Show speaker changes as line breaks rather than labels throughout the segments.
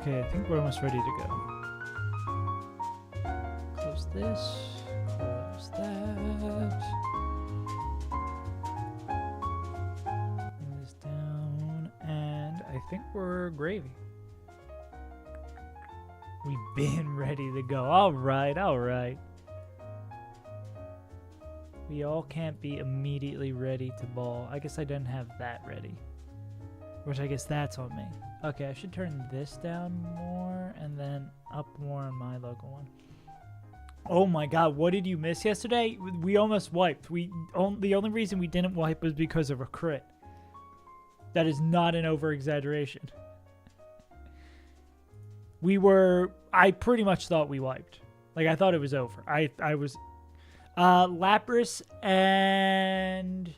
Okay, I think we're almost ready to go. Close this. Close that. Bring this down. And I think we're gravy. We've been ready to go. All right, all right. We all can't be immediately ready to ball. I guess I didn't have that ready. Which I guess that's on me. Okay, I should turn this down more and then up more on my local one. Oh my god, what did you miss yesterday? We almost wiped. The only reason we didn't wipe was because of a crit. That is not an over-exaggeration. I pretty much thought we wiped. Like, I thought it was over. I was... Lapras and...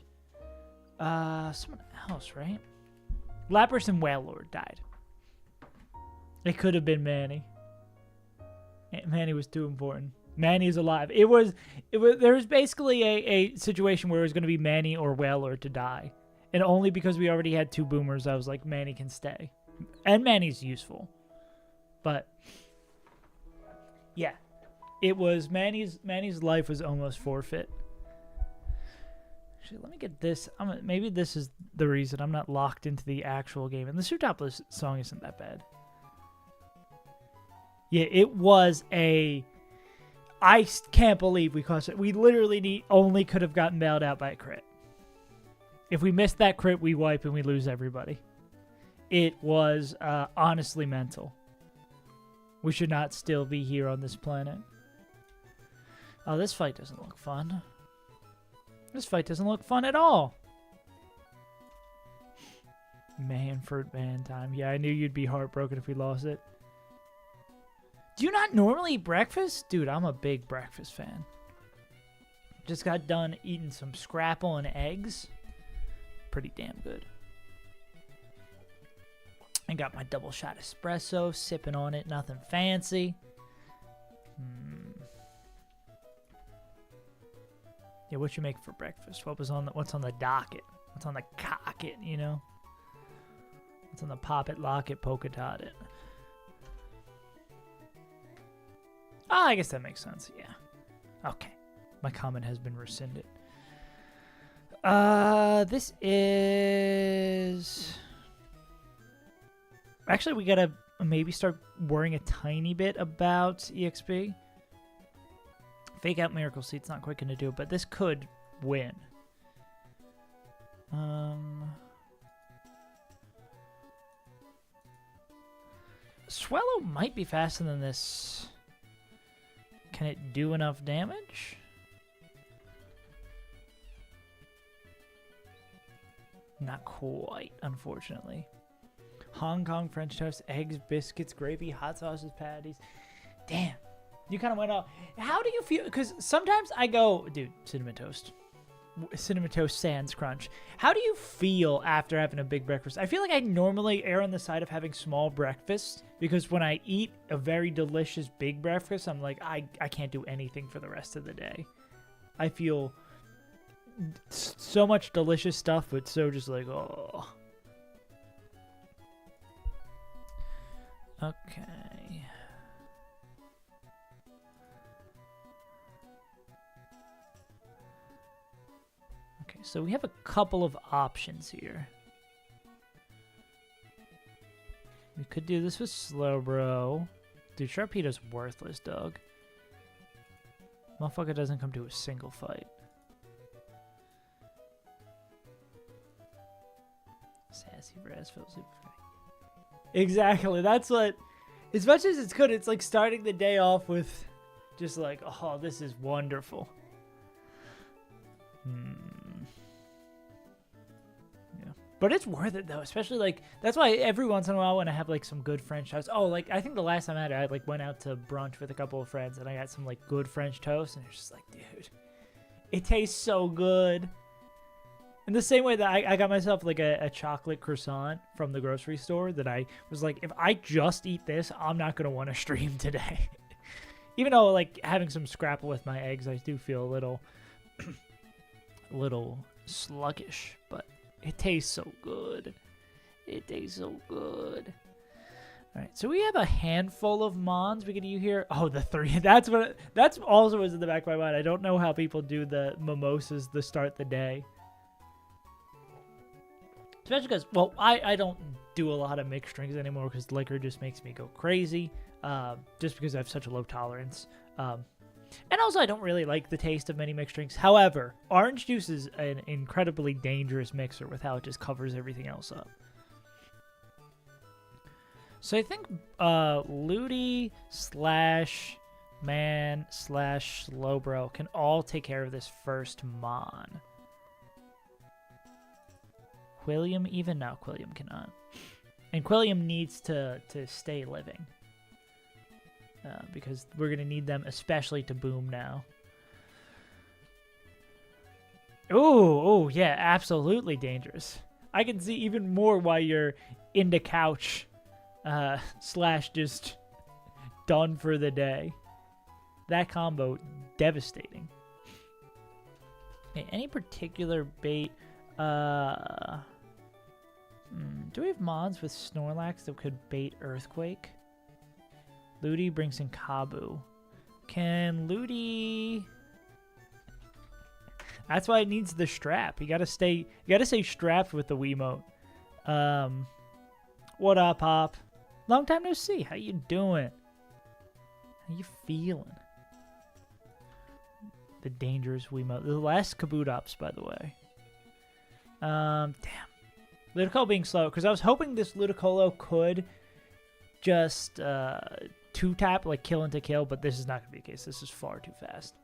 someone else, right? Lapras and Wailord died. It could have been Manny. Manny was too important. Manny is alive. There was basically a situation where it was going to be Manny or Wailord to die. And only because we already had 2 boomers, I was like, Manny can stay. And Manny's useful. But, yeah. It was Manny's life was almost forfeit. Actually, let me get this. Maybe this is the reason I'm not locked into the actual game. And the Suitopolis song isn't that bad. Yeah, it was a... I can't believe we cost it. We literally only could have gotten bailed out by a crit. If we missed that crit, we wipe and we lose everybody. It was honestly mental. We should not still be here on this planet. Oh, this fight doesn't look fun. This fight doesn't look fun at all. Manford man time. Yeah, I knew you'd be heartbroken if we lost it. Do you not normally eat breakfast? Dude, I'm a big breakfast fan. Just got done eating some scrapple and eggs. Pretty damn good. I got my double shot espresso, sipping on it, nothing fancy. Yeah, what you make for breakfast? What's on the docket? What's on the cocket, you know? What's on the pop it, lock it, polka dot it? Oh, I guess that makes sense, yeah. Okay. My comment has been rescinded. This is... Actually, we gotta maybe start worrying a tiny bit about EXP. Fake out Miracle Seed's not quite gonna do it, but this could win. Swallow might be faster than this. Can it do enough damage? Not quite, unfortunately. Hong Kong French toast, eggs, biscuits, gravy, hot sauces, patties. Damn. You kind of went off. How do you feel? Because sometimes I go, dude, cinnamon toast. Cinnamon toast sans crunch. How do you feel after having a big breakfast? I feel like I normally err on the side of having small breakfast because when I eat a very delicious big breakfast, I'm like, I can't do anything for the rest of the day. I feel so much delicious stuff, but so just like, oh. Okay. Okay, so we have a couple of options here. We could do this with Slowbro. Dude, Sharpedo's worthless, Doug. Motherfucker doesn't come to a single fight. Sassy Brass feels super funny. Exactly. That's what, as much as it's good, it's like starting the day off with just like, oh, this is wonderful. Yeah. But it's worth it though, especially like, that's why every once in a while when I have like some good French toast. Oh, like I think the last time I had it, I like went out to brunch with a couple of friends and I got some like good French toast and it's just like, dude, it tastes so good. In the same way that I got myself like a chocolate croissant from the grocery store that I was like, if I just eat this, I'm not going to want to stream today. Even though like having some scrapple with my eggs, I do feel a little sluggish, but it tastes so good. It tastes so good. All right, so we have a handful of mons we could do here. Oh, the 3. That's also was in the back of my mind. I don't know how people do the mimosas to start the day. Especially because, well, I don't do a lot of mixed drinks anymore because liquor just makes me go crazy. Just because I have such a low tolerance. And also, I don't really like the taste of many mixed drinks. However, orange juice is an incredibly dangerous mixer with how it just covers everything else up. So I think Ludi / Man / Slowbro can all take care of this first mon. Quilliam even? No, Quilliam cannot. And Quilliam needs to stay living. Because we're going to need them especially to boom now. Oh, yeah, absolutely dangerous. I can see even more why you're into couch / just done for the day. That combo, devastating. Okay, any particular bait? Do we have mods with Snorlax that could bait Earthquake? Ludi brings in Kabu. Can Ludi... That's why it needs the strap. You gotta stay strapped with the Wiimote. What up, Hop? Long time no see. How you doing? How you feeling? The dangerous Wiimote. The last Kabutops, by the way. Damn. Ludicolo being slow, because I was hoping this Ludicolo could just 2-tap, like kill into kill, but this is not going to be the case. This is far too fast.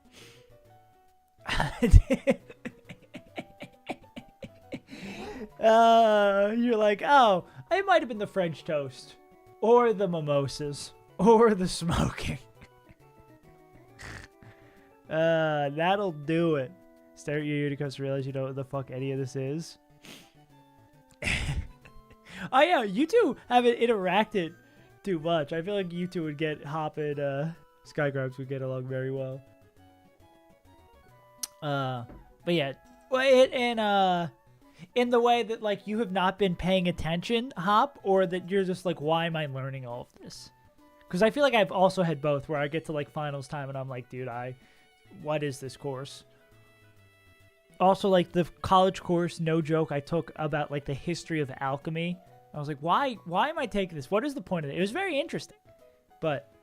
You're like, oh, it might have been the French toast, or the mimosas, or the smoking. That'll do it. Stare at your Unicos to realize you know what the fuck any of this is. Oh yeah, you two haven't interacted too much. I feel like you two would get Hop and Skygrabs would get along very well. But yeah, in the way that like you have not been paying attention, Hop, or that you're just like, why am I learning all of this? Because I feel like I've also had both, where I get to like finals time and I'm like, dude, what is this course? Also, like the college course, no joke, I took about like the history of alchemy. I was like, why am I taking this? What is the point of it? It was very interesting, but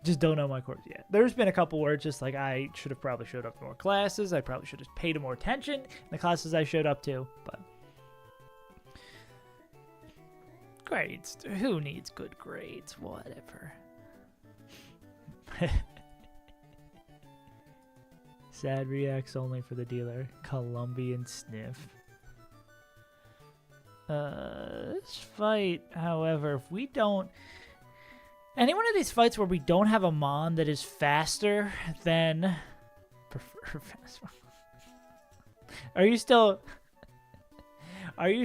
just don't know my course yet. There's been a couple where it's just like I should have probably showed up to more classes. I probably should have paid more attention in the classes I showed up to, but grades. Who needs good grades? Whatever. Sad reacts only for the dealer. Colombian sniff. This fight, however, if we don't... Any one of these fights where we don't have a mon that is faster than... Prefer faster. Are you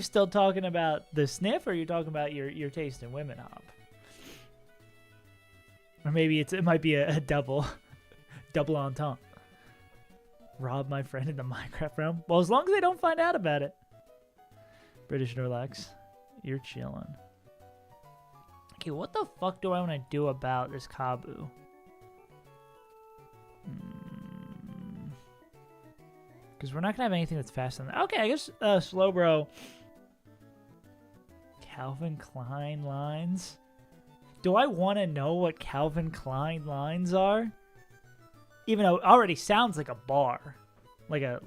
still talking about the sniff, or are you talking about your taste in women, Hop? Or maybe it might be a double entente. Rob my friend in the Minecraft realm? Well, as long as they don't find out about it. British Snorlax, you're chilling. Okay, what the fuck do I want to do about this Kabu? Because we're not going to have anything that's faster than that. Okay, I guess Slowbro. Calvin Klein lines? Do I want to know what Calvin Klein lines are? Even though it already sounds like a bar. Like a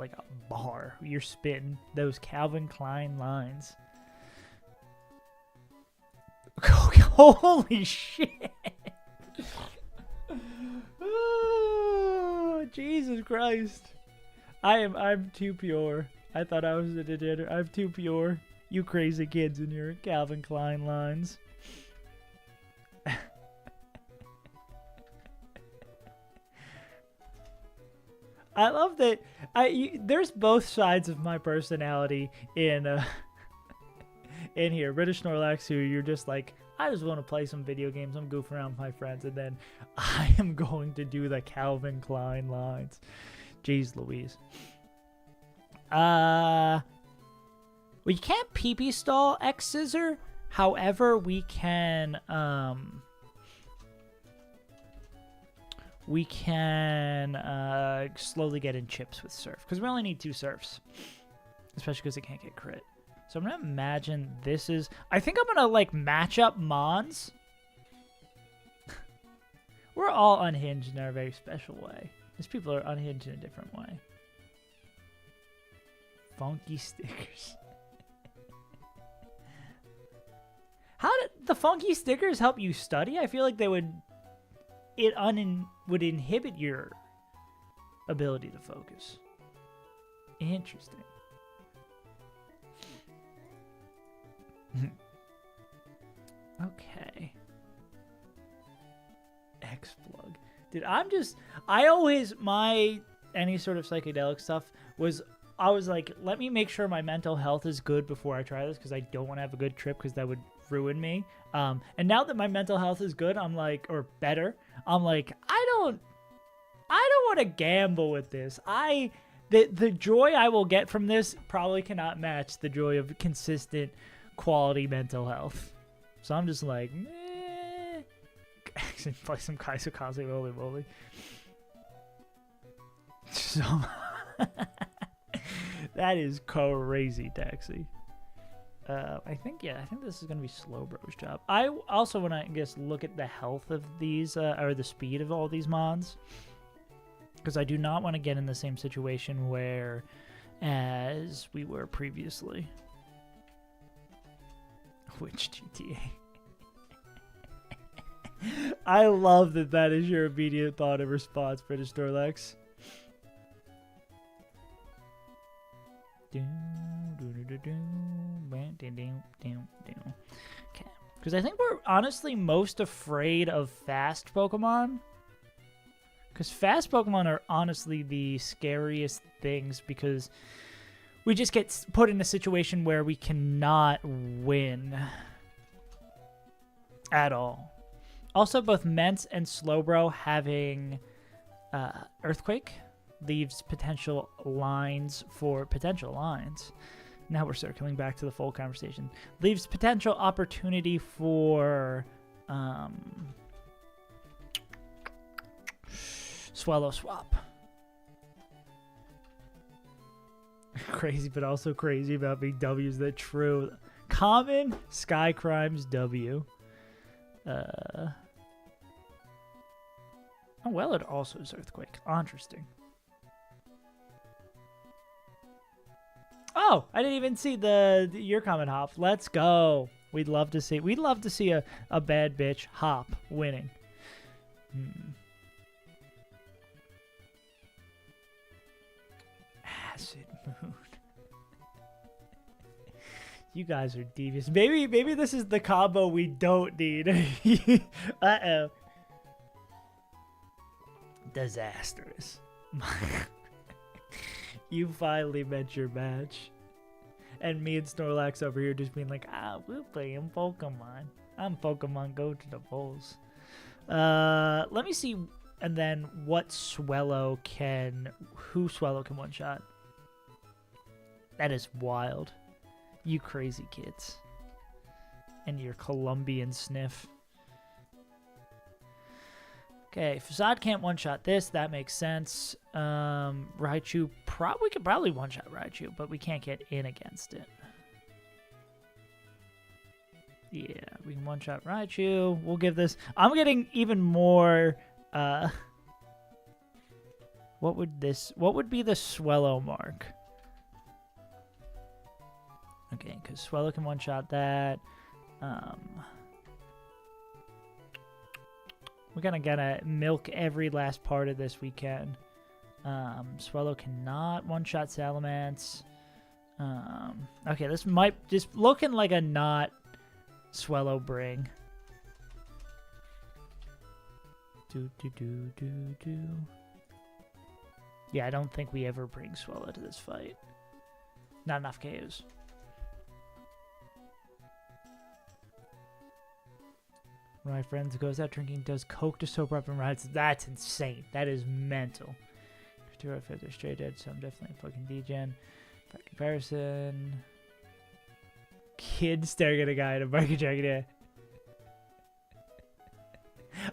bar. You're spitting those Calvin Klein lines. Holy shit. Oh, Jesus Christ. I'm too pure. I thought I was a degenerate. I'm too pure. You crazy kids in your Calvin Klein lines. I love that. There's both sides of my personality in here. British Snorlax, who you're just like, I just want to play some video games. I'm goofing around with my friends, and then I am going to do the Calvin Klein lines. Jeez Louise. Well, you can't pee-pee stall X Scissor. However, we can slowly get in chips with Surf, because we only need 2 Surfs, especially because it can't get crit. So I'm gonna imagine this is. I think I'm gonna like match up Mons. We're all unhinged in our very special way. These people are unhinged in a different way. Funky stickers. How did the funky stickers help you study? I feel like they would. It would inhibit your ability to focus. Interesting. Okay. X-Plug. Dude, any sort of psychedelic stuff I was like, let me make sure my mental health is good before I try this, because I don't want to have a good trip, because that would ruin me. And now that my mental health is good, I'm like, or better, I'm like, I don't want to gamble with this. The joy I will get from this probably cannot match the joy of consistent quality mental health. So I'm just like, meh. Actually, play some Kaizo Kaze, holy moly. So that is crazy, Taxi. I think this is gonna be Slowbro's job. I also want to, I guess, look at the health of these, or the speed of all these mons, because I do not want to get in the same situation where as we were previously. Which GTA? I love that is your immediate thought and response, British Dorlex. Okay, because I think we're honestly most afraid of fast Pokemon. Because fast Pokemon are honestly the scariest things, because we just get put in a situation where we cannot win at all. Also, both Ment and Slowbro having Earthquake leaves potential lines. Now we're circling back to the full conversation. Leaves potential opportunity for Swallow Swap. Crazy, but also crazy about being W's that true. Common, Sky Crimes, W. Oh, well, it also is Earthquake. Interesting. Oh, I didn't even see your comment, Hop. Let's go. We'd love to see a bad bitch Hop winning. Acid Moon. You guys are devious. Maybe this is the combo we don't need. Uh-oh. Disastrous. You finally met your match. And me and Snorlax over here just being like, we're playing Pokemon. I'm Pokemon Go to the polls. Let me see, and then who Swellow can one-shot. That is wild. You crazy kids. And your Colombian sniff. Okay, Facade can't one-shot this. That makes sense. Raichu, we could probably one-shot Raichu, but we can't get in against it. Yeah, we can one-shot Raichu. We'll give this... I'm getting even more... What would be the Swellow mark? Okay, because Swellow can one-shot that. We're gonna milk every last part of this we can. Swellow cannot one-shot Salamence. Okay, this might just looking like a not Swellow bring. Yeah, I don't think we ever bring Swellow to this fight. Not enough KOs. My friends goes out drinking, does coke to sober up and rides. That's insane. That is mental. 2 out of 5 are straight edge, so I'm definitely fucking degen. By comparison, kid staring at a guy in a biker jacket. Yeah.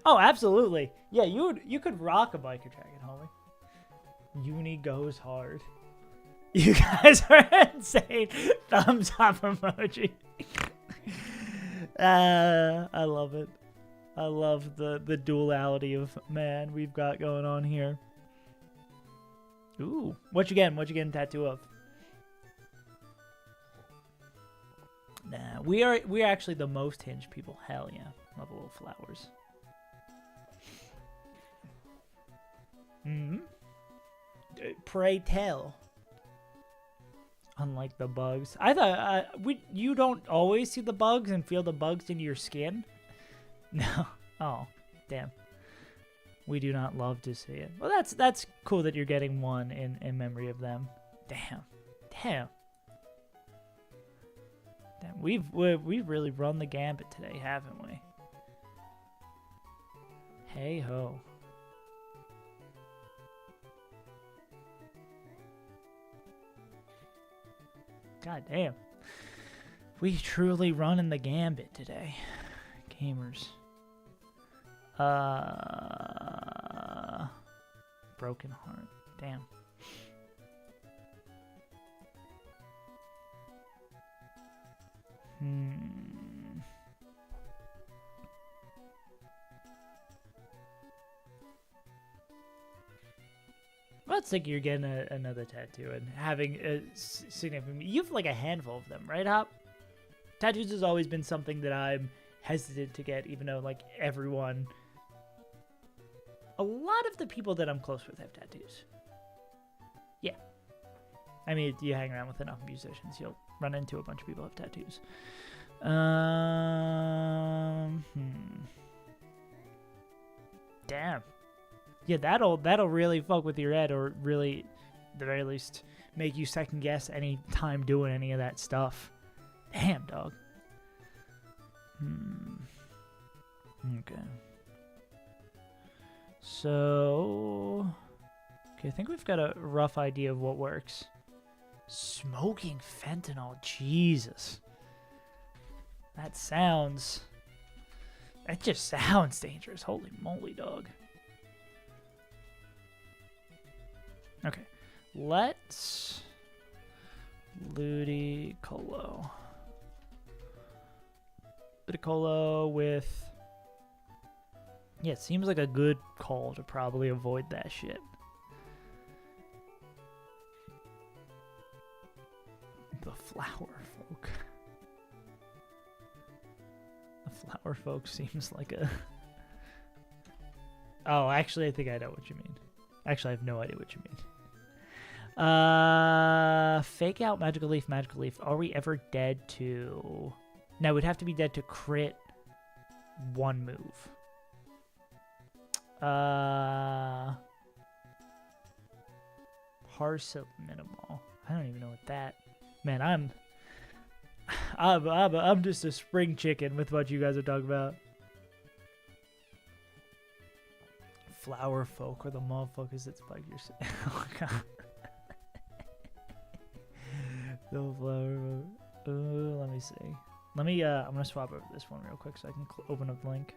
Oh, absolutely. Yeah, you could rock a biker jacket, homie. Uni goes hard. You guys are insane. Thumbs up emoji. I love it. I love the duality of man we've got going on here. Ooh, what you getting? What you getting tattoo of? Nah, we're actually the most hinged people. Hell yeah, love little flowers. Pray tell. Unlike the bugs, I thought you don't always see the bugs and feel the bugs in your skin. No. Oh, damn. We do not love to see it. Well, that's cool that you're getting one in memory of them. Damn. We've really run the gambit today, haven't we? Hey ho. God damn. We truly running the gambit today. Gamers. Broken heart. Damn. Let's think you're getting another tattoo and having a significant. You've like a handful of them, right, Hop? Tattoos has always been something that I'm hesitant to get, even though like everyone. A lot of the people that I'm close with have tattoos. Yeah. I mean, you hang around with enough musicians, you'll run into a bunch of people who have tattoos. Damn. Yeah, that'll really fuck with your head, or really, at the very least, make you second guess any time doing any of that stuff. Damn, dog. Okay. So, okay, I think we've got a rough idea of what works. Smoking fentanyl, Jesus. That just sounds dangerous. Holy moly, dog. Okay, let's Ludicolo. Ludicolo with... Yeah, it seems like a good call to probably avoid that shit. The flower folk. The flower folk seems like a... Oh, actually, I think I know what you mean. Actually, I have no idea what you mean. Fake out Magical Leaf, Magical Leaf. Are we ever dead to... No, we'd have to be dead to crit one move. Parcel minimal. I don't even know what that... Man, I'm just a spring chicken with what you guys are talking about. Flower folk are the motherfuckers that spike your... Oh, God. The flower folk. Let me see. I'm going to swap over this one real quick so I can open up the link.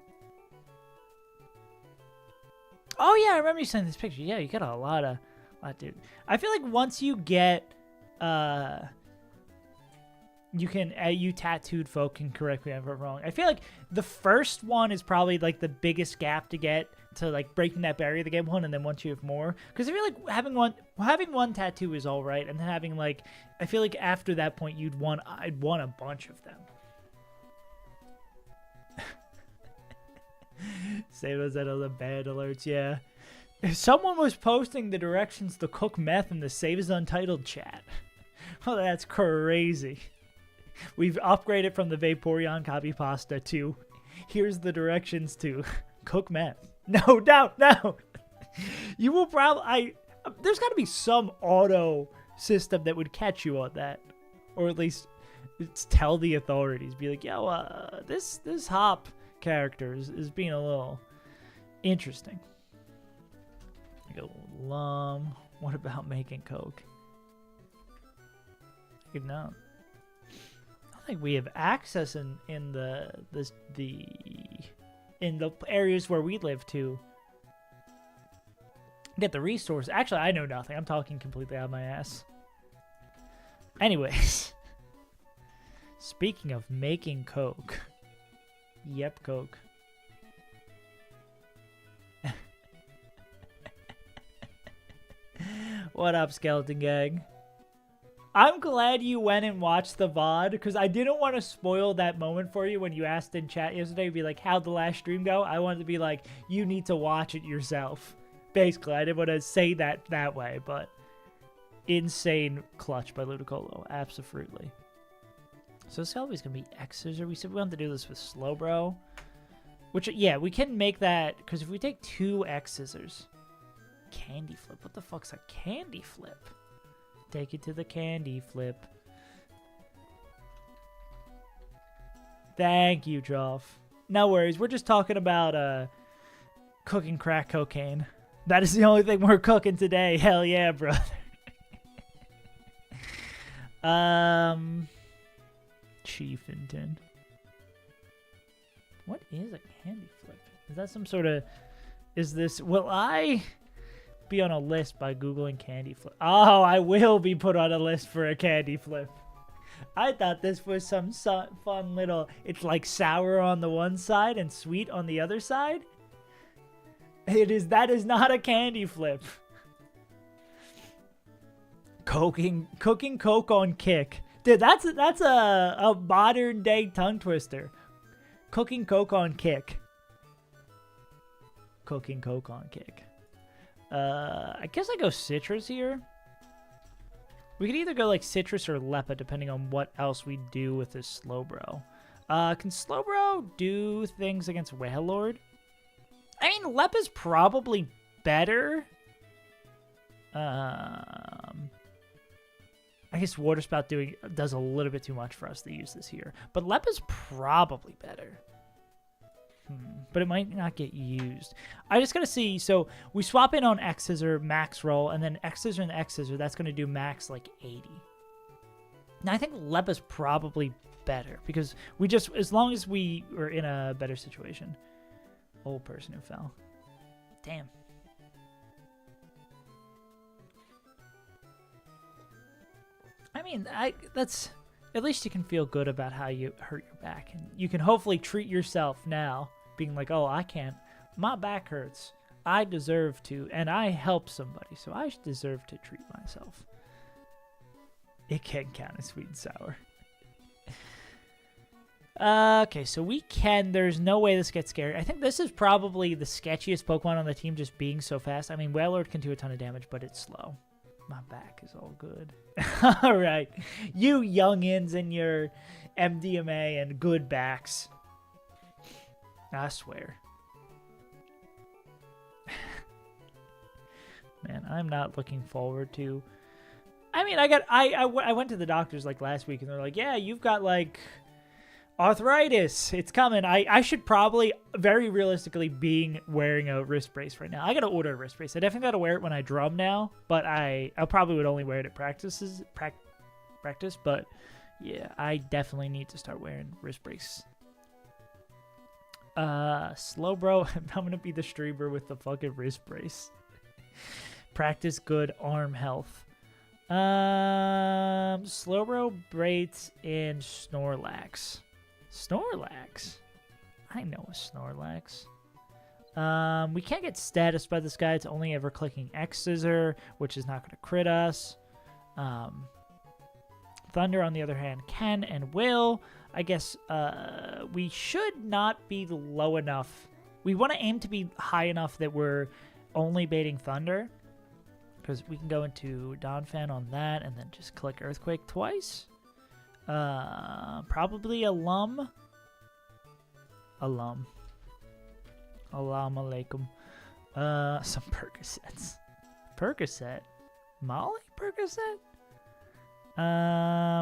Oh, yeah, I remember you sending this picture. Yeah, you got a lot, dude. I feel like once you get... you tattooed folk can correct me if I'm wrong. I feel like the first one is probably like the biggest gap to get to like breaking that barrier to get one, and then once you have more, because I feel like having one tattoo is all right, and then having like, I feel like after that point I'd want a bunch of them. Save those out of the bad alerts, yeah. If someone was posting the directions to cook meth in the Save as Untitled chat. Oh, that's crazy. We've upgraded from the Vaporeon copy pasta to here's the directions to cook meth. No doubt, no. You will probably... there's got to be some auto system that would catch you on that. Or at least tell the authorities. Be like, yo, this Hop character is being a little interesting. I go, what about making coke? Good no. like we have access in the areas where we live to get the resource. Actually, I know nothing. I'm talking completely out of my ass. Anyways, speaking of making coke. Yep, coke. What up, Skeleton Gang? I'm glad you went and watched the VOD, because I didn't want to spoil that moment for you when you asked in chat yesterday, be like, how'd the last stream go? I wanted to be like, you need to watch it yourself. Basically, I didn't want to say that way, but insane clutch by Ludicolo. Absolutely. So Selby's going to be X Scissor. We said we wanted to do this with Slowbro. Which, yeah, we can make that, because if we take 2 X Scissors. Candy Flip. What the fuck's a Candy Flip? Take it to the Candy Flip. Thank you, Joff. No worries. We're just talking about cooking crack cocaine. That is the only thing we're cooking today. Hell yeah, brother. Chiefenton. What is a Candy Flip? Is that some sort of... Is this... Will I be on a list by Googling Candy Flip? Oh, I will be put on a list for a Candy Flip. I thought this was some fun little... It's like sour on the one side and sweet on the other side. That is not a Candy Flip. Cooking coke on kick. Dude, that's a modern day tongue twister. Cooking coke on kick. Cooking coke on kick. I guess I go citrus here. We could either go like citrus or Lepa, depending on what else we do with this Slowbro. Can Slowbro do things against Wailord? I mean, Lepa's probably better. I guess Water Spout does a little bit too much for us to use this here. But Lepa's probably better. But it might not get used. I just gotta see. So we swap in on X Scissor, max roll, and then X Scissor and X Scissor. That's gonna do max like 80. Now I think Lepa's probably better because we just, as long as we are in a better situation. Old person who fell. Damn. I mean, that's, at least you can feel good about how you hurt your back. And you can hopefully treat yourself now, being like, oh, I can't. My back hurts. I deserve to. And I help somebody, so I deserve to treat myself. It can count as sweet and sour. Okay, so we can. There's no way this gets scary. I think this is probably the sketchiest Pokemon on the team, just being so fast. I mean, Wailord can do a ton of damage, but it's slow. My back is all good. All right. You youngins and your MDMA and good backs. I swear. Man, I'm not looking forward to... I mean, I went to the doctors like last week and they're like, yeah, you've got like arthritis. It's coming. I should probably, very realistically, wearing a wrist brace right now. I gotta order a wrist brace. I definitely gotta wear it when I drum now, but I probably would only wear it at practice. But yeah, I definitely need to start wearing wrist brace. Slowbro, I'm gonna be the streamer with the fucking wrist brace. Practice good arm health. Slowbro, Brates, and Snorlax. Snorlax? I know a Snorlax. We can't get status by this guy. It's only ever clicking X Scissor, which is not going to crit us. Thunder, on the other hand, can and will. I guess we should not be low enough. We want to aim to be high enough that we're only baiting Thunder. Because we can go into Donphan on that and then just click Earthquake twice. Probably Alum. Alum alaikum. Some Percocets. Percocet? Molly Percocet?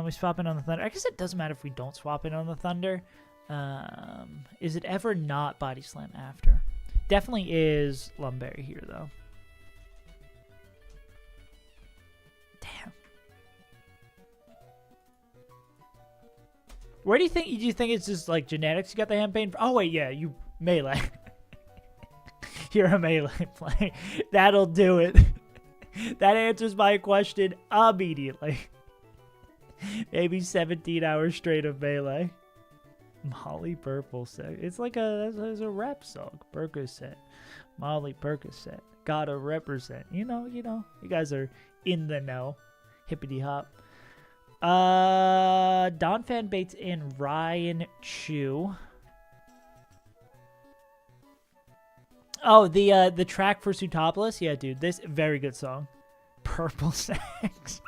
We swap in on the Thunder. I guess it doesn't matter if we don't swap in on the Thunder. Is it ever not Body Slam after? Definitely is Lumberry here, though. Where do you think it's just like genetics you got the hand pain? Oh wait, yeah, you melee. You're a melee player. That'll do it. That answers my question immediately. Maybe 17 hours straight of melee. Molly Percocet. It's like a rap song. Percocet. Molly Percocet. Gotta represent. You know. You guys are in the know. Hippity hop. Don Fan Bates and Ryan Chu. Oh, the track for Sutopolis? Yeah, dude, this very good song. Purple Sex.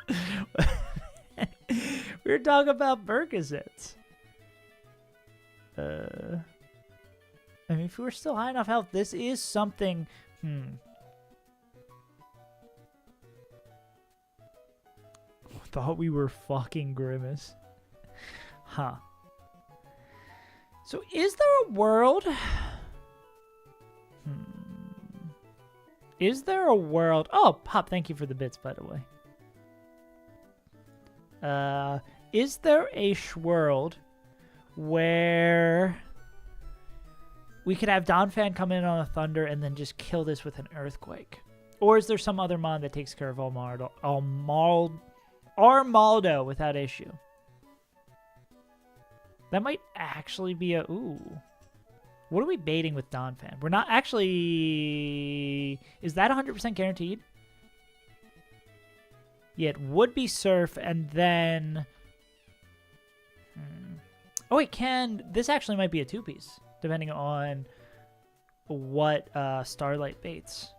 We were talking about Percocets. I mean, if we were still high enough health, this is something. Thought we were fucking Grimace. Huh. So is there a world? Is there a world? Oh, Pop, thank you for the bits, by the way. Is there a world where we could have Donphan come in on a thunder and then just kill this with an earthquake? Or is there some other mon that takes care of Armaldo without issue? That might actually be a... Ooh. What are we baiting with Donphan? We're not actually... Is that 100% guaranteed? Yeah, it would be Surf, and then... Oh, wait, this actually might be a two-piece, depending on what Starlight baits.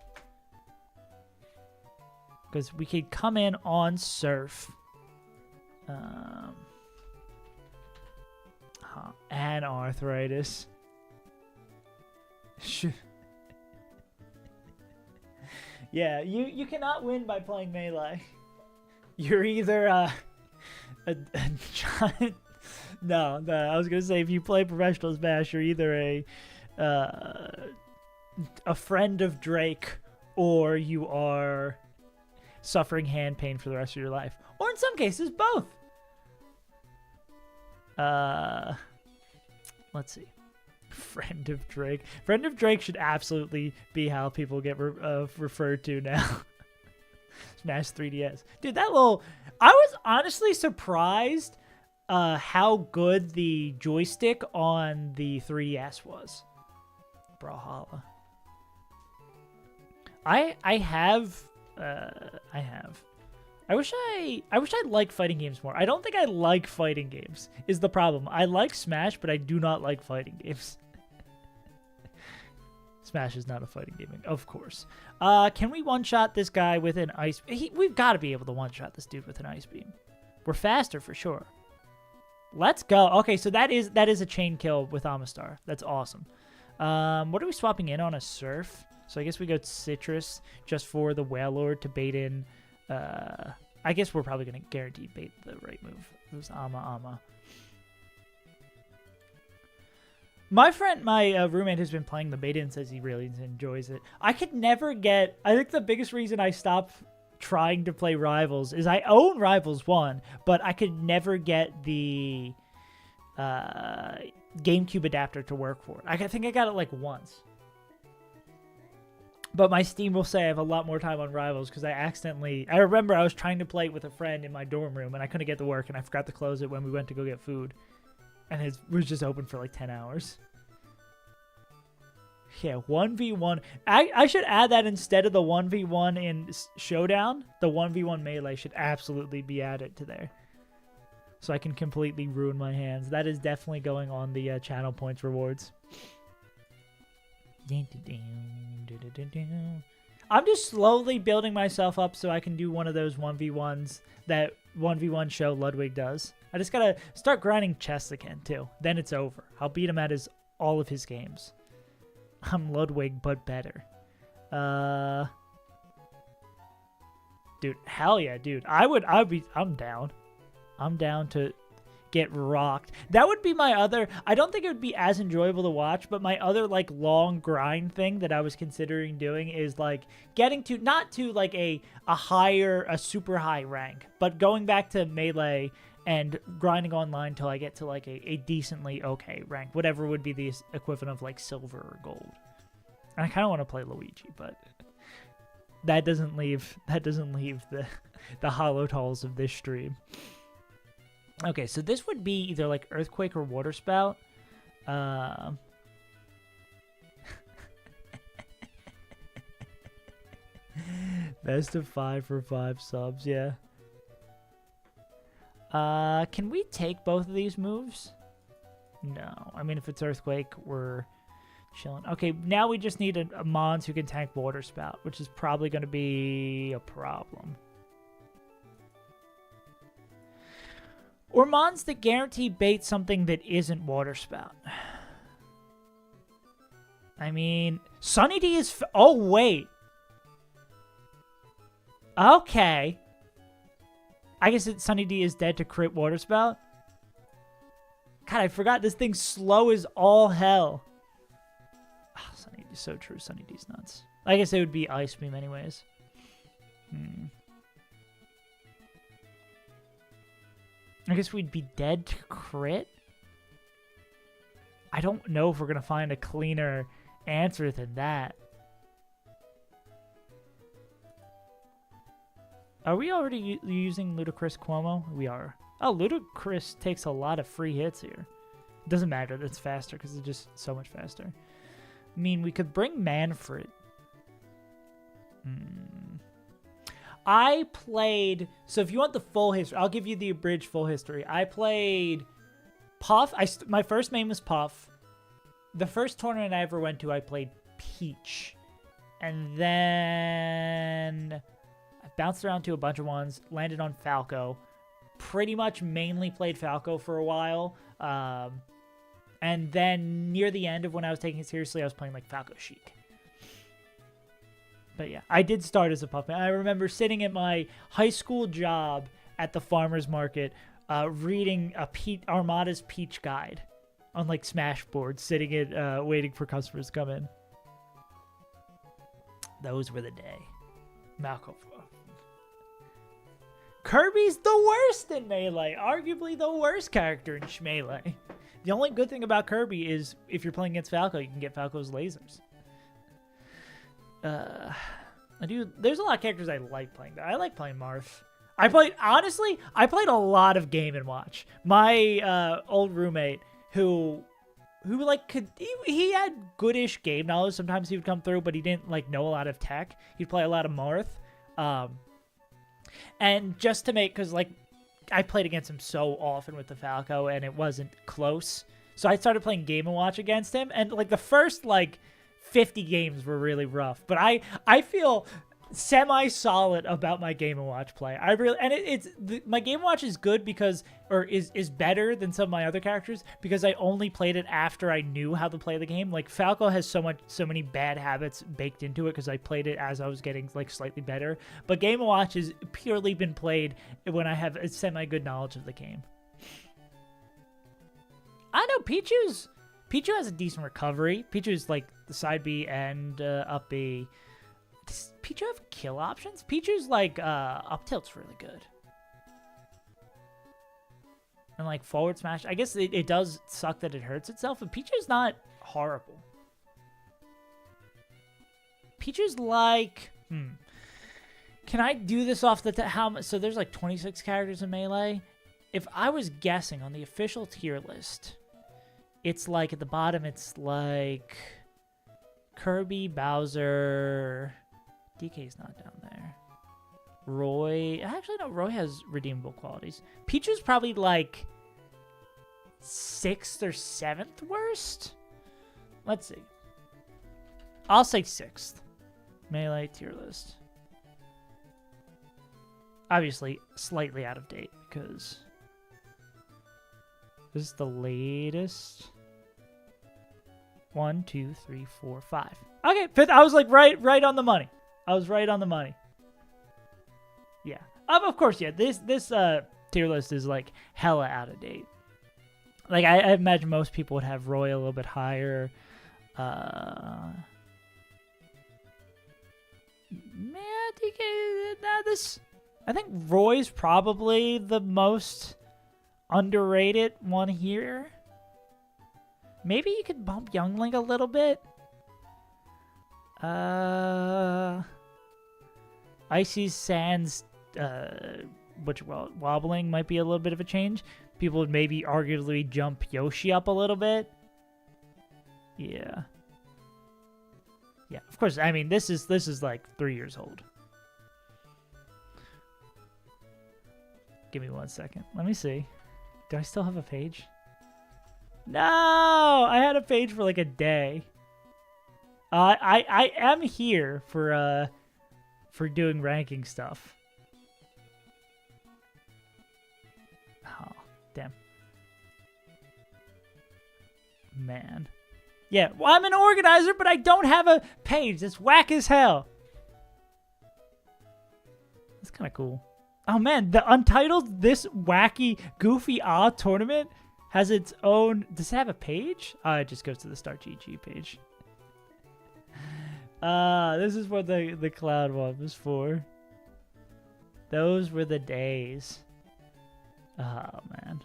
Because we could come in on Surf. And Arthritis. Yeah, you cannot win by playing melee. You're either a giant... No, I was gonna say if you play professional Smash, you're either a friend of Drake, or you are suffering hand pain for the rest of your life, or in some cases both. Let's see. Friend of Drake. Friend of Drake should absolutely be how people get referred to now. Smash 3DS. Dude, that little... I was honestly surprised how good the joystick on the 3DS was. Brawlhalla. I have. I wish I liked fighting games more. I don't think I like fighting games, is the problem. I like Smash, but I do not like fighting games. Smash is not a fighting game, of course. Can we one-shot this guy with an ice... We've got to be able to one-shot this dude with an ice beam. We're faster for sure. Let's go. Okay, so that is a chain kill with Amistar. That's awesome. What are we swapping in on? A Surf? So I guess we go Citrus just for the Whale Lord to bait in... I guess we're probably going to guarantee bait the right move. It was Ama. My roommate has been playing the beta and says he really enjoys it. I could never get... I think the biggest reason I stopped trying to play Rivals is I own Rivals 1, but I could never get the GameCube adapter to work for it. I think I got it like once. But my Steam will say I have a lot more time on Rivals because I remember I was trying to play it with a friend in my dorm room and I couldn't get to work and I forgot to close it when we went to go get food. And it was just open for like 10 hours. Yeah, 1v1. I should add that instead of the 1v1 in Showdown, the 1v1 Melee should absolutely be added to there. So I can completely ruin my hands. That is definitely going on the channel points rewards. I'm just slowly building myself up so I can do one of those 1v1s that 1v1 show Ludwig does. I just gotta start grinding chests again too. Then it's over. I'll beat him at all of his games. I'm Ludwig, but better. Dude, hell yeah, dude. I'm down. I'm down to get rocked. That would be my other... I don't think it would be as enjoyable to watch, but my other, like, long grind thing that I was considering doing is, like, getting to... Not to, like, a super high rank, but going back to Melee and grinding online until I get to like a decently okay rank, whatever would be the equivalent of like silver or gold. And I kind of want to play Luigi, but that doesn't leave the hollow talls of this stream. Okay, so this would be either like Earthquake or Water Spout. Best of 5 for 5 subs, yeah. Can we take both of these moves? No. I mean, if it's Earthquake, we're chilling. Okay, now we just need a Mons who can tank Water Spout, which is probably going to be a problem. Or Mons that guarantee bait something that isn't Water Spout. I mean, Sunny D is... oh, wait. Okay. I guess Sunny D is dead to crit Water Spout. God, I forgot this thing's slow as all hell. Oh, Sunny D is so true. Sunny D's nuts. I guess it would be Ice Beam anyways. I guess we'd be dead to crit? I don't know if we're going to find a cleaner answer than that. Are we already using Ludicrous Cuomo? We are. Oh, Ludicrous takes a lot of free hits here. It doesn't matter. It's faster because it's just so much faster. I mean, we could bring Manfred. I played... so if you want the full history, I'll give you the abridged full history. I played Puff. My first main was Puff. The first tournament I ever went to, I played Peach. And then... I bounced around to a bunch of ones, landed on Falco. Pretty much mainly played Falco for a while. And then near the end of when I was taking it seriously, I was playing like Falco Chic. But yeah, I did start as a Puffman. I remember sitting at my high school job at the farmer's market, reading Armada's Peach guide on like Smashboard, sitting at waiting for customers to come in. Those were the day. Malcolm. Kirby's the worst in Melee. Arguably the worst character in Melee. The only good thing about Kirby is if you're playing against Falco, you can get Falco's lasers. There's a lot of characters I like playing. I like playing Marth. I played a lot of Game & Watch. My old roommate who like he had goodish game knowledge. Sometimes he would come through, but he didn't like know a lot of tech. He'd play a lot of Marth. And just to make, because like I played against him so often with the Falco and it wasn't close, so I started playing Game & Watch against him, and like the first like 50 games were really rough, but I feel semi-solid about my Game & Watch play. I really, and my Game & Watch is good because, or is better than some of my other characters because I only played it after I knew how to play the game. Like Falco has so many bad habits baked into it because I played it as I was getting like slightly better. But Game & Watch has purely been played when I have a semi-good knowledge of the game. I know Pichu has a decent recovery. Pichu's like the side B and up B. Does Pichu have kill options? Pichu's like up tilt's really good. And like forward smash. I guess it does suck that it hurts itself, but Pichu's not horrible. Pichu's like, can I do this off the how much? So there's like 26 characters in Melee. If I was guessing on the official tier list, it's like at the bottom, it's like Kirby, Bowser, DK's not down there. Roy, actually no, Roy has redeemable qualities. Pichu's probably like 6th or 7th worst. Let's see. I'll say 6th. Melee tier list. Obviously slightly out of date because this is the latest. 1, 2, 3, 4, 5. Okay, 5th. I was like right on the money. I was right on the money. Yeah. Of course, yeah. This tier list is like hella out of date. Like I imagine most people would have Roy a little bit higher. Man, DK. I think Roy's probably the most underrated one here. Maybe you could bump Youngling a little bit. Icy Sands, wobbling might be a little bit of a change. People would maybe arguably jump Yoshi up a little bit. Yeah. Yeah, of course. I mean, this is like 3 years old. Give me 1 second. Let me see. Do I still have a page? No, I had a page for like a day. I am here for doing ranking stuff. Oh, damn. Man. Yeah, well, I'm an organizer, but I don't have a page. That's whack as hell. That's kind of cool. Oh, man, the Untitled, this wacky, goofy, odd tournament has its own... Does it have a page? It just goes to the Start GG page. This is what the cloud one was for. Those were the days. Oh, man.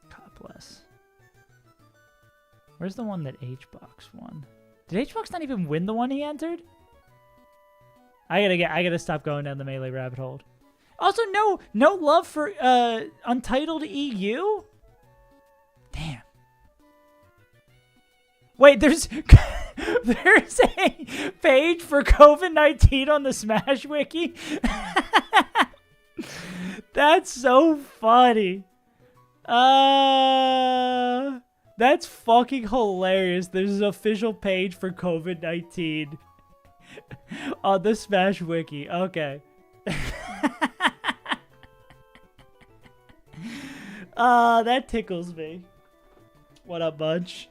God bless. Where's the one that HBox won? Did HBox not even win the one he entered? I gotta stop going down the Melee rabbit hole. Also, no love for Untitled EU? Damn. Wait, there's there's a page for COVID-19 on the Smash Wiki? That's so funny. That's fucking hilarious. There's an official page for COVID-19 on the Smash Wiki. Okay. That tickles me. What up, Bunch?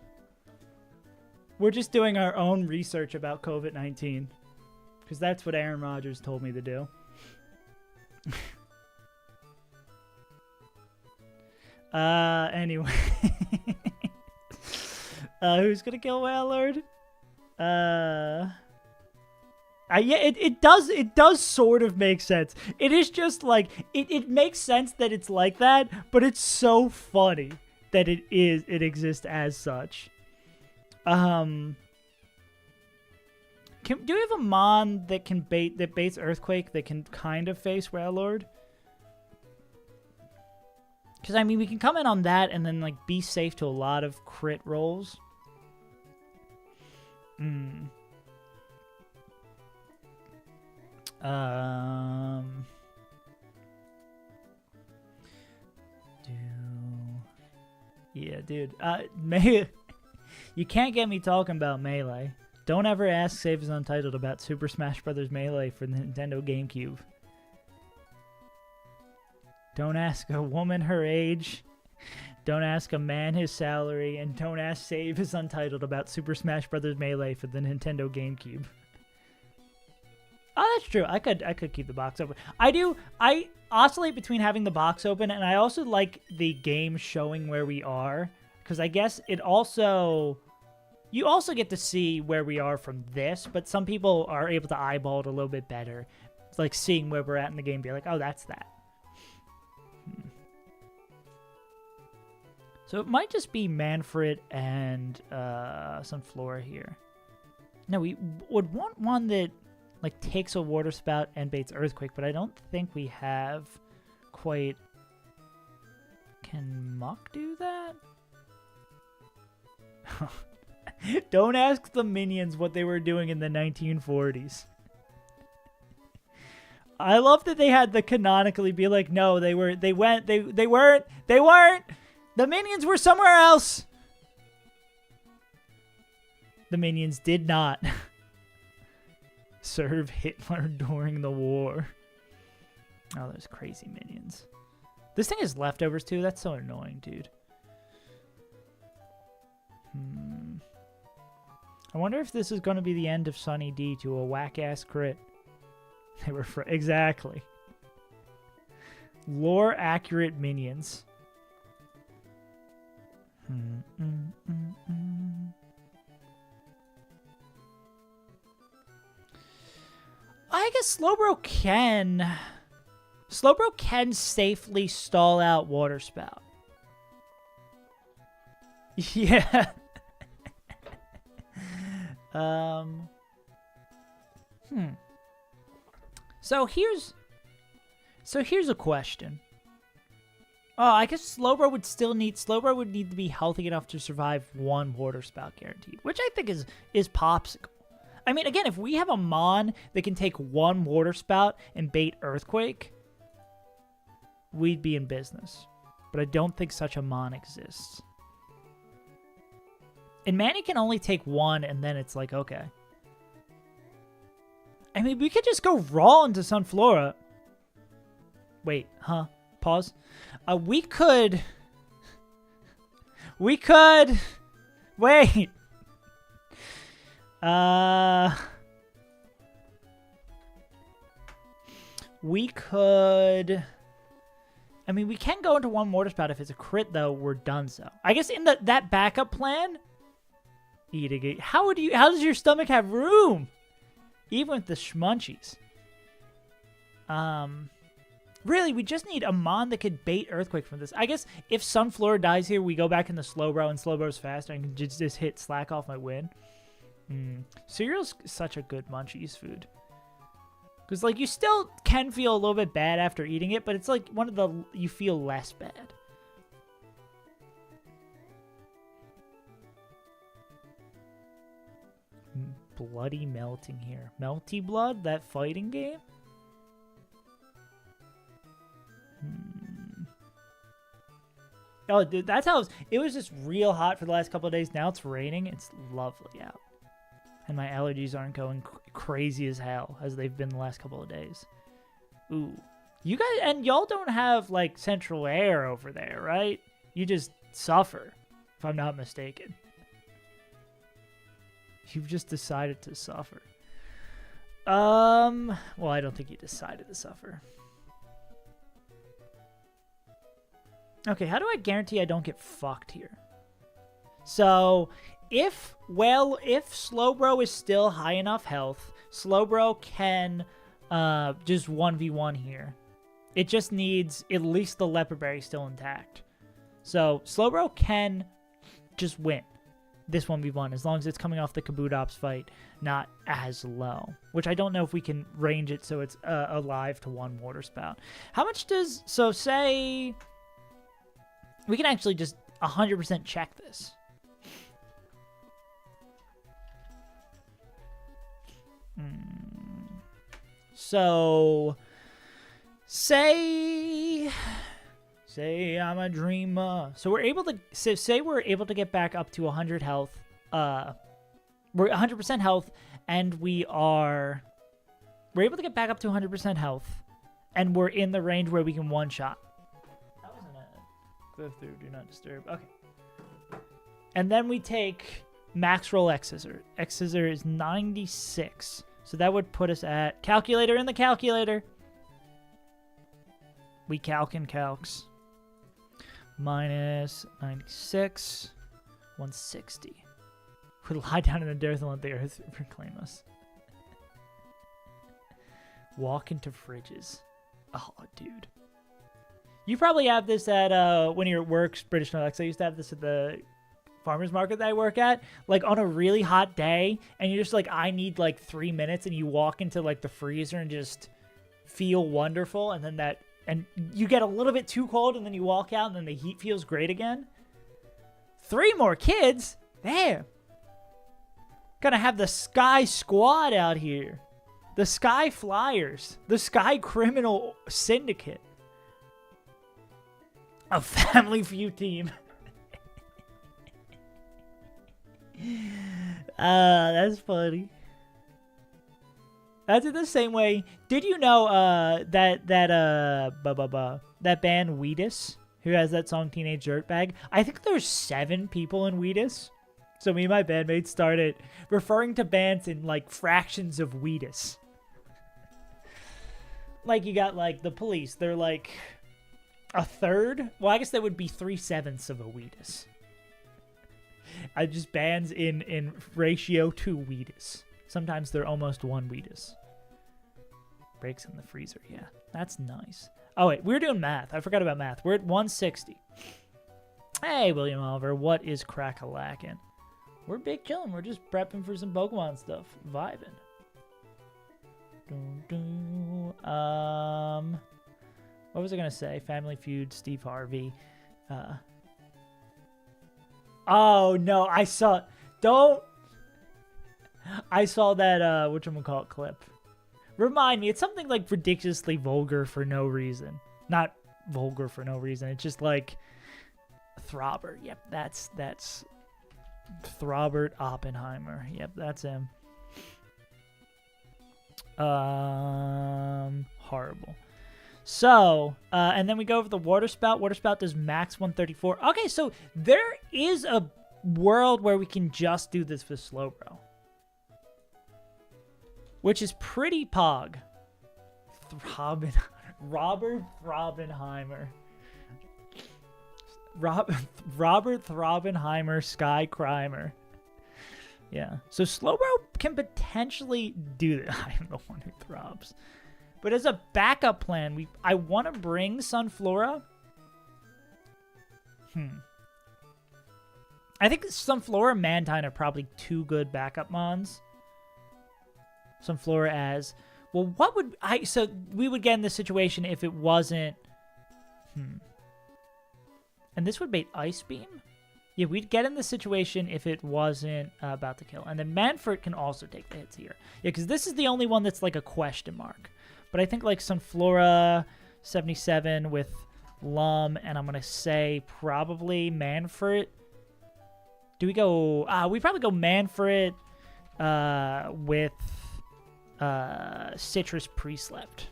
We're just doing our own research about COVID-19. Because that's what Aaron Rodgers told me to do. Anyway. Who's gonna kill Whalelord? Yeah, it does sort of make sense. It is just like, it makes sense that it's like that, but it's so funny that it exists as such. Do we have a Mon that baits Earthquake that can kind of face Whalelord? Because, I mean, we can come in on that and then, like, be safe to a lot of crit rolls. Yeah, dude. You can't get me talking about Melee. Don't ever ask Save is Untitled about Super Smash Bros. Melee for the Nintendo GameCube. Don't ask a woman her age. Don't ask a man his salary. And don't ask Save is Untitled about Super Smash Bros. Melee for the Nintendo GameCube. Oh, that's true. I could keep the box open. I oscillate between having the box open, and I also like the game showing where we are. Because I guess it also... You also get to see where we are from this, but some people are able to eyeball it a little bit better. It's like seeing where we're at in the game, be like, oh, that's that. So it might just be Manfred and some Flora here. No, we would want one that like takes a water spout and baits Earthquake, but I don't think we have quite... Can Muck do that? Don't ask the minions what they were doing in the 1940s. I love that they had the canonically be like, no, they weren't. The minions were somewhere else. The minions did not serve Hitler during the war. Oh, those crazy minions. This thing has leftovers too. That's so annoying, dude. I wonder if this is going to be the end of Sunny D to a whack-ass crit. They were exactly. Lore-accurate minions. I guess Slowbro can Slowbro can safely stall out Water Spout. Yeah. So here's a question. Oh, I guess Slowbro would need to be healthy enough to survive one Water Spout guaranteed, which I think is Popsicle. I mean, again, if we have a Mon that can take one Water Spout and bait Earthquake, we'd be in business. But I don't think such a Mon exists. And Manny can only take one, and then it's like, okay. I mean, we could just go raw into Sunflora. Wait, huh? Pause. We could... Wait. We could... I mean, we can go into one Water Spout. If it's a crit, though, we're done so. I guess in that backup plan... Eating it. How does your stomach have room? Even with the schmunchies. Really, we just need a Mon that could bait Earthquake from this. I guess if Sunflora dies here, we go back into Slowbro, and Slowbro's faster, and can just hit Slack off my win. Cereal's such a good Munchies food. Because, like, you still can feel a little bit bad after eating it, but it's like one of the... You feel less bad. Bloody melting here. Melty Blood? That fighting game? Oh, dude, that's how it was just real hot for the last couple of days. Now it's raining. It's lovely out. And my allergies aren't going crazy as hell as they've been the last couple of days. Ooh. You guys, and y'all don't have, like, central air over there, right? You just suffer, if I'm not mistaken. You've just decided to suffer. Well, I don't think you decided to suffer. Okay, how do I guarantee I don't get fucked here? So, if Slowbro is still high enough health, Slowbro can just 1v1 here. It just needs at least the Leopard Berry still intact. So, Slowbro can just win this 1v1 as long as it's coming off the Kabutops fight, not as low. Which I don't know if we can range it so it's alive to one Water Spout. How much does... So, say... We can actually just 100% check this. So, say I'm a dreamer. So we're able to say we're able to get back up to 100 health. We're 100% health, and we're able to get back up to 100% health, and we're in the range where we can one shot. That wasn't a go through. Do not disturb. Okay. And then we take max roll X scissor. X scissor is 96. So that would put us at... Calculator in the calculator. We calcs. Minus 96. 160. We lie down in the dirt and let the earth reclaim us. Walk into fridges. Oh, dude. You probably have this at when you're at work, British Alexa. I used to have this at the farmer's market that I work at, like on a really hot day, and you're just like, I need like 3 minutes, and you walk into like the freezer and just feel wonderful, and then and you get a little bit too cold, and then you walk out, and then the heat feels great again. 3 more kids? Damn. Gonna have the Sky Squad out here. The Sky Flyers. The Sky Criminal Syndicate. A Family Feud team. That's funny. That's in the same way. Did you know that band Wheatus, who has that song Teenage Dirtbag? I think there's 7 people in Wheatus. So me and my bandmates started referring to bands in like fractions of Wheatus. Like you got like the Police, they're like a third. Well, I guess that would be 3/7 of a Wheatus. I just bands in ratio to Wheatus. Sometimes they're almost one Wheatus. Breaks in the freezer. Yeah, that's nice. Oh, wait. We're doing math. I forgot about math. We're at 160. Hey, William Oliver. What is crack-a-lackin'? We're big chillin'. We're just prepping for some Pokemon stuff. Vibing. What was I going to say? Family Feud, Steve Harvey. Oh, no. I saw that, whatchamacallit clip. Remind me, it's something like ridiculously vulgar for no reason. Not vulgar for no reason. It's just like Throbber. Yep, that's Throbert Oppenheimer. Yep, that's him. Horrible. So, and then we go over the Water Spout. Water Spout does max 134. Okay, so there is a world where we can just do this with Slowbro, which is pretty pog. Robert Throbbenheimer. Robert Throbbenheimer Sky Crimer. Yeah. So Slowbro can potentially do that. I am the one who throbs. But as a backup plan, I want to bring Sunflora. I think Sunflora and Mantine are probably two good backup mons. Sunflora as... Well, what would... So we would get in this situation if it wasn't... And this would bait Ice Beam? Yeah, we'd get in the situation if it wasn't about to kill. And then Manfred can also take the hits here. Yeah, because this is the only one that's like a question mark. But I think like Sunflora 77 with Lum, and I'm going to say probably Manfred. Do we go... we probably go Manfred with Citrus Pre-Slept.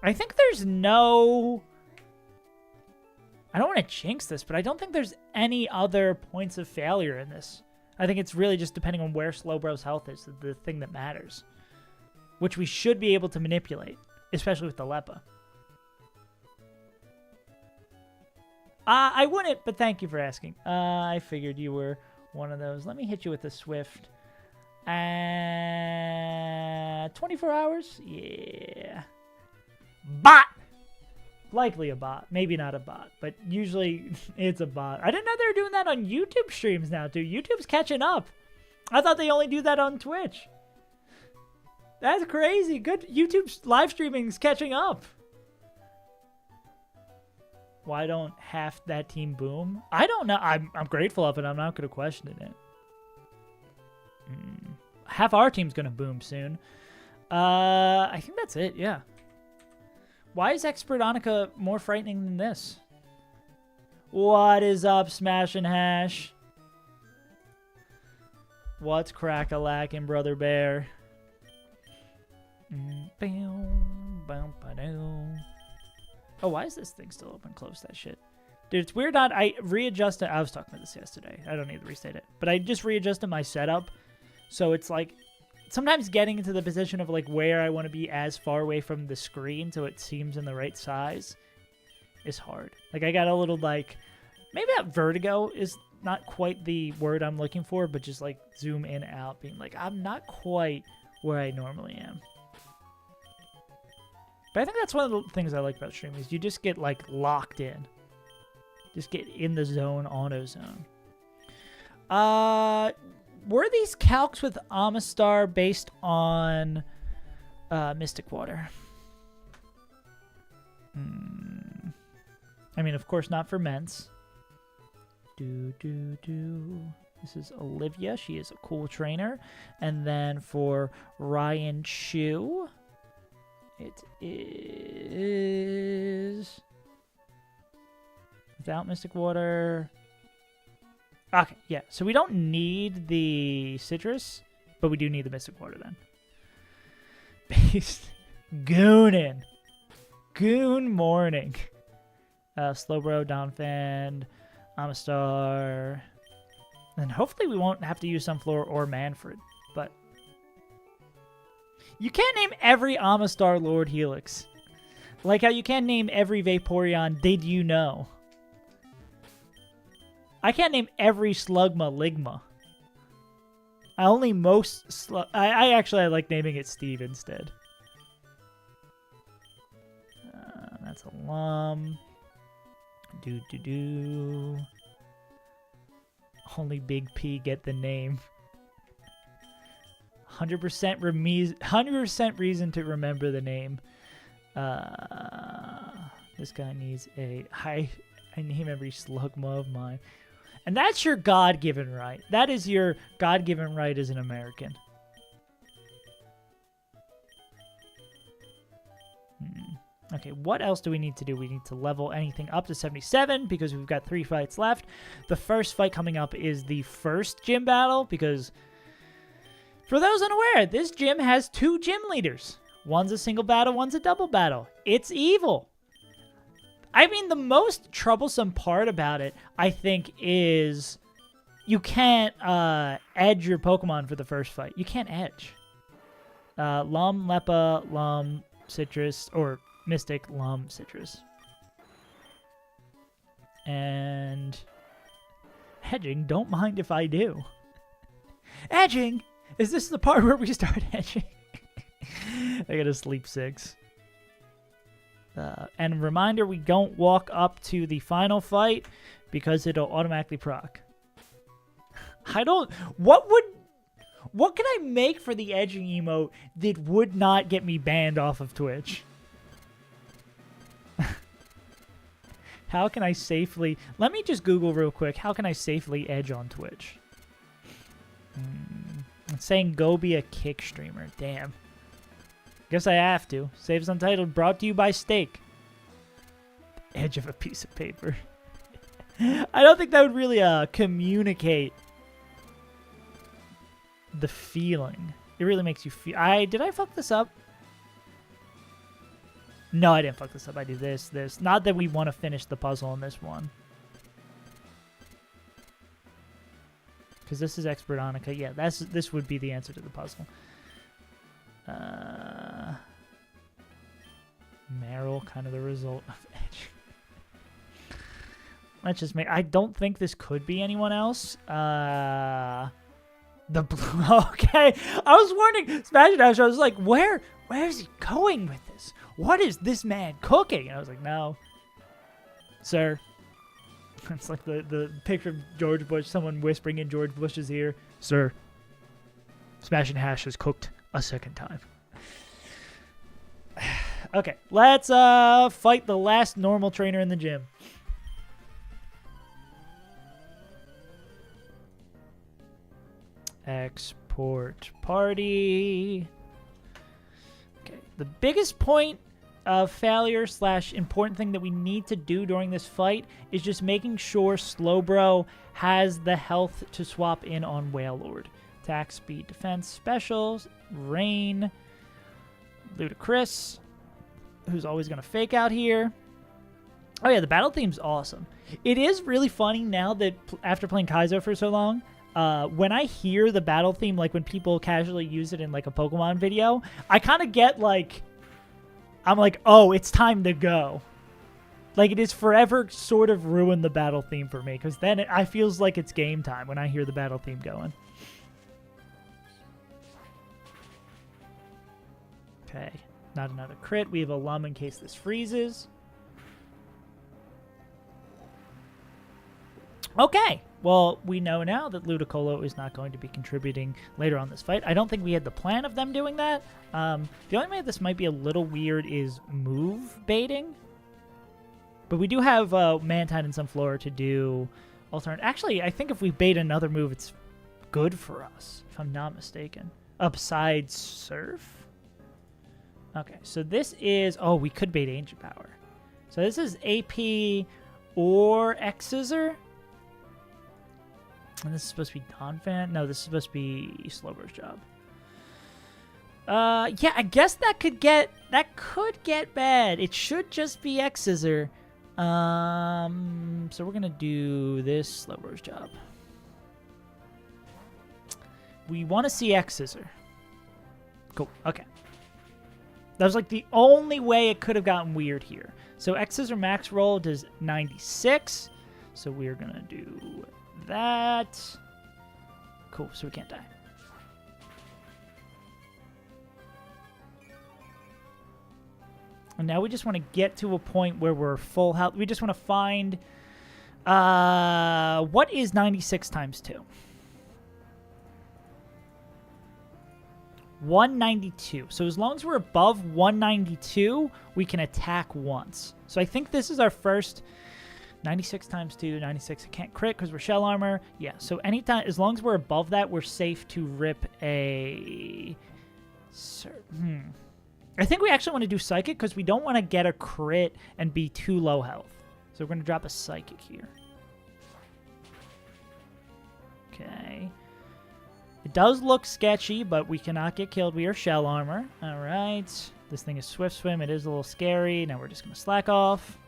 I think there's no... I don't want to jinx this, but I don't think there's any other points of failure in this. I think it's really just depending on where Slowbro's health is, the thing that matters. Which we should be able to manipulate, especially with the Leppa. I wouldn't, but thank you for asking. I figured you were one of those. Let me hit you with a Swift. 24 hours? Yeah. Bot! Likely a bot. Maybe not a bot, but usually it's a bot. I didn't know they were doing that on YouTube streams now, too. YouTube's catching up. I thought they only do that on Twitch. That's crazy. Good. YouTube's live streaming's catching up. Why don't half that team boom? I don't know. I'm grateful of it. I'm not going to question it. Half our team's going to boom soon. I think that's it. Yeah. Why is Expertonica more frightening than this? What is up, Smash and Hash? What's crack-a-lackin', Brother Bear? Oh, why is this thing still open? Close that shit. Dude, it's weird not... I readjusted... I was talking about this yesterday. I don't need to restate it. But I just readjusted my setup. So it's like... Sometimes getting into the position of like where I want to be as far away from the screen so it seems in the right size is hard. Like I got a little like, maybe that vertigo is not quite the word I'm looking for, but just like zoom in and out, being like, I'm not quite where I normally am. But I think that's one of the things I like about streaming is you just get like locked in. Just get in the zone, auto zone. Were these calcs with Amistar based on Mystic Water? I mean, of course, not for Ments. This is Olivia. She is a cool trainer. And then for Ryan Chu, it is without Mystic Water. Okay, yeah. So we don't need the Citrus, but we do need the Mystic Water then. Based Goonin. Goon Morning. Slowbro, Donphan, Amistar. And hopefully we won't have to use Sunflower or Manfred, but you can't name every Amistar Lord Helix. Like how you can't name every Vaporeon Did You Know? I can't name every Slugma Ligma. I like naming it Steve instead. That's a lum. Do. Only Big P get the name. 100% reason to remember the name. This guy needs a I name every slugma of mine. And that's your God-given right. That is your God-given right as an American. Okay, what else do we need to do? We need to level anything up to 77 because we've got 3 fights left. The first fight coming up is the first gym battle because, for those unaware, this gym has 2 gym leaders. One's a single battle, one's a double battle. It's evil. I mean, the most troublesome part about it, I think, is you can't edge your Pokemon for the first fight. You can't edge. Lum, Leppa, Lum, Citrus, or Mystic, Lum, Citrus. And edging, don't mind if I do. Edging? Is this the part where we start edging? I gotta sleep 6. And a reminder, we don't walk up to the final fight because it'll automatically proc. What can I make for the edging emote that would not get me banned off of Twitch? How can I safely... Let me just Google real quick. How can I safely edge on Twitch? It's saying go be a kick streamer. Damn. Guess I have to. Saves Untitled brought to you by Steak. Edge of a piece of paper. I don't think that would really communicate the feeling. It really makes you feel... Did I fuck this up? No, I didn't fuck this up. I do this. Not that we want to finish the puzzle on this one. Because this is Expertonica. Yeah, this would be the answer to the puzzle. Meryl, kind of the result of Edge. Let's just make... I don't think this could be anyone else. The blue... Okay. I was warning Smash Dash. I was like, where is he going with this? What is this man cooking? And I was like, no. Sir. It's like the picture of George Bush, someone whispering in George Bush's ear. Sir. Smash and Hash has cooked a second time. Okay, let's fight the last normal trainer in the gym. Export party. Okay, the biggest point of failure / important thing that we need to do during this fight is just making sure Slowbro has the health to swap in on Wailord. Attack, speed, defense, specials, rain, Ludicrous, who's always going to fake out here. Oh yeah, the battle theme's awesome. It is really funny now that after playing Kaizo for so long, when I hear the battle theme, like when people casually use it in like a Pokemon video, I kind of get like, I'm like, oh, it's time to go. Like, it is forever sort of ruined the battle theme for me, because then I feels like it's game time when I hear the battle theme going. Okay, not another crit. We have a Lum in case this freezes. Okay, well, we know now that Ludicolo is not going to be contributing later on this fight. I don't think we had the plan of them doing that. The only way this might be a little weird is move baiting. But we do have Mantine and Sunflora to do alternate. Actually, I think if we bait another move, it's good for us, if I'm not mistaken. Upside Surf? Okay, so this is... Oh, we could bait Ancient Power. So this is AP or X-Scissor. And this is supposed to be Donphan? No, this is supposed to be Slowbro's job. Yeah, I guess that could get bad. It should just be X-Scissor. So we're gonna do this Slowbro's job. We want to see X-Scissor. Cool. Okay. That was like the only way it could have gotten weird here. So X-Scissor max roll does 96. So we're gonna do that. Cool, so we can't die. And now we just want to get to a point where we're full health. We just want to find... what is 96 times 2? 192. So as long as we're above 192, we can attack once. So I think this is our first 96 times 2, 96. I can't crit because we're shell armor. Yeah, so anytime, as long as we're above that, we're safe to rip a... I think we actually want to do psychic because we don't want to get a crit and be too low health. So we're going to drop a psychic here. Okay. It does look sketchy, but we cannot get killed. We are shell armor. All right. This thing is swift swim. It is a little scary. Now we're just going to slack off.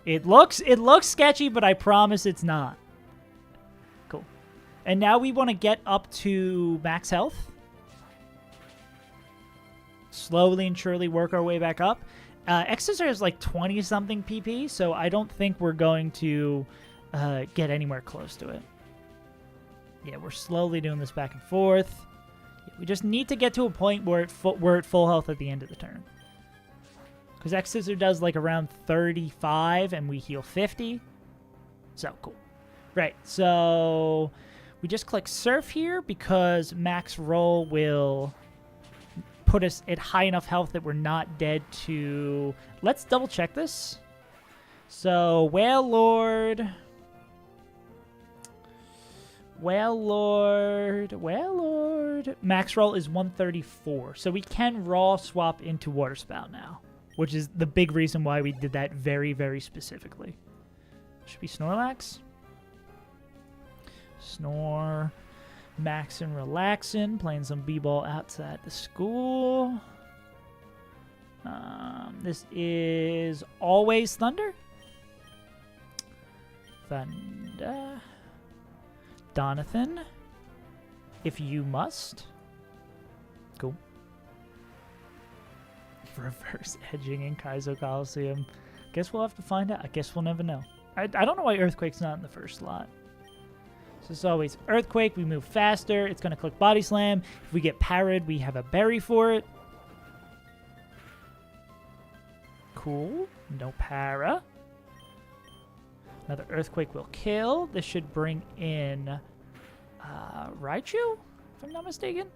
It looks sketchy, but I promise it's not. Cool. And now we want to get up to max health. Slowly and surely work our way back up. Exeter is like 20-something PP, so I don't think we're going to get anywhere close to it. Yeah, we're slowly doing this back and forth. Yeah, we just need to get to a point where we're at full health at the end of the turn. Because X-Scissor does like around 35 and we heal 50. So, cool. Right, so we just click Surf here because max roll will put us at high enough health that we're not dead to... Let's double check this. So, Whale Lord... Max roll is 134. So we can raw swap into Water Spout now, which is the big reason why we did that very, very specifically. Should be Snorlax. Snore. Maxin' relaxin'. Playing some b-ball outside the school. This is Always Thunder. Thunder. Donathan, if you must. Cool. Reverse edging in Kaizo Coliseum. Guess we'll have to find out. I guess we'll never know. I don't know why Earthquake's not in the first slot. So it's always Earthquake. We move faster. It's going to click Body Slam. If we get parried, we have a berry for it. Cool. No para. Another Earthquake will kill. This should bring in Raichu, if I'm not mistaken.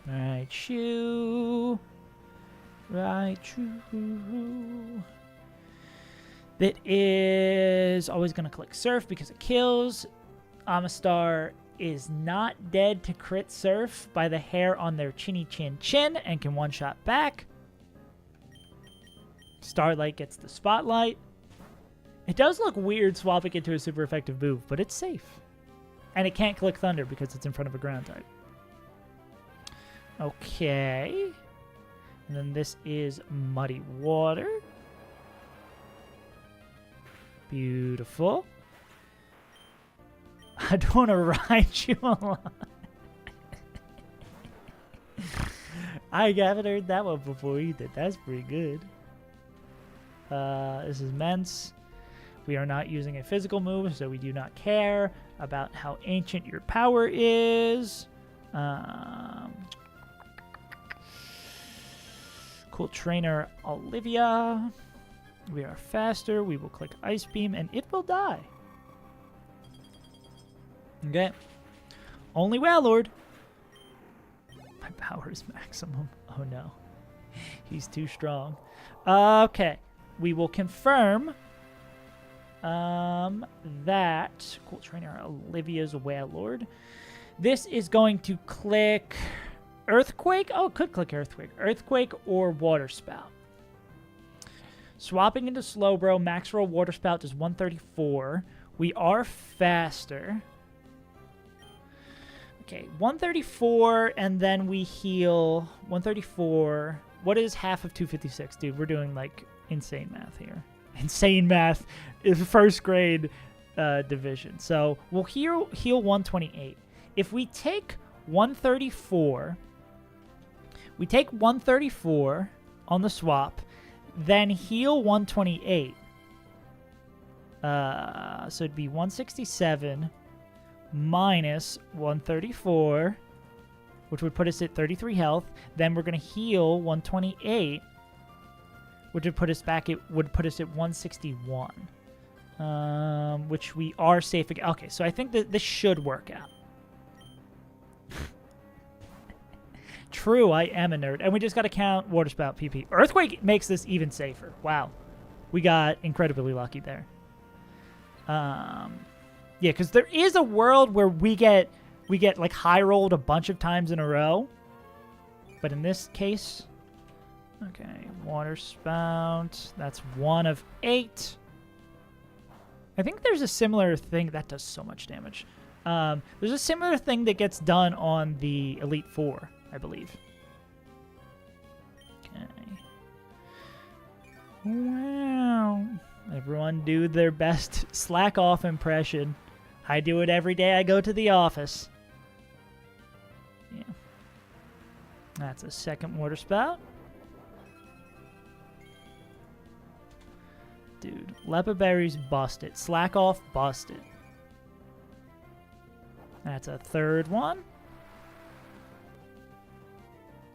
Raichu. That is always going to click Surf because it kills. Amistar is not dead to crit Surf by the hair on their chinny chin chin and can one-shot back. Starlight gets the spotlight. It does look weird swapping into a super effective move, but it's safe. And it can't click Thunder because it's in front of a ground type. Okay. And then this is Muddy Water. Beautiful. I don't want to ride you a lot. I haven't heard that one before either. That's pretty good. This is Mence. We are not using a physical move, so we do not care about how ancient your power is. Cool trainer Olivia. We are faster. We will click Ice Beam, and it will die. Okay. Only Wailord. My power is maximum. Oh, no. He's too strong. Okay. We will confirm that cool trainer Olivia's Wailord. This is going to click Earthquake. Oh, it could click Earthquake. Earthquake or Water Spout. Swapping into Slowbro. Max roll Water Spout does 134. We are faster. Okay, 134, and then we heal 134. What is half of 256? Dude, we're doing like insane math here. Insane math is first grade division. So we'll heal 128. If we take 134, we take 134 on the swap, then heal 128. So it'd be 167 minus 134. which would put us at 33 health. Then we're going to heal 128, which would put us back. It would put us at 161, which we are safe again. Okay, so I think that this should work out. True, I am a nerd. And we just got to count Water Spout PP. Earthquake makes this even safer. Wow. We got incredibly lucky there. Yeah, because there is a world where we get like high rolled a bunch of times in a row. But in this case, okay, Water Spout. That's 1 of 8. I think there's a similar thing that does so much damage. There's a similar thing that gets done on the Elite Four, I believe. Okay. Wow. Everyone do their best slack off impression. I do it every day I go to the office. Yeah. That's a second Water Spout. Dude, Leopard Berries busted. Slack off busted. That's a third one.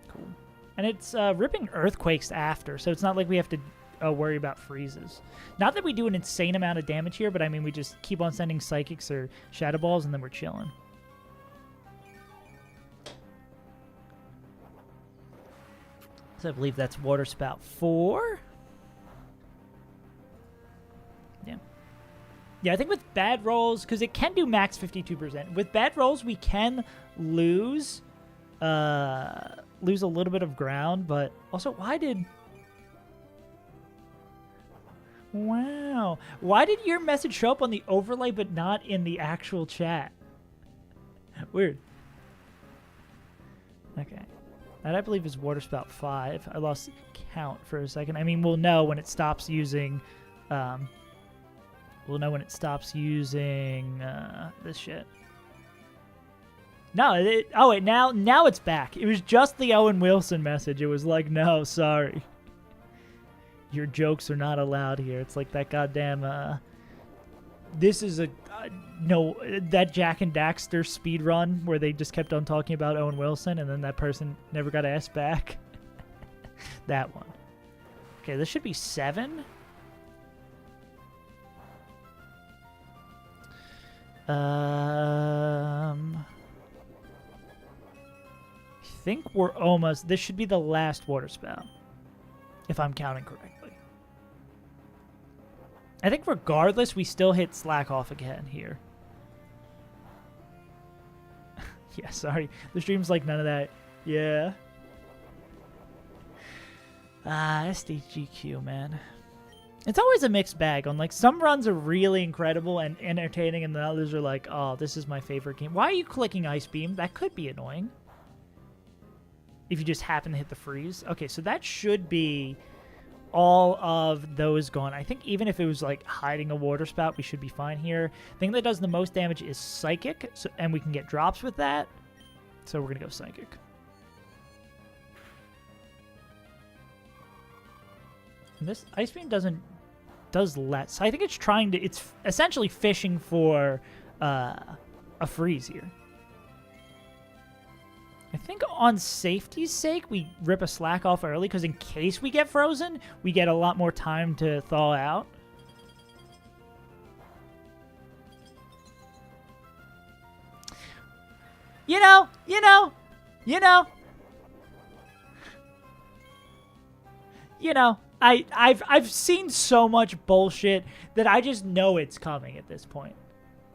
Cool. And it's ripping Earthquakes after, so it's not like we have to worry about freezes. Not that we do an insane amount of damage here, but I mean, we just keep on sending Psychics or Shadow Balls, and then we're chilling. So I believe that's Water Spout 4. Yeah. Yeah, I think with bad rolls, because it can do max 52%. With bad rolls, we can lose a little bit of ground, but also, why did... Wow. Why did your message show up on the overlay but not in the actual chat? Weird. Okay. That, I believe, is Water Spout 5. I lost count for a second. I mean, we'll know when it stops using... we'll know when it stops using this shit. No, now it's back. It was just the Owen Wilson message. It was like, no, sorry. Your jokes are not allowed here. It's like that goddamn, this is no, that Jack and Daxter speed run where they just kept on talking about Owen Wilson and then that person never got asked back. That one. Okay, this should be 7. I think we're almost, this should be the last Water Spout, if I'm counting correctly. I think regardless, we still hit slack off again here. Yeah, sorry. The stream's like none of that. Yeah. SDGQ, man. It's always a mixed bag. On like some runs are really incredible and entertaining, and the others are like, oh, this is my favorite game. Why are you clicking Ice Beam? That could be annoying. If you just happen to hit the freeze. Okay, so that should be all of those gone. I think even if it was like hiding a Water Spout, we should be fine here. The thing that does the most damage is Psychic, so, and we can get drops with that. So we're going to go Psychic. And this Ice Beam does less. I think it's it's essentially fishing for a freeze here. I think on safety's sake, we rip a slack off early, because in case we get frozen, we get a lot more time to thaw out. You know. I've seen so much bullshit that I just know it's coming at this point.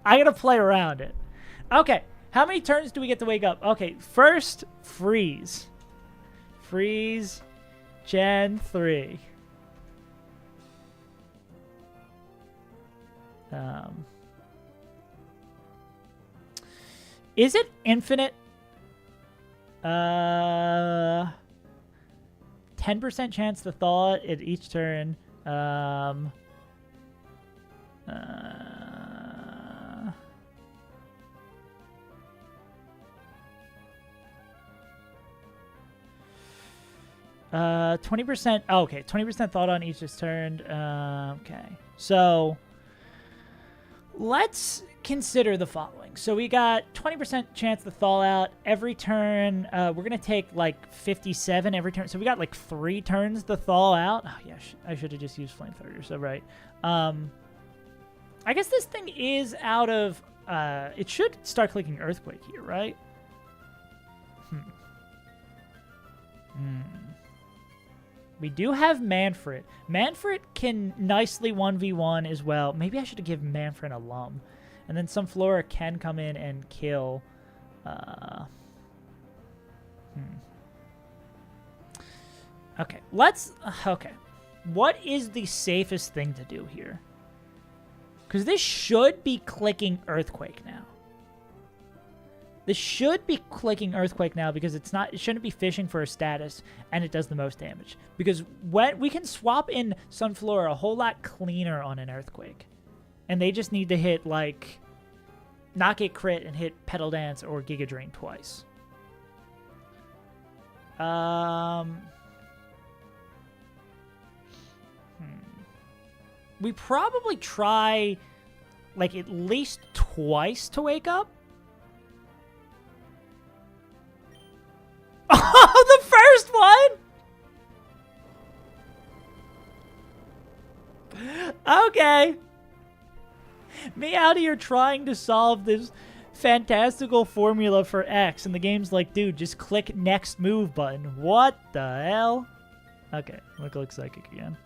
I gotta play around it. Okay. How many turns do we get to wake up? Okay, first, freeze. Freeze, Gen 3. Is it infinite? 10% chance to thaw it at each turn. 20%. Oh, okay, 20% thought on each is turned. Okay, so let's consider the following. So we got 20% chance to thaw out every turn. We're going to take like 57 every turn. So we got like 3 turns to thaw out. Oh, yeah, I should have just used flamethrower. So, right. I guess this thing is out of... it should start clicking Earthquake here, right? We do have Manfred. Manfred can nicely 1v1 as well. Maybe I should have given Manfred a Lum. And then some Flora can come in and kill. Okay, let's... Okay. What is the safest thing to do here? Because this should be clicking Earthquake now. This should be clicking Earthquake now because it's not. It shouldn't be fishing for a status, and it does the most damage. Because when we can swap in Sunflora a whole lot cleaner on an Earthquake, and they just need to hit like, not get crit and hit Petal Dance or Giga Drain twice. We probably try like at least twice to wake up. Oh, the first one? Okay. Me out here trying to solve this fantastical formula for X, and the game's like, dude, just click next move button. What the hell? Okay, look Psychic again.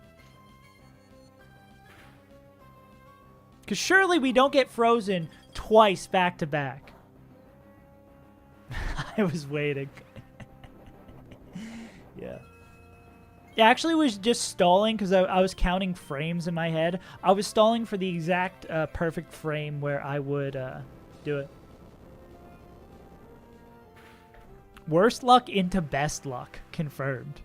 Because surely we don't get frozen twice back to back. I was waiting. Yeah. It actually was just stalling because I was counting frames in my head. I was stalling for the exact perfect frame where I would do it. Worst luck into best luck. Confirmed.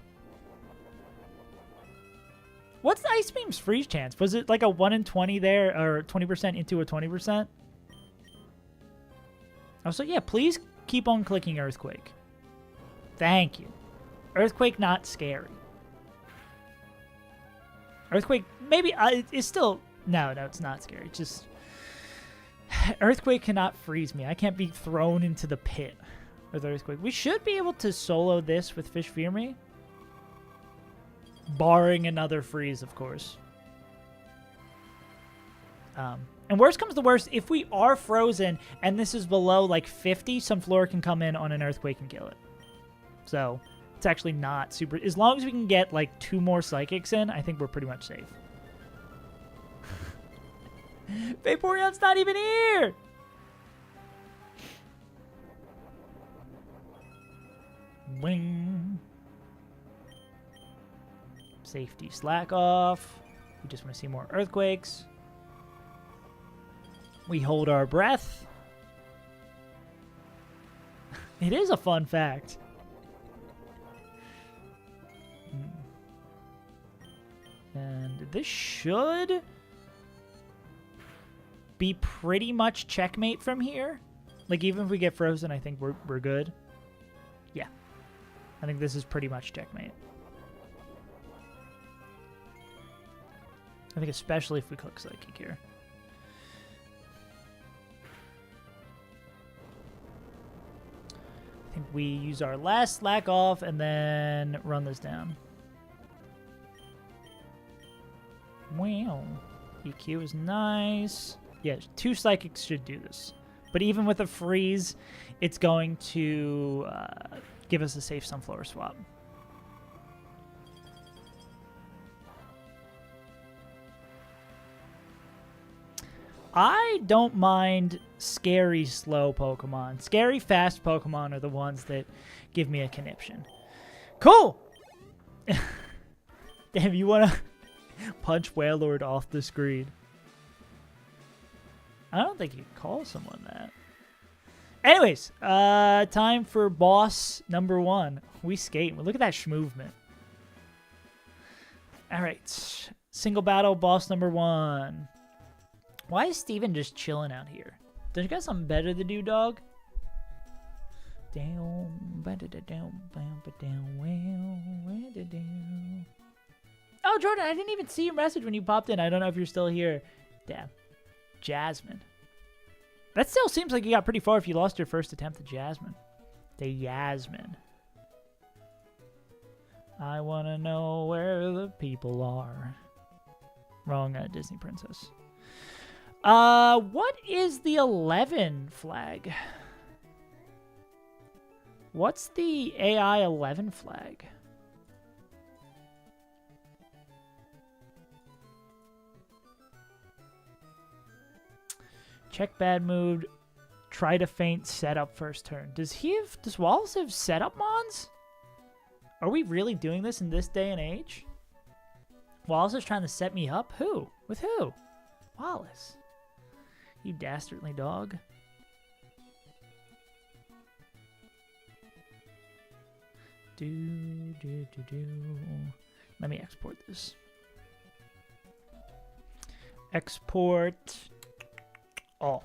What's the Ice Beam's freeze chance? Was it like a 1 in 20 there, or 20% into a 20%? Also, yeah, please keep on clicking Earthquake. Thank you. Earthquake not scary. Earthquake maybe it's still no, it's not scary. It's just Earthquake cannot freeze me. I can't be thrown into the pit with Earthquake. We should be able to solo this with Fish Fear Me. Barring another freeze, of course. And worst comes to worst, if we are frozen and this is below like 50, some Flora can come in on an Earthquake and kill it. So it's actually not super... As long as we can get like 2 more Psychics in, I think we're pretty much safe. Vaporeon's not even here! Wing. Safety slack off. We just want to see more Earthquakes. We hold our breath. It is a fun fact. And this should be pretty much checkmate from here. Like, even if we get frozen, I think we're good. Yeah. I think this is pretty much checkmate. I think especially if we click Psychic here. I think we use our last slack off and then run this down. Wow. EQ is nice. Yeah, 2 Psychics should do this. But even with a freeze, it's going to give us a safe Sunflower swap. I don't mind scary slow Pokemon. Scary fast Pokemon are the ones that give me a conniption. Cool! Damn, you want to punch Wailord off the screen. I don't think you can call someone that. Anyways, time for boss number 1. We skate. Look at that movement. All right. Single battle, boss number 1. Why is Steven just chilling out here? Don't you got something better to do, dog? Oh, Jordan, I didn't even see your message when you popped in. I don't know if you're still here. Damn. Jasmine. That still seems like you got pretty far if you lost your first attempt at Jasmine. The Yasmin. I want to know where the people are. Wrong Disney princess. What is the 11 flag? What's the AI 11 flag? Check bad mood. Try to feint setup first turn. Does Wallace have setup mons? Are we really doing this in this day and age? Wallace is trying to set me up? Who? With who? Wallace. You dastardly dog. Let me export this. Export all.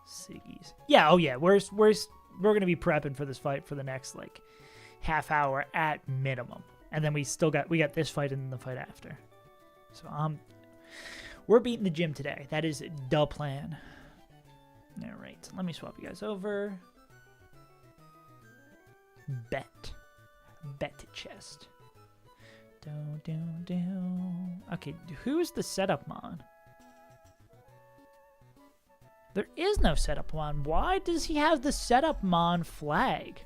Siggies. Yeah, oh yeah, we're gonna be prepping for this fight for the next like half hour at minimum. And then we got this fight and then the fight after. So we're beating the gym today. That is the plan. All right, let me swap you guys over. Bet chest. Okay, who's the setup mon? There is no setup mon. Why does he have the setup mon flag?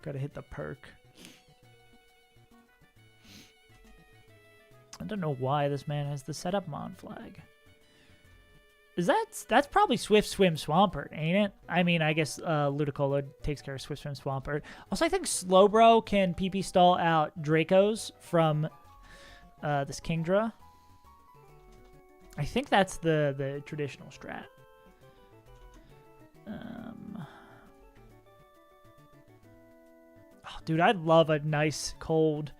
Gotta hit the perk. I don't know why this man has the setup mon flag. That's probably Swift Swim Swampert, ain't it? I mean, I guess Ludicolo takes care of Swift Swim Swampert. Also, I think Slowbro can PP stall out Dracos from this Kingdra. I think that's the traditional strat. Oh, dude, I'd love a nice cold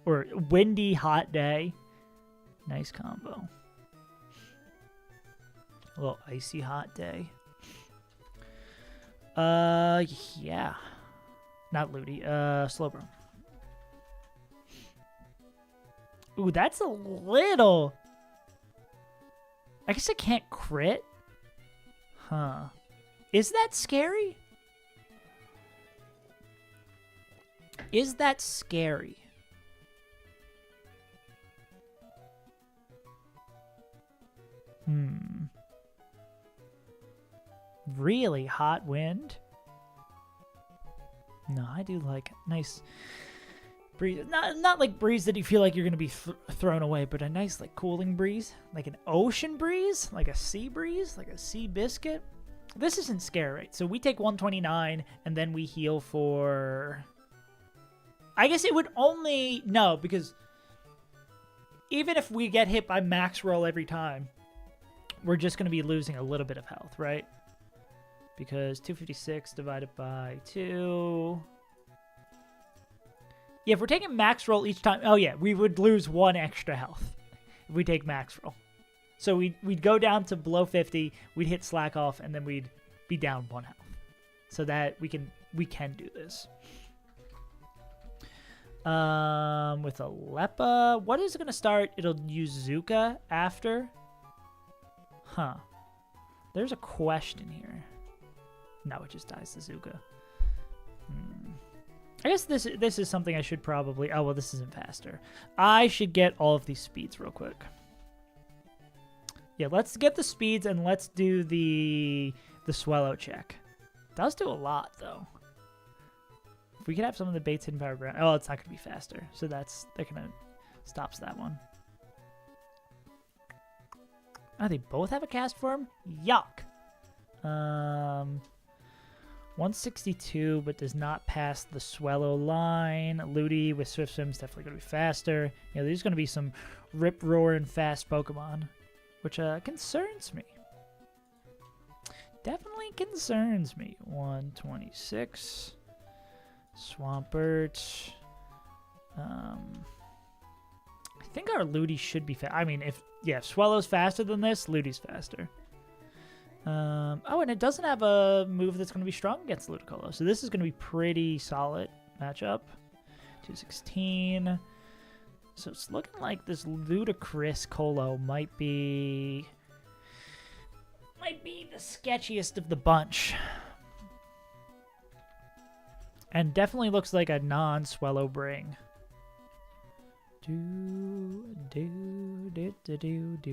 or windy hot day. Nice combo. A little icy hot day. Yeah. Not Ludi. Slowbro. Ooh, that's a little... I guess I can't crit. Huh. Is that scary? Is that scary? Really hot wind? No, I do like nice breeze. Not like breeze that you feel like you're going to be thrown away, but a nice like cooling breeze. Like an ocean breeze? Like a sea breeze? Like a sea biscuit? This isn't scary, right? So we take 129 and then we heal for... I guess it would only... No, because even if we get hit by max roll every time, we're just going to be losing a little bit of health, right? Because 256 divided by 2... Yeah, if we're taking max roll each time... Oh, yeah, we would lose 1 extra health if we take max roll. So we'd go down to below 50, we'd hit slack off, and then we'd be down 1 health. So that we can do this. With Alepa, what is it going to start? It'll use Zuka after. Huh. There's a question here. No, it just dies to Zuka. I guess this is something I should probably... Oh, well, this isn't faster. I should get all of these speeds real quick. Yeah, let's get the speeds and let's do the swallow check. It does do a lot, though. If we could have some of the baits hidden power ground... Oh, it's not going to be faster. So that kind of stops that one. Oh, they both have a cast form? Yuck. 162, but does not pass the Swallow line. Ludi with Swift Swim is definitely going to be faster. Yeah, there's going to be some rip, roar, and fast Pokemon, which concerns me. Definitely concerns me. 126. Swampert. I think our Ludi should be fast. I mean, if Swallow's faster than this, Ludi's faster. Oh, and it doesn't have a move that's going to be strong against Ludicolo. So this is going to be pretty solid matchup. 216. So it's looking like this ludicrous Colo might be the sketchiest of the bunch. And definitely looks like a non-Swellow Bring.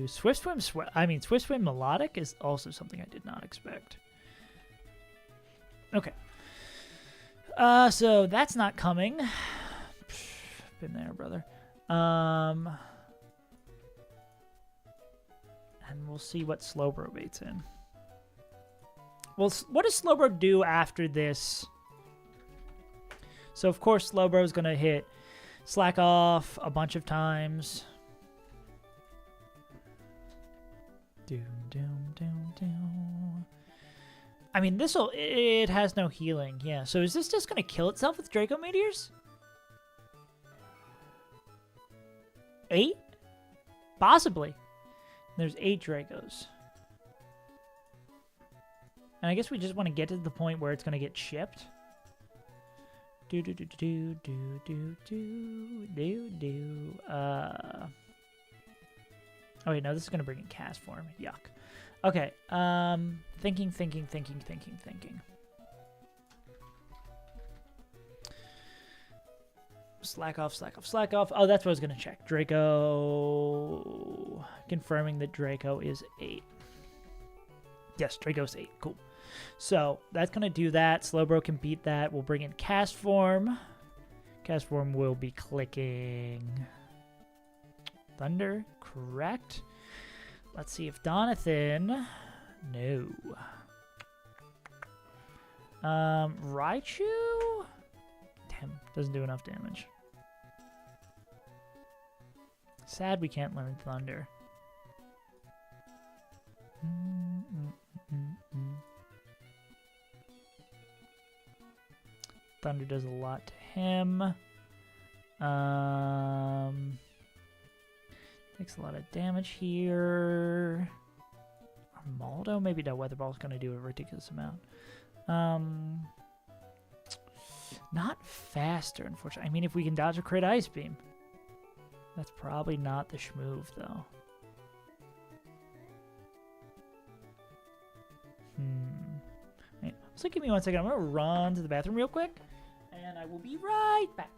Swift Swim, Swift Swim Melodic is also something I did not expect. Okay. So that's not coming. Been there, brother. And we'll see what Slowbro baits in. Well, what does Slowbro do after this? So, of course, Slowbro is going to hit Slack Off a bunch of times. I mean, it has no healing. Yeah, so is this just going to kill itself with Draco Meteors? 8? Possibly. There's 8 Dracos. And I guess we just want to get to the point where it's going to get shipped. Oh wait, no, this is going to bring in cast form. Yuck. Okay, thinking. Slack off. Oh, that's what I was going to check. Draco. Confirming that Draco is 8. Yes, Draco's 8. Cool. So that's going to do that. Slowbro can beat that. We'll bring in cast form. Cast form will be clicking Thunder. Correct. Let's see if Donathan. No. Raichu? Damn, doesn't do enough damage. Sad we can't learn Thunder. Thunder does a lot to him. Takes a lot of damage here. Armaldo? Maybe no, Weather Ball is going to do a ridiculous amount. Not faster, unfortunately. I mean, if we can dodge a crit Ice Beam. That's probably not the schmoove, though. Wait, so give me 1 second. I'm going to run to the bathroom real quick, and I will be right back.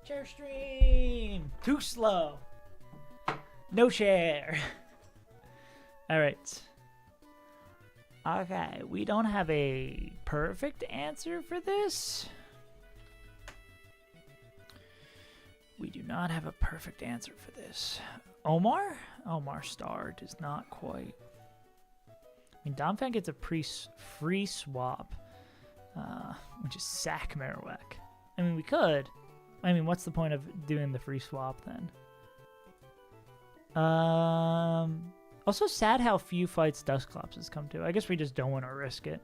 Chair stream. Too slow. No chair. All right. Okay, we don't have a perfect answer for this. We do not have a perfect answer for this. Omar? Omar Star does not quite. I mean, Domfang gets a free swap. Which is Sack Marowak. I mean, we could. I mean, what's the point of doing the free swap then? Also sad how few fights Dusclops has come to. I guess we just don't want to risk it.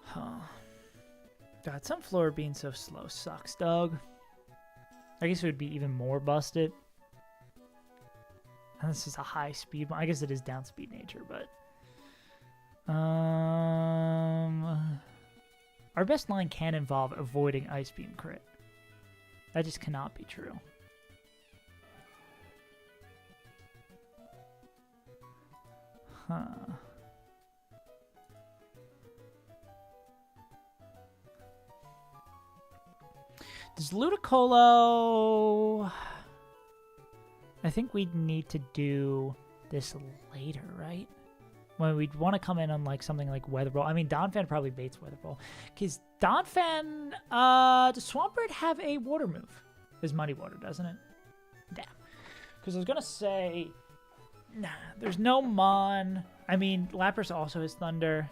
Huh. God, Sunflower being so slow sucks, dog. I guess it would be even more busted. And this is a high speed one. I guess it is down speed nature, but our best line can involve avoiding Ice Beam crit. That just cannot be true. Huh. Does Ludicolo... I think we'd need to do this later, right? When we'd want to come in on like something like Weather Ball. I mean, Donphan probably baits Weather Ball. Because Donphan... does Swampert have a water move? Is Muddy Water, doesn't it? Damn. Because I was going to say... Nah, there's no Mon. I mean, Lapras also has Thunder.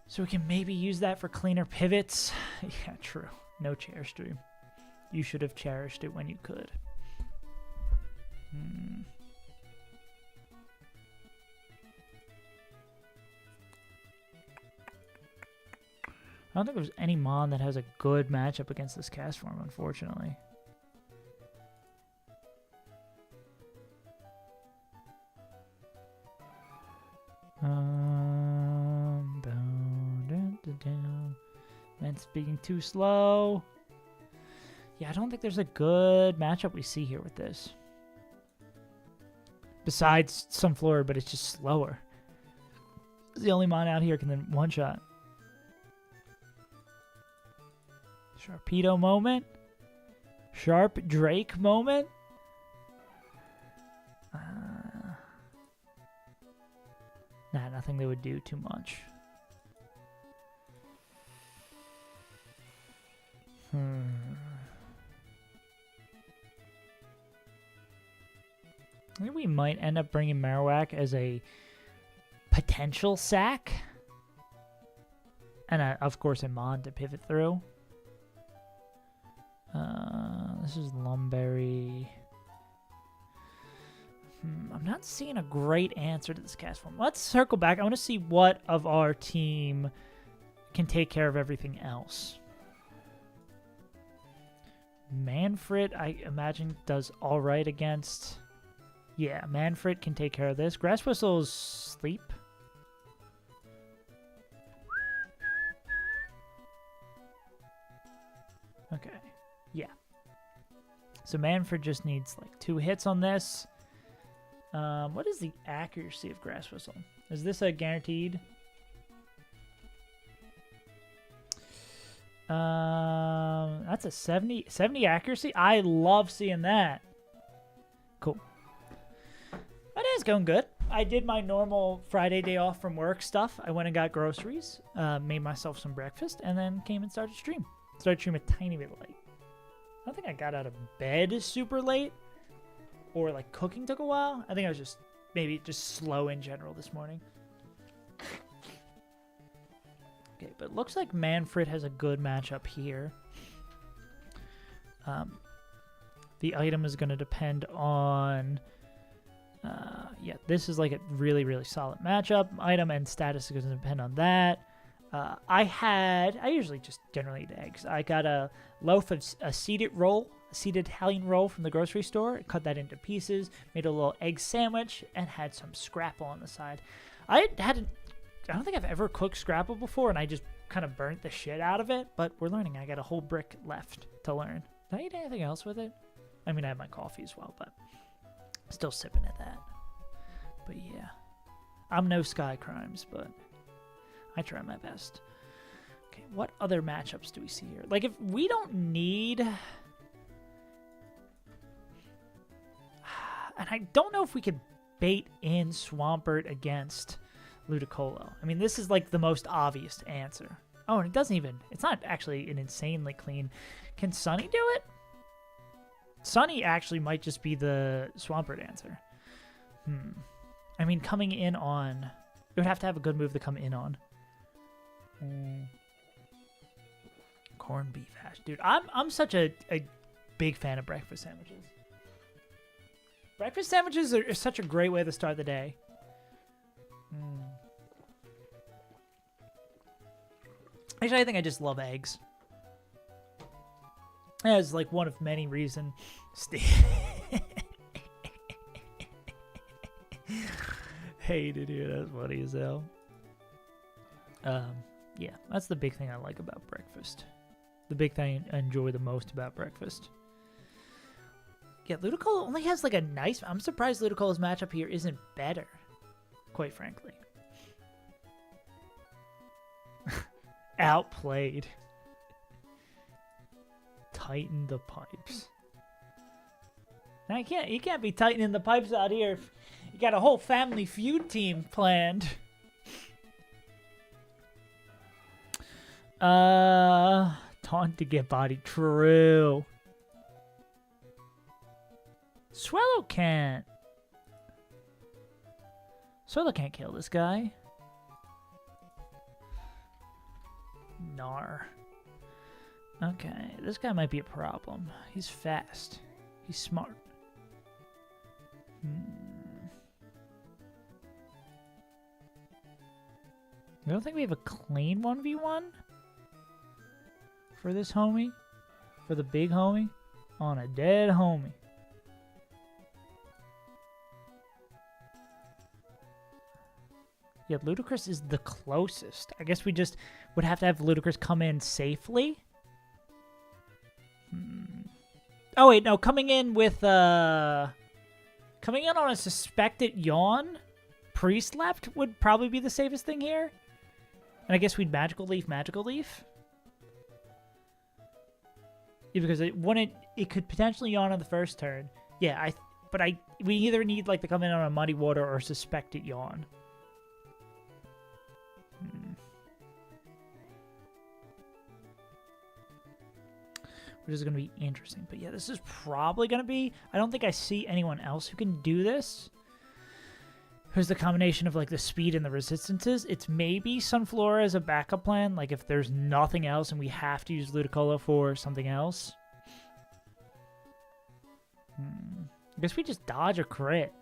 So we can maybe use that for cleaner pivots. Yeah, true. No Chair Stream. You should have cherished it when you could. I don't think there's any Mon that has a good matchup against this cast form, unfortunately. Man speaking too slow. Yeah, I don't think there's a good matchup we see here with this. Besides Sunflower, but it's just slower. The only Mon out here can then one-shot. Sharpedo moment. Sharp Drake moment. Nah, nothing they would do too much. I think we might end up bringing Marowak as a potential sack. And, of course, a Mon to pivot through. This is Lumberry. I'm not seeing a great answer to this cast form. Let's circle back. I want to see what of our team can take care of everything else. Manfred, I imagine, does all right against... Yeah, Manfred can take care of this. Grass Whistle's sleep. Okay, yeah. So Manfred just needs like 2 hits on this. What is the accuracy of Grass Whistle? Is this a guaranteed? That's a 70 accuracy. I love seeing that. Cool. My day's going good. I did my normal Friday day off from work stuff. I went and got groceries, made myself some breakfast, and then came and started stream. Started stream a tiny bit late. I don't think I got out of bed super late, or like cooking took a while. I think I was just maybe just slow in general this morning. Okay, but it looks like Manfred has a good matchup here. The item is going to depend on... yeah, this is like a really, really solid matchup. Item and status is going to depend on that. I usually just generally eat eggs. I got a loaf of a seeded Italian roll from the grocery store. Cut that into pieces, made a little egg sandwich, and had some scrapple on the side. I don't think I've ever cooked scrapple before, and I just kind of burnt the shit out of it, but we're learning. I got a whole brick left to learn. Did I eat anything else with it? I mean, I had my coffee as well, but still sipping at that. But yeah, I'm no Sky Crimes, but I try my best. Okay, what other matchups do we see here? Like, if we don't need... And I don't know if we could bait in Swampert against Ludicolo. I mean, this is like the most obvious answer. Oh, and it doesn't even... It's not actually an insanely clean... Can Sunny do it? Sunny actually might just be the Swampert answer. I mean, coming in on... It would have to have a good move to come in on. Corned beef hash. Dude, I'm such a big fan of breakfast sandwiches. Breakfast sandwiches are such a great way to start the day. Actually, I think I just love eggs. As like one of many reasons. Hated here. That's funny as hell. Yeah, that's the big thing I like about breakfast. The big thing I enjoy the most about breakfast. Yeah, Ludicolo only has like a nice... I'm surprised Ludicolo's matchup here isn't better. quite frankly. Outplayed. Tighten the pipes. Now you can't be tightening the pipes out here. You got a whole Family Feud team planned. Taunt to get bodied. True. Swallow can't kill this guy. Nar. Okay, this guy might be a problem. He's fast. He's smart. I don't think we have a clean 1v1 for this homie. For the big homie. On a dead homie. Yeah, Ludacris is the closest. I guess we just would have to have Ludacris come in safely. Oh, wait, no. Coming in with, coming in on a suspected yawn pre-slept would probably be the safest thing here. And I guess we'd Magical Leaf. Yeah, because it could potentially yawn on the first turn. Yeah, we either need, like, to come in on a Muddy Water or suspected yawn. Which is going to be interesting. But yeah, this is probably going to be... I don't think I see anyone else who can do this. Who's the combination of like the speed and the resistances. It's maybe Sunflora as a backup plan. Like if there's nothing else and we have to use Ludicolo for something else. I guess we just dodge a crit.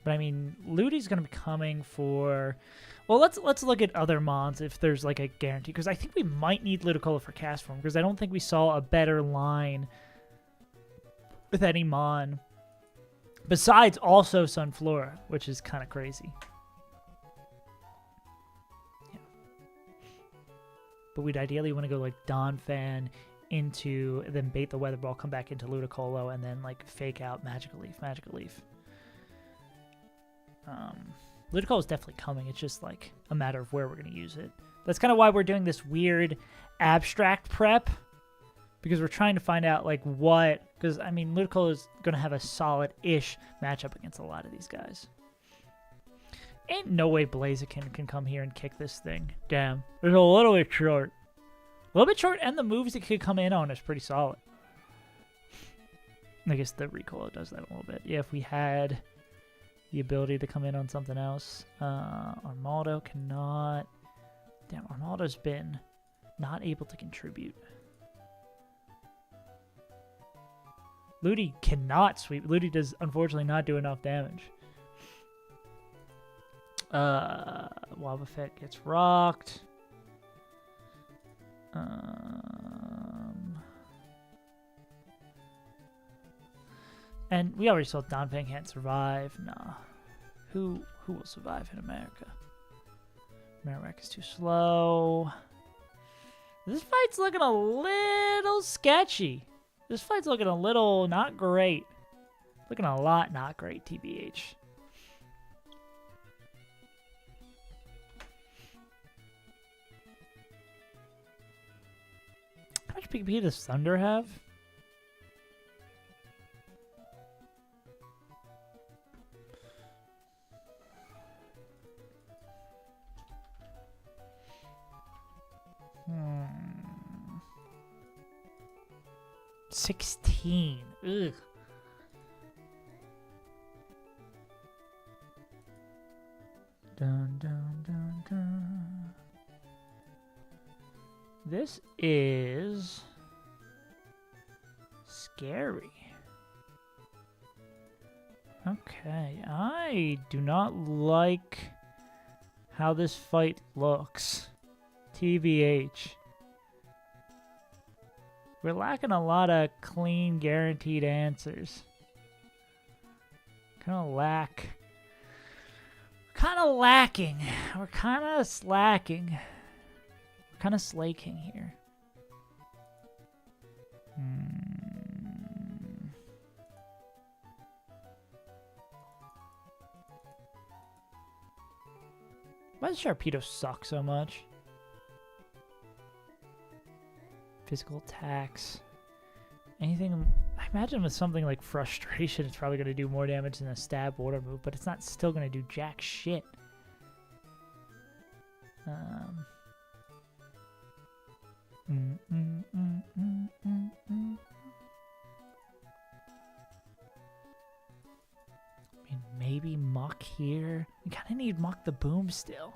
But I mean, Ludi's going to be coming for... Well, let's look at other mons if there's like a guarantee. Because I think we might need Ludicolo for cast form. Because I don't think we saw a better line with any mon. Besides also Sunflora, which is kind of crazy. Yeah. But we'd ideally want to go like Donphan into, then bait the Weather Ball, come back into Ludicolo, and then like fake out Magical Leaf. Ludicolo is definitely coming. It's just like a matter of where we're going to use it. That's kind of why we're doing this weird abstract prep, because we're trying to find out like what, because I mean Ludicolo is going to have a solid-ish matchup against a lot of these guys. Ain't no way Blaziken can come here and kick this thing. Damn. It's a little bit short. A little bit short, and the moves it could come in on is pretty solid. I guess the recoil does that a little bit. Yeah, if we had the ability to come in on something else. Armaldo cannot... Damn, Armaldo's been not able to contribute. Ludi cannot sweep. Ludi does, unfortunately, not do enough damage. Wobbuffet gets rocked. And we already saw Donphan can't survive. Nah. Who will survive in America? Marowak is too slow. This fight's looking a little sketchy. This fight's looking a little not great. Looking a lot not great, TBH. How much PvP does Thunder have? Hmm. 16. Ugh. Dun, dun, dun, dun. This is scary. Okay, I do not like how this fight looks. TBH. We're lacking a lot of clean, guaranteed answers. Kind of lacking. We're kind of slacking. We're kind of slaking here. Why does Sharpedo suck so much? Physical attacks. Anything... I imagine with something like Frustration, it's probably going to do more damage than a Stab Water move, but it's not still going to do jack shit. I mean, maybe Muck here. We kind of need Muck the Boom still.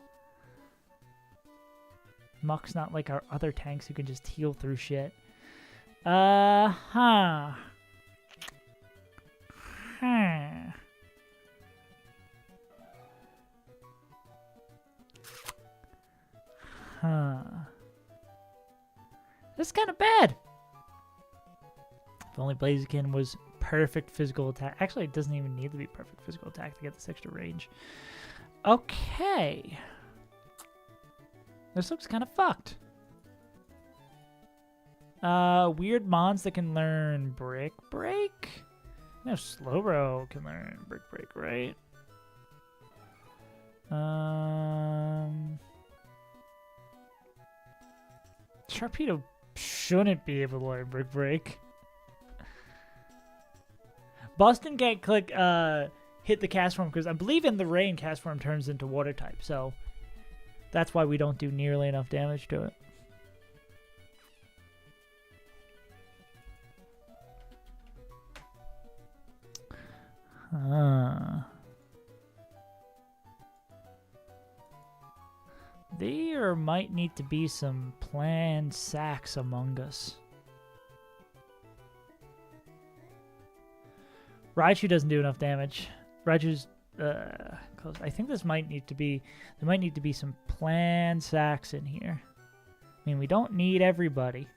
Muck's not like our other tanks who can just heal through shit. Huh. That's kind of bad. If only Blaziken was perfect physical attack. Actually, it doesn't even need to be perfect physical attack to get this extra range. Okay. This looks kind of fucked. Weird mons that can learn Brick Break? No, Slowbro can learn Brick Break, right? Sharpedo shouldn't be able to learn Brick Break. Boston can't click hit the cast form because I believe in the rain cast form turns into water type, so that's why we don't do nearly enough damage to it. There might need to be some planned sacks among us. Raichu doesn't do enough damage. Raichu's close. I think this might need to be, there might need to be some planned sacks in here. I mean, we don't need everybody.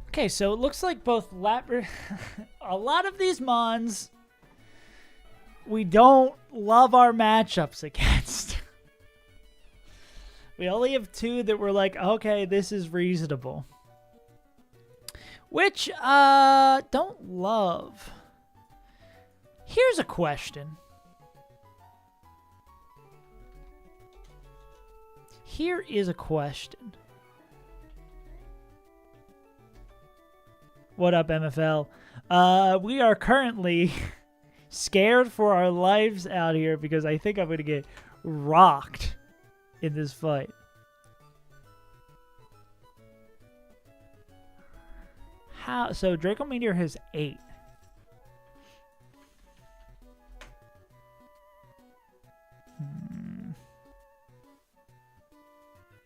Okay, so it looks like both a lot of these mons we don't love our matchups against. We only have two that we're like, okay, this is reasonable. Which, don't love. Here's a question. Here is a question. What up, MFL? We are currently scared for our lives out here because I think I'm going to get rocked in this fight. How? So Draco Meteor has 8.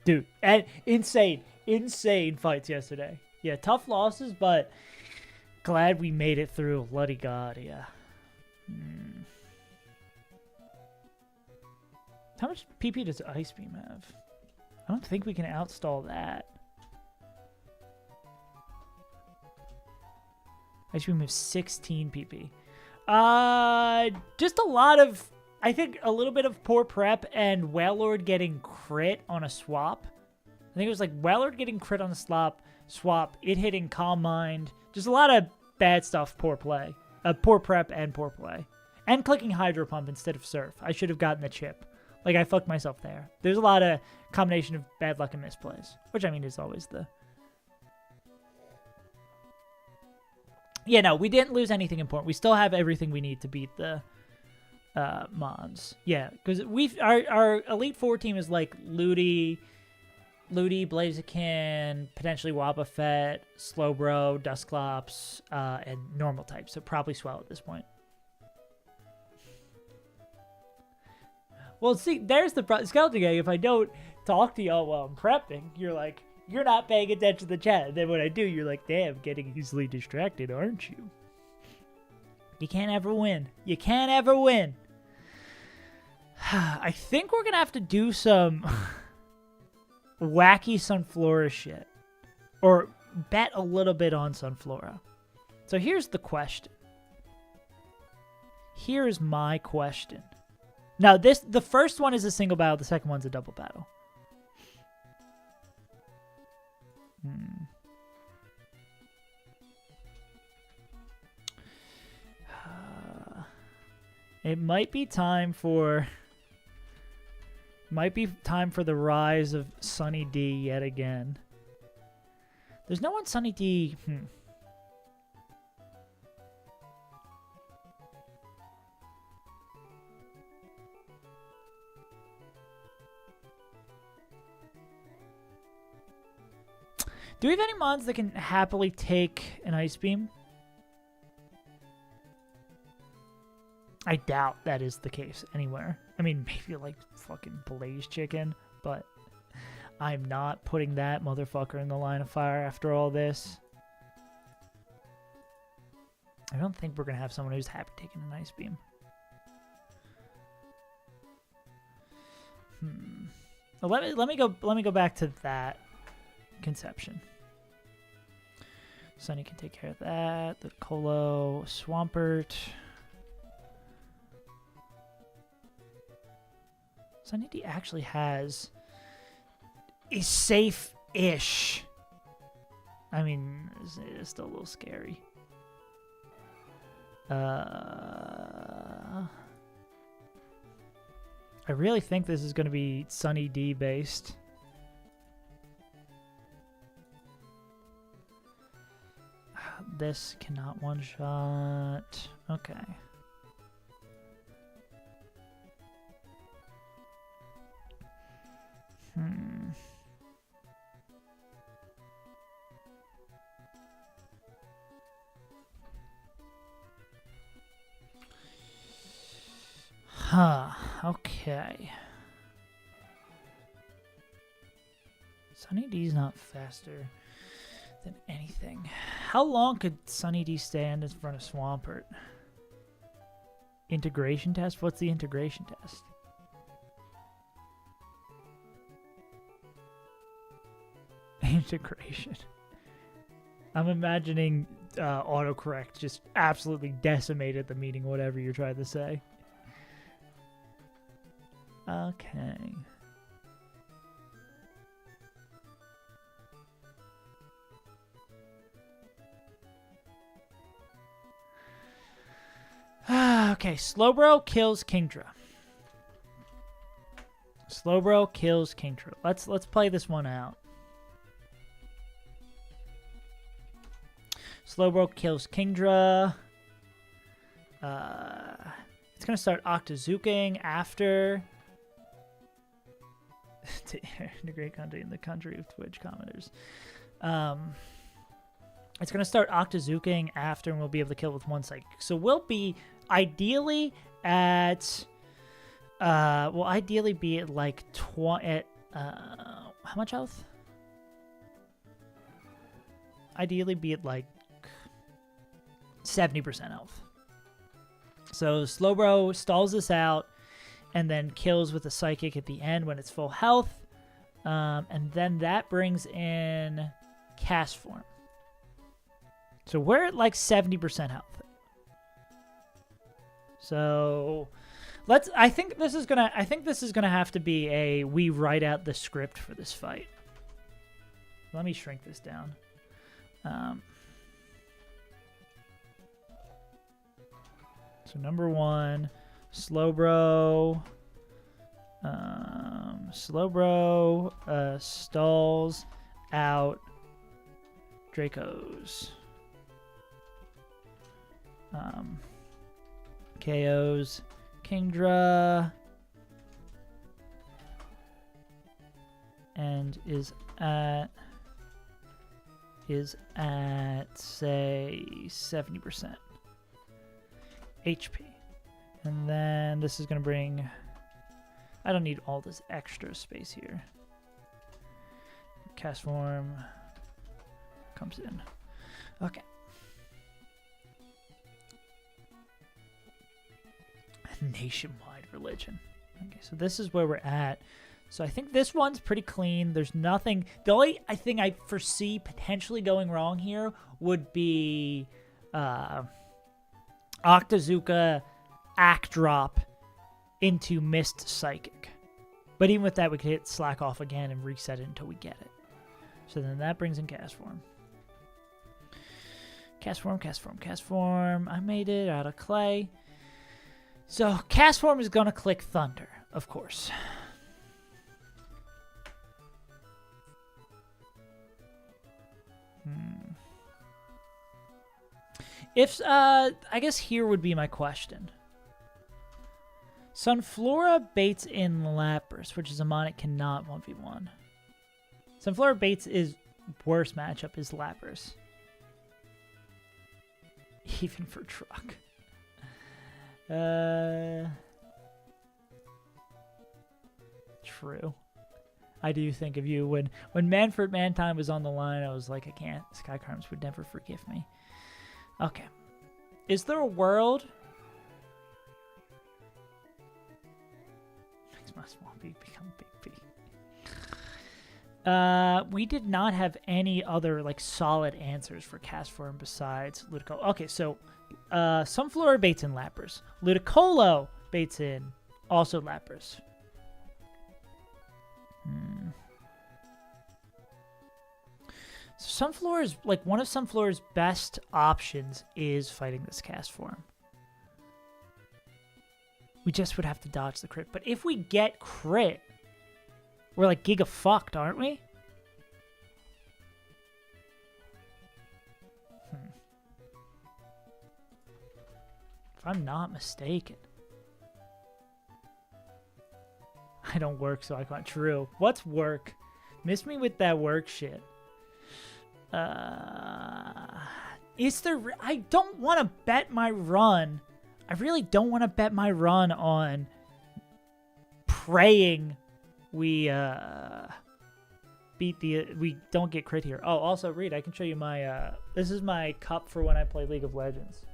Dude, and insane fights yesterday. Yeah, tough losses, but glad we made it through. Bloody God, yeah. How much PP does Ice Beam have? I don't think we can outstall that. Ice Beam has 16 PP. Just a lot of, I think, a little bit of poor prep and Wailord getting crit on a swap. I think it was like Wailord getting crit on a swap, it hitting Calm Mind. Just a lot of bad stuff, poor play. Poor prep and poor play. And clicking Hydro Pump instead of Surf. I should have gotten the chip. Like, I fucked myself there. There's a lot of combination of bad luck and misplays. Which, I mean, is always the... Yeah, no, we didn't lose anything important. We still have everything we need to beat the Mons. Yeah, because our Elite Four team is like Ludi, Blaziken, potentially Wobbuffet, Slowbro, Dusclops, and normal types. So probably Swell at this point. Well, see, there's the Skeleton Gang. If I don't talk to y'all while I'm prepping, you're like, you're not paying attention to the chat. And then when I do, you're like, damn, getting easily distracted, aren't you? You can't ever win. You can't ever win. I think we're going to have to do some wacky Sunflora shit. Or bet a little bit on Sunflora. So here's the question. Here's my question. Now, the first one is a single battle. The second one's a double battle. It might be time for the rise of Sunny D yet again. There's no one Sunny D. Do we have any mons that can happily take an Ice Beam? I doubt that is the case anywhere. I mean, maybe like fucking Blaze Chicken, but I'm not putting that motherfucker in the line of fire after all this. I don't think we're going to have someone who's happy taking an Ice Beam. Well, let me go back to that conception. Sunny can take care of that. The Colo, Swampert. Sunny D actually has a safe-ish. I mean, it's still a little scary. I really think this is going to be Sunny D based. This cannot one-shot. Okay. Okay. Sunny D's not faster than anything. How long could Sunny D stand in front of Swampert? Integration test? What's the integration test? Integration. I'm imagining autocorrect just absolutely decimated the meaning, whatever you're trying to say. Okay. Okay, Slowbro kills Kingdra. Slowbro kills Kingdra. Let's play this one out. Slowbro kills Kingdra. It's gonna start Octozuking after to integrate country in the country of Twitch commenters. It's gonna start Octozuking after, and we'll be able to kill with one Psychic. So we'll be ideally at we'll ideally be at like how much health? Ideally be at like 70% health. So Slowbro stalls this out and then kills with a Psychic at the end when it's full health. And then that brings in Cast Form. So we're at like 70% health. So I think this is gonna have to be a we write out the script for this fight. Let me shrink this down. So number one, Slowbro. Slowbro stalls out Dracos. KOs Kingdra. And is at say 70% HP. And then this is going to bring... I don't need all this extra space here. Cast Form comes in. Okay. Nationwide religion. Okay, so this is where we're at. So I think this one's pretty clean. There's nothing... The only thing I foresee potentially going wrong here would be Octozuka Act Drop into Mist Psychic. But even with that, we could hit Slack Off again and reset it until we get it. So then that brings in cast form. Cast form, cast form, cast form. I made it out of clay. So cast form is going to click Thunder, of course. If, I guess here would be my question. Sunflora baits in Lapras, which is a mon it cannot 1v1. Sunflora baits is worst matchup is Lapras. Even for truck. True. I do think of you. When Manfred Mantine was on the line, I was like, I can't. Skycarms would never forgive me. Okay. Is there a world? Makes my small B become big B. We did not have any other like solid answers for cast form besides Ludicolo. Okay, so Sunflora baits in Lapras. Ludicolo baits in also Lapras. So Sunflora's like one of Sunflora's best options is fighting this cast form. We just would have to dodge the crit. But if we get crit, we're like giga fucked, aren't we? If I'm not mistaken. I don't work, so I can't. True. What's work? Miss me with that work shit. Is there... I don't want to bet my run. I really don't want to bet my run on praying we beat the... we don't get crit here. Oh, also, Reed, I can show you my... this is my cup for when I play League of Legends.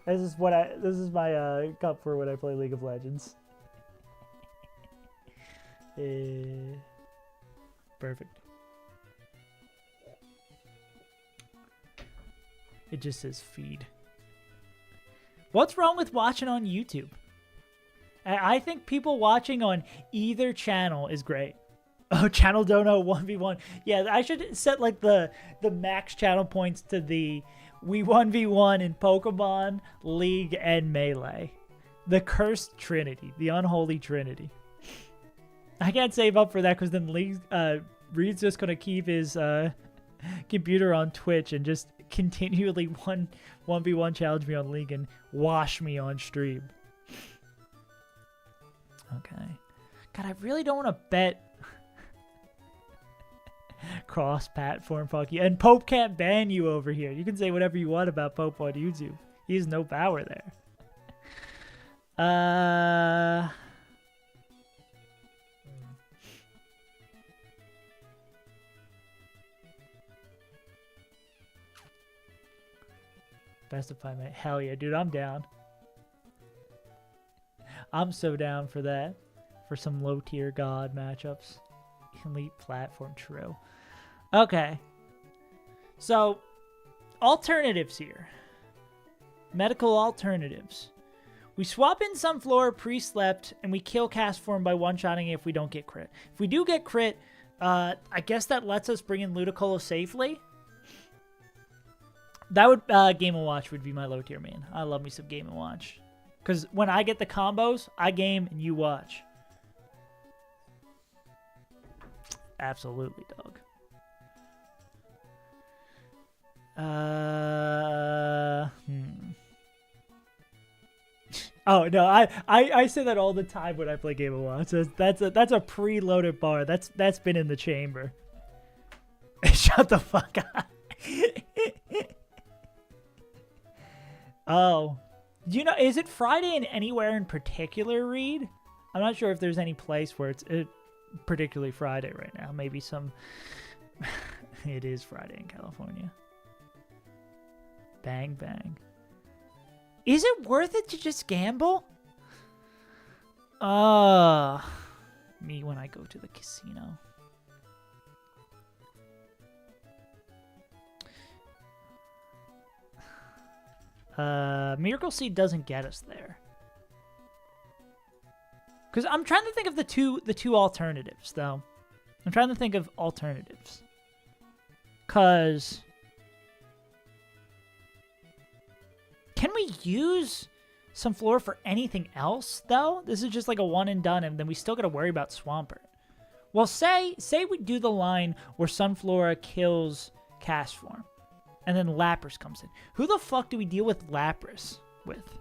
This is my cup for when I play League of Legends. Perfect. It just says feed. What's wrong with watching on YouTube? I think people watching on either channel is great. Oh, channel dono 1v1. Yeah, I should set like the max channel points to the we 1v1 in Pokemon, League, and Melee. The cursed trinity. The unholy trinity. I can't save up for that because then League, Reed's just going to keep his computer on Twitch and just continually 1v1 challenge me on League and wash me on stream. Okay. God, I really don't want to bet cross-platform fuck you. And Pope can't ban you over here. You can say whatever you want about Pope on YouTube. He has no power there. Best of 5 minutes. Hell yeah, dude, I'm down. I'm so down for that. For some low-tier god matchups. Elite platform, true. Okay. So, alternatives here. Medical alternatives. We swap in Sunflora pre-slept, and we kill cast form by one-shotting if we don't get crit. If we do get crit, I guess that lets us bring in Ludicolo safely. That would, Game & Watch would be my low-tier main. I love me some Game & Watch. Because when I get the combos, I game and you watch. Absolutely, dog. Oh no, I say that all the time when I play Game & Watch. That's a preloaded bar. That's been in the chamber. Shut the fuck up. Oh, do you know? Is it Friday in anywhere in particular, Reed? I'm not sure if there's any place where it's particularly Friday right now. Maybe some. It is Friday in California. Bang bang. Is it worth it to just gamble? Me when I go to the casino. Miracle Seed doesn't get us there. Because I'm trying to think of the two alternatives, though. I'm trying to think of alternatives. Because... Can we use Sunflora for anything else, though? This is just like a one and done, and then we still got to worry about Swampert. Well, say we do the line where Sunflora kills Castform, and then Lapras comes in. Who the fuck do we deal with Lapras with?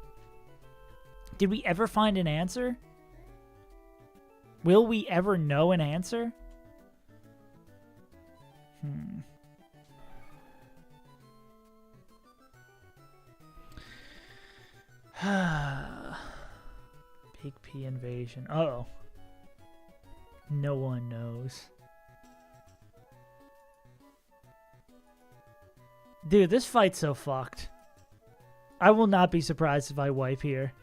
Did we ever find an answer? Will we ever know an answer? Big P invasion. Uh-oh. No one knows. Dude, this fight's so fucked. I will not be surprised if I wipe here.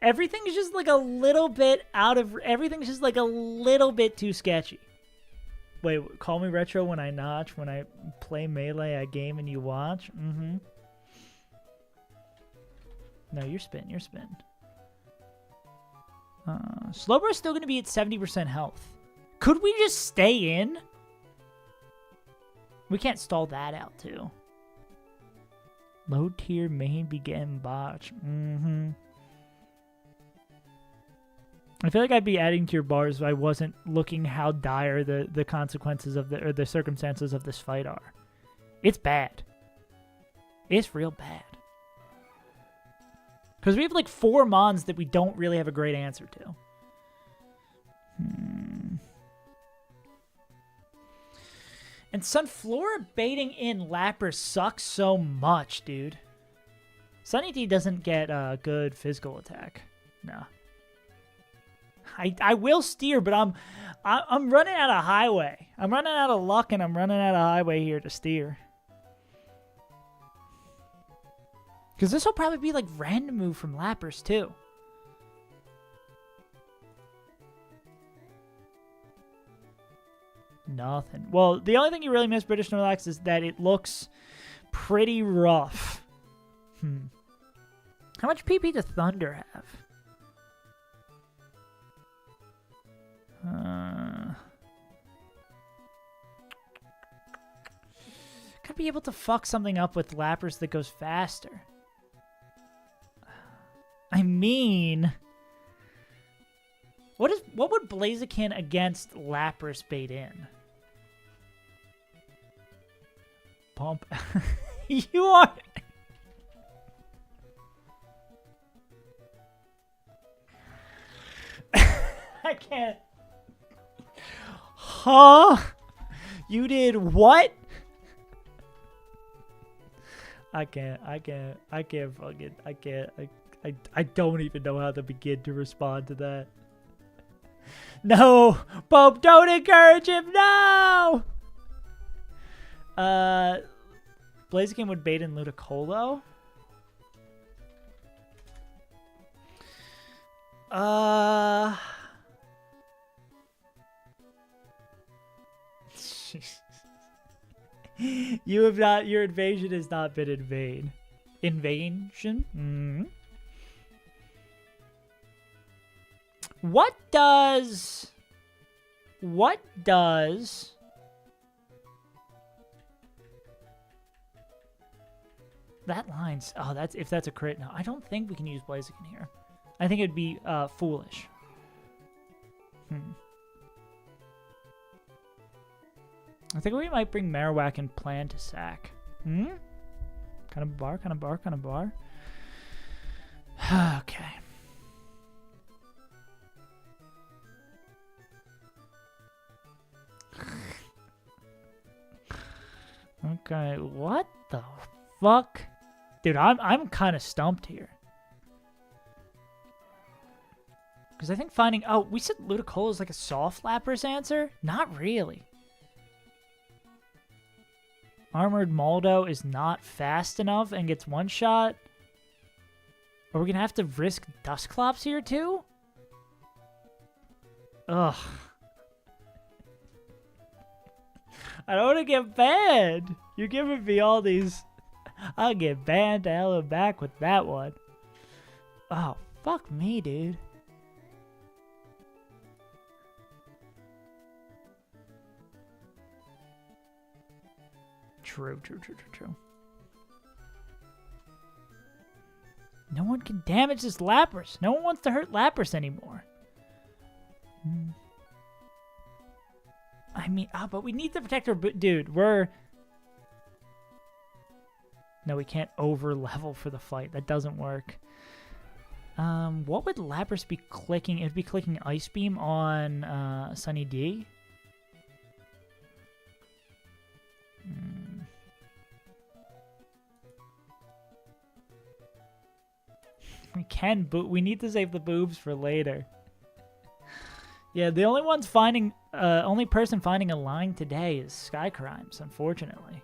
Everything's just like a little bit out of... Everything's just like a little bit too sketchy. Wait, call me retro when I notch. When I play Melee, I game and you watch? Mm-hmm. No, you're spin. You're spin. Slowbro's still going to be at 70% health. Could we just stay in? We can't stall that out, too. Low tier main be getting botched. Mm-hmm. I feel like I'd be adding to your bars if I wasn't looking how dire the consequences of the circumstances of this fight are. It's bad. It's real bad. Because we have like 4 Mons that we don't really have a great answer to. And Sunflora baiting in Lapras sucks so much, dude. Sunny D doesn't get a good physical attack. No. I will steer, but I'm running out of highway. I'm running out of luck, and I'm running out of highway here to steer. Because this will probably be like random move from Lapras too. Nothing. Well, the only thing you really miss, British Snorlax, is that it looks pretty rough. How much PP does Thunder have? Gotta be able to fuck something up with Lapras that goes faster. I mean, what would Blaziken against Lapras bait in? Pump. You are. I can't. Huh? You did what? I can't fucking, I don't even know how to begin to respond to that. No! Pope, don't encourage him! No! Blaziken would bait in Ludicolo. You have not, your invasion has not been in vain. Invasion? Mm-hmm. What does that line's, oh, that's, if that's a crit now. I don't think we can use Blaziken here. I think it'd be foolish. I think we might bring Marowak and plan to sack. Kind of bar. Okay. Okay, what the fuck? Dude, I'm kind of stumped here. Because I think finding... Oh, we said Ludicolo is like a soft Lapras answer? Not really. Armored Moldo is not fast enough and gets one shot. Are we going to have to risk Dusclops here too? Ugh. I don't want to get banned. You're giving me all these... I'll get banned to hell and back with that one. Oh, fuck me, dude. True. No one can damage this Lapras. No one wants to hurt Lapras anymore. I mean, but we need the protector. Dude, we're... No, we can't over-level for the fight. That doesn't work. What would Lapras be clicking? It would be clicking Ice Beam on Sunny D. We can, but we need to save the boobs for later. Yeah, the only only person finding a line today is Sky Crimes, unfortunately.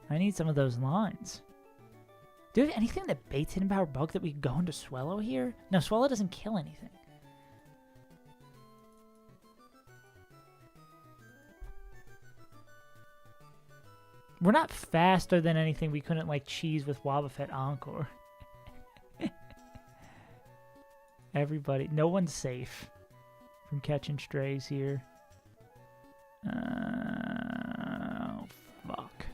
I need some of those lines. Do you have anything that baits Hidden Power Bug that we could go into Swellow here? No, Swellow doesn't kill anything. We're not faster than anything we couldn't, like, cheese with Wobbuffet Encore. Everybody, no one's safe from catching strays here. Oh, fuck.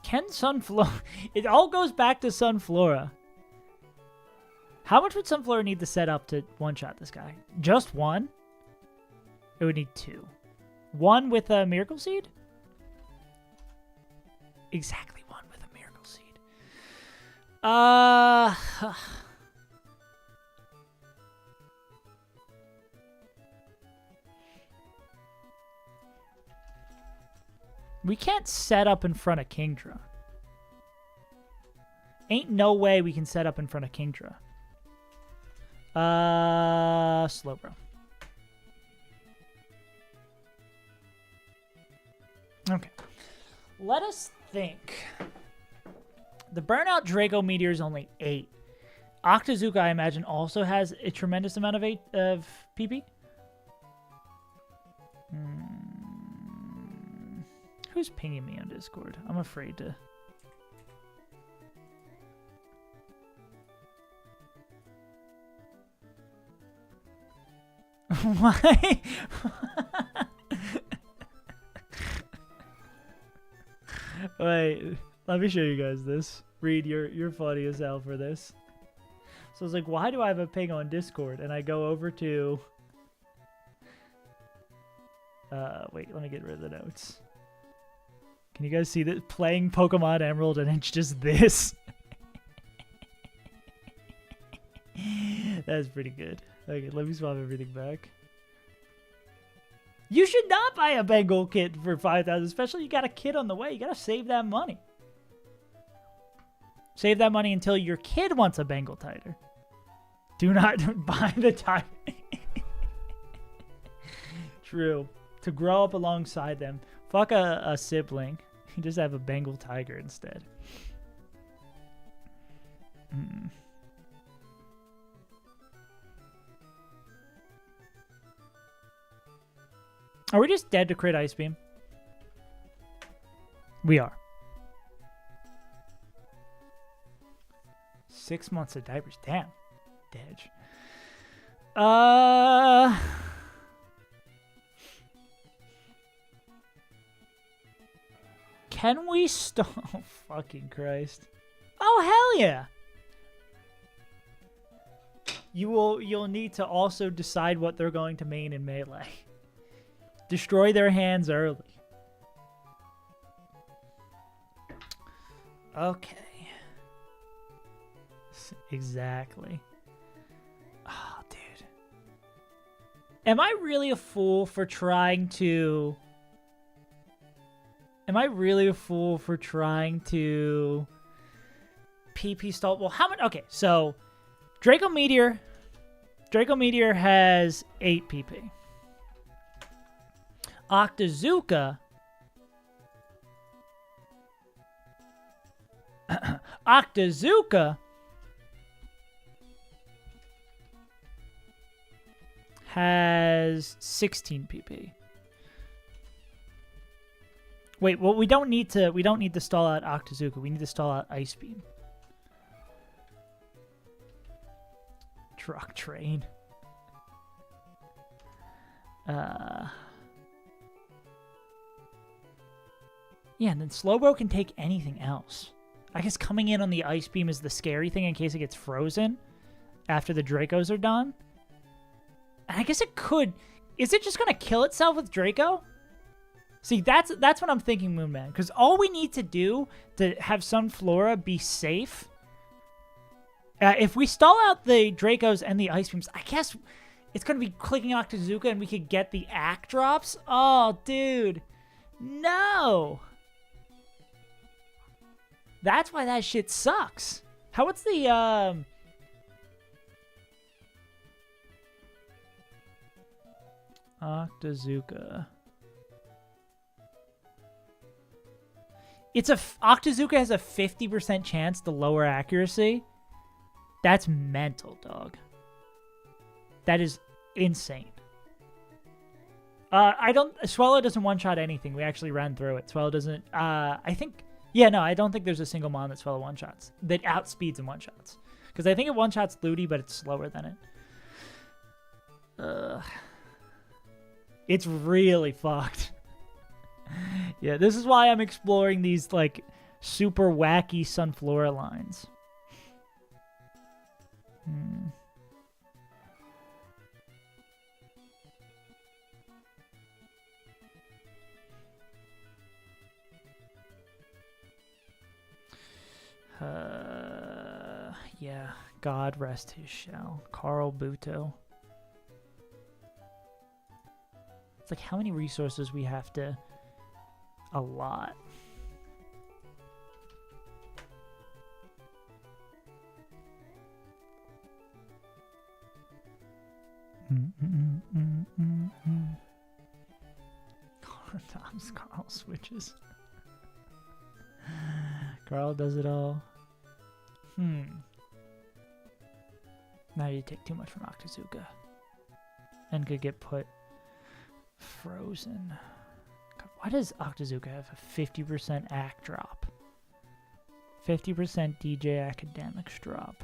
Can Sunflora... It all goes back to Sunflora. How much would Sunflora need to set up to one-shot this guy? Just one? It would need two. One with a Miracle Seed? Exactly one with a Miracle Seed. We can't set up in front of Kingdra. Ain't no way we can set up in front of Kingdra. Slowbro. Okay. Let us think. The Burnout Draco Meteor is only 8. Octazooka, I imagine, also has a tremendous amount of PP. Who's pinging me on Discord? I'm afraid to... Why? Wait, let me show you guys this. Reed, you're funny as hell for this. So I was like, why do I have a ping on Discord? And I go over to... wait, let me get rid of the notes. Can you guys see that? Playing Pokemon Emerald and it's just this. That's pretty good. Okay, let me swap everything back. You should not buy a Bengal kit for 5,000, especially you got a kid on the way. You got to save that money. Save that money until your kid wants a Bengal Tiger. Do not buy the Tiger. True. To grow up alongside them. Fuck a sibling. You just have a Bengal Tiger instead. Are we just dead to crit Ice Beam? We are. 6 months of diapers. Damn. Dedge. Can we stop? Oh, fucking Christ. Oh, hell yeah. You'll need to also decide what they're going to main in Melee. Destroy their hands early. Okay. Exactly. Oh, dude. Am I really a fool for trying to... Am I really a fool for trying to... PP stall? Well, how much... Okay, so... Draco Meteor has 8 PP. Octazooka has 16 PP. Wait, well, we don't need to stall out Octazooka. We need to stall out Ice Beam. Truck train. Yeah, and then Slowbro can take anything else. I guess coming in on the Ice Beam is the scary thing in case it gets frozen after the Dracos are done. And I guess it could... Is it just going to kill itself with Draco? See, that's what I'm thinking, Moonman. Because all we need to do to have Sunflora be safe... if we stall out the Dracos and the Ice Beams, I guess it's going to be clicking Octazooka and we could get the Act drops. Oh, dude. No! That's why that shit sucks. What's the, Octazooka. Octazooka has a 50% chance to lower accuracy. That's mental, dog. That is insane. Swallow doesn't one-shot anything. We actually ran through it. Swallow doesn't, I think... Yeah, no, I don't think there's a single mon that Swallow one-shots. That outspeeds and one-shots. Because I think it one-shots Ludi, but it's slower than it. It's really fucked. Yeah, this is why I'm exploring these, like, super wacky Sunflora lines. Yeah, God rest his shell. Carl Buto. It's like how many resources we have to... A lot. Carl switches. Carl does it all. Now you take too much from Octazooka. And could get put frozen. God, why does Octazooka have a 50% act drop? 50% DJ academics drop.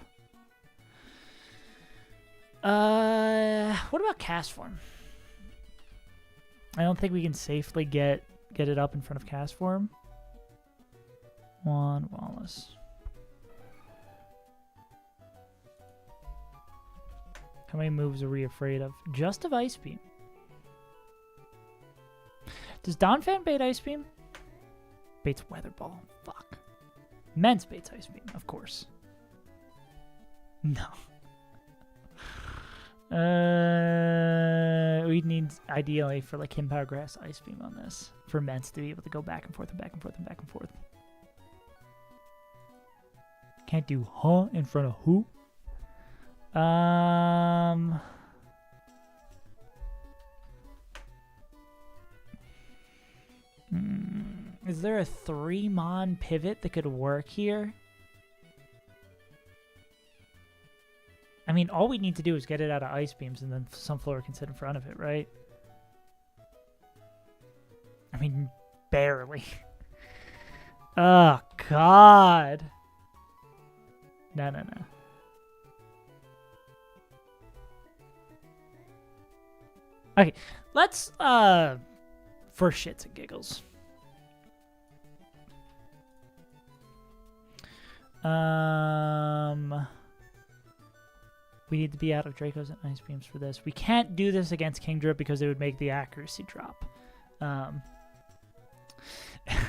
What about cast form? I don't think we can safely get it up in front of cast form. Juan Wallace. How many moves are we afraid of? Just of Ice Beam. Does Donphan bait Ice Beam? Baits Weather Ball. Fuck. Mence baits Ice Beam, of course. No. We need, ideally, for like Him Power Grass, Ice Beam on this. For Mence to be able to go back and forth and back and forth and back and forth. Can't do huh in front of who? Is there a 3-mon pivot that could work here? I mean, all we need to do is get it out of Ice Beams and then Sunflora can sit in front of it, right? I mean, barely. Oh, God. No. Okay, let's, for shits and giggles. We need to be out of Dracos and Ice Beams for this. We can't do this against Kingdra because it would make the accuracy drop.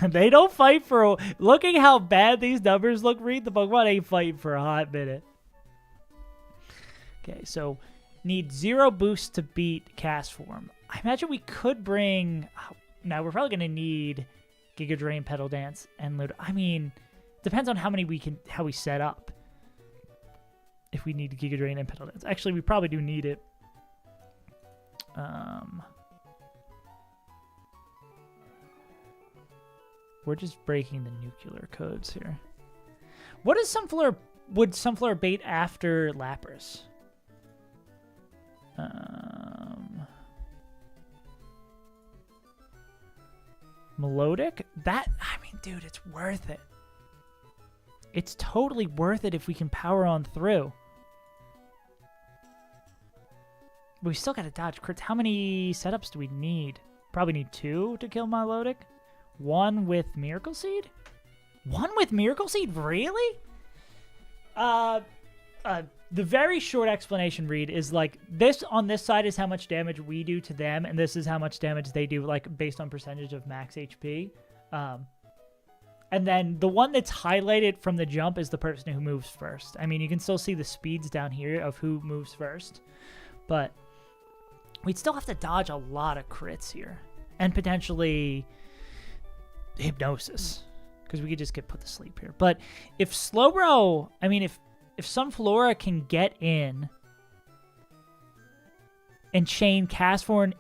They don't fight for... Looking how bad these numbers look, Reed, the Pokemon ain't fighting for a hot minute. Okay, so need 0 boost to beat Cast Form. I imagine we could bring... Now, we're probably going to need Giga Drain, Petal Dance, and Ludo. I mean, depends on how many how we set up. If we need Giga Drain and Petal Dance. Actually, we probably do need it. We're just breaking the nuclear codes here. What is Sunflora? Would Sunflora bait after Lapras? Melodic, that, I mean, dude, it's worth it. It's totally worth it if we can power on through. But we still got to dodge crits. How many setups do we need? Probably need 2 to kill Melodic. 1 with Miracle Seed? 1 with Miracle Seed? Really? The very short explanation, Reed, is like this on this side is how much damage we do to them, and this is how much damage they do, like based on percentage of max HP. And then the one that's highlighted from the jump is the person who moves first. I mean, you can still see the speeds down here of who moves first, but we'd still have to dodge a lot of crits here, and potentially hypnosis, because we could just get put to sleep here. But if Slowbro, I mean, if Sunflora can get in and chain cast form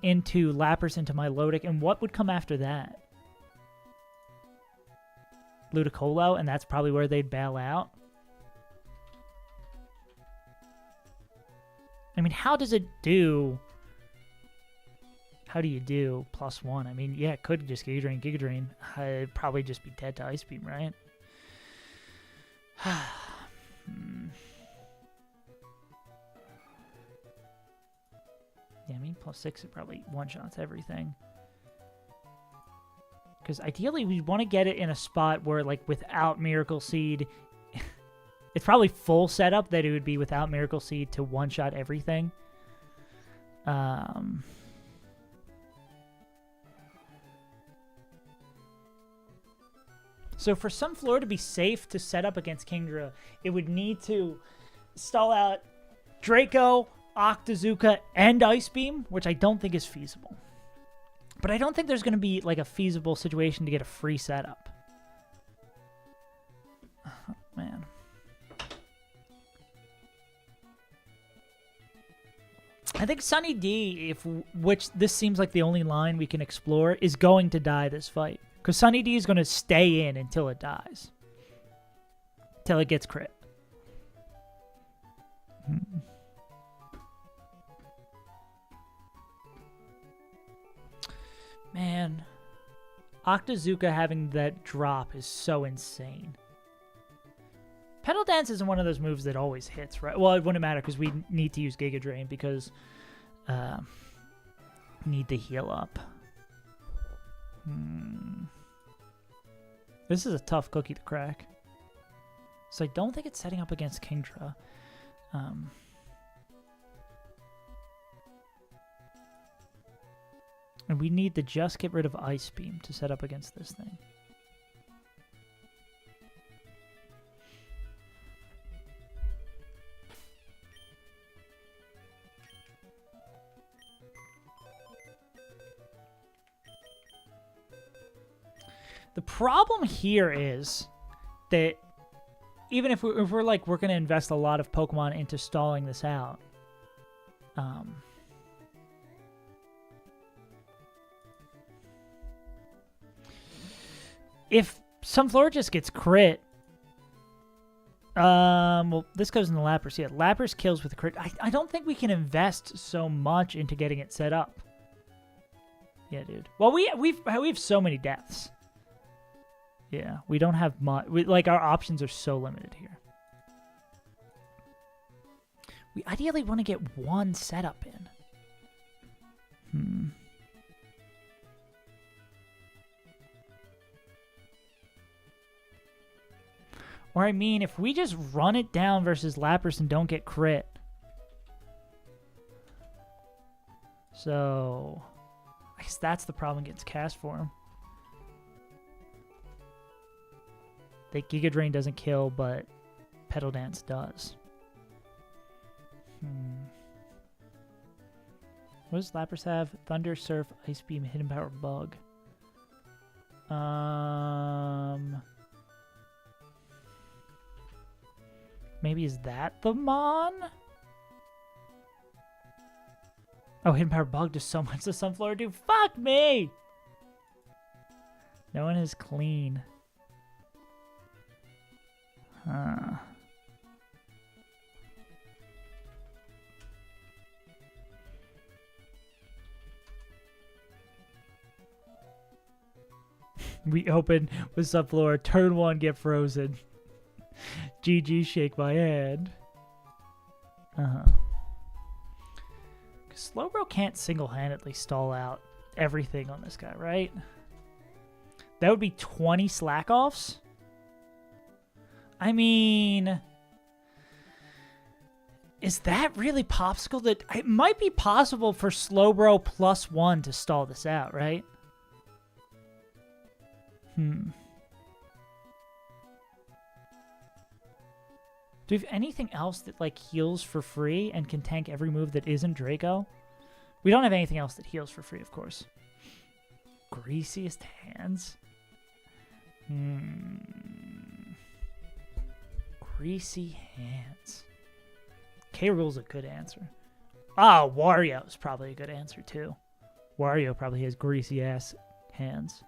into Lapras into Milotic, and what would come after that? Ludicolo, and that's probably where they'd bail out. I mean, how does it do? How do you do +1? I mean, yeah, it could just Giga Drain. It'd probably just be dead to Ice Beam, right? Yeah, I mean, +6, it probably one-shots everything. Because ideally, we want to get it in a spot where, like, without Miracle Seed, it's probably full setup that it would be without Miracle Seed to one-shot everything. So for Sunflora to be safe to set up against Kingdra, it would need to stall out Draco, Octazooka, and Ice Beam, which I don't think is feasible. But I don't think there's going to be like a feasible situation to get a free setup. Oh, man. I think Sunny D, which this seems like the only line we can explore, is going to die this fight. Because Sunny D is going to stay in until it dies. Until it gets crit. Man. Octazooka having that drop is so insane. Petal Dance isn't one of those moves that always hits, right? Well, it wouldn't matter because we need to use Giga Drain because need to heal up. This is a tough cookie to crack. So I don't think it's setting up against Kingdra. And we need to just get rid of Ice Beam to set up against this thing. The problem here is that even if we're like, we're going to invest a lot of Pokemon into stalling this out. If Sunflora just gets crit, well, this goes in the Lapras. Yeah, Lapras kills with crit. I don't think we can invest so much into getting it set up. Yeah, dude. Well, we have so many deaths. Yeah, we don't have much. Like, our options are so limited here. We ideally want to get one setup in. Or, I mean, if we just run it down versus Lapras and don't get crit. So, I guess that's the problem against Cast Form. That Giga Drain doesn't kill, but Petal Dance does. What does Lapras have? Thunder, Surf, Ice Beam, Hidden Power, Bug. Maybe is that the Mon? Oh, Hidden Power, Bug does so much to Sunflora do. Fuck me! No one is clean. We open with subfloor. Turn 1, get frozen. GG, shake my hand. Slowbro can't single-handedly stall out everything on this guy, right? That would be 20 slack-offs? I mean... Is that really Popsicle? That it might be possible for Slowbro +1 to stall this out, right? Do we have anything else that, like, heals for free and can tank every move that isn't Draco? We don't have anything else that heals for free, of course. Greasiest hands? Greasy hands. K-Rool's a good answer. Ah, Wario's probably a good answer, too. Wario probably has greasy-ass hands.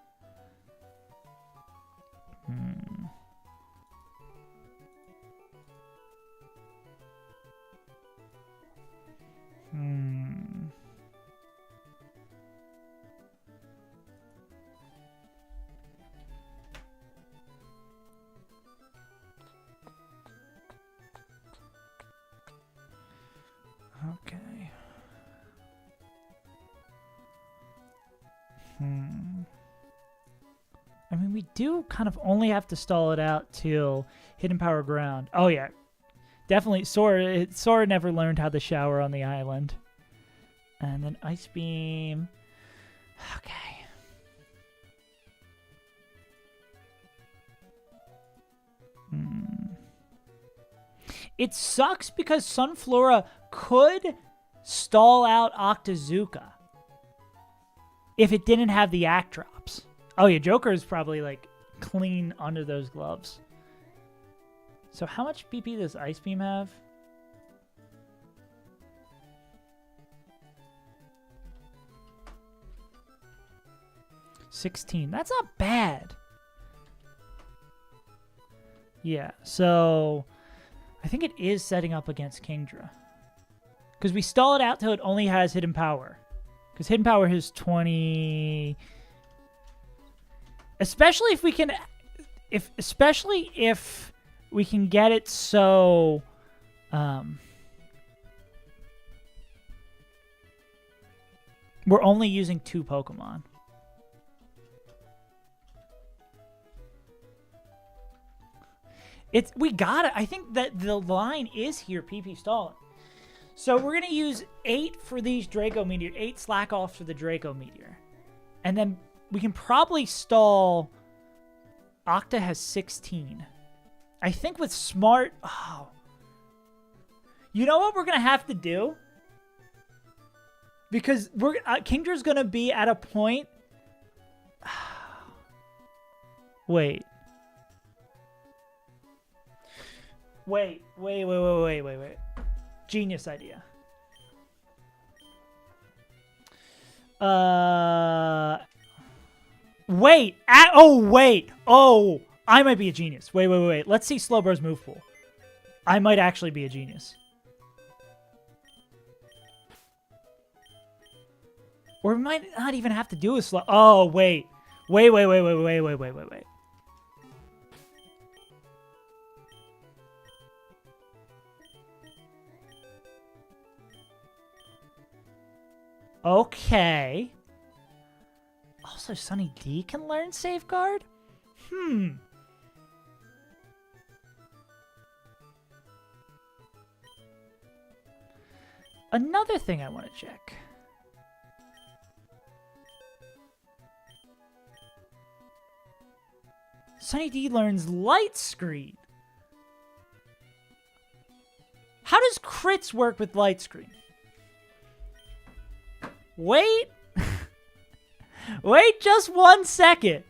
Okay. I mean, we do kind of only have to stall it out till Hidden Power Ground. Oh, yeah. Definitely. Sora never learned how to shower on the island. And then Ice Beam. Okay. It sucks because Sunflora could stall out Octazooka if it didn't have the act drops. Oh yeah, Joker is probably like clean under those gloves. So how much BP does Ice Beam have? $16. That's not bad. Yeah, so I think it is setting up against Kingdra. Because we stall it out till it only has Hidden Power. Because Hidden Power has 20... Especially if we can... Especially if we can get it so... we're only using 2 Pokemon. We got it. I think that the line is here, PP stalling. So we're going to use 8 for these Draco Meteor, 8 slack offs for the Draco Meteor. And then we can probably stall... Octa has 16. I think with Smart... Oh. You know what we're going to have to do? Because Kingdra's going to be at a point... Wait. Wait. Genius idea. Wait. Wait. Oh, I might be a genius. Wait. Let's see Slowbro's move pool. I might actually be a genius. Or we might not even have to do a slow. Oh, wait. Wait. Okay. Also, Sunny D can learn Safeguard? Another thing I want to check. Sunny D learns Light Screen. How does crits work with Light Screen? Wait. Wait just 1 second.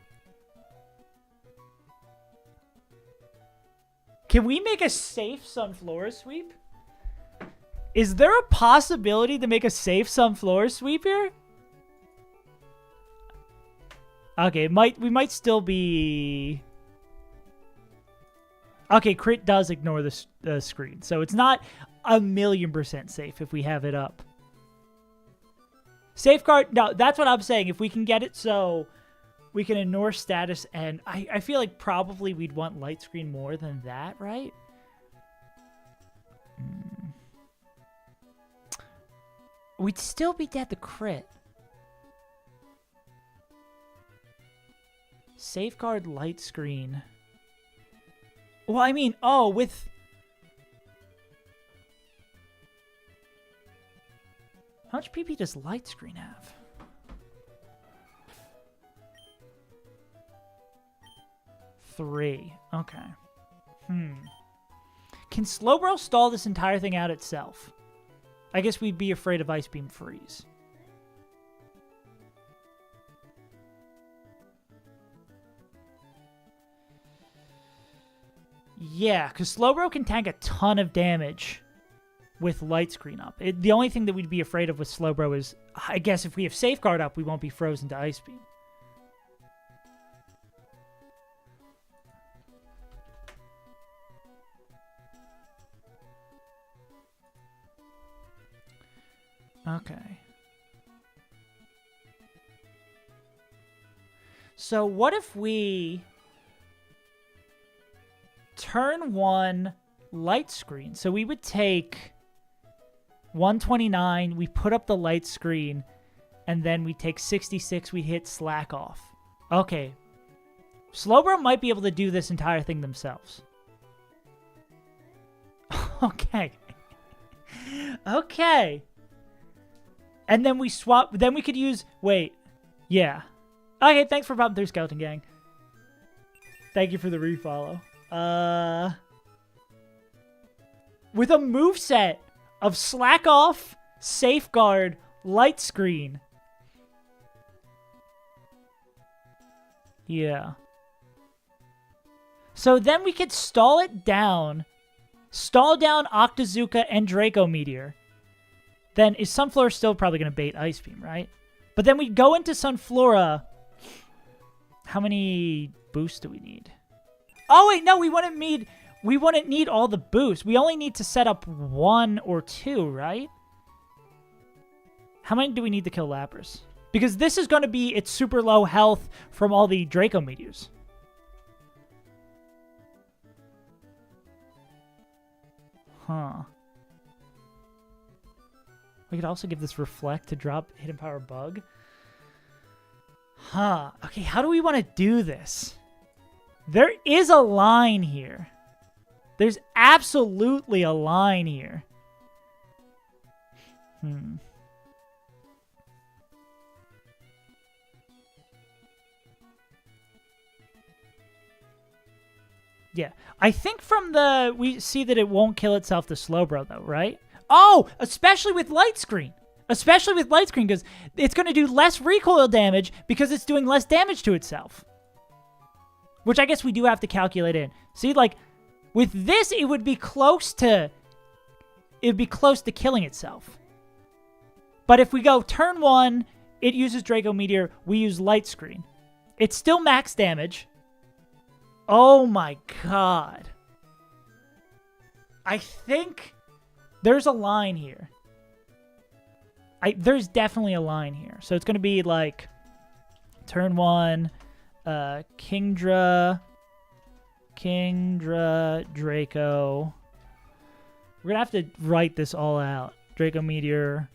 Can we make a safe Sunflora sweep? Is there a possibility to make a safe Sunflora sweep here? Okay, we might still be... Okay, crit does ignore the screen, so it's not 1,000,000% safe if we have it up. Safeguard, no, that's what I'm saying. If we can get it so We can ignore status, and I feel like probably we'd want light screen more than that, right? We'd still be dead to crit. Safeguard light screen. Well, I mean, oh, with... How much PP does light screen have? Three. Okay. Can Slowbro stall this entire thing out itself? I guess we'd be afraid of Ice Beam Freeze. Yeah, because Slowbro can tank a ton of damage with light screen up. The only thing that we'd be afraid of with Slowbro is, I guess if we have Safeguard up, we won't be frozen to Ice Beam. Okay. So what if we turn 1 light screen? So we would take 129, we put up the light screen, and then we take 66, we hit slack off. Okay. Slowbro might be able to do this entire thing themselves. Okay. Okay. And then we swap, then we could use, wait, yeah. Okay, thanks for popping through, Skeleton Gang. Thank you for the refollow. With a moveset of Slack Off, Safeguard, Light Screen. Yeah. So then we could stall it down, stall down Octazooka and Draco Meteor. Then is Sunflora still probably going to bait Ice Beam, right? But then we go into Sunflora. How many boosts do we need? Oh, wait, no, we wouldn't need all the boosts. We only need to set up 1 or 2, right? How many do we need to kill Lapras? Because this is going to be its super low health from all the Draco Meteors. Huh. We could also give this Reflect to drop Hidden Power Bug. Huh. Okay, how do we want to do this? There is a line here. There's absolutely a line here. Yeah. I think from we see that it won't kill itself to Slowbro, though, right? Oh, especially with Light Screen. Especially with Light Screen, because it's going to do less recoil damage because it's doing less damage to itself. Which I guess we do have to calculate in. See, like, with this, it would be close to... It would be close to killing itself. But if we go turn 1, it uses Draco Meteor, we use Light Screen. It's still max damage. Oh my god. I think... There's a line here. There's definitely a line here. So it's going to be like turn 1, Kingdra, Draco. We're going to have to write this all out. Draco Meteor,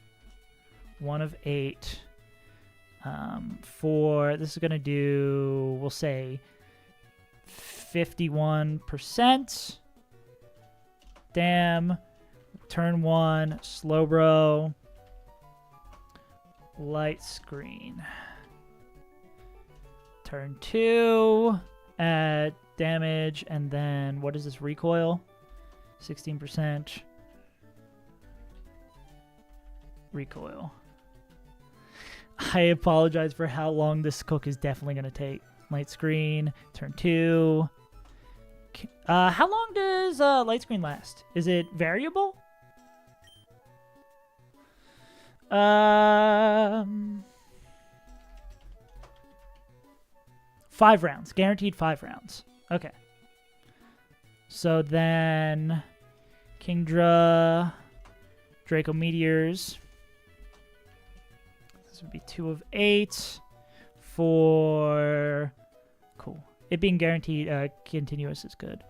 1 of 8. This is going to do, we'll say, 51%. Damn. Turn 1, Slowbro, Light Screen. Turn 2, add damage, and then what is this recoil? 16% recoil. I apologize for how long this cook is definitely going to take. Light Screen, turn 2. How long does Light Screen last? Is it variable? 5 rounds. Guaranteed 5 rounds. Okay. So then Kingdra, Draco Meteors. This would be 2 of 8. for... Cool. It being guaranteed continuous is good.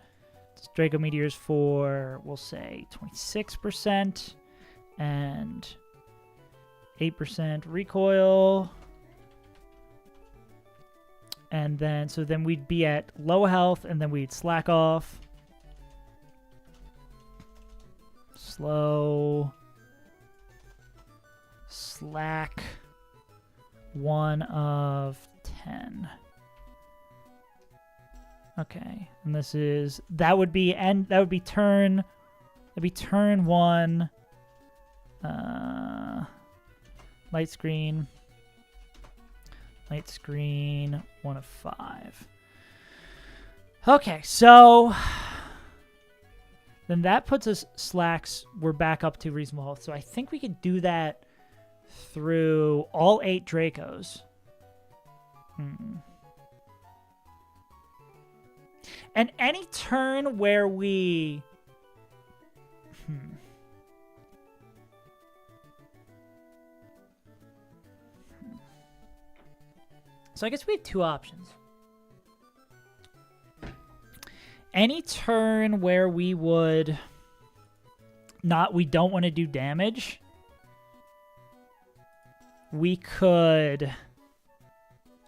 Draco Meteors for, we'll say, 26% and 8% recoil. And then, so then we'd be at low health, and then we'd slack off. Slow. Slack. 1 of 10. Okay. And this is, that would be turn 1. Light screen. Light screen, 1 of 5. Okay, so then that puts us slacks. We're back up to reasonable health. So I think we could do that through all 8 Dracos. And any turn where we... So I guess we have 2 options. Any turn where we would we don't want to do damage, we could,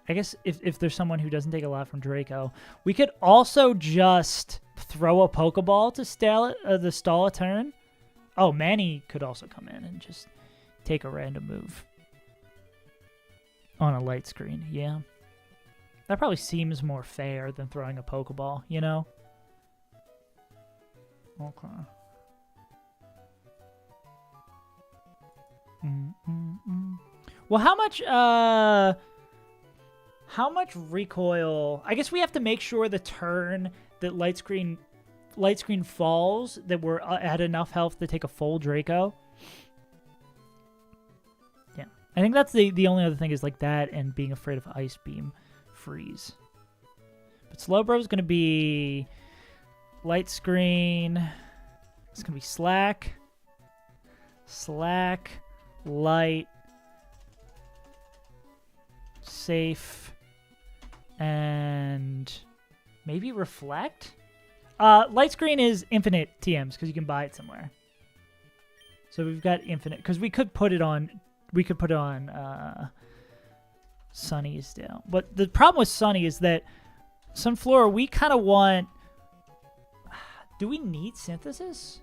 I guess if there's someone who doesn't take a lot from Draco, we could also just throw a Pokeball to stall a turn. Oh, Manny could also come in and just take a random move. On a light screen, yeah. That probably seems more fair than throwing a Pokeball, you know? Okay. Well, how much recoil? I guess we have to make sure the turn that light screen falls that we're at enough health to take a full Draco. I think that's the only other thing is like that and being afraid of Ice Beam freeze. But Slowbro is going to be light screen. It's going to be slack, light, safe, and maybe reflect. Light screen is infinite TMs because you can buy it somewhere. So we've got infinite because we could put it on. We could put it on Sunny's down. But the problem with Sunny is that Sunflora, we kind of want... Do we need synthesis?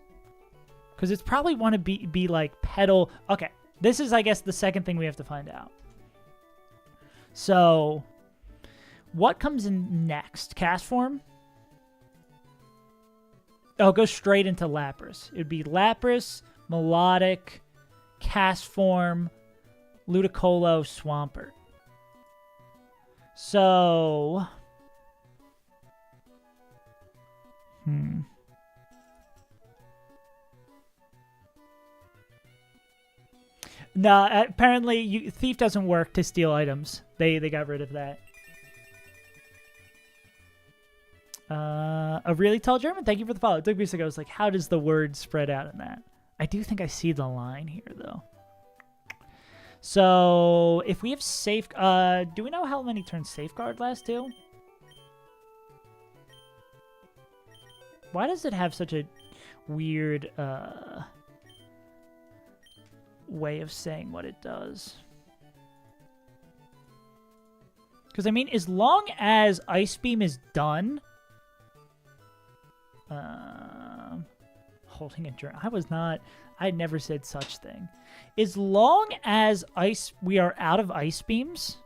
Because it's probably want to be like pedal... Okay, this is, I guess, the second thing we have to find out. So, what comes in next? Cast form? Oh, go straight into Lapras. It would be Lapras, Melodic, Cast form, Ludicolo, Swampert. So... No, apparently Thief doesn't work to steal items. They got rid of that. A really tall German, thank you for the follow. It took me a second. I was like, how does the word spread out in that? I do think I see the line here, though. So, if we have safe... do we know how many turns Safeguard lasts to? Why does it have such a weird way of saying what it does? Because, I mean, as long as Ice Beam is done... holding a journal. I had never said such thing. As long as we are out of Ice Beams,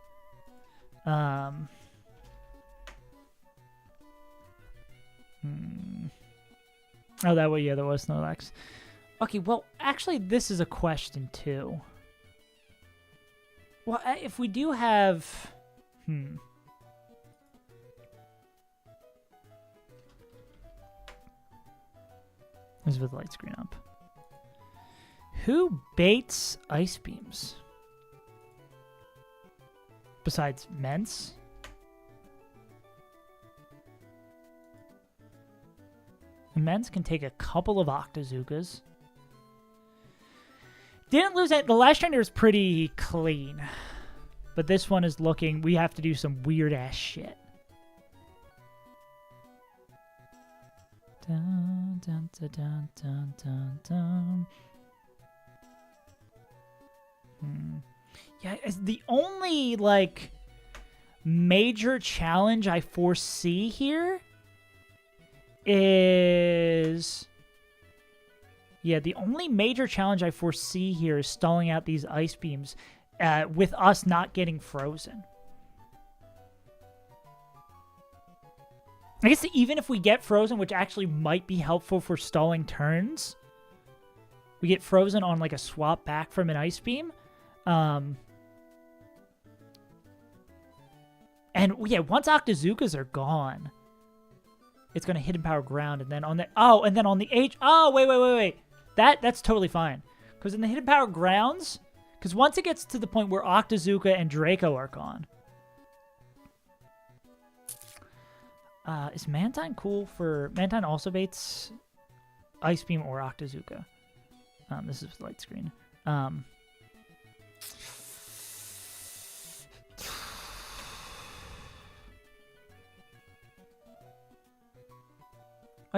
oh, that way, yeah, there was no Lex. Okay, well, actually, this is a question, too. Well, if we do have... This is with the light screen up. Who baits Ice Beams? Besides Mence? Mence can take a couple of Octazookas. Didn't lose it. The last trainer was pretty clean. But this one is looking... We have to do some weird-ass shit. Dun, dun, dun, dun, dun, dun, dun. Yeah, it's the only, like, major challenge I foresee here is... Yeah, the only major challenge I foresee here is stalling out these ice beams with us not getting frozen. I guess even if we get frozen, which actually might be helpful for stalling turns, we get frozen on like a swap back from an ice beam. And yeah, once Octazookas are gone, it's going to hidden power ground, and then on the and then on the H. Oh, wait. That's totally fine. Because in the hidden power grounds, because once it gets to the point where Octazooka and Draco are gone, is Mantine cool for... Mantine also baits Ice Beam or Octazooka. This is light screen. I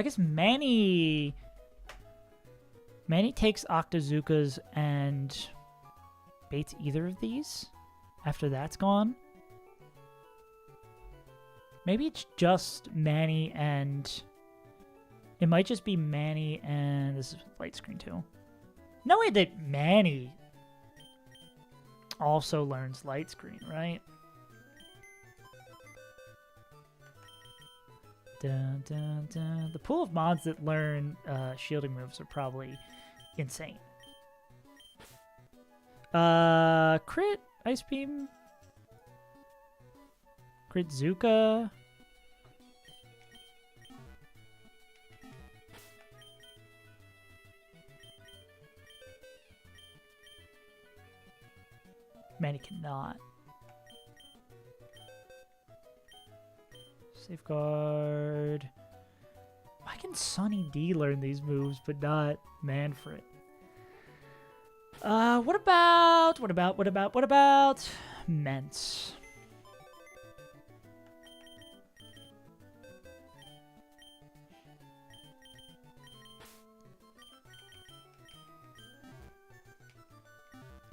guess Manny takes Octazookas and baits either of these after that's gone. Maybe it's just Manny and... It might just be Manny and... This is light screen too. No way that Manny also learns light screen, right? Dun, dun, dun. The pool of mods that learn shielding moves are probably insane. Crit, Ice Beam, Crit Zuka. Man, he cannot. Safeguard. Why can Sunny D learn these moves, but not Manfred? What about Mence?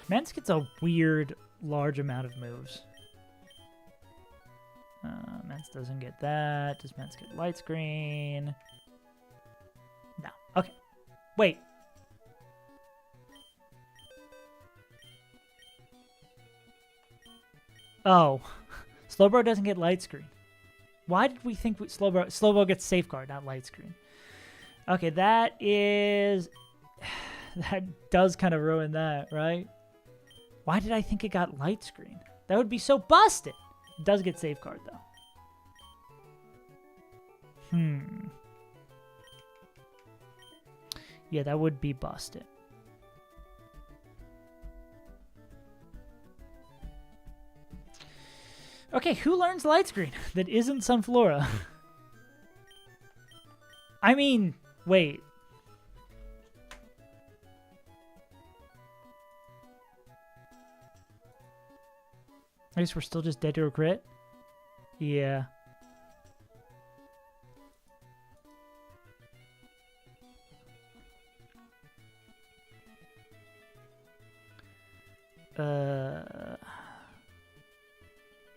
Mence gets a weird, large amount of moves. Mence doesn't get that. Does Mence get light screen? No. Okay. Wait. Oh. Slowbro doesn't get light screen. Why did we think Slowbro gets safeguard, not light screen? Okay, that is... That does kind of ruin that, right? Why did I think it got light screen? That would be so busted. It does get safeguard, though. Yeah, that would be busted. Okay, who learns light screen that isn't Sunflora? I mean, wait. I guess we're still just dead to a crit? Yeah.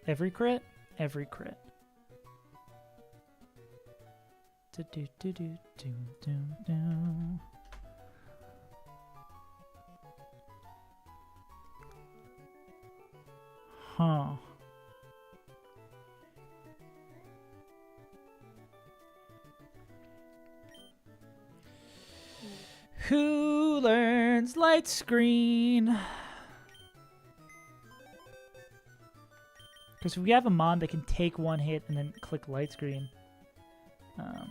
Every crit? Every crit. Huh. Who learns light screen? Because if we have a mon that can take one hit and then click light screen. How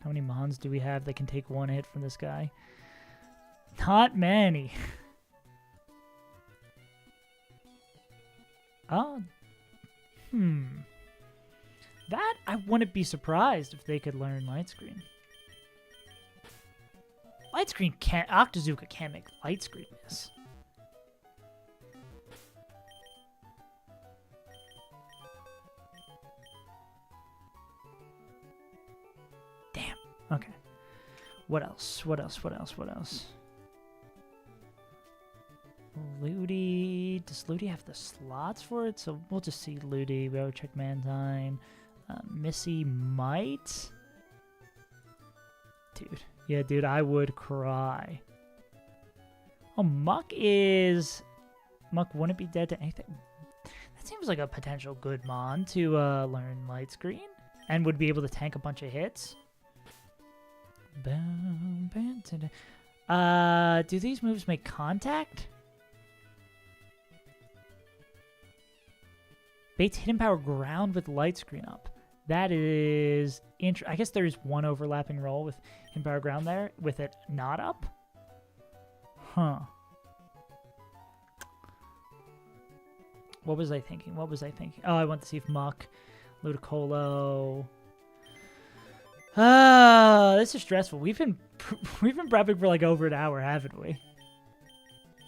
many mons do we have that can take one hit from this guy? Not many. Oh. That, I wouldn't be surprised if they could learn light screen. Light screen can't, Octazooka can't make light screen miss. Okay. What else? What else? What else? What else? Ludi. Does Ludi have the slots for it? So we'll just see Ludi. We already checked Mantine. Missy might. Dude. Yeah, dude, I would cry. Oh, Muck is... Muck wouldn't be dead to anything. That seems like a potential good mon to learn Light Screen. And would be able to tank a bunch of hits. Do these moves make contact? Bates hidden power ground with Light Screen up. That is... I guess there's one overlapping roll with hidden power ground there with it not up? Huh. What was I thinking? What was I thinking? Oh, I want to see if Muck, Ludicolo... This is stressful. We've been prepping for like over an hour, haven't we?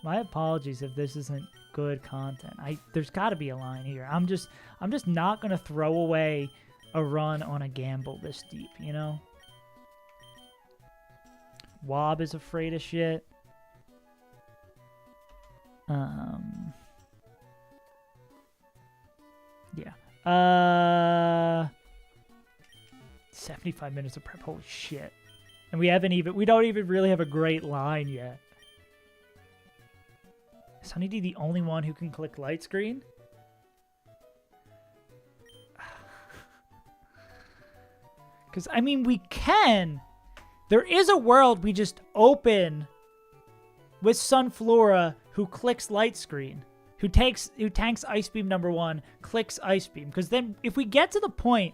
My apologies if this isn't good content. There's got to be a line here. I'm just not gonna throw away a run on a gamble this deep, you know? Wob is afraid of shit. Yeah. 75 minutes of prep. Holy shit. And we don't even really have a great line yet. Is Honeydee the only one who can click Light Screen? Because, I mean, we can. There is a world we just open with Sunflora who clicks Light Screen. Who tanks Ice Beam number 1, clicks Ice Beam. Because then, if we get to the point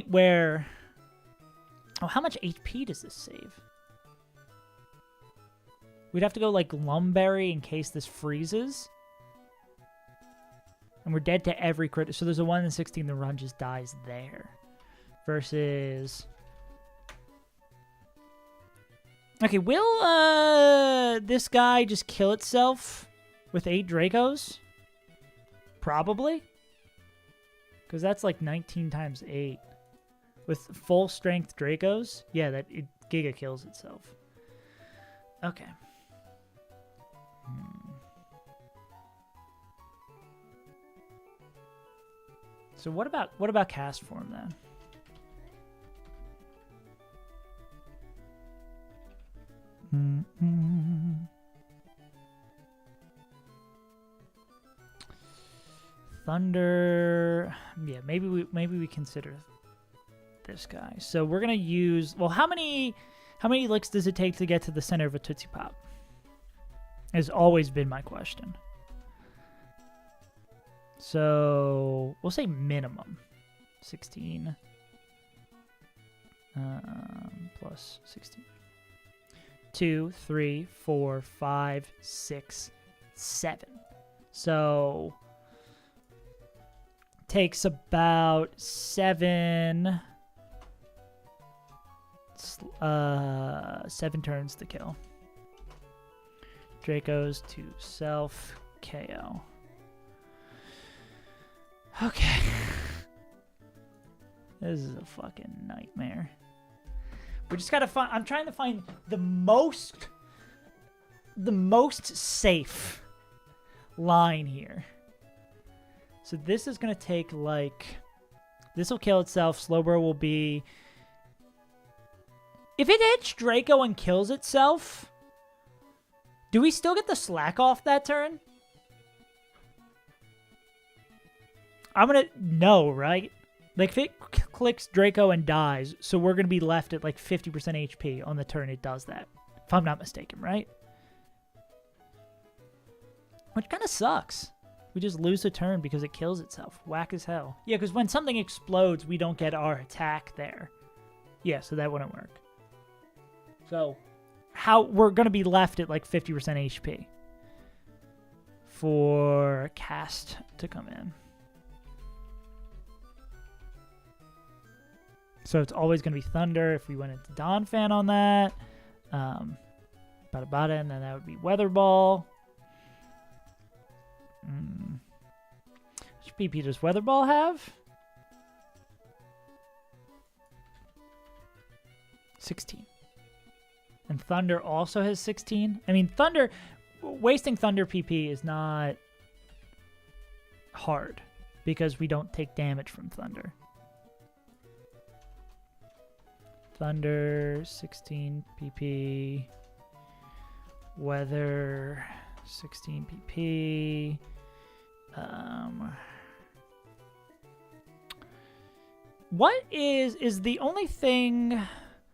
where... Oh, how much HP does this save? We'd have to go, like, Lumberry in case this freezes. And we're dead to every crit. So there's a 1 in 16, the run just dies there. Versus... Okay, will this guy just kill itself with 8 Dracos? Probably. Because that's like 19 times 8. With full strength Dracos? Yeah, it Giga kills itself. Okay. So what about cast form then? Thunder. Yeah, maybe we consider this guy. So we're gonna use. Well, how many licks does it take to get to the center of a Tootsie Pop? Has always been my question. So we'll say minimum 16 plus 16. 2, 3, 4, 5, 6, 7. So takes about 7 turns to kill. Dracos to self KO. Okay. This is a fucking nightmare. We just gotta find... I'm trying to find the most safe line here. So this is gonna take, like... This will kill itself. Slowbro will be... If it hits Draco and kills itself... Do we still get the slack off that turn? I'm gonna... No, right? Like, if it clicks Draco and dies, so we're going to be left at, like, 50% HP on the turn it does that. If I'm not mistaken, right? Which kind of sucks. We just lose a turn because it kills itself. Whack as hell. Yeah, because when something explodes, we don't get our attack there. Yeah, so that wouldn't work. So, we're going to be left at, like, 50% HP for cast to come in. So it's always going to be Thunder if we went into Dawn Fan on that. Bada Bada, and then that would be Weather Ball. Which BP does Weather Ball have? 16. And Thunder also has 16. I mean, Thunder, wasting Thunder PP is not hard because we don't take damage from Thunder. Thunder, 16 PP. Weather, 16 PP. What is the only thing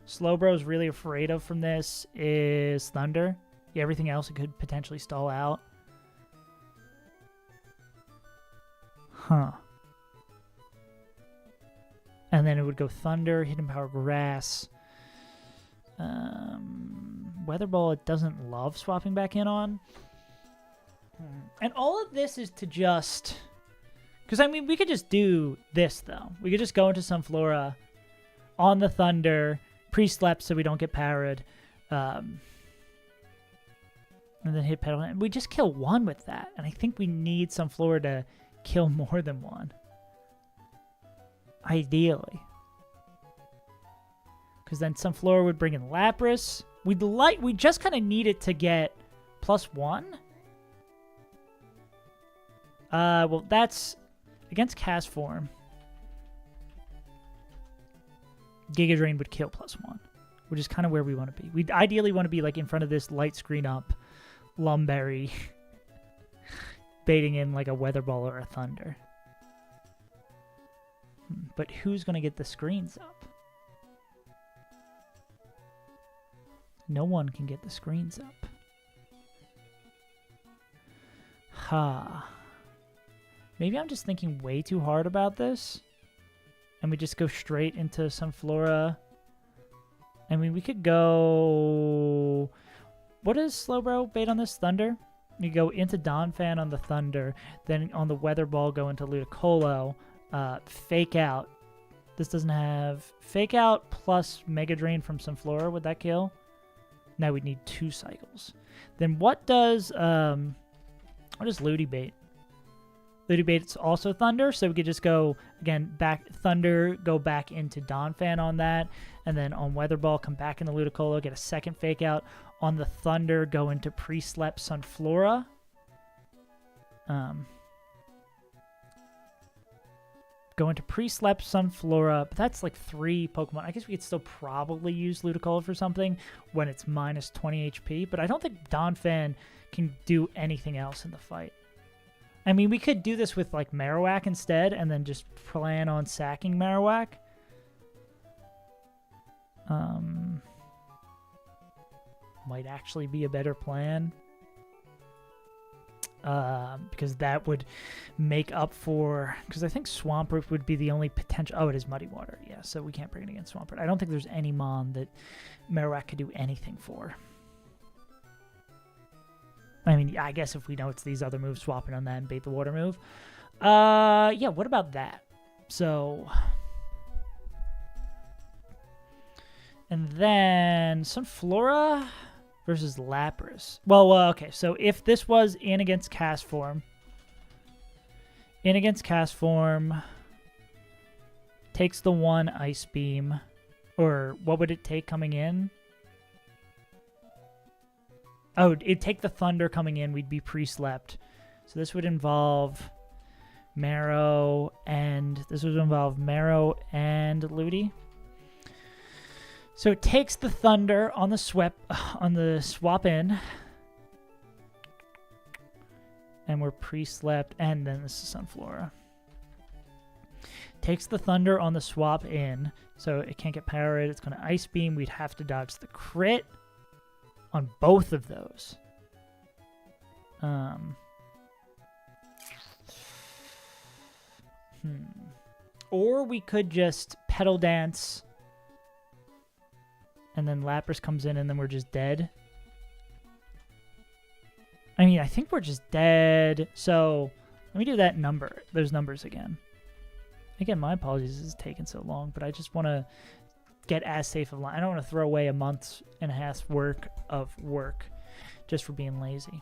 Slowbro's really afraid of from this is Thunder? Yeah, everything else it could potentially stall out. Huh. And then it would go Thunder, Hidden Power Grass. Weather Ball it doesn't love swapping back in on. And all of this is to just... Because, I mean, we could just do this, though. We could just go into Sunflora on the Thunder, pre-slept so we don't get parried, and then hit Petal. And we just kill one with that. And I think we need Sunflora to kill more than one. Ideally. Because then Sunflora would bring in Lapras. We just kind of need it to get +1. Well, that's against Cast Form. Giga Drain would kill +1, which is kind of where we want to be. We ideally want to be like in front of this light screen up, Lumberry, baiting in like a Weather Ball or a Thunder. But who's going to get the screens up? No one can get the screens up. Ha. Maybe I'm just thinking way too hard about this. And we just go straight into Sunflora. I mean, we could go... What is Slowbro bait on this? Thunder? You go into Donphan on the Thunder. Then on the Weather Ball, go into Ludicolo. Fake Out. This doesn't have... Fake Out plus Mega Drain from Sunflora. Would that kill? Now we'd need 2 cycles. Then what does Ludi bait? Ludi bait's also Thunder, so we could just go, again, back Thunder, go back into Donphan on that, and then on Weather Ball, come back into Ludicolo, get a second Fake Out. On the Thunder, go into Pre-Slept Sunflora. Go into Pre-Slept Sunflora, but that's like 3 Pokemon. I guess we could still probably use Ludicolo for something when it's minus 20 HP, but I don't think Donphan can do anything else in the fight. I mean, we could do this with like Marowak instead and then just plan on sacking Marowak. Might actually be a better plan. Because that would make up for... Because I think Swampert would be the only potential... Oh, it is Muddy Water. Yeah, so we can't bring it against Swampert. I don't think there's any Mon that Marowak could do anything for. I mean, I guess if we know it's these other moves, swapping on that and bait the water move. Yeah, what about that? So... And then Sunflora versus Lapras. Well, okay, so if this was in against Cast Form, takes the 1 Ice Beam, or what would it take coming in? Oh, it'd take the Thunder coming in, we'd be pre-slept. So this would involve Marrow and Ludi. So it takes the Thunder on the swap in. And we're pre-slept, and then this is Sunflora. Takes the Thunder on the swap in, so it can't get parried. It's going to Ice Beam. We'd have to dodge the crit on both of those. Or we could just Petal Dance, and then Lapras comes in, and then we're just dead. I mean, I think we're just dead. So let me do those numbers again. Again, my apologies, this is taking so long, but I just want to get as safe of line. I don't want to throw away a month and a half's work of work just for being lazy.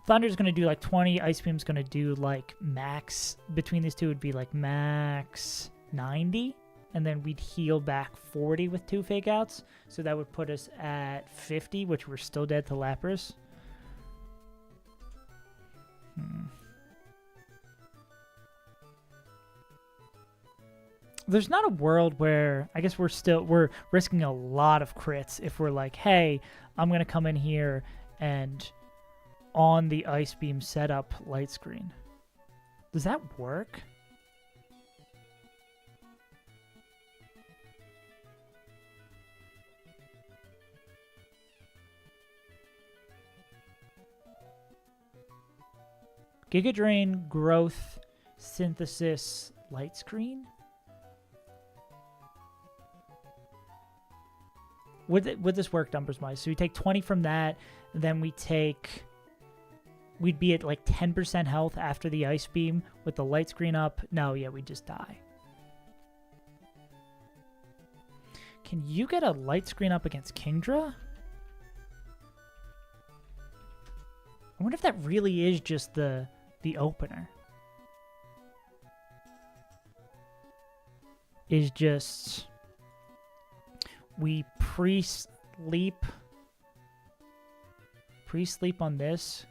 Thunder's going to do like 20. Ice Beam's going to do like max. Between these two would be like max 90, and then we'd heal back 40 with 2 fake outs. So that would put us at 50, which we're still dead to Lapras. There's not a world where I guess we're risking a lot of crits if we're like, hey, I'm gonna come in here and on the Ice Beam set up Light Screen. Does that work? Giga Drain, Growth, Synthesis, Light Screen? Would this work numbers-wise? So we take 20 from that, then we'd be at like 10% health after the Ice Beam with the Light Screen up. No, yeah, we'd just die. Can you get a Light Screen up against Kingdra? I wonder if that really is just the opener. Is just we pre-sleep on this,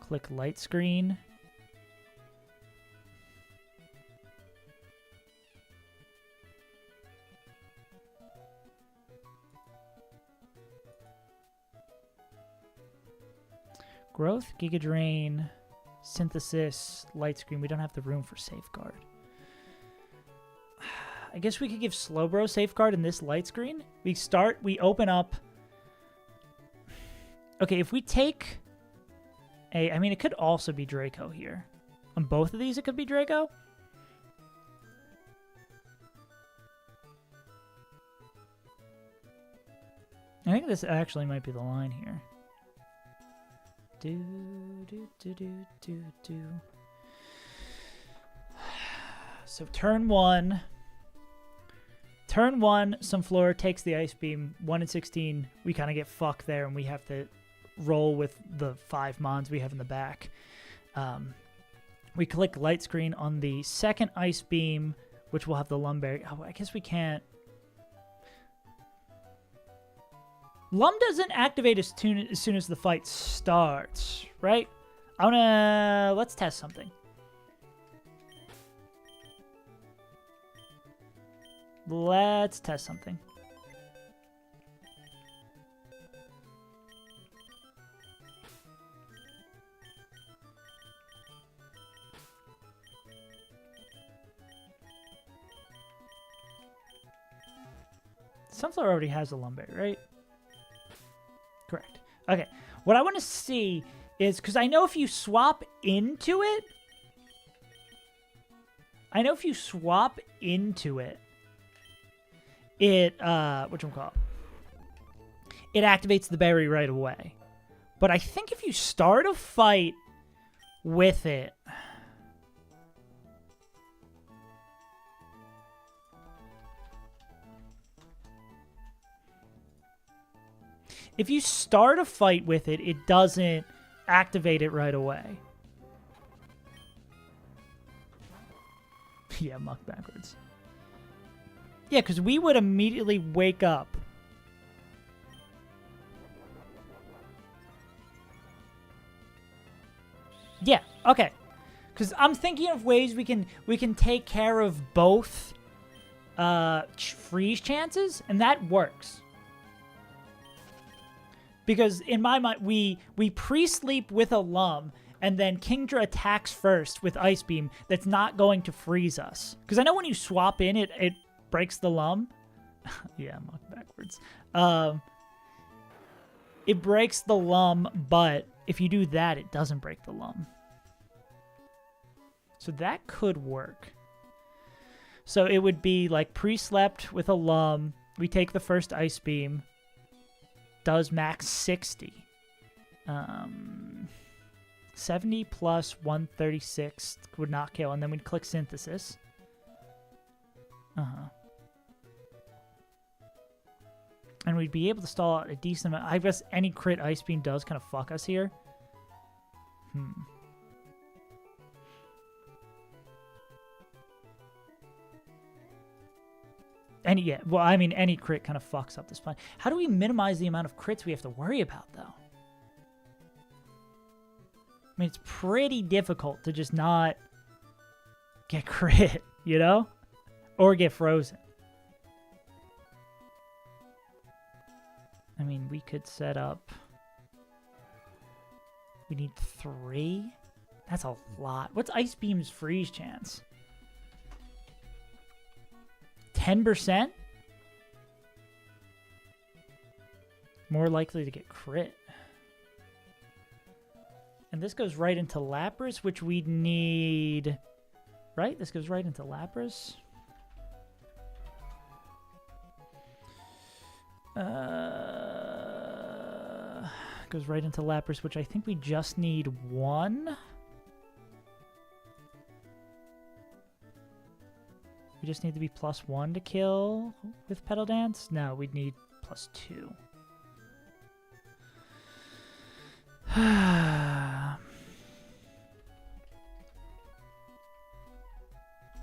click Light Screen. Growth, Giga Drain, Synthesis, Light Screen. We don't have the room for Safeguard. I guess we could give Slowbro Safeguard in this Light Screen. We open up. Okay, if we take I mean, it could also be Draco here. On both of these, it could be Draco. I think this actually might be the line here. So turn one, Sunflora takes the Ice Beam, 1 in 16. We kind of get fucked there, and we have to roll with the 5 mons we have in the back. We click Light Screen on the second Ice Beam, which will have the Lumberry. Oh, I guess we can't. Lum doesn't activate as soon as the fight starts, right? Let's test something. Let's test something. Sunflower already has a Lumberry, right? Correct. Okay. What I want to see is, because I know if you swap into it, it activates the berry right away. But I think if you start a fight with it, it doesn't activate it right away. Yeah, muck backwards. Yeah, because we would immediately wake up. Yeah, okay. Because I'm thinking of ways we can take care of both freeze chances, and that works. Because in my mind, we pre-sleep with a Lum, and then Kingdra attacks first with Ice Beam that's not going to freeze us. Because I know when you swap in, it breaks the Lum. Yeah, I'm walking backwards. It breaks the Lum, but if you do that, it doesn't break the Lum. So that could work. So it would be like pre-slept with a Lum. We take the first Ice Beam. Does max 60. 70 plus 136 would not kill, and then we'd click Synthesis. And we'd be able to stall out a decent amount. I guess any crit Ice Beam does kind of fuck us here. Yeah, well, I mean, any crit kind of fucks up this plan. How do we minimize the amount of crits we have to worry about, though? I mean, it's pretty difficult to just not get crit, you know? Or get frozen. I mean, we could set up... We need 3? That's a lot. What's Ice Beam's freeze chance? 10%? More likely to get crit. And this goes right into Lapras, which we need... Right? This goes right into Lapras. Goes right into Lapras, which I think we just need 1. We just need to be +1 to kill with Petal Dance? No, we'd need +2.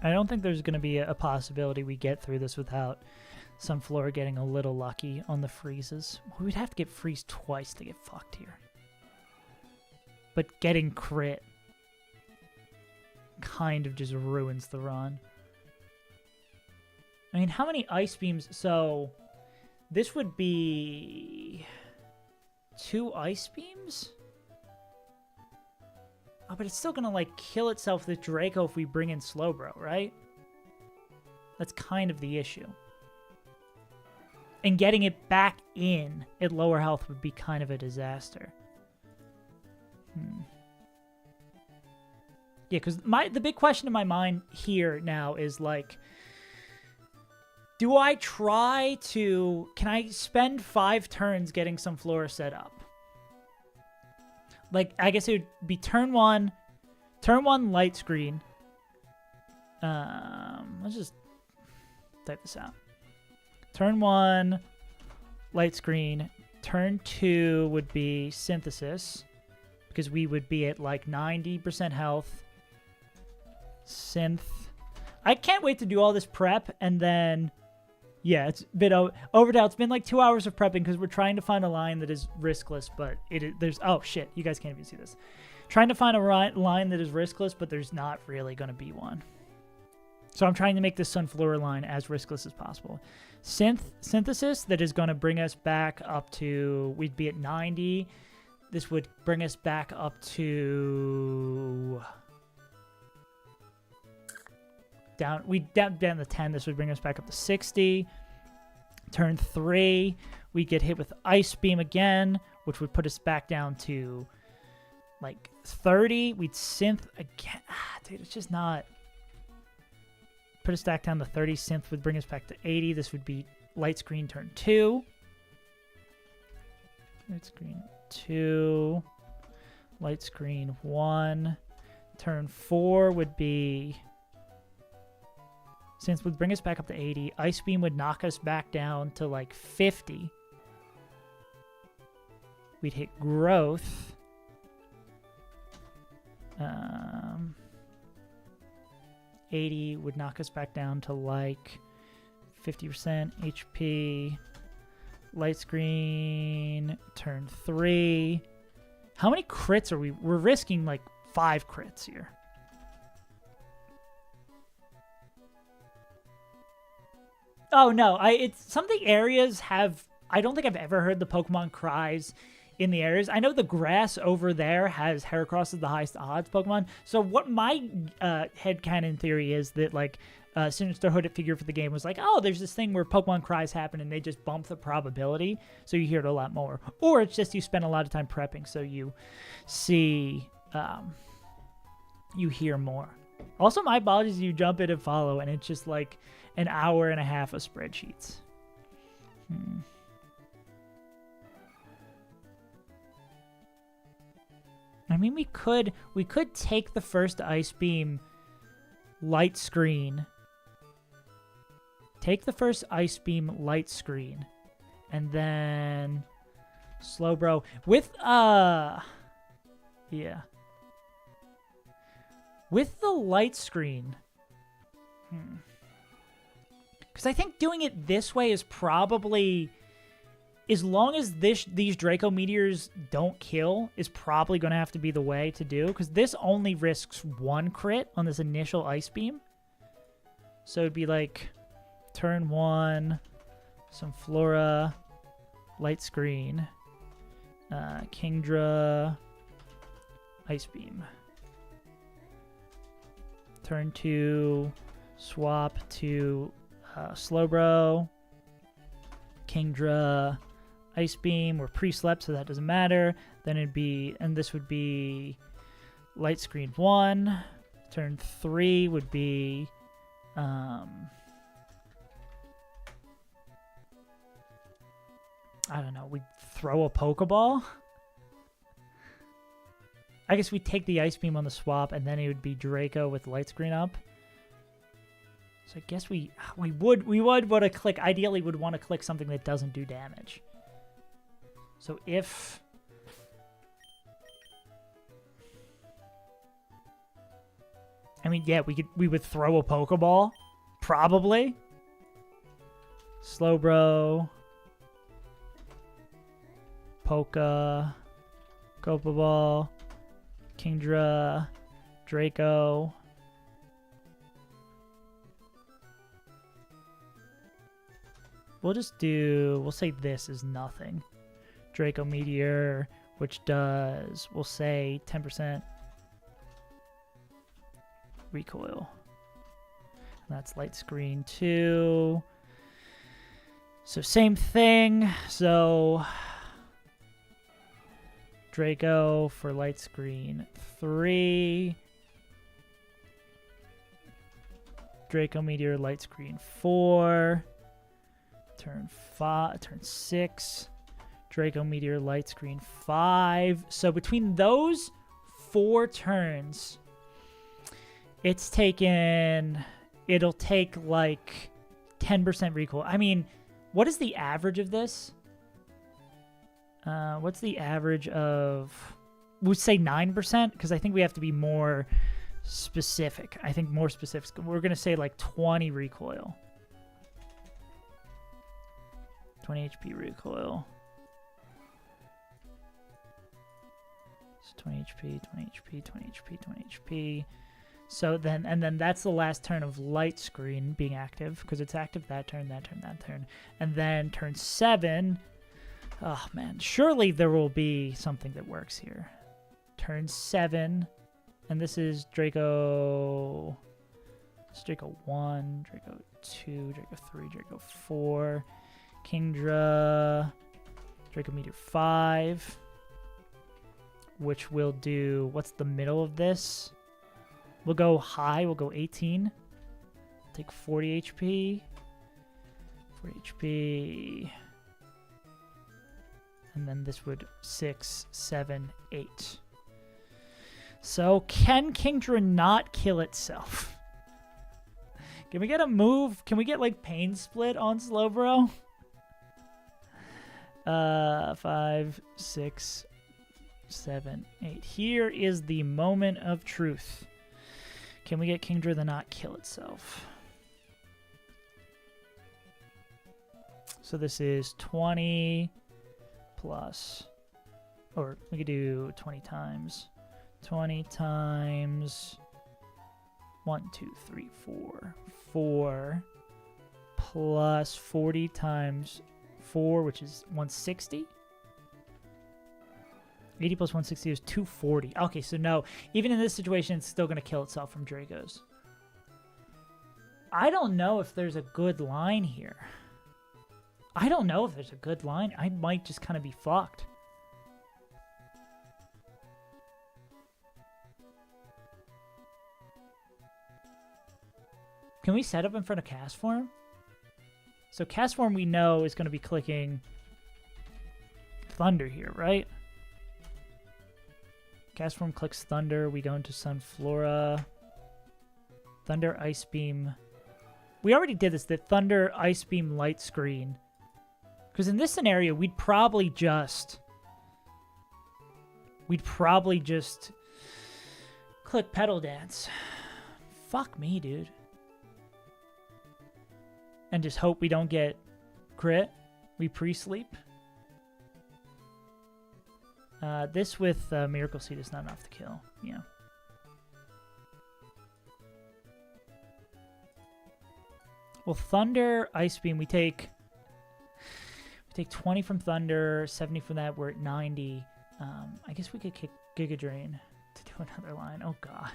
I don't think there's going to be a possibility we get through this without Sunflora getting a little lucky on the freezes. We'd have to get freeze twice to get fucked here. But getting crit kind of just ruins the run. I mean, how many Ice Beams? So this would be 2 Ice Beams? Oh, but it's still going to, like, kill itself with Draco if we bring in Slowbro, right? That's kind of the issue. And getting it back in at lower health would be kind of a disaster. Yeah, because the big question in my mind here now is, like, do I try to... Can I spend 5 turns getting some Flora set up? Like, I guess it would be turn 1 light screen. Let's just type this out. Turn 1, light screen. Turn 2 would be synthesis, because we would be at like 90% health. Synth. I can't wait to do all this prep, and then, yeah, it's a bit overdone. It's been like 2 hours of prepping because we're trying to find a line that is riskless, but there's, oh shit, you guys can't even see this. Trying to find a line that is riskless, but there's not really going to be one. So I'm trying to make this Sunflora line as riskless as possible. Synthesis, that is going to bring us back up to, we'd be at 90. This would bring us back up to... down to 10. This would bring us back up to 60. Turn 3, we get hit with Ice Beam again, which would put us back down to like 30. We'd synth again. Dude, it's just not... Put us back down to 30. Synth would bring us back to 80. This would be light screen turn 2. Light screen 2. Light screen 1. Turn 4 would be... Synth would bring us back up to 80. Ice Beam would knock us back down to like 50. We'd hit Growth. 80 would knock us back down to like 50% HP. Light screen, turn 3. How many crits are we? We're risking like 5 crits here. Oh no, it's some of the areas have, I don't think I've ever heard the Pokemon cries in the areas. I know the grass over there has Heracross as the highest odds Pokemon. So what my headcanon theory is that, like, Sinister Hooded figure for the game was like, oh, there's this thing where Pokemon cries happen and they just bump the probability, so you hear it a lot more. Or it's just you spend a lot of time prepping, so you see, you hear more. Also, my apologies, you jump in and follow, and it's just like an hour and a half of spreadsheets. I mean, we could take the first Ice Beam light screen. Take the first Ice Beam light screen. And then Slowbro with yeah. With the light screen. Because I think doing it this way is probably, as long as these Draco Meteors don't kill, is probably going to have to be the way to do. Because this only risks 1 crit on this initial Ice Beam. So it'd be like turn 1, some Flora, Light Screen, Kingdra, Ice Beam. Turn 2, swap to Slowbro, Kingdra, Ice Beam. We're pre-slept, so that doesn't matter. Then it'd be, and this would be Light Screen 1. Turn 3 would be I don't know, we'd throw a Pokeball. I guess we'd take the Ice Beam on the swap, and then it would be Draco with Light Screen up. So I guess we would want to click, ideally would want to click something that doesn't do damage. So if I mean, yeah, we would throw a Pokeball, probably. Slowbro, Poka, Copaball, Kingdra, Draco. We'll say this is nothing. Draco Meteor, which does, we'll say 10% recoil. And that's Light Screen 2. So same thing. So Draco for Light Screen 3. Draco Meteor Light Screen 4. Turn 6. Draco Meteor Light Screen 5. So between those 4 turns, it'll take like 10% recoil. I mean, what is the average of this? What's the average of, we'd say 9%, because I think we have to be more specific. I think more specific. We're going to say like 20 recoil. 20 HP recoil. So 20 HP, 20 HP, 20 HP, 20 HP. So then, and then that's the last turn of Light Screen being active, because it's active that turn, that turn, that turn. And then turn 7, oh man, surely there will be something that works here. Turn 7, and this is Draco, it's Draco 1, Draco 2, Draco 3, Draco 4, Kingdra, Draco Meteor 5, which will do, what's the middle of this? We'll go high, we'll go 18. Take 40 HP. 40 HP. And then this would 6, 7, 8. So can Kingdra not kill itself? Can we get a move? Can we get like Pain Split on Slowbro? 5, 6, 7, 8. Here is the moment of truth. Can we get Kingdra to not kill itself? So this is 20 plus, or we could do 20 times. 20 times 1, 2, 3, 4. 4 plus 40 times 4, which is 160. 80 plus 160 is 240. Okay, so no. Even in this situation, it's still going to kill itself from Dracos. I don't know if there's a good line here. I don't know if there's a good line. I might just kind of be fucked. Can we set up in front of Cast Form? So Cast Form we know is going to be clicking Thunder here, right? Cast Form clicks Thunder. We go into Sunflora. Thunder, Ice Beam. We already did this. The Thunder, Ice Beam, Light Screen. Because in this scenario, we'd probably just click Petal Dance. Fuck me, dude. and just hope we don't get crit. We pre-sleep. This with Miracle Seed is not enough to kill. Yeah. Well, Thunder, Ice Beam, we take 20 from Thunder, 70 from that, we're at 90. I guess we could kick Giga Drain to do another line. Oh, God.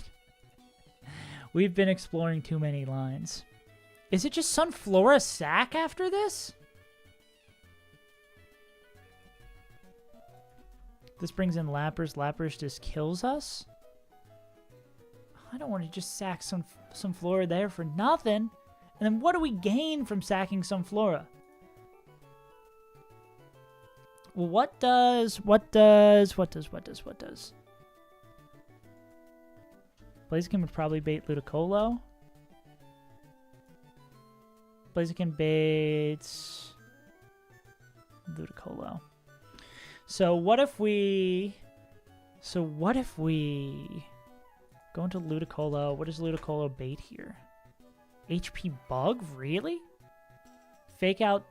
We've been exploring too many lines. Is it just Sunflora sack after this? This brings in Lapras. Lapras just kills us? I don't want to just sack Sunflora there for nothing. And then what do we gain from sacking Sunflora? Well, what does? Blaziken would probably bait Ludicolo. Blaziken baits Ludicolo. So what if we go into Ludicolo? What does Ludicolo bait here? HP Bug? Really? Fake Out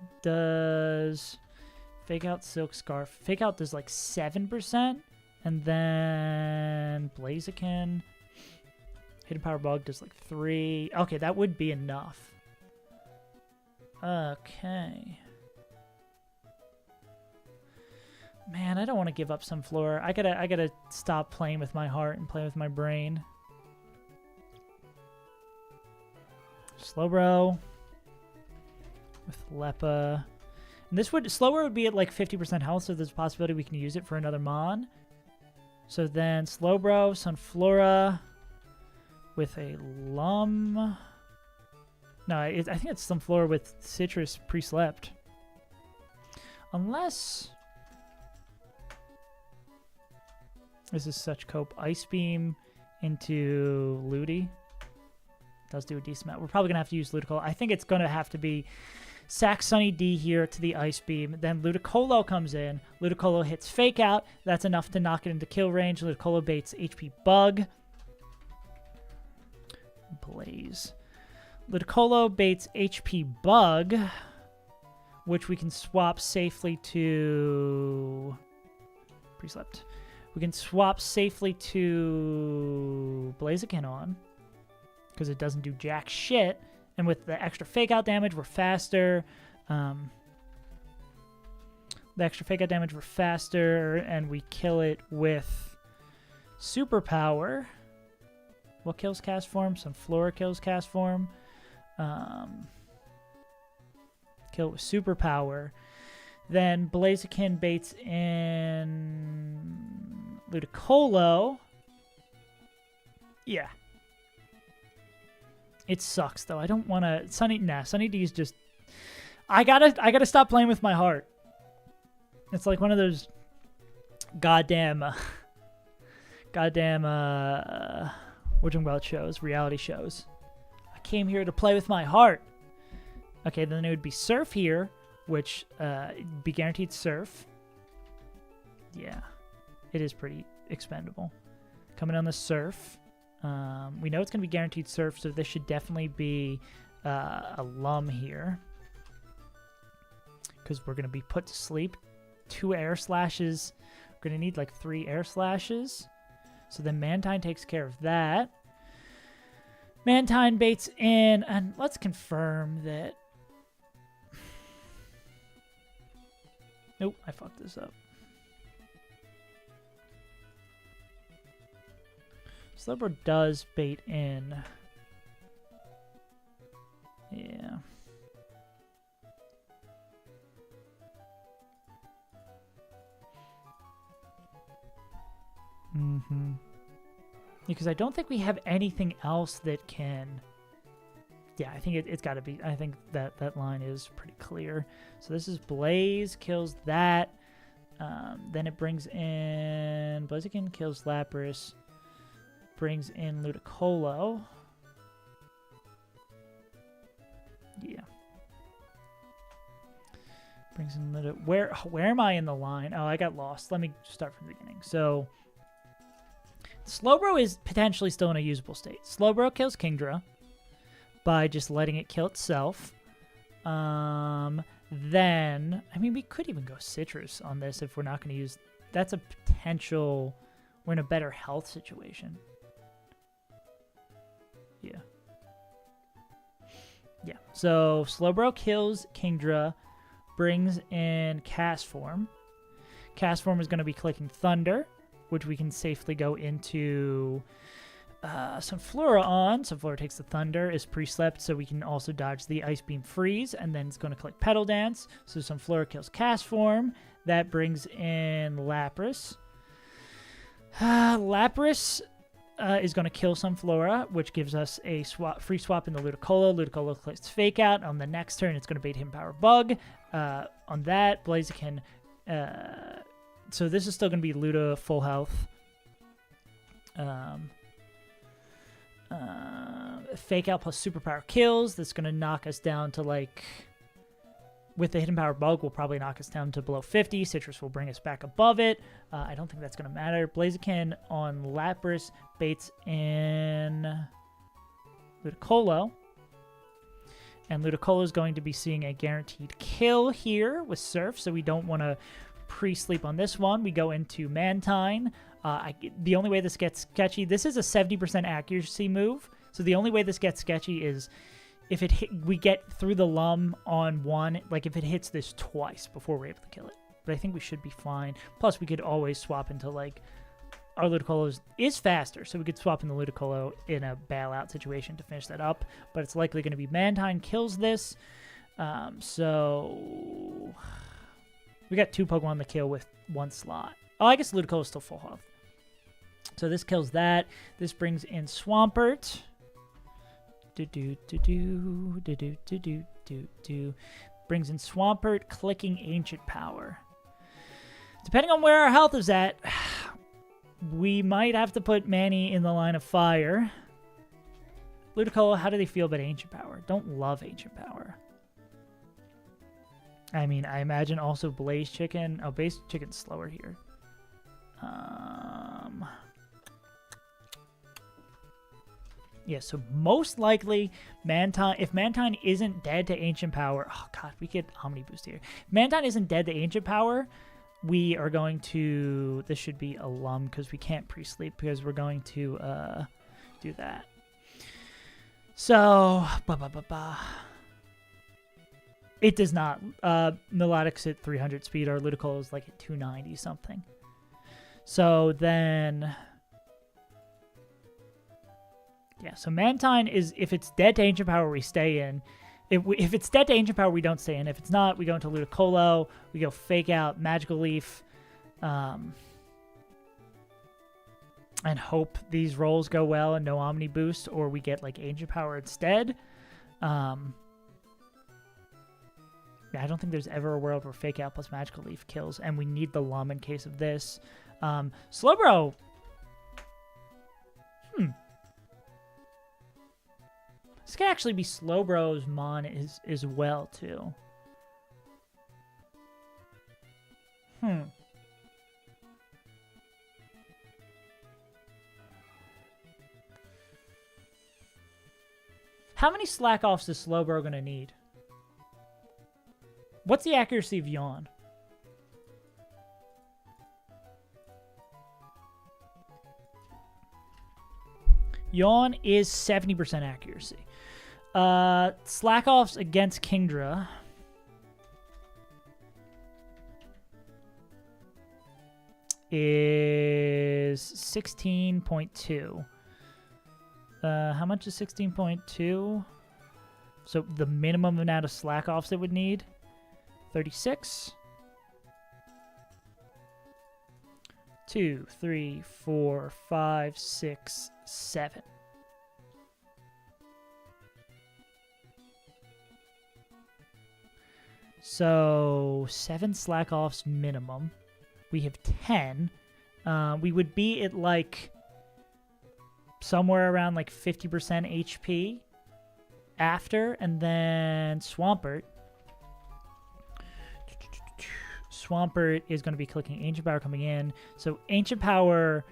Silk Scarf. Fake Out does like 7%. And then Blaziken. Hidden Power Bug does like 3. Okay, that would be enough. Okay. Man, I don't want to give up Sunflora. I gotta stop playing with my heart and play with my brain. Slowbro with Leppa. And this Slowbro would be at like 50% health, so there's a possibility we can use it for another Mon. So then Slowbro, Sunflora with a Lum. No, I think it's Sunflora with Citrus pre-slept. Unless... This is such cope. Ice Beam into Ludi. Does do a decent amount. We're probably going to have to use Ludicolo. I think it's going to have to be sack Sunny D here to the Ice Beam. Then Ludicolo comes in. Ludicolo hits Fake Out. That's enough to knock it into kill range. Ludicolo baits HP Bug. Blaze. Ludicolo baits HP Bug, which we can swap safely to... Pre-slept. We can swap safely to Blaziken on, because it doesn't do jack shit. And with the extra Fake Out damage, we're faster. The extra Fake Out damage, we're faster, and we kill it with Superpower. What kills Cast Form? Sunflora kills Cast Form. Kill it with Superpower. Then Blaziken baits in Ludicolo. Yeah. It sucks though. I don't want to. Sunny D is just. I gotta stop playing with my heart. It's like one of those goddamn whatchamacallit shows, reality shows. I came here to play with my heart. Okay, then it would be Surf here, which be guaranteed Surf. Yeah, it is pretty expendable. Coming on the Surf. We know it's going to be guaranteed Surf, so this should definitely be a Lum here. Because we're going to be put to sleep. 2 Air Slashes. We're going to need like 3 Air Slashes. So then Mantine takes care of that. Mantine baits in, and let's confirm that... Nope, I fucked this up. Slowbro does bait in. Yeah. Because I don't think we have anything else that can... Yeah, I think it's got to be... I think that line is pretty clear. So this is Blaze, kills that. Then it brings in... Blaziken kills Lapras. Brings in Ludicolo. Yeah. Brings in Where am I in the line? Oh, I got lost. Let me start from the beginning. So, Slowbro is potentially still in a usable state. Slowbro kills Kingdra by just letting it kill itself. Then, I mean, we could even go citrus on this if we're not going to use... That's a potential... We're in a better health situation. Yeah. Yeah. So, Slowbro kills Kingdra, brings in Cast Form. Cast Form is going to be clicking Thunder, which we can safely go into... Sunflora on. Sunflora takes the Thunder, is pre-slept, so we can also dodge the Ice Beam Freeze, and then it's going to click Petal Dance. So Sunflora kills Cast Form. That brings in Lapras. Lapras is going to kill Sunflora, which gives us a free swap in the Ludicolo. Ludicolo clicks Fake Out. On the next turn, it's going to bait him Power Bug. On that, Blaziken... so this is still going to be Luda full health. Fake Out plus Superpower kills. That's going to knock us down to, like... With the Hidden Power Bug, will probably knock us down to below 50. Citrus will bring us back above it. I don't think that's going to matter. Blaziken on Lapras baits in Ludicolo. And Ludicolo is going to be seeing a guaranteed kill here with Surf, so we don't want to pre-sleep on this one. We go into Mantine. The only way this gets sketchy, this is a 70% accuracy move, so the only way this gets sketchy is if we get through the Lum on one, like if it hits this twice before we're able to kill it. But I think we should be fine. Plus, we could always swap into, like, our Ludicolo is faster, so we could swap in the Ludicolo in a bailout situation to finish that up. But it's likely going to be Mantine kills this. So we got 2 Pokemon to kill with 1 slot. Oh, I guess Ludicolo is still full health. So this kills that. This brings in Swampert. Brings in Swampert, clicking Ancient Power. Depending on where our health is at, we might have to put Manny in the line of fire. Ludicolo, how do they feel about Ancient Power? Don't love Ancient Power. I mean, I imagine also Blaze Chicken. Oh, Blaze Chicken's slower here. Yeah, so most likely, Mantine, if Mantine isn't dead to Ancient Power... Oh, God, we get Omni Boost here. If Mantine isn't dead to Ancient Power, we are going to... This should be a Lum, because we can't pre-sleep, because we're going to do that. So... It does not. Melodic's at 300 speed. Our Ludicolo is like at 290 something. So then... Yeah, so Mantine is, if it's dead to Ancient Power, we stay in. If it's dead to Ancient Power, we don't stay in. If it's not, we go into Ludicolo. We go Fake Out, Magical Leaf. And hope these rolls go well and no Omni Boost, or we get like Ancient Power instead. Yeah, I don't think there's ever a world where Fake Out plus Magical Leaf kills, and we need the Lum in case of this. Slowbro. This could actually be Slowbro's Mon as well, too. How many slack-offs is Slowbro going to need? What's the accuracy of Yawn? Yawn is 70% accuracy. Slack-offs against Kingdra. Is 16.2. How much is 16.2? So the minimum amount of slack-offs it would need? 36. 2, 3, 4, 5, 6, 7. So 7 slack-offs minimum. We have 10. We would be at like somewhere around like 50% HP after, and then Swampert. Swampert is going to be clicking Ancient Power coming in. So Ancient Power,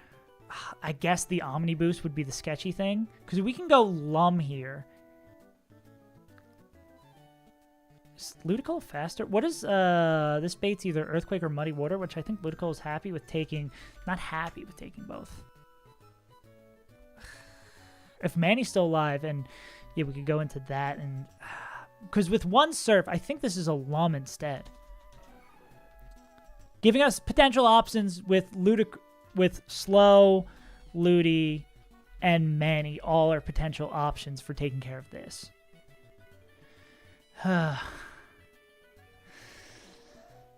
I guess the Omni Boost would be the sketchy thing, because we can go Lum here. Is Ludicolo faster? What is this bait's either Earthquake or Muddy Water, which I think Ludicolo is happy with taking. Not happy with taking both. If Manny's still alive, and yeah, we could go into that, and because with one Surf, I think this is a Lum instead, giving us potential options with Slow, Ludi, and Manny. All are potential options for taking care of this.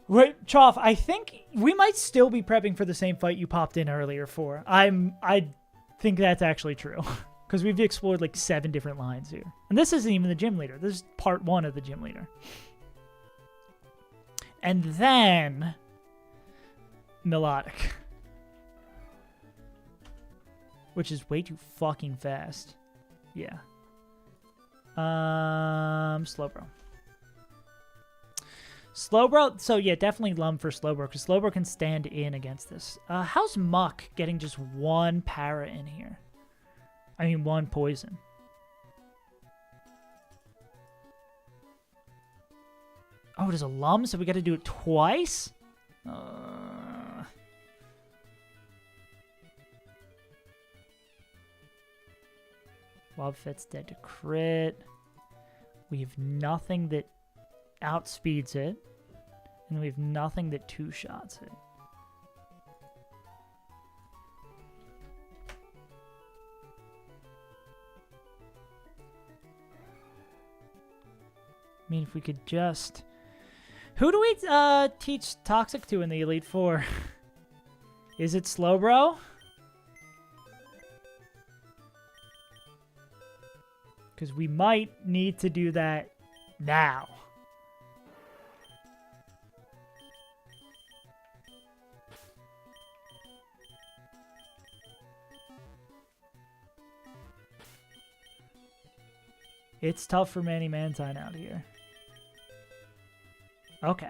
Right, Choff, I think we might still be prepping for the same fight you popped in earlier for. I think that's actually true. Because we've explored like 7 different lines here. And this isn't even the gym leader. This is part 1 of the gym leader. And then Melodic. Which is way too fucking fast. Yeah. Slowbro. Slowbro, so yeah, definitely Lum for Slowbro, because Slowbro can stand in against this. How's Muck getting just 1 para in here? I mean, 1 poison. Oh, it is a Lum, so we got to do it twice? Wobfet's dead to crit. We have nothing that outspeeds it. And we have nothing that 2-shots it. I mean, if we could just... Who do we teach Toxic to in the Elite Four? Is it Slowbro? Because we might need to do that now. It's tough for Manny Mantine out here. Okay.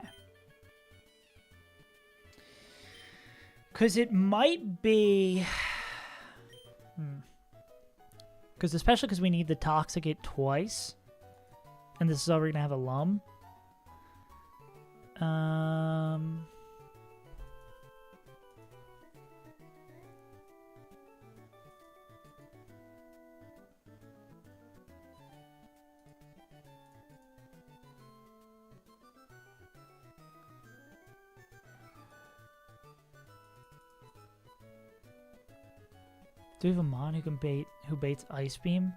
Because it might be... Because especially because we need the Toxicate twice. And this is already going to have a Lum. Do we have a Mon who baits Ice Beam?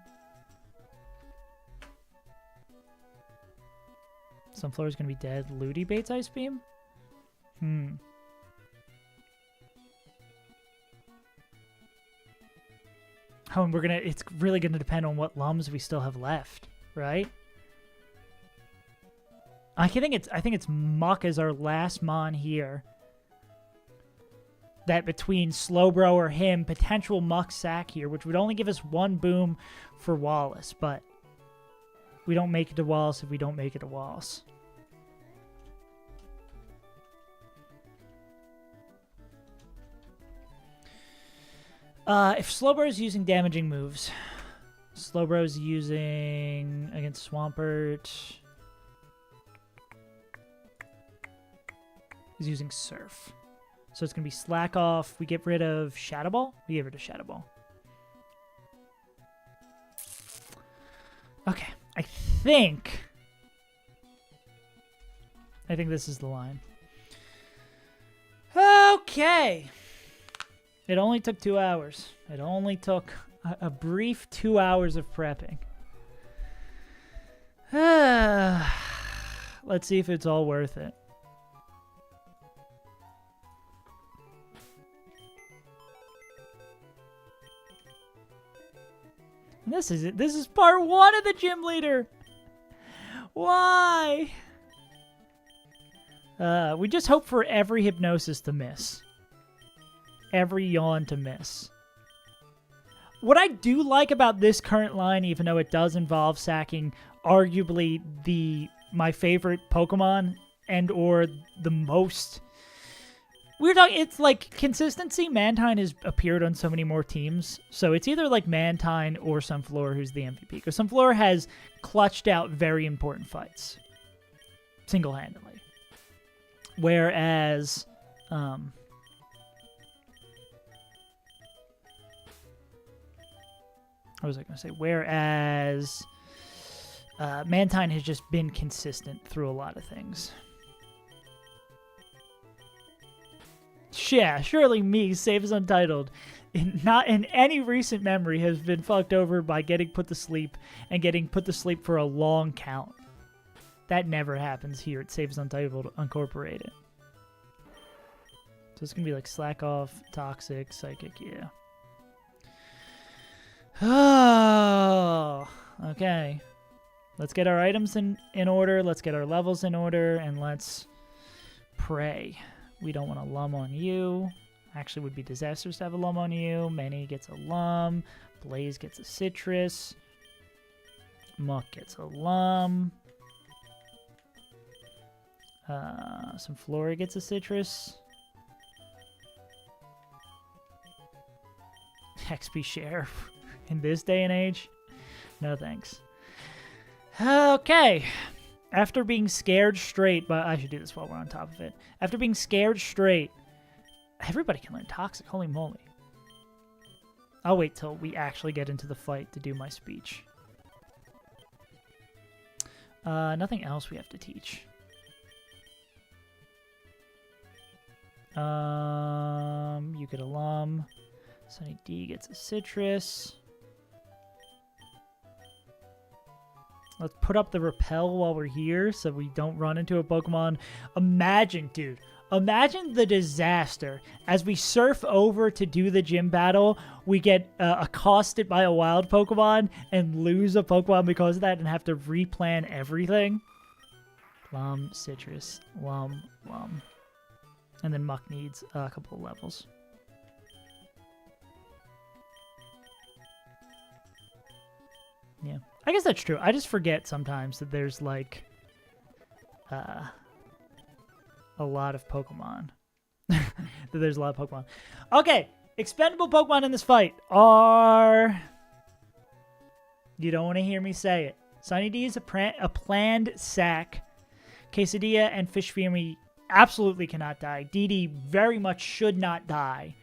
Sunflower's gonna be dead. Ludi baits Ice Beam? Oh, and it's really gonna depend on what Lums we still have left, right? I think it's Muck as our last Mon here. That between Slowbro or him, potential Muck sack here, which would only give us 1 boom for Wallace, but we don't make it to Wallace if we don't make it to Wallace. If Slowbro is using damaging moves, Slowbro is using against Swampert. He's using Surf. So it's going to be Slack Off. We get rid of Shadow Ball? We get rid of Shadow Ball. Okay. I think this is the line. Okay. It only took 2 hours. It only took a brief 2 hours of prepping. Let's see if it's all worth it. This is it. This is part 1 of the gym leader. Why? We just hope for every hypnosis to miss. Every yawn to miss. What I do like about this current line, even though it does involve sacking arguably my favorite Pokemon and or the most... We're talking, it's like consistency. Mantine has appeared on so many more teams. So it's either like Mantine or Sunflower who's the MVP. Because Sunflower has clutched out very important fights. single-handedly. Whereas, what was I going to say? Whereas Mantine has just been consistent through a lot of things. Yeah, surely me, save as Untitled, not in any recent memory, has been fucked over by getting put to sleep and getting put to sleep for a long count. That never happens here at Save as Untitled Incorporated. So it's going to be like Slack Off, Toxic, Psychic, yeah. Oh, okay. Let's get our items in order. Let's get our levels in order. And let's pray. We don't want a lum on you. Actually, would be disastrous to have a lum on you. Manny gets a lum. Blaze gets a citrus. Muck gets a lum. Some Flora gets a citrus. XP share in this day and age? No thanks. Okay. After being scared straight, but I should do this while we're on top of it. After being scared straight, everybody can learn Toxic. Holy moly. I'll wait till we actually get into the fight to do my speech. Nothing else we have to teach. You get a lum. Sunny D gets a citrus. Let's put up the repel while we're here so we don't run into a Pokemon. Imagine, dude. Imagine the disaster. As we surf over to do the gym battle, we get accosted by a wild Pokemon and lose a Pokemon because of that and have to replan everything. Lum, citrus, lum, lum. And then Muck needs a couple of levels. Yeah. I guess that's true. I just forget sometimes that there's, like, a lot of Pokemon. That there's a lot of Pokemon. Okay, expendable Pokemon in this fight are... You don't want to hear me say it. Sunny D is a planned sack. Quesadilla and Fish Fury absolutely cannot die. DD very much should not die.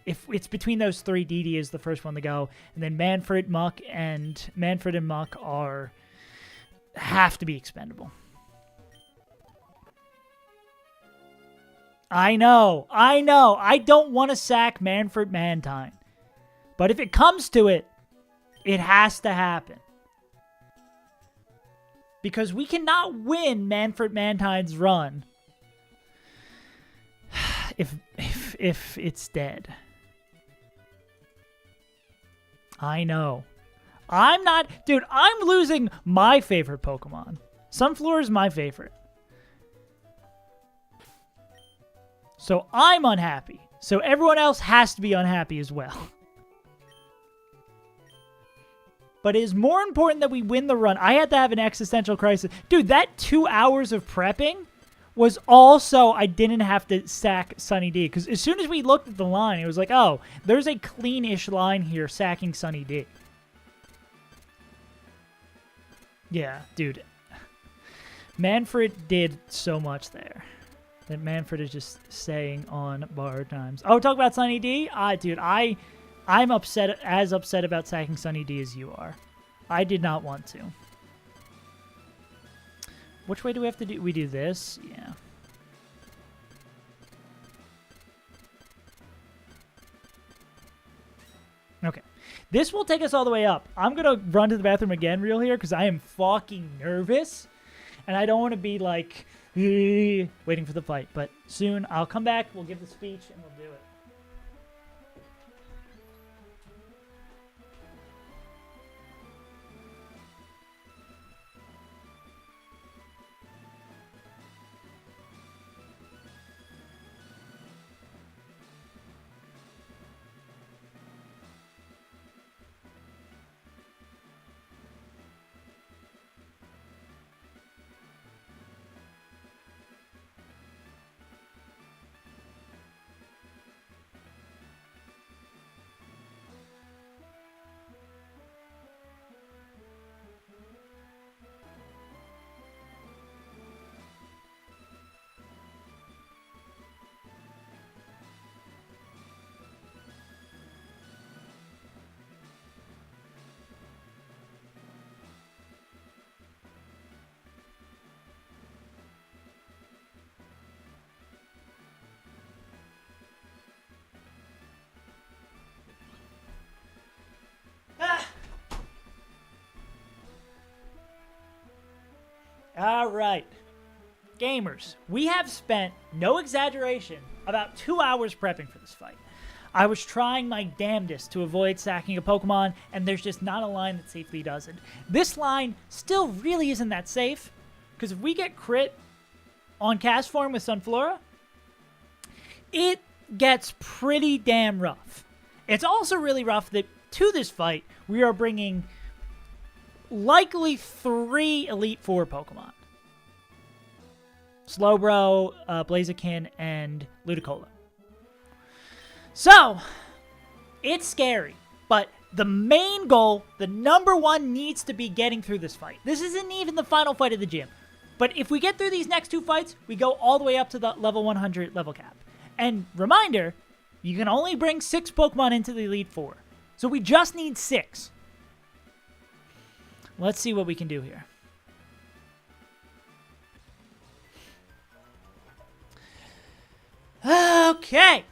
If it's between those three, DD is the first one to go. And then Manfred and Muck have to be expendable. I know. I don't want to sack Manfred Mantine. But if it comes to it, it has to happen. Because we cannot win Manfred Mantine's run if it's dead. I know. Dude, I'm losing my favorite Pokemon. Sunflower is my favorite. So I'm unhappy. So everyone else has to be unhappy as well. But it is more important that we win the run. I had to have an existential crisis. Dude, that 2 hours of prepping was also, I didn't have to sack Sunny D. Because as soon as we looked at the line, it was like, oh, there's a clean-ish line here sacking Sunny D. Yeah, dude. Manfred did so much there. That Manfred is just staying on borrowed times. Oh, talk about Sunny D? Dude, I'm as upset about sacking Sunny D as you are. I did not want to. Which way do we have to do? We do this? Yeah. Okay. This will take us all the way up. I'm going to run to the bathroom again real here because I am fucking nervous. And I don't want to be like waiting for the fight. But soon I'll come back. We'll give the speech and we'll do it. All right. Gamers, we have spent, no exaggeration, about 2 hours prepping for this fight. I was trying my damnedest to avoid sacking a Pokemon, and there's just not a line that safely does it. This line still really isn't that safe, because if we get crit on Cast Form with Sunflora, it gets pretty damn rough. It's also really rough that to this fight, we are bringing likely 3 Elite Four Pokemon. Slowbro, Blaziken, and Ludicolo. So, it's scary, but the main goal, the number one, needs to be getting through this fight. This isn't even the final fight of the gym. But if we get through these next 2 fights, we go all the way up to the level 100 level cap. And reminder, you can only bring 6 Pokemon into the Elite Four. So we just need 6. Let's see what we can do here. Okay.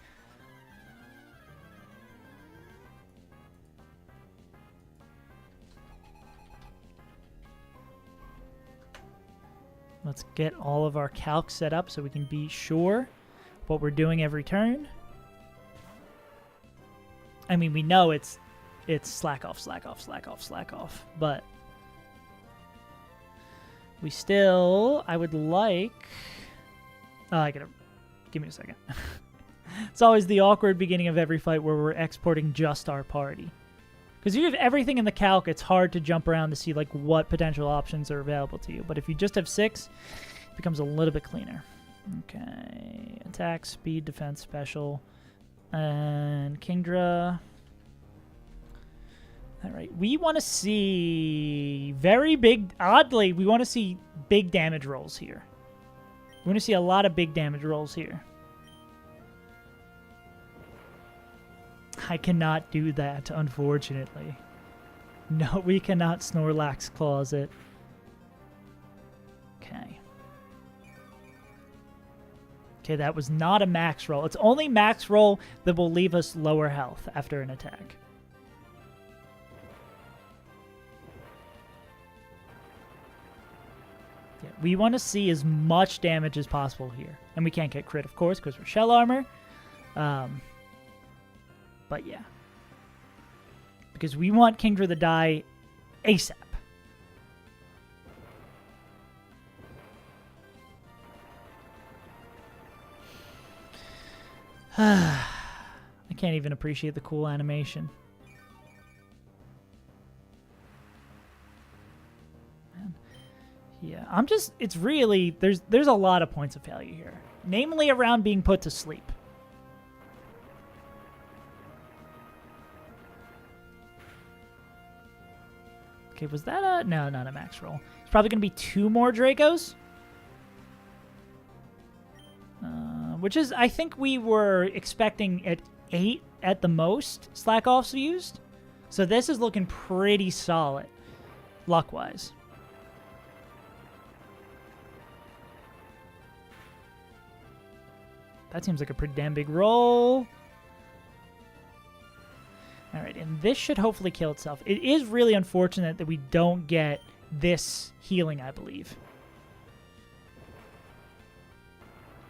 Let's get all of our calcs set up so we can be sure what we're doing every turn. I mean, we know it's slack off, slack off, slack off, slack off, but we still, I would like, I gotta, give me a second. It's always the awkward beginning of every fight where we're exporting just our party. Because if you have everything in the calc, it's hard to jump around to see like what potential options are available to you. But if you just have 6, it becomes a little bit cleaner. Okay, attack, speed, defense, special, and Kingdra. All right, we want to see very big, oddly, we want to see big damage rolls here. We want to see a lot of big damage rolls here. I cannot do that, unfortunately. No, we cannot Snorlax Claws it. Okay. Okay, that was not a max roll. It's only max roll that will leave us lower health after an attack. Yeah, we want to see as much damage as possible here. And we can't get crit, of course, because we're shell armor. But yeah. Because we want Kingdra to die ASAP. I can't even appreciate the cool animation. Man. Yeah, I'm just, it's really, there's a lot of points of failure here. Namely around being put to sleep. Okay, was that a... No, not a max roll. It's probably going to be 2 more Dracos. Which is, I think we were expecting at 8 at the most slack offs used. So this is looking pretty solid, luck-wise. That seems like a pretty damn big roll. All right, and this should hopefully kill itself. It is really unfortunate that we don't get this healing, I believe.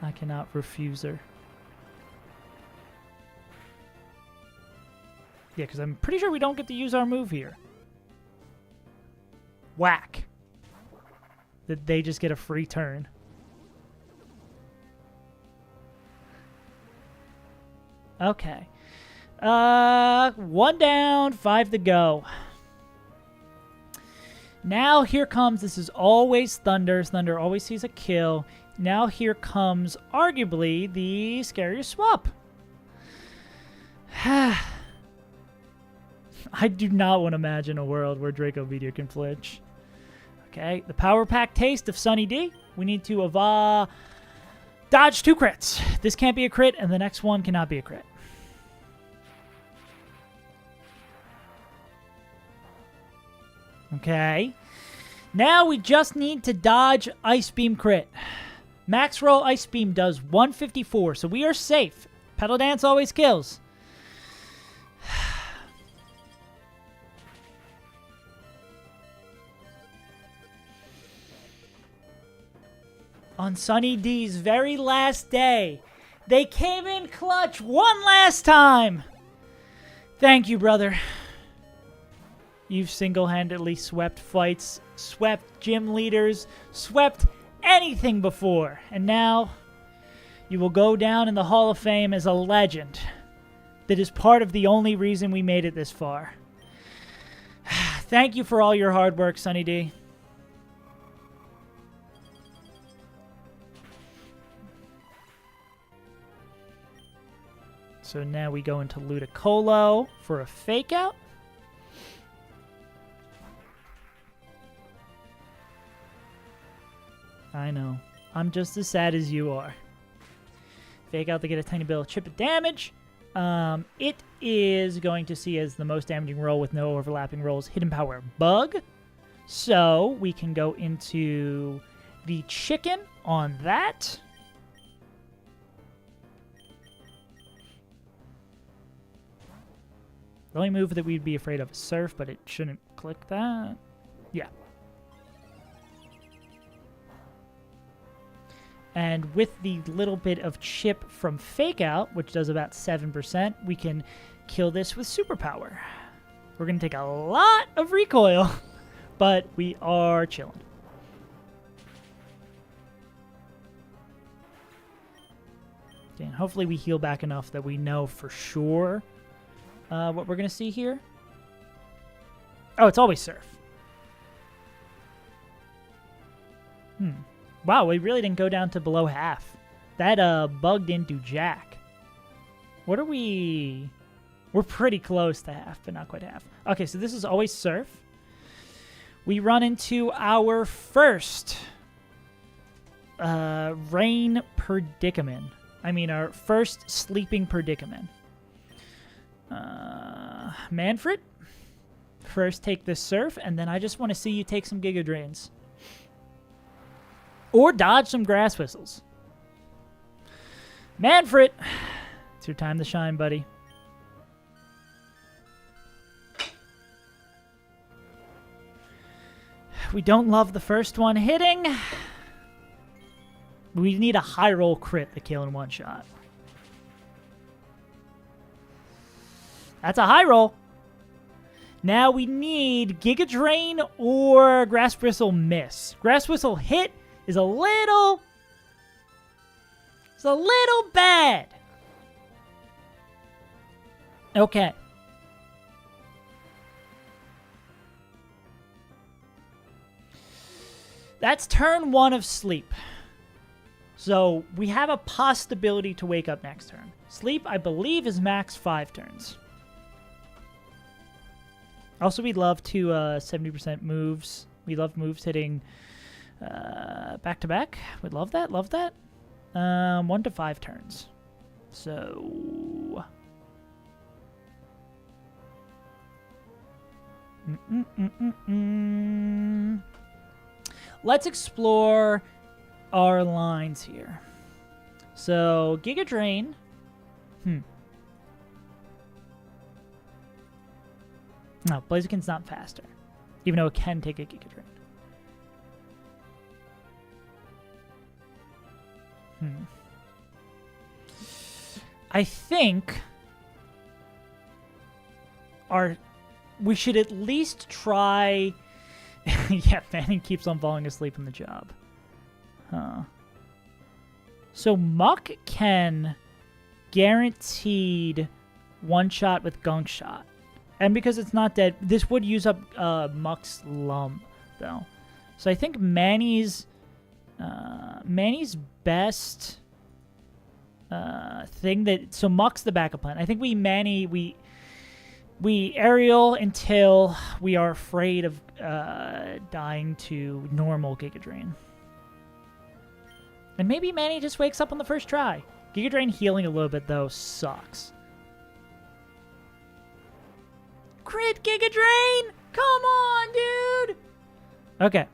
I cannot refuse her. Yeah, because I'm pretty sure we don't get to use our move here. Whack. That they just get a free turn. Okay. 1 down, 5 to go. Now here comes, this is always Thunder. Thunder always sees a kill. Now here comes, arguably, the scariest swap. I do not want to imagine a world where Draco Meteor can flinch. Okay, the Power Pack taste of Sunny D. We need to dodge 2 crits. This can't be a crit, and the next one cannot be a crit. Okay. Now we just need to dodge Ice Beam crit. Max roll Ice Beam does 154, so we are safe. Petal Dance always kills. on Sunny D's very last day. They came in clutch one last time. Thank you, brother. You've single-handedly swept fights, swept gym leaders, swept anything before. And now you will go down in the Hall of Fame as a legend that is part of the only reason we made it this far. Thank you for all your hard work, Sunny D. So now we go into Ludicolo for a fake out. I know. I'm just as sad as you are. Fake out to get a tiny bit of chip of damage. It is going to see as the most damaging roll with no overlapping rolls Hidden Power Bug. So we can go into the chicken on that. The only move that we'd be afraid of is Surf, but it shouldn't click that. Yeah. And with the little bit of chip from Fake Out, which does about 7%, we can kill this with Superpower. We're going to take a lot of recoil, but we are chilling. Okay, and hopefully we heal back enough that we know for sure what we're going to see here. Oh, it's always Surf. Wow, we really didn't go down to below half. That bug didn't do jack. What are we? We're pretty close to half, but not quite half. Okay, so this is always Surf. We run into our first rain predicament. I mean, our first sleeping predicament. Manfred, first take this Surf, and then I just want to see you take some Giga Drains. Or dodge some Grass Whistles. Manfred, it's your time to shine, buddy. We don't love the first one hitting. We need a high roll crit to kill in one shot. That's a high roll. Now we need Giga Drain or Grass Whistle miss. Grass Whistle hit is a little bad. Okay. That's turn 1 of Sleep. So we have a possibility to wake up next turn. Sleep, I believe, is max 5 turns. Also, we love to 70% moves. We love moves hitting back to back. We'd love that. Love that. 1 to 5 turns. So let's explore our lines here. So Giga Drain. No, Blaziken's not faster, even though it can take a Giga Drain. I think we should at least try. Yeah, Fanning keeps on falling asleep in the job. Huh. So Muck can guaranteed one shot with Gunk Shot. And because it's not dead, this would use up Muck's Lum, though. So I think Manny's best thing that... So Muck's the backup plan. I think we aerial until we are afraid of dying to normal Giga Drain. And maybe Manny just wakes up on the first try. Giga Drain healing a little bit, though, sucks. Crit Giga Drain! Come on, dude! Okay.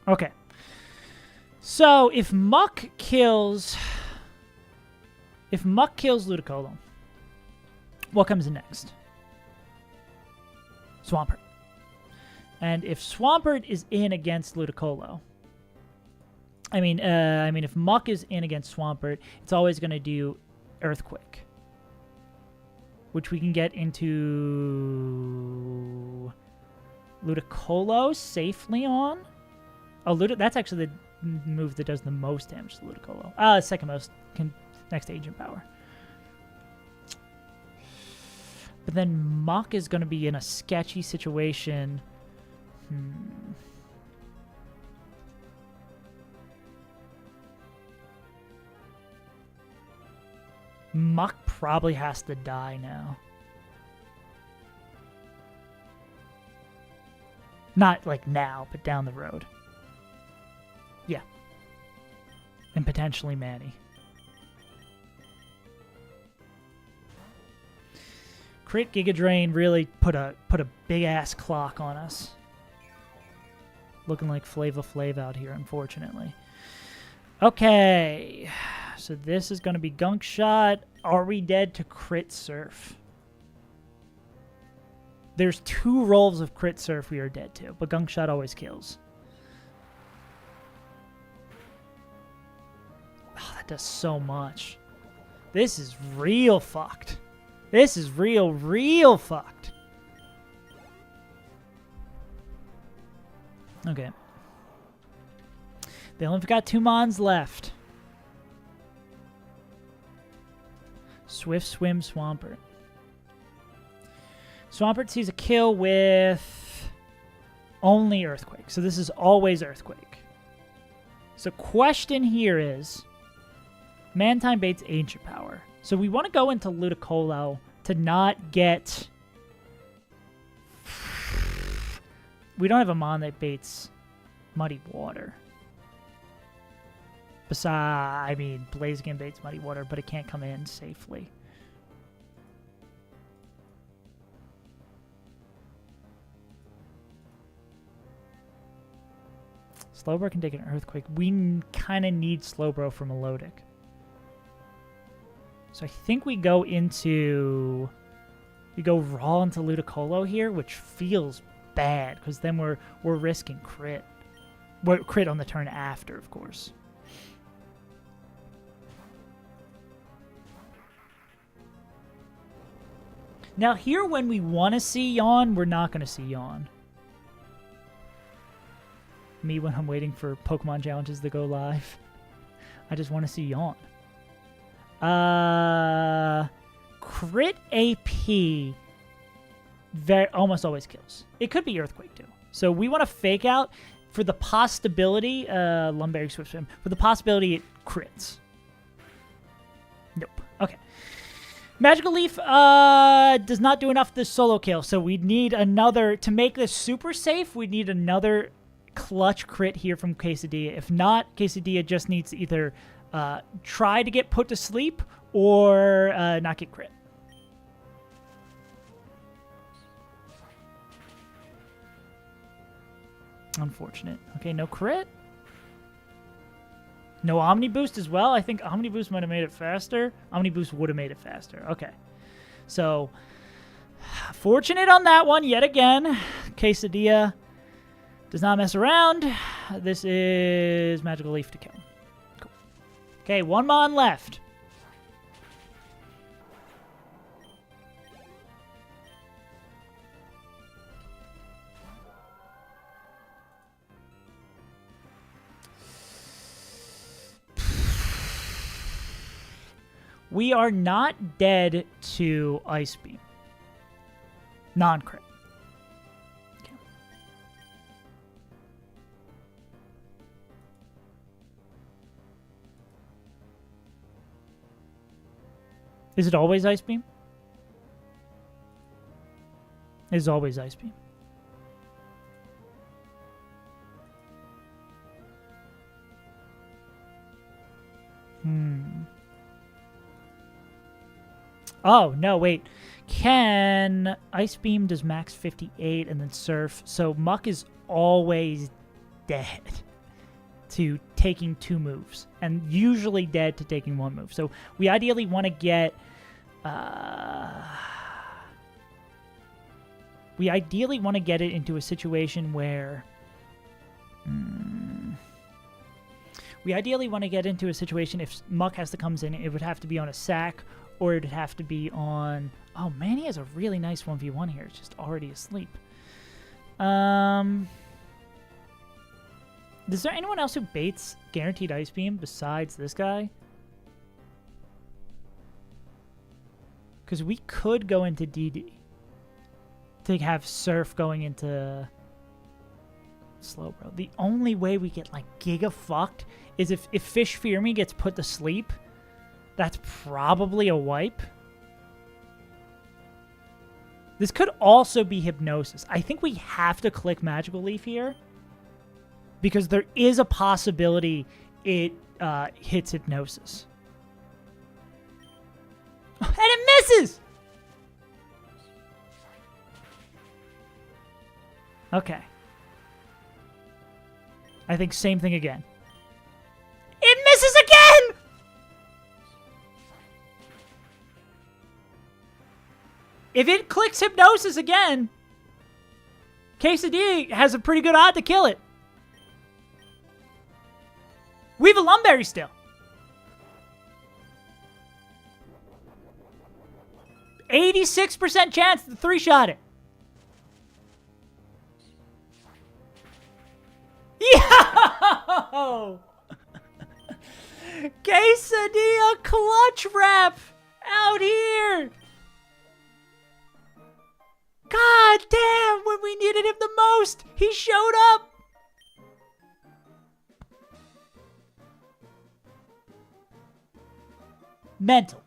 Okay. So if Muck kills Ludicolo, what comes next? Swampert. And if Swampert is in against Ludicolo, I mean, if Muck is in against Swampert, it's always going to do Earthquake, which we can get into Ludicolo safely on. Oh, that's actually the move that does the most damage to Ludicolo. Second most, next to Agent Power. But then Muck is going to be in a sketchy situation. Muck probably has to die now. Not like now, but down the road. Yeah. And potentially Manny. Crit Giga Drain really put a big ass clock on us. Looking like Flava Flav out here, unfortunately. Okay. So this is going to be Gunk Shot. Are we dead to Crit Surf? There's 2 rolls of Crit Surf we are dead to, but Gunk Shot always kills. Oh, that does so much. This is real fucked. This is real fucked. Okay. They only got 2 Mons left. Swift Swim Swampert. Swampert sees a kill with only Earthquake. So this is always Earthquake. So question here is, Mantine baits Ancient Power. So we want to go into Ludicolo to not get... We don't have a Mon that baits Muddy Water. Besides, I mean, Blaziken baits Muddy Water, but it can't come in safely. Slowbro can take an Earthquake. We kind of need Slowbro for Melodic. So I think we go into... We go raw into Ludicolo here, which feels bad, because then we're risking crit. Well, crit on the turn after, of course. Now here, when we want to see Yawn, we're not going to see Yawn. Me when I'm waiting for Pokemon challenges to go live. I just want to see Yawn. Crit AP almost always kills. It could be Earthquake too. So we want to fake out for the possibility, Lumberry Swift Swim, for the possibility it crits. Nope. Okay. Magical Leaf does not do enough to solo kill, so we need another, to make this super safe, we need another clutch crit here from Quesadilla. If not, Quesadilla just needs to either try to get put to sleep or not get crit. Unfortunate. Okay, no crit. No Omni Boost as well. I think Omni Boost might have made it faster. Omni Boost would have made it faster. Okay. So, fortunate on that one yet again. Quesadilla does not mess around. This is Magical Leaf to kill. Cool. Okay, 1 Mon left. We are not dead to Ice Beam. Non-crit. Okay. Is it always Ice Beam? It is always Ice Beam. Oh, no, wait. Can... Ice Beam does max 58 and then Surf. So Muck is always dead. to taking 2 moves, and usually dead to taking 1 move. So we ideally want to get... we ideally want to get it into a situation where... we ideally want to get into a situation if Muck has to come in, it would have to be on a sack, or it would have to be on... Oh, man, he has a really nice 1v1 here. It's just already asleep. Is there anyone else who baits Guaranteed Ice Beam besides this guy? Because we could go into DD to have Surf going into Slowbro. The only way we get, like, giga fucked is if Fish Fear Me gets put to sleep. That's probably a wipe. This could also be Hypnosis. I think we have to click Magical Leaf here, because there is a possibility it hits Hypnosis. And it misses! Okay. I think same thing again. It misses again! If it clicks Hypnosis again, Quesadilla has a pretty good odd to kill it. We have a Lumberry still. 86% chance to 3-shot it. Yo! Quesadilla clutch wrap out here. God damn, when we needed him the most, he showed up. Mental.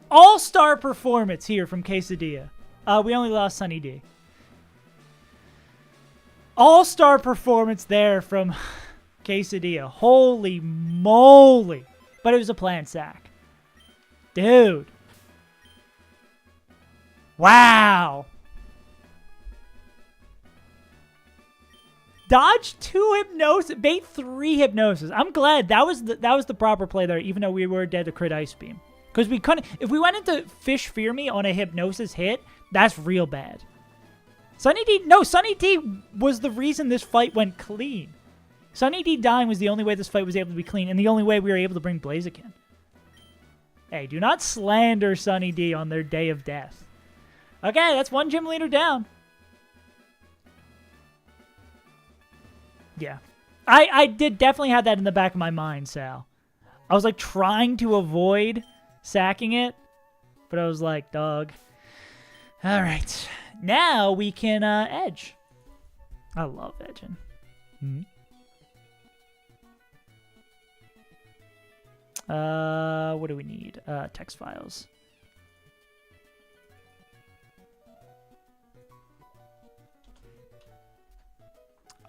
All-star performance here from Quesadilla. We only lost Sunny D. All-star performance there from Quesadilla. Holy moly. But it was a planned sack. Dude. Wow. Dodge 2 Hypnosis, bait 3 Hypnosis. I'm glad that was the proper play there, even though we were dead to crit Ice Beam. Because we couldn't, if we went into Fish Fear Me on a Hypnosis hit, that's real bad. Sunny D was the reason this fight went clean. Sunny D dying was the only way this fight was able to be clean, and the only way we were able to bring Blaziken. Hey, do not slander Sunny D on their day of death. Okay, that's 1 gym leader down. Yeah. I did definitely have that in the back of my mind, Sal. I was like trying to avoid sacking it, but I was like, dog. All right. Now we can edge. I love edging. What do we need? Text files.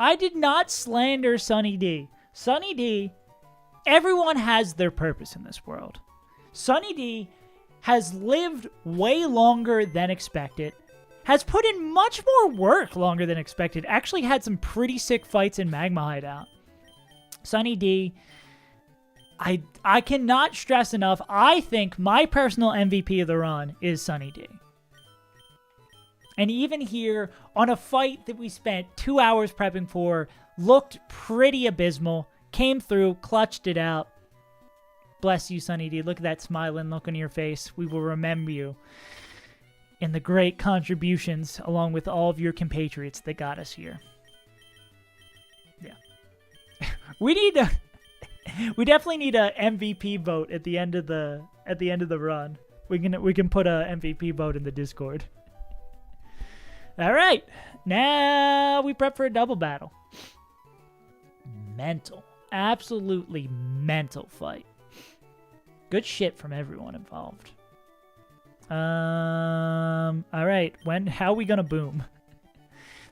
I did not slander Sunny D. Sunny D, everyone has their purpose in this world. Sunny D has lived way longer than expected, has put in much more work longer than expected, actually had some pretty sick fights in Magma Hideout. Sunny D, I cannot stress enough, I think my personal MVP of the run is Sunny D. And even here, on a fight that we spent 2 hours prepping for, looked pretty abysmal, came through, clutched it out. Bless you, Sunny D. Look at that smiling look on your face. We will remember you in the great contributions along with all of your compatriots that got us here. Yeah. We definitely need a MVP vote at the end of the run. We can put a MVP vote in the Discord. All right, now we prep for a double battle. Mental, absolutely mental fight. Good shit from everyone involved. All right, how are we gonna boom?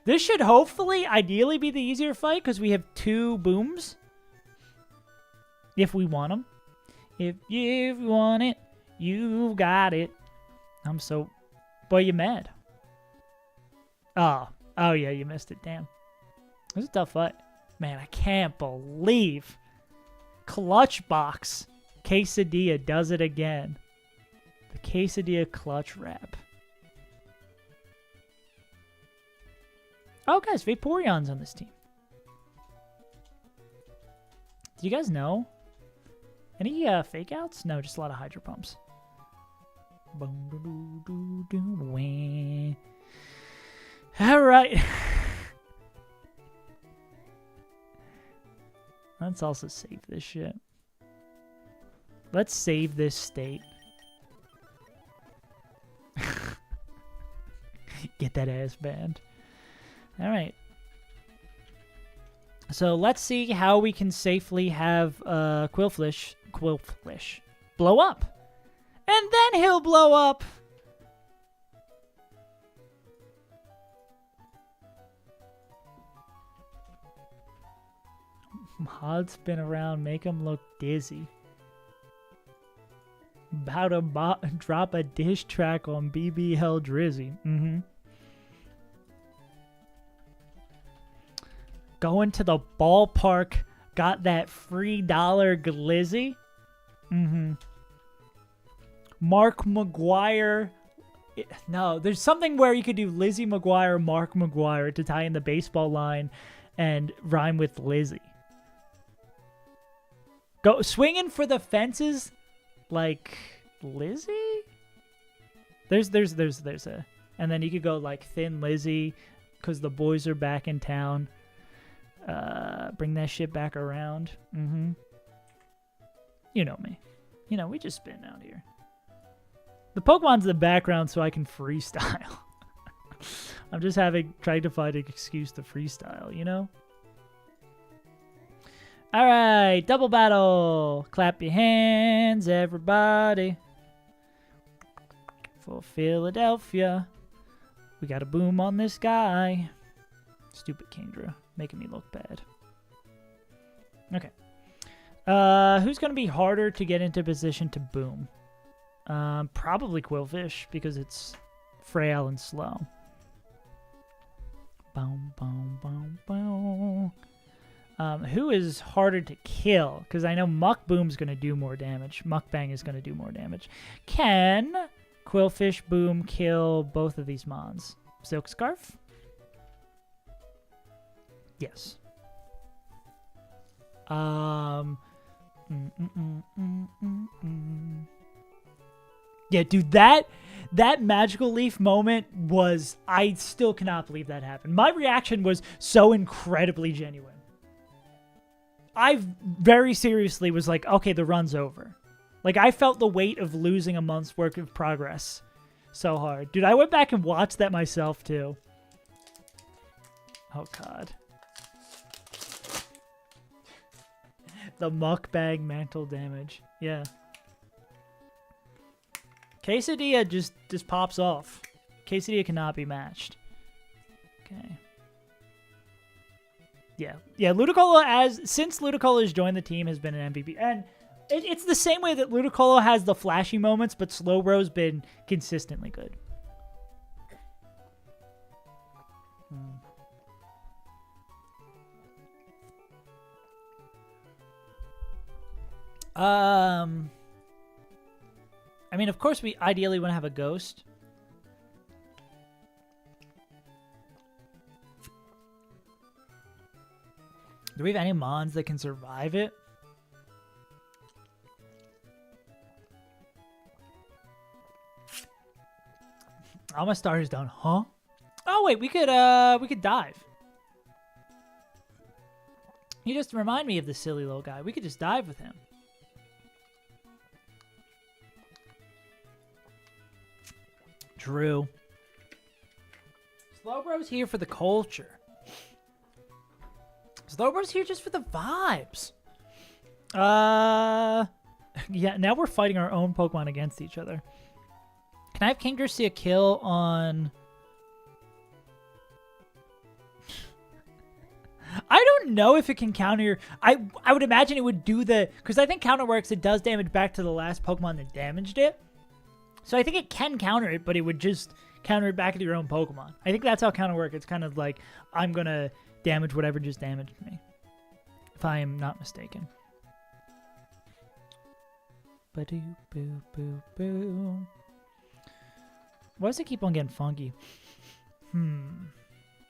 This should hopefully, ideally, be the easier fight because we have 2 booms. If we want them. If you want it, you got it. Boy, you mad. Oh yeah, you missed it. Damn. It was a tough fight. Man, I can't believe Clutch Box Quesadilla does it again. The Quesadilla Clutch Wrap. Oh, guys, Vaporeon's on this team. Do you guys know? Any fake outs? No, just a lot of Hydro Pumps. All right. Let's also save this shit. Let's save this state. Get that ass banned. All right. So let's see how we can safely have Quillfish blow up. And then he'll blow up. Mod spin around, make him look dizzy. About to drop a dish track on BBL Drizzy. Going to the ballpark, got that free dollar glizzy. Mark McGuire. No, there's something where you could do Lizzie McGuire, Mark McGuire to tie in the baseball line and rhyme with Lizzie. Go swinging for the fences like Lizzie? There's a, and then you could go like Thin Lizzy because the boys are back in town. Bring that shit back around. You know me. You know, we just spin out here. The Pokemon's in the background so I can freestyle. I'm just trying to find an excuse to freestyle, you know? All right, double battle. Clap your hands, everybody. For Philadelphia. We got a boom on this guy. Stupid Kingdra, making me look bad. Okay. Who's going to be harder to get into position to boom? Probably Quillfish, because it's frail and slow. Boom, boom, boom, boom. Who is harder to kill? Because I know Muck Boom's going to do more damage. Mukbang is going to do more damage. Can Quillfish Boom kill both of these mons? Silk Scarf? Yes. Yeah, dude, that Magical Leaf moment was... I still cannot believe that happened. My reaction was so incredibly genuine. I very seriously was like, okay, the run's over. Like, I felt the weight of losing a month's worth of progress so hard. Dude, I went back and watched that myself, too. Oh, God. The Mukbang mantle damage. Yeah. Quesadilla just pops off. Quesadilla cannot be matched. Okay. Yeah, Ludicolo, since Ludicolo's joined the team, has been an MVP. And it's the same way that Ludicolo has the flashy moments, but Slowbro's been consistently good. I mean, of course, we ideally want to have a ghost. Do we have any mons that can survive it? All my starters down, huh? Oh wait, we could dive. You just remind me of the silly little guy. We could just dive with him. True. Slowbro's here for the culture. Slowbro's here just for the vibes. Yeah, now we're fighting our own Pokemon against each other. Can I have Kingdra see a kill on... I don't know if it can counter... I would imagine it would do the... Because I think counter works, it does damage back to the last Pokemon that damaged it. So I think it can counter it, but it would just counter it back to your own Pokemon. I think that's how counter works. It's kind of like, I'm going to damage whatever just damaged me. if I am not mistaken. Ba-doo, boo, boo, boo. Why does it keep on getting funky?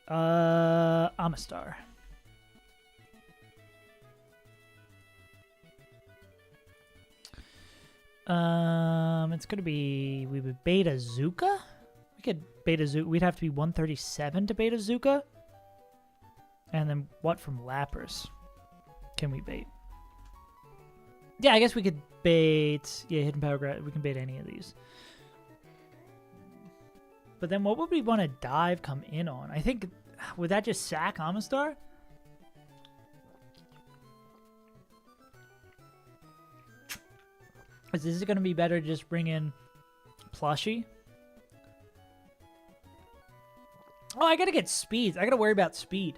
Amistar. It's gonna be, we would beta Zuka? We could beta Zuka. We'd have to be 137 to beta Zuka. And then what from Lapras can we bait? Yeah, I guess we could bait, yeah, Hidden Power Grab. We can bait any of these. But then what would we want to dive come in on? I think, would that just sack Amistar? Is this going to be better to just bring in Plushie? Oh, I got to get speed. I got to worry about speed.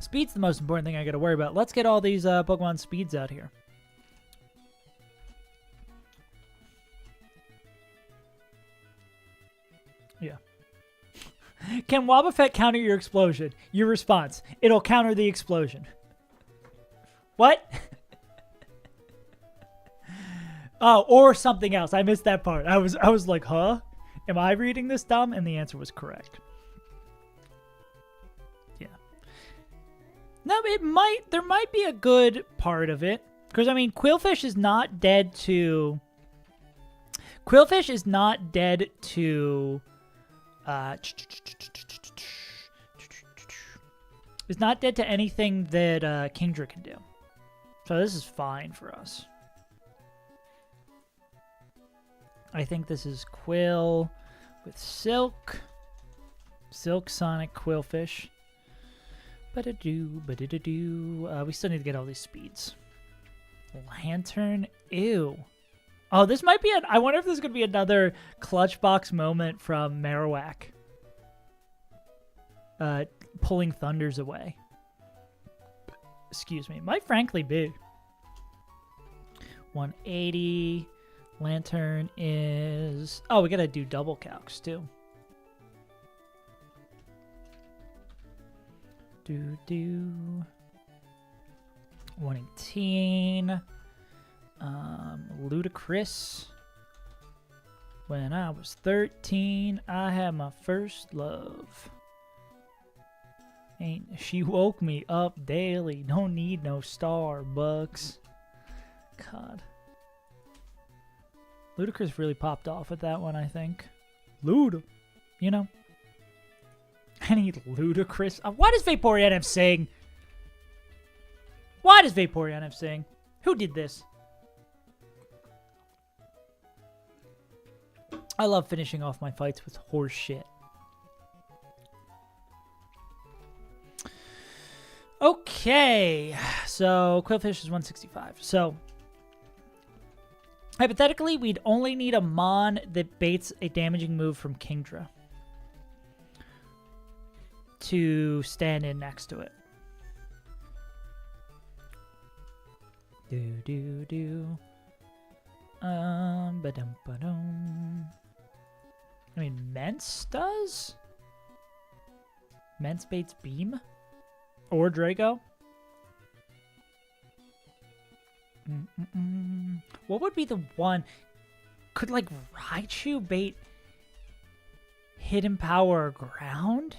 Speed's the most important thing I got to worry about. Let's get all these Pokemon speeds out here. Yeah. Can Wobbuffet counter your explosion? Your response. It'll counter the explosion. What? Oh, or something else. I missed that part. I was like, huh? Am I reading this dumb? And the answer was correct. Yeah. No, there might be a good part of it. Because, I mean, Quillfish is not dead to... Quillfish is not dead to... is not dead to anything that Kingdra can do. So this is fine for us. I think this is Quill with Silk. Silk, Sonic, Quillfish. Ba-da-doo, ba-da-da-doo. We still need to get all these speeds. Lantern, ew. Oh, this might be I wonder if this is going to be another clutch box moment from Marowak. Pulling Thunders away. Excuse me. Might frankly be. 180. Lantern is... Oh, we got to do double calcs, too. Do. 118. Ludicrous. When I was 13, I had my first love. She woke me up daily. Don't need no Starbucks. God. Ludacris really popped off with that one, I think. Luda. You know. I need Ludacris. Why does Vaporeon sing? Why does Vaporeon sing? Who did this? I love finishing off my fights with horse shit. Okay, so Quillfish is 165. So, hypothetically, we'd only need a Mon that baits a damaging move from Kingdra to stand in next to it. Do. Ba-dum. I mean, Mence does? Mence baits Beam? Or Draco? What would be the one? Could, like, Raichu bait Hidden Power Ground?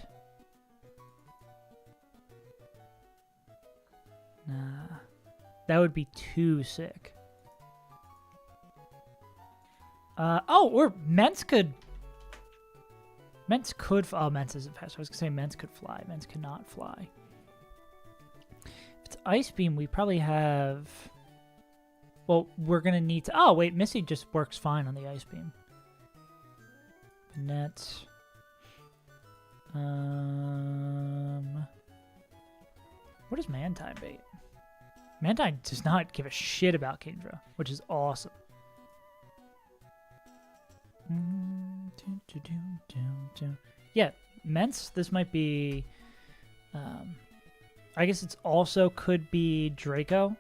Nah. That would be too sick. Oh, or Mence could... Oh, Mence isn't fast. I was going to say Mence could fly. Mence cannot fly. If it's Ice Beam, we probably have... Well, we're going to need to... Oh, wait. Missy just works fine on the Ice Beam. Net. What is Mantine bait? Mantine does not give a shit about Kingdra, which is awesome. Yeah, Mence, this might be... I guess it's also could be Draco.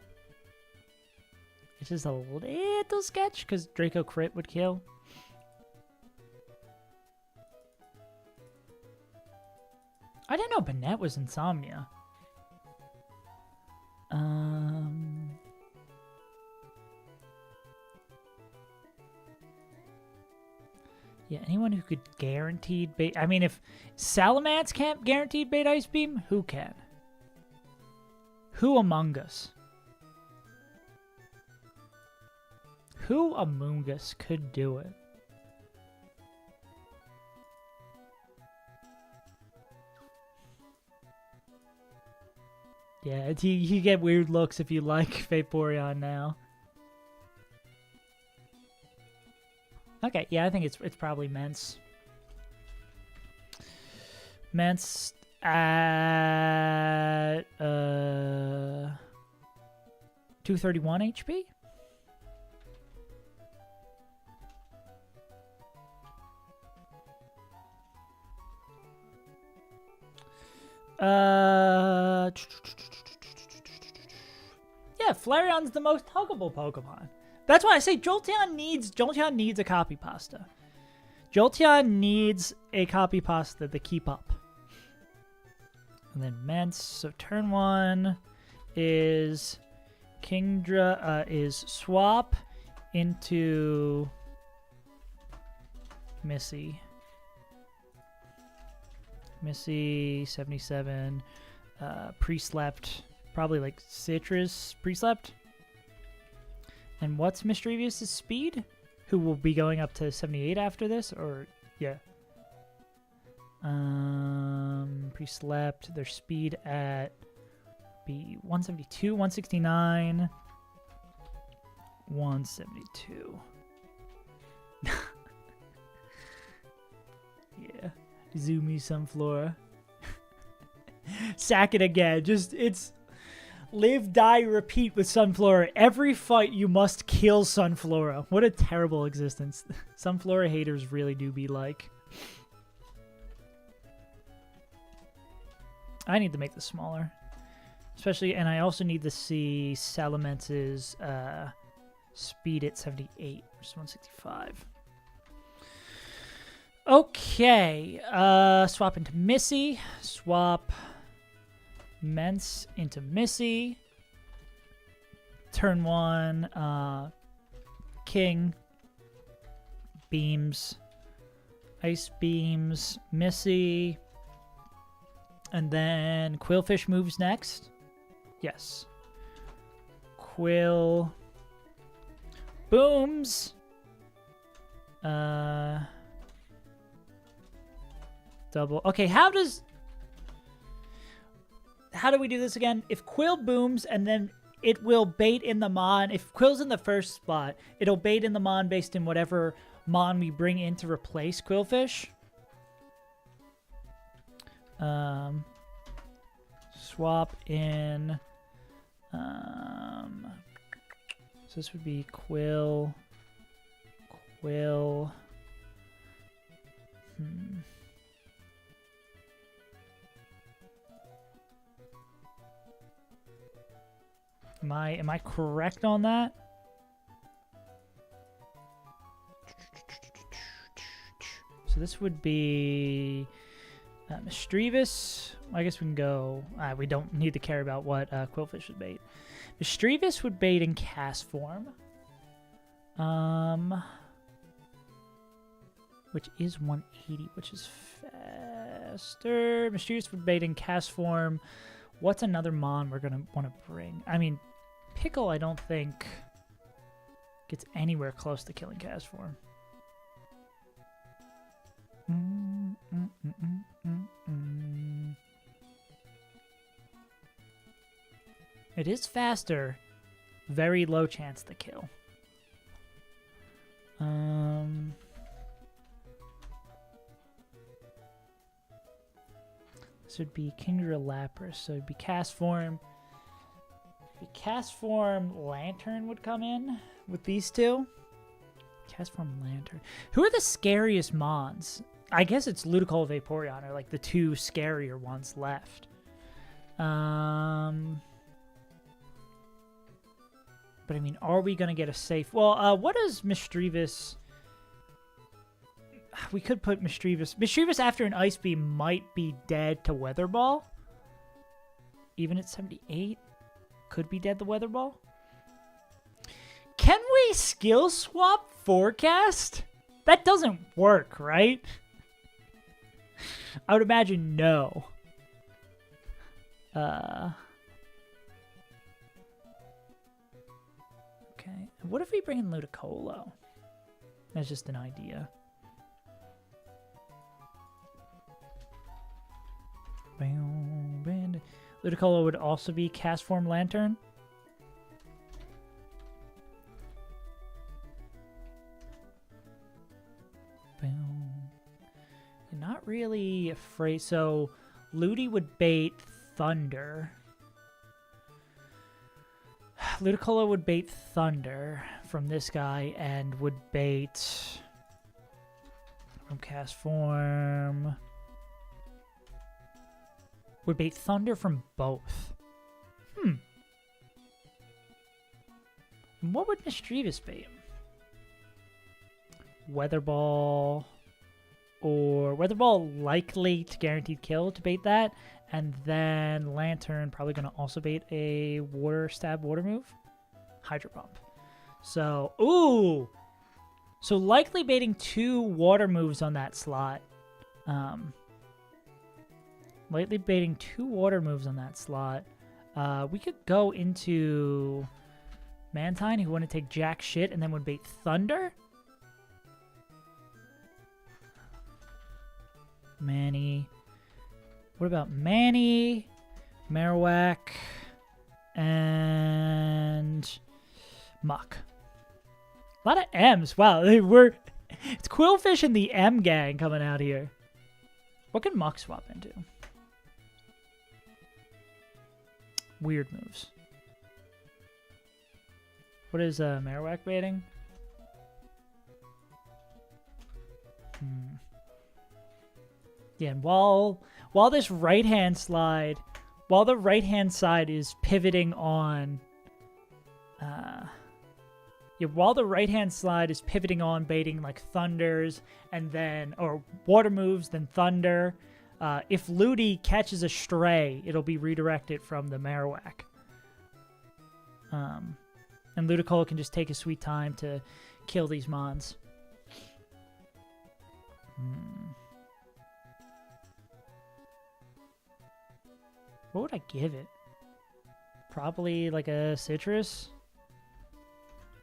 It's just a little sketch, because Draco crit would kill. I didn't know Banette was Insomnia. Yeah, anyone who could guaranteed bait. I mean, if Salamence can't guaranteed bait Ice Beam, who can? Who among us? Who among us could do it? Yeah, you get weird looks if you like Vaporeon now. Okay, yeah, I think it's probably Mence. Mence at 231 HP. Yeah, Flareon's the most huggable Pokemon. That's why I say Jolteon needs a copy pasta. Jolteon needs a copy pasta to keep up. And then Mence. So turn 1 is Kingdra is swap into Missy. Missy 77. Pre-slept. Probably like Citrus pre-slept. And what's Mischievous' speed? Who will be going up to 78 after this? Or, yeah. Pre-slept. Their speed at be 172, 169, 172. Yeah. Zoomy Sunflora. Sack it again. Just, it's... Live, die, repeat with Sunflora. Every fight you must kill Sunflora. What a terrible existence. Sunflora haters really do be like. I need to make this smaller. Especially, and I also need to see Salamence's speed at 78 versus 165. Okay. Swap into Missy. Swap Mence into Missy. Turn 1, King. Beams. Ice Beams. Missy. And then Quillfish moves next. Yes. Quill. Booms. Double. Okay, how do we do this again? If Quill booms and then it will bait in the Mon. If Quill's in the first spot, it'll bait in the Mon based in whatever Mon we bring in to replace Quillfish. Swap in. So this would be Quill. Am I correct on that? So this would be Mischievous. I guess we can go. We don't need to care about what Quillfish would bait. Mischievous would bait in cast form. Which is 180, which is faster. Mischievous would bait in cast form. What's another Mon we're going to want to bring? I mean, Pickle, I don't think gets anywhere close to killing cast form. It is faster. Very low chance to kill. This would be Kingdra Lapras, so it'd be cast form. Cast form Lantern would come in with these two. Cast form Lantern. Who are the scariest Mons? I guess it's Ludicolo, Vaporeon are like the two scarier ones left. But I mean, are we gonna get a safe? Well, what does Mischievous? we could put Mischievous. Mischievous after an Ice Beam might be dead to Weather Ball. Even at 78, could be dead to Weather Ball. Can we skill swap Forecast? That doesn't work, right? I would imagine no. Okay. What if we bring in Ludicolo? That's just an idea. Ludicolo would also be Cast Form Lantern. You're not really afraid. So Ludi would bait Thunder. Ludicolo would bait Thunder from this guy and would bait from Cast Form. Would bait Thunder from both. And what would Mischievous bait? Weather Ball. Or Weather Ball likely to guaranteed kill to bait that. And then Lantern probably going to also bait a water stab water move. Hydro Pump. So, ooh! So likely baiting 2 water moves on that slot. Lightly baiting 2 water moves on that slot. We could go into Mantine, who wouldn't take jack shit, and then would bait Thunder. Manny. What about Manny, Marowak, and Muck? A lot of M's. Wow, it's Quillfish and the M gang coming out here. What can Muck swap into? Weird moves. What is Marowak baiting? Yeah, and while this right-hand slide, while the right-hand side is pivoting on, while the right-hand slide is pivoting on baiting like Thunders and then, or water moves, then Thunder. If Ludi catches a stray, it'll be redirected from the Marowak. And Ludicolo can just take his sweet time to kill these mons. What would I give it? Probably like a Citrus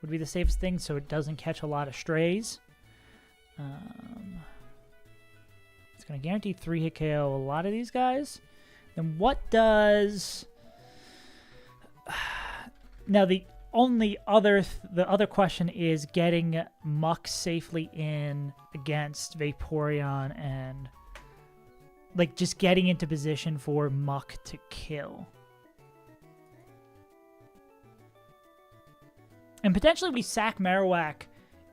would be the safest thing so it doesn't catch a lot of strays. It's going to guarantee 3-hit KO a lot of these guys. And what does... Now the other question is getting Muck safely in against Vaporeon and like just getting into position for Muck to kill. And potentially we sack Marowak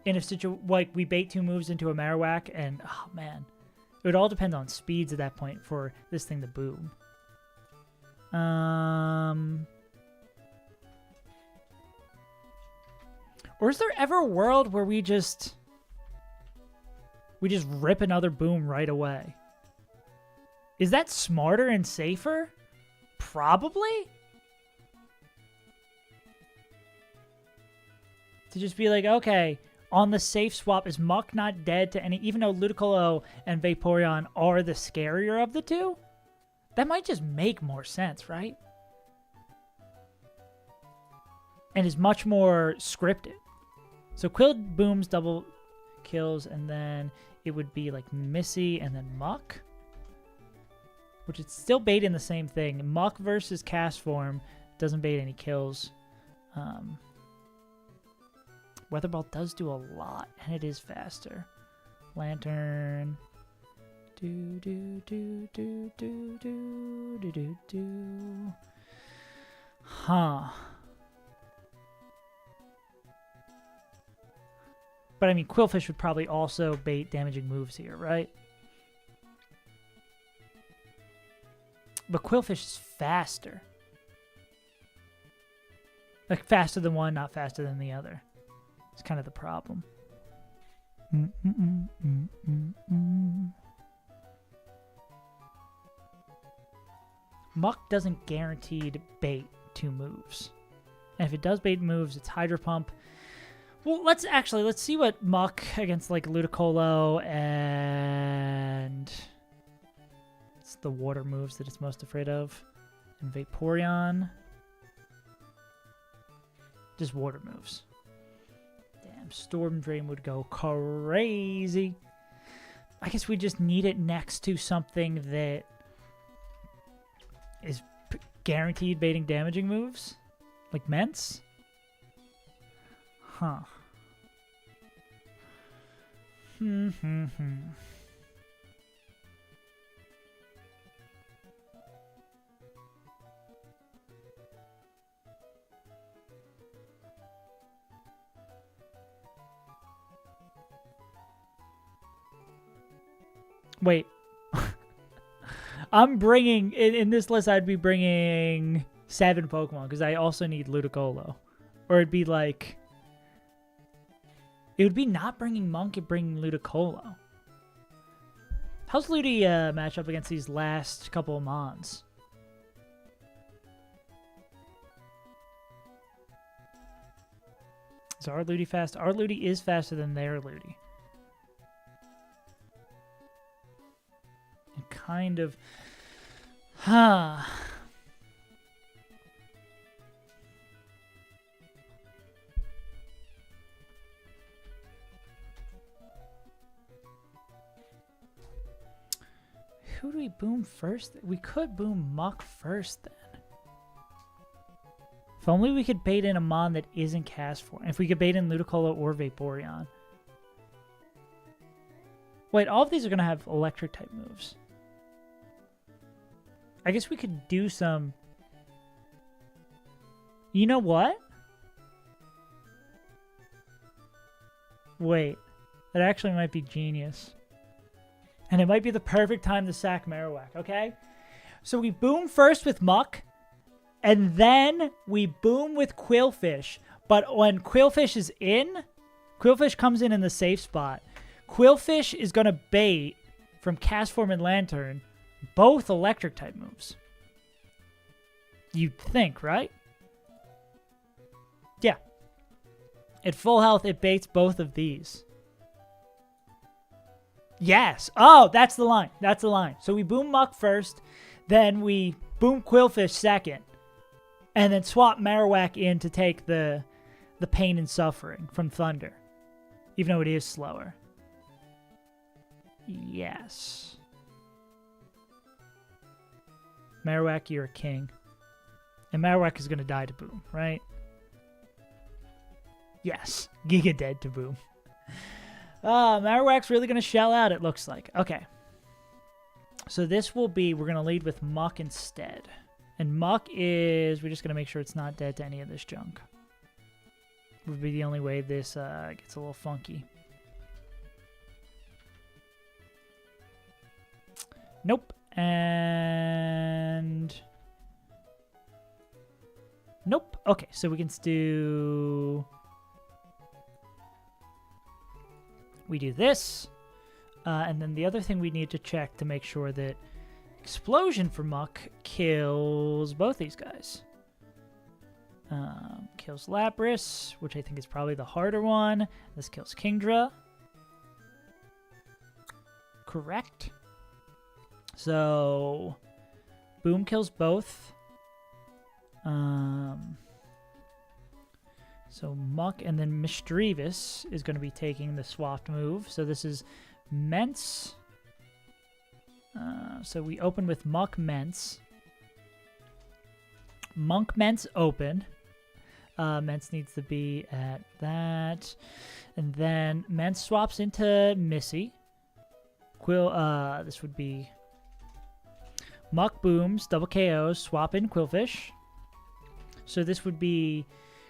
in a situation like we bait 2 moves into a Marowak and oh man. It would all depend on speeds at that point for this thing to boom. Or is there ever a world where we just rip another boom right away? Is that smarter and safer? Probably. To just be like, okay, on the safe swap, is Muck not dead to any... Even though Ludicolo and Vaporeon are the scarier of the two? That might just make more sense, right? And is much more scripted. So Quill booms double kills, and then it would be like Missy and then Muck. Which is still baiting the same thing. Muck versus Cast Form doesn't bait any kills. Weather Ball does do a lot, and it is faster. Lantern. Do do do do do do do do do. Huh. But I mean, Quillfish would probably also bait damaging moves here, right? But Quillfish is faster. Like faster than one, not faster than the other. It's kind of the problem. Muck doesn't guaranteed bait 2 moves. And if it does bait moves, it's Hydro Pump. Well, let's see what Muck against like Ludicolo and it's the water moves that it's most afraid of. And Vaporeon. Just water moves. Damn, Storm Drain would go crazy. I guess we just need it next to something that is guaranteed baiting damaging moves. Like Mence? Huh. Wait. I'm bringing... In this list, I'd be bringing 7 Pokemon, because I also need Ludicolo. Or it'd be like... It would be not bringing Monk and bringing Ludicolo. How's Ludi match up against these last couple of Mons? Is our Ludi fast? Our Ludi is faster than their Ludi. And kind of... Huh... Who do we boom first? We could boom Muck first then. If only we could bait in a Mon that isn't cast for. If we could bait in Ludicolo or Vaporeon. Wait, all of these are going to have electric type moves. I guess we could do some... You know what? Wait. That actually might be genius. And it might be the perfect time to sack Marowak, okay? So we boom first with Muck, and then we boom with Quillfish. But when Quillfish is in, Quillfish comes in the safe spot. Quillfish is going to bait from Cast Form and Lantern both electric type moves. You'd think, right? Yeah. At full health, it baits both of these. Yes. Oh, that's the line. That's the line. So we boom Muck first, then we boom Quillfish second, and then swap Marowak in to take the pain and suffering from Thunder, even though it is slower. Yes. Marowak, you're a king. And Marowak is going to die to boom, right? Yes. Giga dead to boom. Marowak's really going to shell out, it looks like. Okay. So this will be, we're going to lead with Muck instead. And Muck is, we're just going to make sure it's not dead to any of this junk. Would be the only way this gets a little funky. Nope. And... Nope. Okay, so we can do... We do this, and then the other thing we need to check to make sure that Explosion for Muck kills both these guys. Kills Lapras, which I think is probably the harder one. This kills Kingdra. Correct. So, Boom kills both. So Muck and then Misdreavus is going to be taking the swapped move. So this is Mence. So we open with Muck Mence. Monk Mence open. Mence needs to be at that. And then Mence swaps into Missy. This would be Muck booms, double KOs, swap in Quillfish. So this would be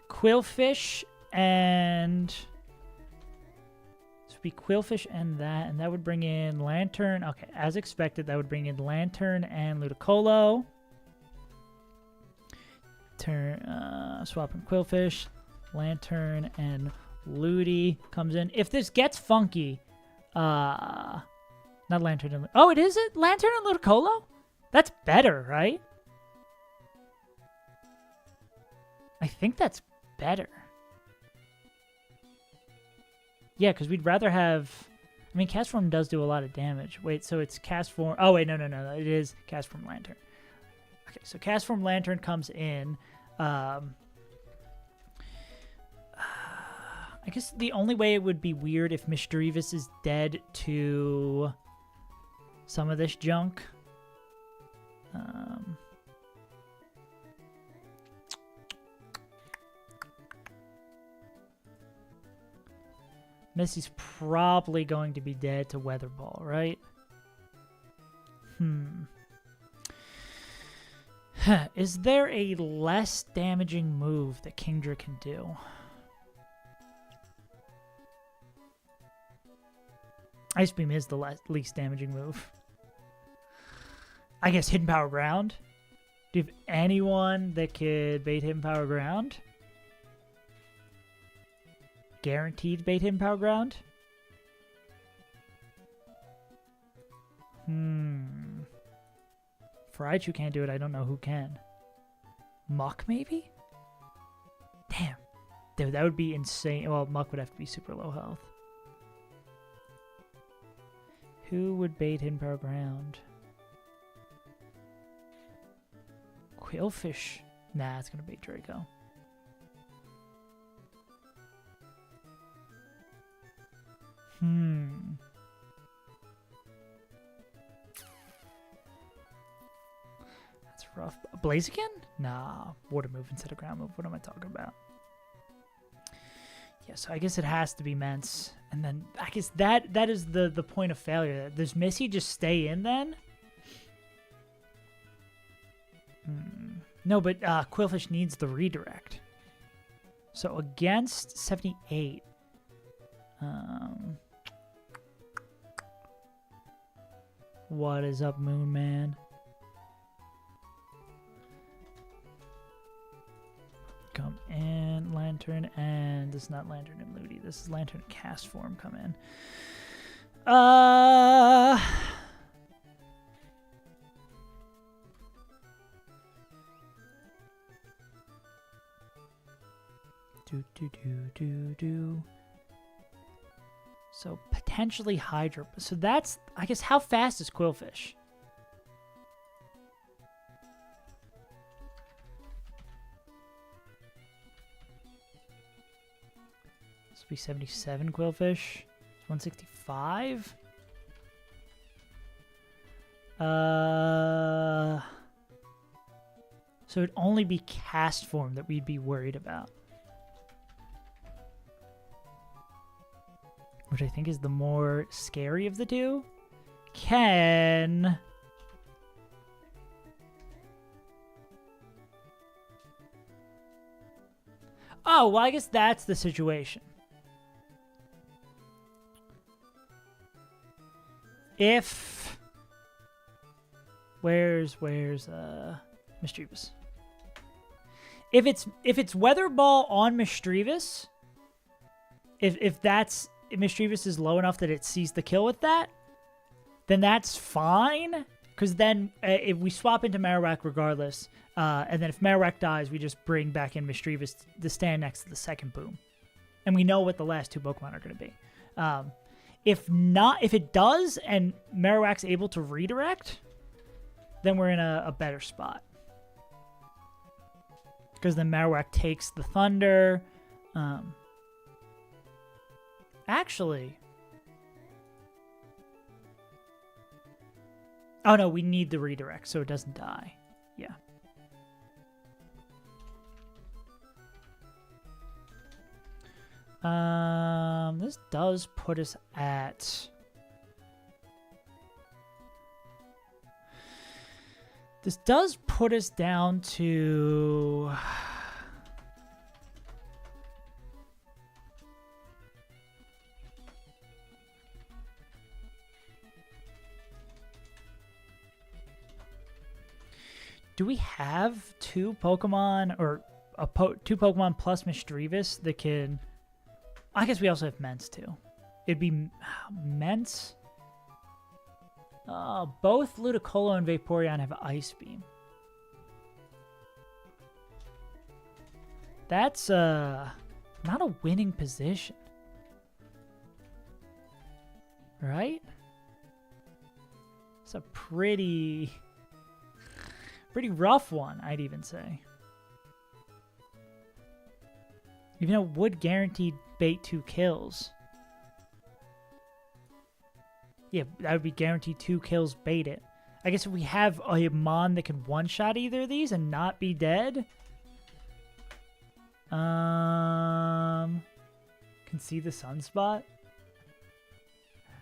Quillfish and that would bring in Lantern. Okay, as expected, that would bring in Lantern and Ludicolo. Swapping Quillfish, Lantern, and Ludi comes in. If this gets funky, not Lantern and... Oh, it is it? Lantern and Ludicolo? That's better, right? I think that's better. Yeah, because we'd rather have... I mean, Cast Form does do a lot of damage. Wait, so it's Cast Form... Oh, wait, no. It is Cast Form Lantern. Okay, so Cast Form Lantern comes in. I guess the only way it would be weird if Misdreavus is dead to some of this junk. Missy's probably going to be dead to Weather Ball, right? Is there a less damaging move that Kingdra can do? Ice Beam is the least damaging move. I guess Hidden Power Ground? Do you have anyone that could bait Hidden Power Ground? Guaranteed bait Hidden Power Ground? If Raichu can't do it, I don't know who can. Muck, maybe? Damn. Dude, that would be insane. Well, Muck would have to be super low health. Who would bait Hidden Power Ground? Quillfish. Nah, it's going to bait Draco. That's rough. Blaziken? Nah. Water move instead of ground move. What am I talking about? Yeah, so I guess it has to be Mence. And then I guess that is the point of failure. Does Missy just stay in then? No, but Quillfish needs the redirect. So against 78. What is up, Moon Man? Come in, Lantern, and this is not Lantern and Ludi. This is Lantern Cast Form. Come in. Do. So potentially Hydro. So that's, I guess, how fast is Quillfish? This will be 77 Quillfish. 165. So it'd only be Cast Form that we'd be worried about. Which I think is the more scary of the two. Can... Oh, well, I guess that's the situation. If... Where's Misdreavus? If it's Weather Ball on Misdreavus, if Misdreavus is low enough that it sees the kill with that, then that's fine. Because then if we swap into Marowak regardless, and then if Marowak dies, we just bring back in Misdreavus to stand next to the second boom. And we know what the last two Pokemon are going to be. If it does and Marowak's able to redirect, then we're in a better spot. Because then Marowak takes the Thunder. Actually. Oh no, we need the redirect so it doesn't die. Yeah. This does put us at... This does put us down to... Do we have two Pokemon or two Pokemon plus Misdreavus that can... I guess we also have Ments too. It'd be Ments. Both Ludicolo and Vaporeon have Ice Beam. That's not a winning position. Right? It's a pretty rough one, I'd even say. Even though it would guaranteed bait 2 kills. Yeah, that would be guaranteed 2 kills bait it. I guess if we have a Mon that can one-shot either of these and not be dead. Can see the sunspot?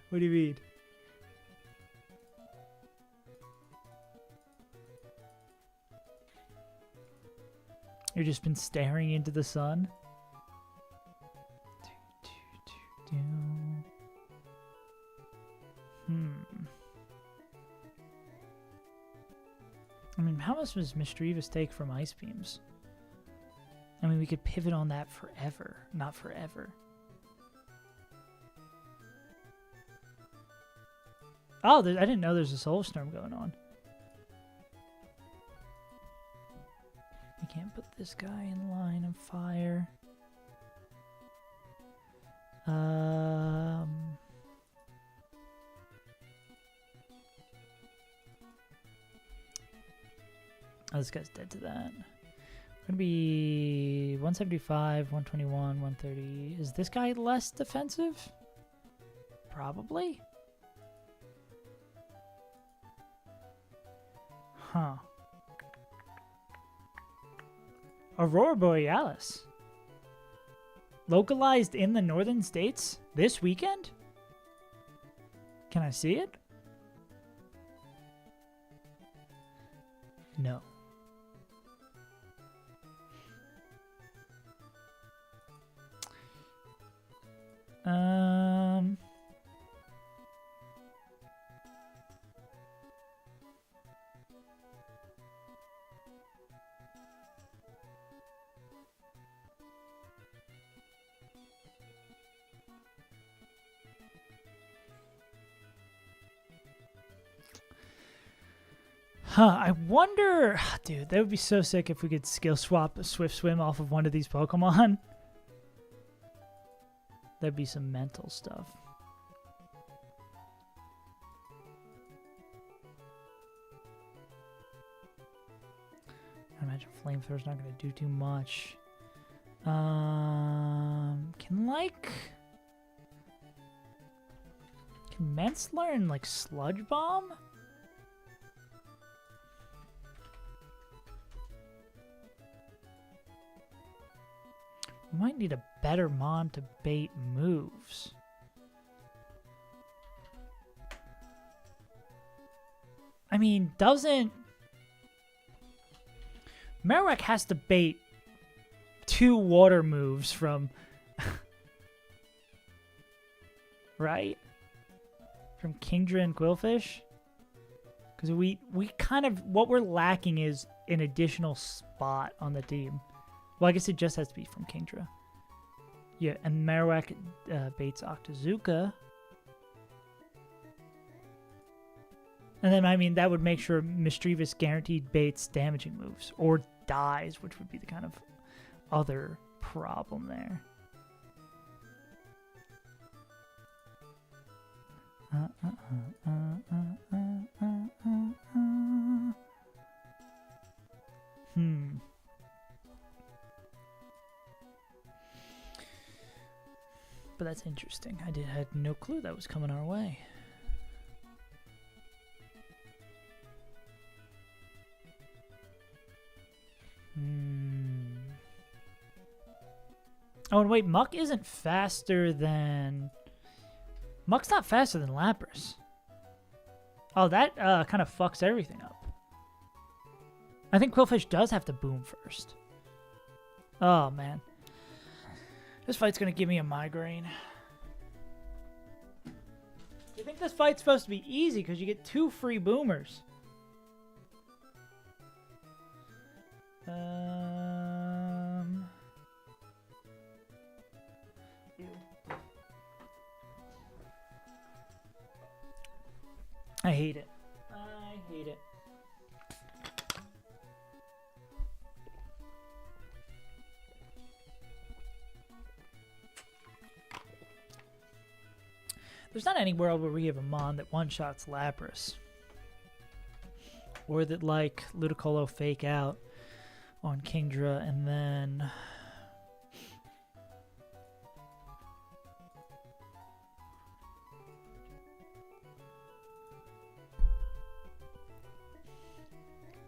What do you mean? You've just been staring into the sun? I mean, how much does Mischievous take from Ice Beams? I mean, we could pivot on that forever. Not forever. Oh, I didn't know there's a Soul Storm going on. We can't put this guy in line of fire. Oh, this guy's dead to that. Gonna be 175, 121, 130. Is this guy less defensive? Probably. Huh. Aurora Borealis. Localized in the northern states this weekend? Can I see it? No. I wonder, dude, that would be so sick if we could skill swap a Swift Swim off of one of these Pokemon. That'd be some mental stuff. I imagine Flamethrower's not going to do too much. Can Ments learn like Sludge Bomb? We might need a better Mon to bait moves. I mean, doesn't... Marowak has to bait 2 water moves from... right? From Kingdra and Quillfish? Because we kind of... What we're lacking is an additional spot on the team. Well, I guess it just has to be from Kingdra. Yeah, and Marowak baits Octazooka. And then, I mean, that would make sure Mischievous guaranteed baits damaging moves. Or dies, which would be the kind of other problem there. But that's interesting. I had no clue that was coming our way. Oh, and wait, Muck isn't faster than... Muck's not faster than Lapras. Oh, that kind of fucks everything up. I think Quillfish does have to boom first. Oh, man. This fight's going to give me a migraine. You think this fight's supposed to be easy because you get 2 free boomers. Ew. I hate it. I hate it. There's not any world where we have a mon that one-shots Lapras. Or that, like, Ludicolo fake out on Kingdra and then...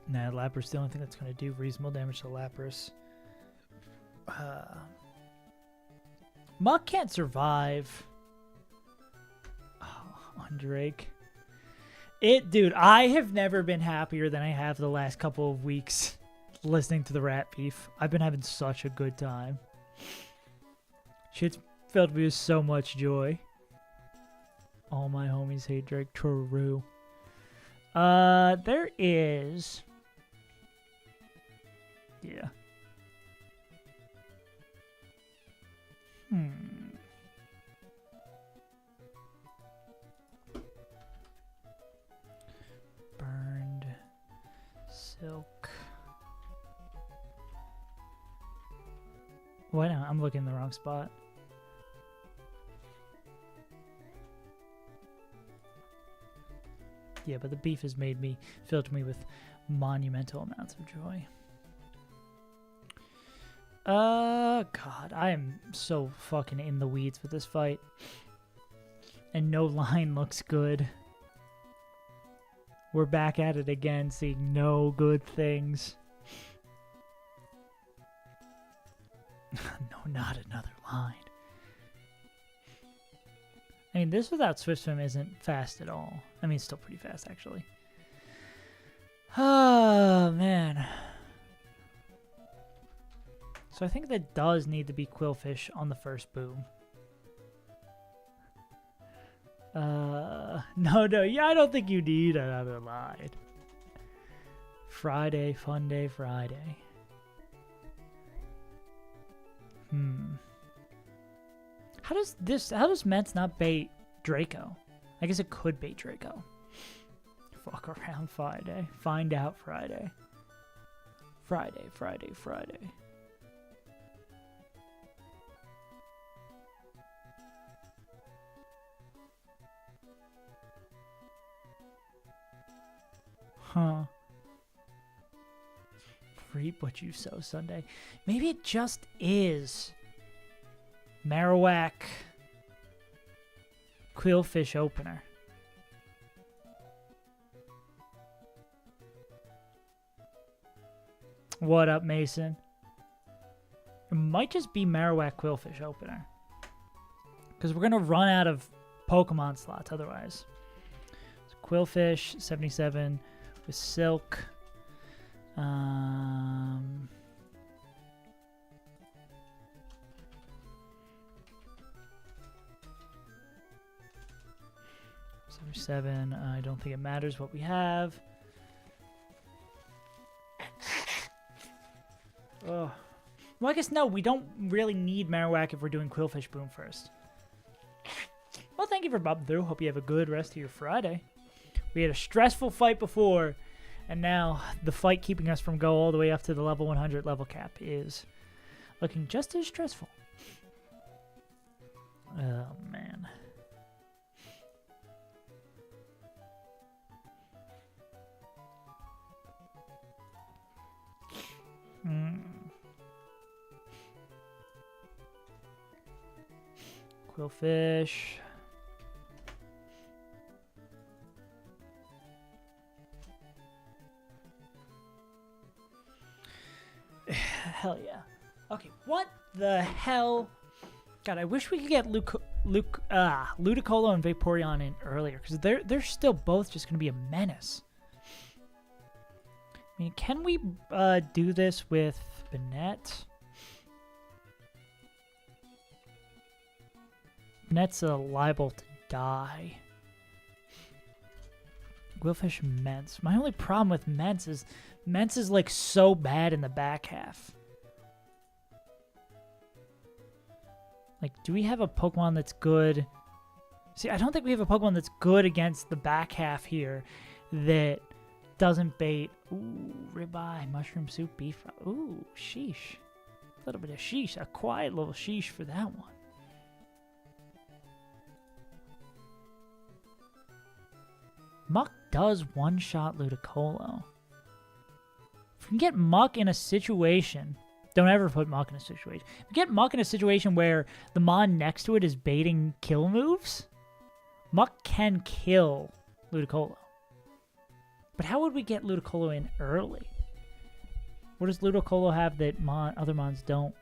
Nah, Lapras the only thing that's going to do reasonable damage to Lapras. Muck can't survive. On Drake. Dude, I have never been happier than I have the last couple of weeks listening to the Rat Beef. I've been having such a good time. Shit's filled me with so much joy. All my homies hate Drake. True. There is... Yeah. Burned Silk. Why not? I'm looking in the wrong spot. Yeah, but the beef has filled me with monumental amounts of joy. God, I am so fucking in the weeds with this fight. And no line looks good. We're back at it again, seeing no good things. No, not another line. I mean, this without Swift Swim isn't fast at all. I mean, it's still pretty fast, actually. Oh, man. So I think that does need to be Quillfish on the first boom. No, yeah, I don't think you need another line. Friday, fun day, Friday. How does Mets not bait Draco? I guess it could bait Draco. Fuck around Friday. Find out Friday. Friday. Huh. Reap what you sow Sunday. Maybe it just is. Marowak. Quillfish opener. What up, Mason? It might just be Marowak Quillfish opener. Because we're going to run out of Pokemon slots otherwise. So Quillfish, 77 with Silk. 77. I don't think it matters what we have. Oh. Well, I guess no, we don't really need Marowak if we're doing Quillfish Boom first. Well, thank you for bobbing through. Hope you have a good rest of your Friday. We had a stressful fight before, and now the fight keeping us from go all the way up to the level 100 level cap is looking just as stressful. Oh, man. Quillfish. Hell yeah. Okay, what the hell? God, I wish we could get Ludicolo and Vaporeon in earlier, because they're still both just going to be a menace. I mean, can we do this with Banette? Banette's liable to die. Quillfish Mence. My only problem with Mence is like so bad in the back half. Like, do we have a Pokemon that's good See, I don't think we have a Pokemon that's good against the back half here that doesn't bait. Ooh, ribeye, mushroom soup, beef. Ooh, sheesh. A little bit of sheesh. A quiet little sheesh for that one. Muck does one-shot Ludicolo. If we can get Muck in a situation... Don't ever put Muck in a situation. If we get Muck in a situation where the Mon next to it is baiting kill moves, Muck can kill Ludicolo. But how would we get Ludicolo in early? What does Ludicolo have that other Mons don't?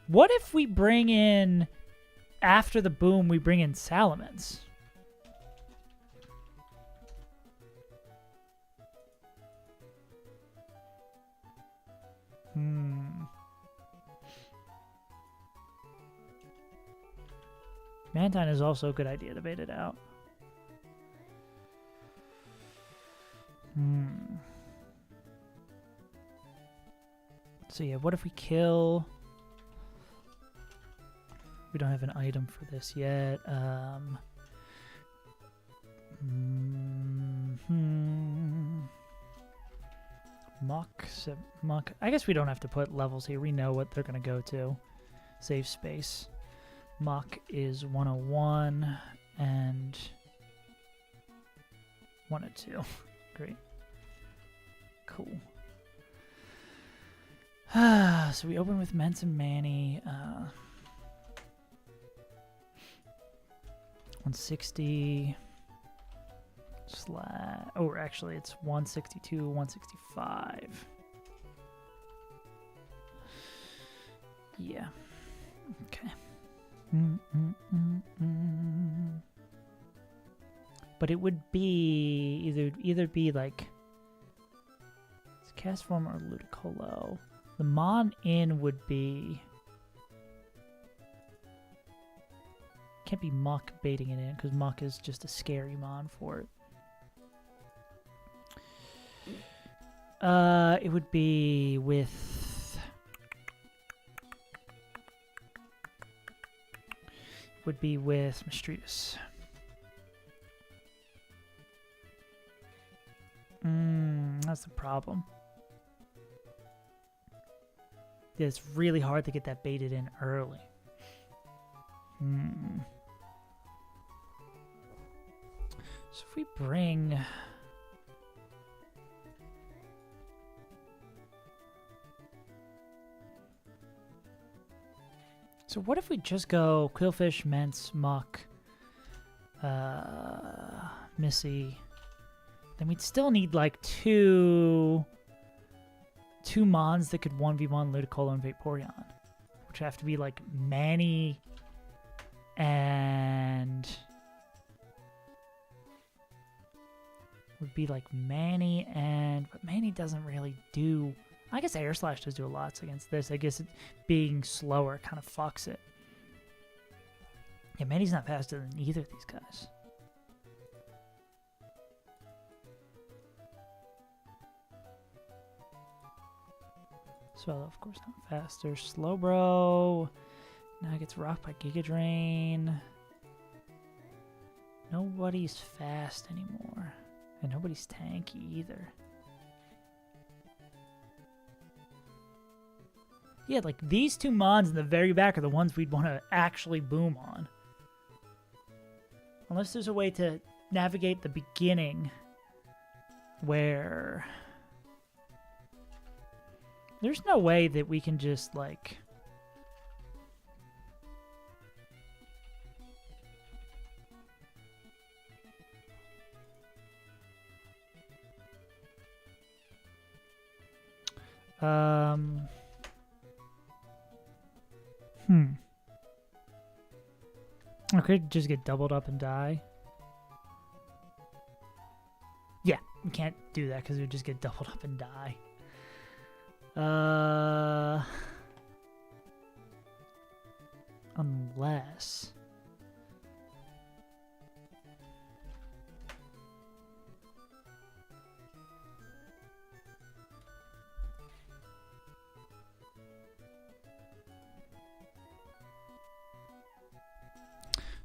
What if we bring in, after the boom, we bring in Salamence? Mantine is also a good idea to bait it out. So yeah, what if we kill... We don't have an item for this yet. Muck. I guess we don't have to put levels here. We know what they're going to go to. Save space. Muck is 101 and 102. Great. Cool. So we open with Mence and Manny. 160 oh, actually it's 162, 165. Yeah. Okay. But it would be either be like it's Castform or Ludicolo. The Mon in would be can't be Muck baiting it in because Muck is just a scary Mon for it. It would be with Mistreatus. That's the problem. Yeah, it's really hard to get that baited in early. So if we bring... So what if we just go Quillfish, Mence, Muck, Missy? Then we'd still need like two Mons that could 1v1 Ludicolo and Vaporeon, which have to be like Manny and would be like Manny and but Manny doesn't really do. I guess Air Slash does do a lot against this. I guess it being slower kind of fucks it. Yeah, Manny's not faster than either of these guys. Swallow, of course, not faster. Slowbro. Now gets rocked by Giga Drain. Nobody's fast anymore. And nobody's tanky either. Yeah, like these two Mons in the very back are the ones we'd want to actually boom on. Unless there's a way to navigate the beginning where... There's no way that we can just, like... I could just get doubled up and die. Yeah, we can't do that because we would just get doubled up and die. Unless...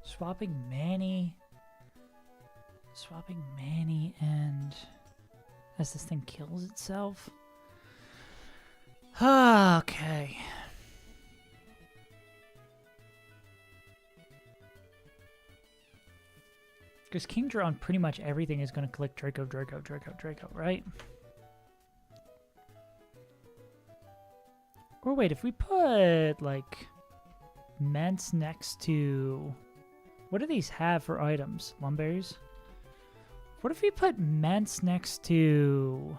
Swapping Manny Swapping Manny and as this thing kills itself. Okay. Because Kingdra on pretty much everything is going to click Draco, Draco, Draco, Draco, right? Or wait, if we put, like, Mence next to... What do these have for items? Lumberries? What if we put Mence next to...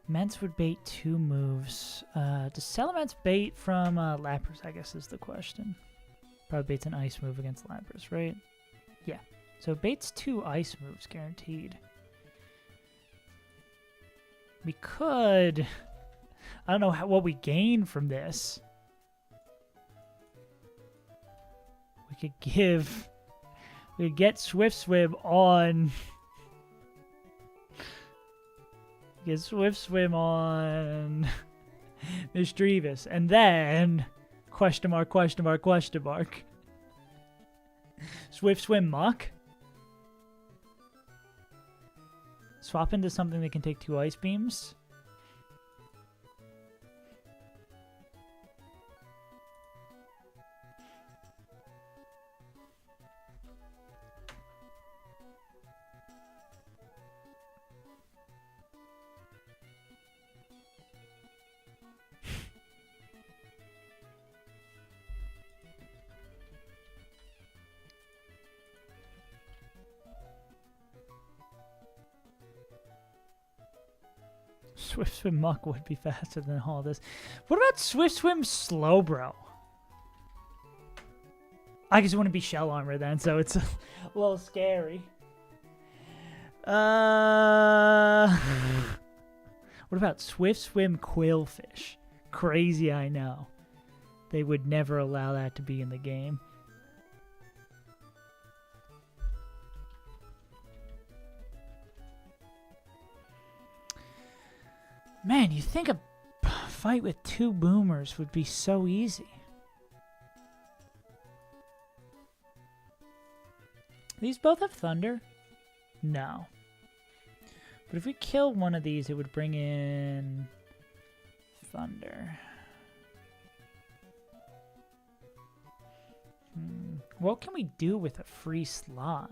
Mence would bait 2 moves. Does Salamence bait from Lapras, I guess is the question. Probably baits an ice move against Lapras, right? Yeah. So it baits 2 ice moves, guaranteed. We could... I don't know what we gain from this. We could give... We could get Swift Swim on... Get Swift Swim on Misdreavus, and then question mark, question mark, question mark. Swift Swim Muck. Swap into something that can take 2 ice beams. Swift Swim Muck would be faster than all this. What about Swift Swim Slowbro? I guess it wouldn't be shell armor then, so it's a little scary. What about Swift Swim Quillfish? Crazy, I know. They would never allow that to be in the game. Man, you think a fight with 2 boomers would be so easy. These both have thunder? No. But if we kill one of these, it would bring in thunder. What can we do with a free slot?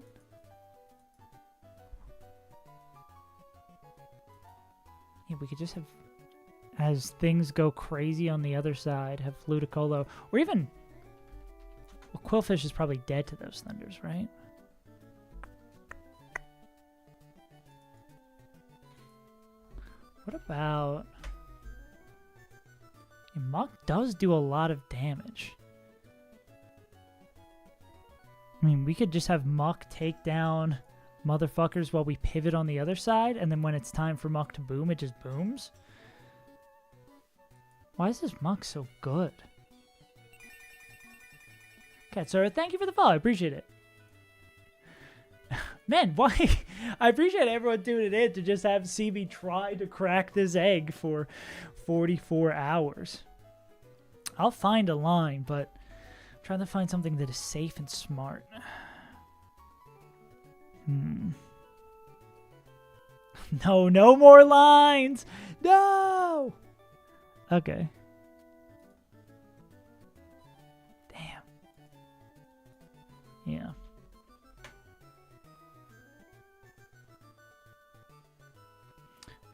Yeah, we could just have, as things go crazy on the other side, have Ludicolo, or even, well, Quillfish is probably dead to those thunders, right? What about, Muck does do a lot of damage. I mean, we could just have Muck take down motherfuckers while we pivot on the other side, and then when it's time for Muck to boom, it just booms. Why is this Muck so good? Okay, so thank you for the follow. I appreciate it. Man, why? I appreciate everyone tuning in to just have see me try to crack this egg for 44 hours. I'll find a line, but I'm trying to find something that is safe and smart. No, no more lines! No! Okay. Damn. Yeah.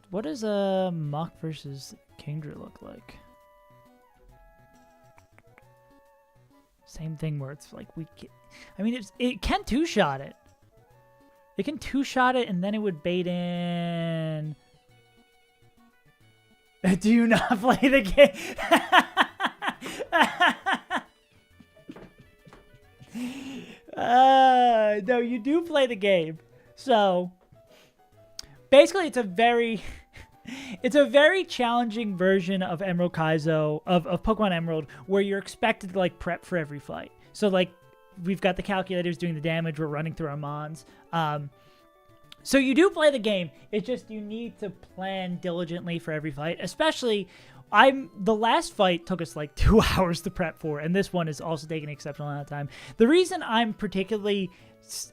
What does a Muck versus Kingdra look like? Same thing where it's like we can, I mean, it can two-shot it. It can two-shot it, and then it would bait in... Do you not play the game? No, you do play the game. So, basically, it's a very... It's a very challenging version of Emerald Kaizo, of Pokemon Emerald, where you're expected to, like, prep for every fight. So, like, we've got the calculators doing the damage. We're running through our mons. So you do play the game. It's just you need to plan diligently for every fight. Especially, the last fight took us like 2 hours to prep for, and this one is also taking an exceptional amount of time. The reason I'm particularly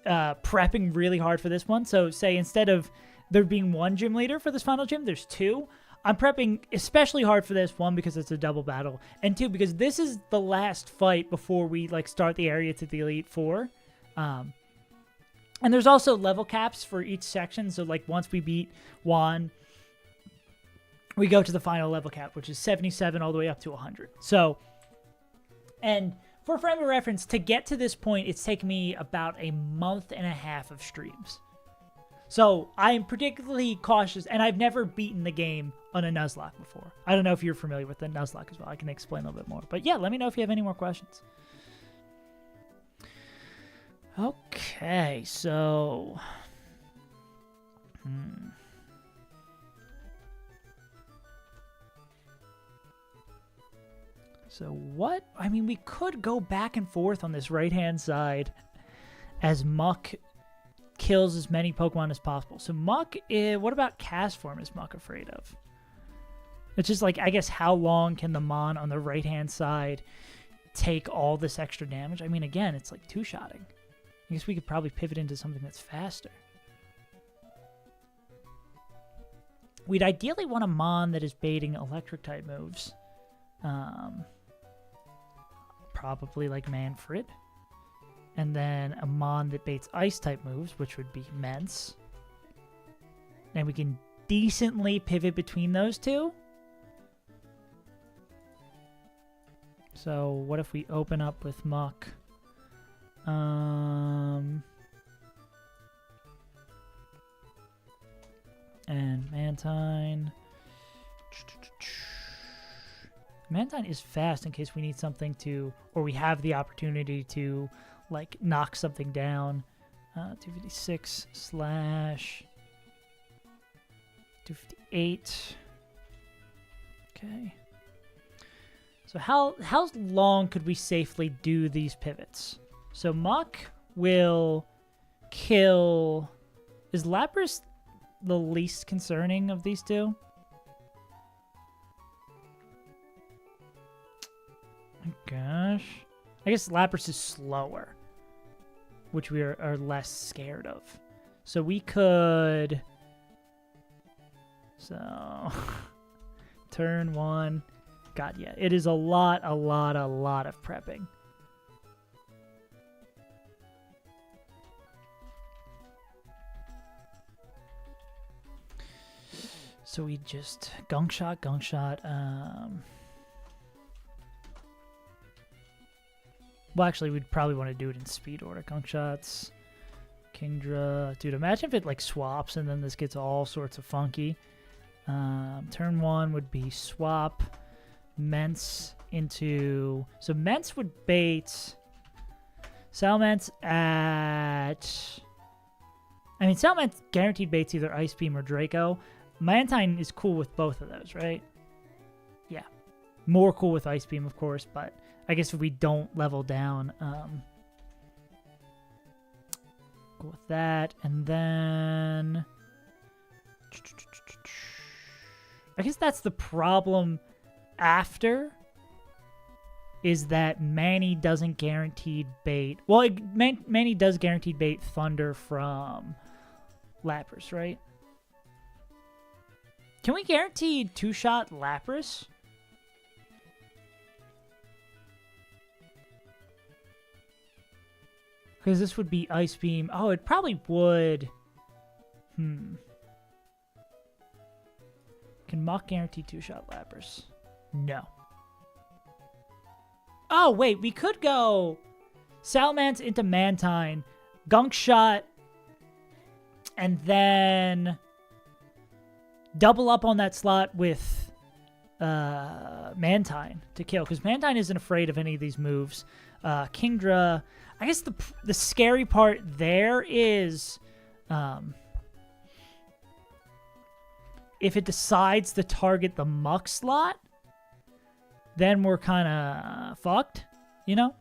prepping really hard for this one, so say instead of there being one gym leader for this final gym, there's 2. I'm prepping especially hard for this, one, because it's a double battle, and 2, because this is the last fight before we like start the area to the Elite Four. And there's also level caps for each section, so like once we beat Juan, we go to the final level cap, which is 77 all the way up to 100. So, and for frame of reference, to get to this point, it's taken me about a month and a half of streams. So I'm particularly cautious, and I've never beaten the game on a Nuzlocke before. I don't know if you're familiar with the Nuzlocke as well. I can explain a little bit more. But yeah, let me know if you have any more questions. Okay, so... So what? I mean, we could go back and forth on this right-hand side as Muck kills as many Pokemon as possible. So Muck, what about Cast Form is Muck afraid of? It's just like, I guess, how long can the Mon on the right-hand side take all this extra damage? I mean, again, it's like two-shotting. I guess we could probably pivot into something that's faster. We'd ideally want a Mon that is baiting electric-type moves. Probably like Manfred. And then a Mon that baits ice-type moves, which would be Mence. And we can decently pivot between those two. So what if we open up with Muck? And Mantine. Mantine is fast in case we need something to, or we have the opportunity to, like, knock something down. 256 slash 258. Okay. So how long could we safely do these pivots? So Muck will kill... Is Lapras the least concerning of these two? Oh gosh. I guess Lapras is slower, which we are less scared of. So we could... So... Turn 1. God, yeah. It is a lot of prepping. So we just gunk shot. Well, actually, we'd probably want to do it in speed order. Gunk shots, Kingdra. Dude, imagine if it like swaps and then this gets all sorts of funky. Turn 1 would be swap Mence into... So Mence would bait Salmence at... I mean, Salmence guaranteed baits either Ice Beam or Draco. Mantine is cool with both of those, right? Yeah. More cool with Ice Beam, of course, but I guess if we don't level down, go with that. And then... I guess that's the problem after, is that Manny doesn't guaranteed bait. Well, Manny does guaranteed bait Thunder from Lapras, right? Can we guarantee two-shot Lapras? Because this would be Ice Beam. Oh, it probably would. Can Muck guarantee two-shot Lapras? No. Oh, wait. We could go Salamence into Mantine, Gunk Shot, and then double up on that slot with Mantine to kill. Because Mantine isn't afraid of any of these moves. Kingdra... I guess the scary part there is if it decides to target the muck slot, then we're kind of fucked, you know?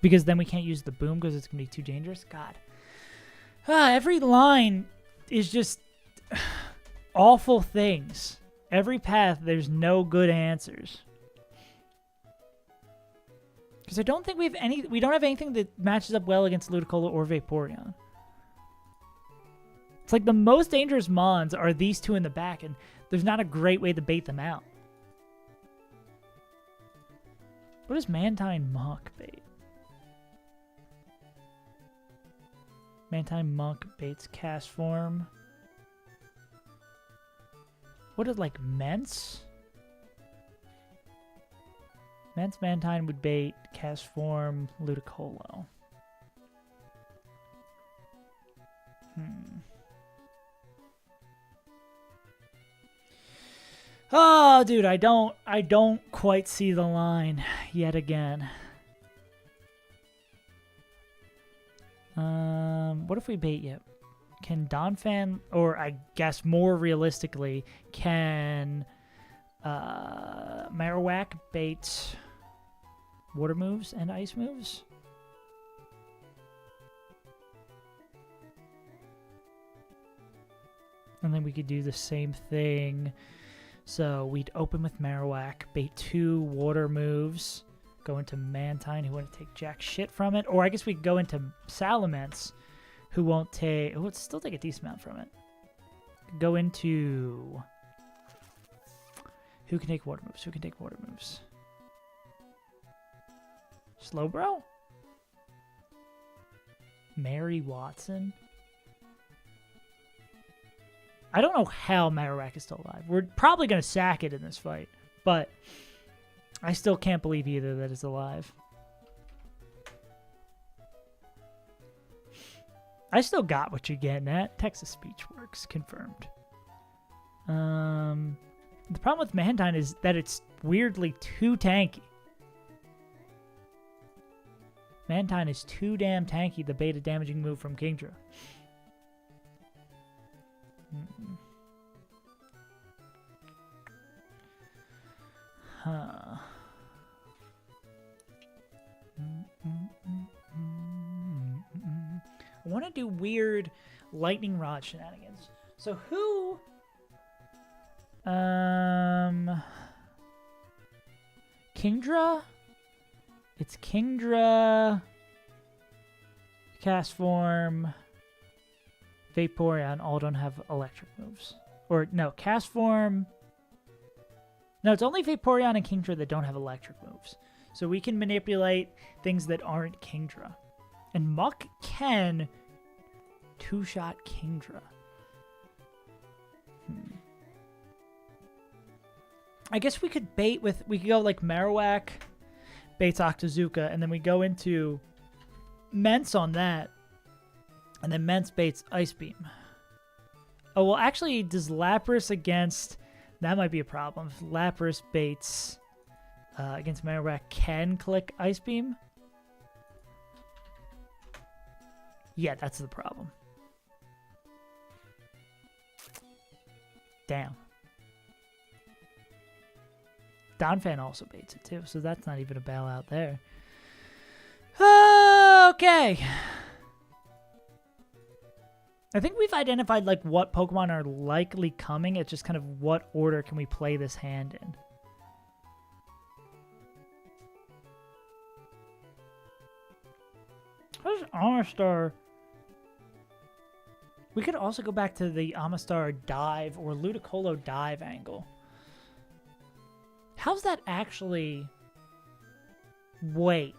Because then we can't use the boom because it's going to be too dangerous. God. Every line is just awful things. Every path, there's no good answers. Because I don't think we don't have anything that matches up well against Ludicolo or Vaporeon. It's like the most dangerous mons are these two in the back, and there's not a great way to bait them out. What does Mantine Muck bait? Mantine Muck baits Cast Form. What is like Mence? Mence Mantine would bait Cast Form Ludicolo. Oh, dude, I don't quite see the line yet again. What if we bait you? Can Donphan, or I guess more realistically, can Marowak bait water moves and ice moves? And then we could do the same thing. So we'd open with Marowak, bait 2 water moves, go into Mantine, who wouldn't take jack shit from it. Or I guess we could go into Salamence, who won't take... who would still take a decent amount from it. Go into... who can take water moves? Who can take water moves? Slowbro? Mary Watson? I don't know how Marowak is still alive. We're probably going to sack it in this fight, but I still can't believe either that it's alive. I still got what you're getting at. Texas Speech Works, confirmed. The problem with Mantine is that it's weirdly too tanky. Mantine is too damn tanky, the beta damaging move from Kingdra. Huh. I want to do weird lightning rod shenanigans. So who... Kingdra? It's Kingdra... Cast Form... Vaporeon all don't have electric moves. Or, no, Cast Form... No, it's only Vaporeon and Kingdra that don't have electric moves. So we can manipulate things that aren't Kingdra. And Muck can two-shot Kingdra. I guess we could bait with... we could go like Marowak baits Octazooka, and then we go into Mence on that. And then Mence baits Ice Beam. Oh, well, actually, does Lapras against... that might be a problem. If Lapras baits against Marowak can click Ice Beam. Yeah, that's the problem. Damn. Donphan also baits it too, so that's not even a bailout there. Okay. I think we've identified like what Pokemon are likely coming. It's just kind of what order can we play this hand in. How's Amistar? We could also go back to the Amistar dive or Ludicolo dive angle. How's that actually... wait.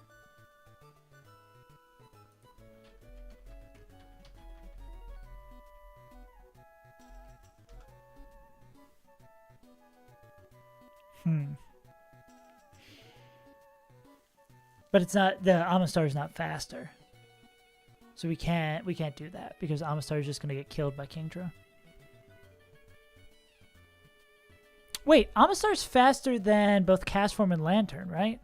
But it's not, the Amistar is not faster. So we can't do that because Amistar is just going to get killed by Kingdra. Wait, Amistar's faster than both Cast Form and Lantern, right?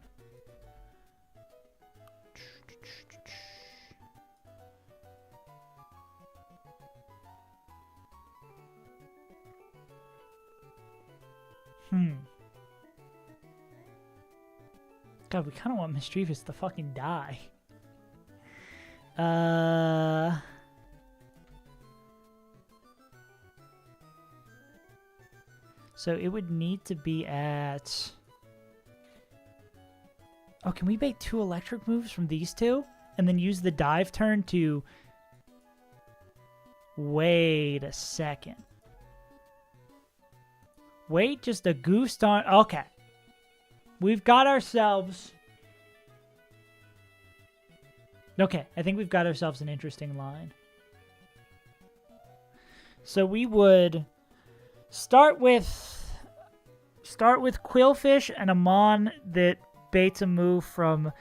God, we kind of want Mischievous to fucking die. So it would need to be at... Oh, can we bait 2 electric moves from these 2? And then use the dive turn to... Wait a second. Wait just a goose darn... Okay. We've got ourselves... Okay, I think we've got ourselves an interesting line. So we would start with Quillfish and a Mon that baits a move from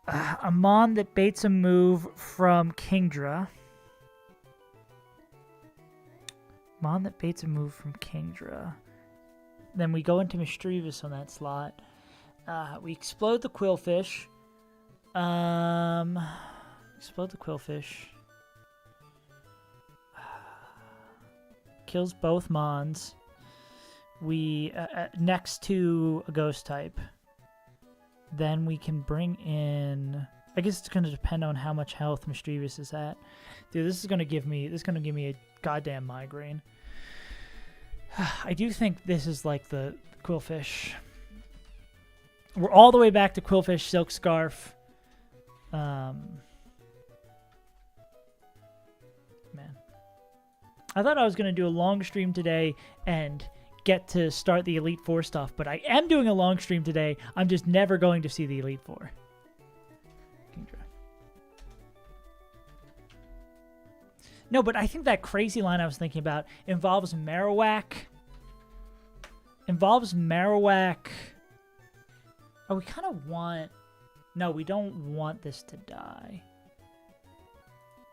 Kingdra. Mon that baits a move from Kingdra. Then we go into Mischievous on that slot. We explode the Quillfish. Explode the Quillfish. Kills both Mons. We next to a ghost type. Then we can bring in... I guess it's gonna depend on how much health Mischievous is at. Dude, this is gonna give me a goddamn migraine. I do think this is like the Quillfish. We're all the way back to Quillfish, Silk Scarf. Man. I thought I was going to do a long stream today and get to start the Elite Four stuff, but I am doing a long stream today. I'm just never going to see the Elite Four. No, but I think that crazy line I was thinking about involves Marowak. Oh, we kind of want... No, we don't want this to die.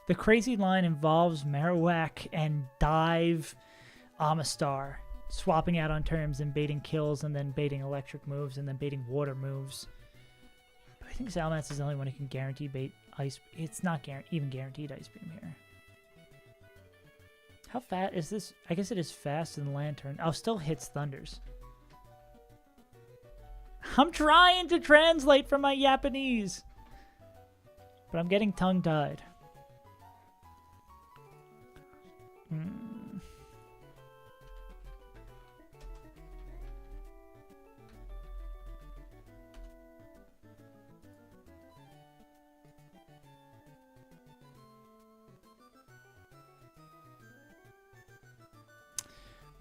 The crazy line involves Marowak and Dive Amistar, swapping out on terms and baiting kills and then baiting electric moves and then baiting water moves. But I think Salamence is the only one who can guarantee bait ice. It's not even guaranteed Ice Beam here. How fast is this? I guess it is faster than Lantern. Oh, still hits Thunders. I'm trying to translate from my Japanese, but I'm getting tongue-tied.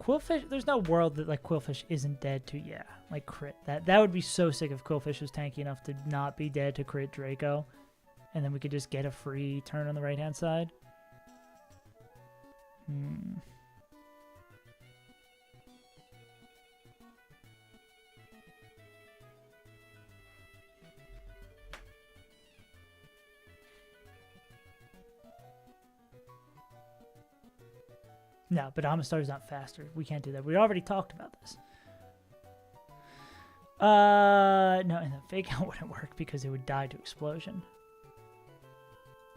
Quillfish, there's no world that like Quillfish isn't dead to, yeah, like crit. That would be so sick if Quillfish was tanky enough to not be dead to crit Draco, and then we could just get a free turn on the right hand side. No, but Amistar's not faster. We can't do that. We already talked about this. No, and the fake out wouldn't work because it would die to explosion.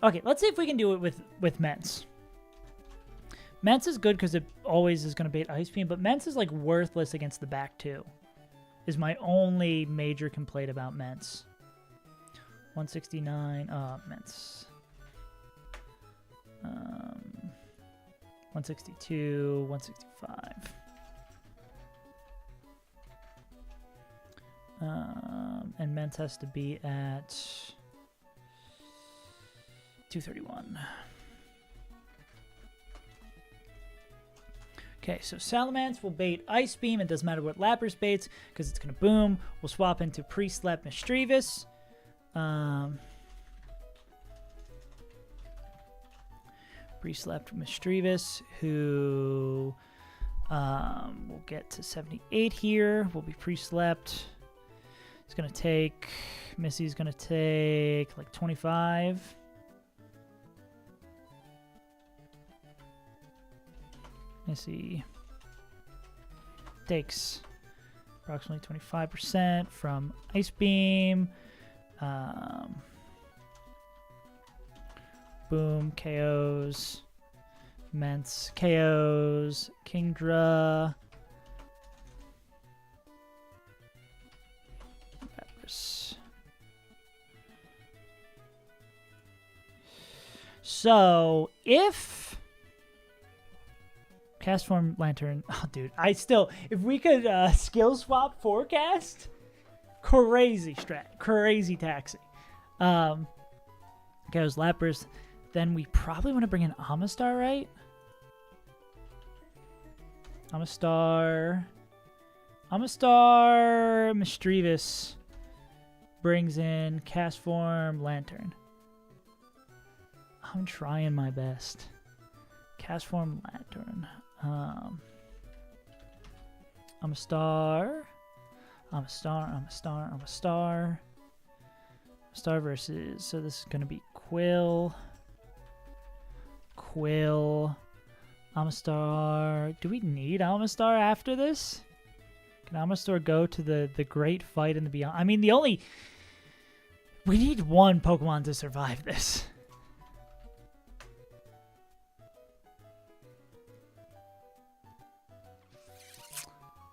Okay, let's see if we can do it with Mence. Mence is good because it always is going to bait Ice Beam, but Mence is like worthless against the back too. Is my only major complaint about Mence. 169, Mence. 162, 165. And Mence has to be at 231. Okay, so Salamence will bait Ice Beam. It doesn't matter what Lapras baits because it's going to boom. We'll swap into Pre-Slept Mischievous. Pre-Slept Mischievous, who will get to 78 here. Will be Pre-Slept. It's going to take... Missy's going to take like 25. Missy takes approximately 25% from Ice Beam. Boom, KOs. Mence, KOs. Kingdra. So if cast form lantern, oh dude, if we could skill swap forecast, crazy strat, crazy taxi. Goes Lapras, then we probably want to bring in Amistar, right? Amistar, Misdreavus brings in cast form lantern. I'm trying my best. Cast form lantern. Amistar versus, so this is going to be Quill. Amistar. Do we need Amistar after this? Can Amistar go to the great fight in the beyond? I mean, we need one Pokemon to survive this.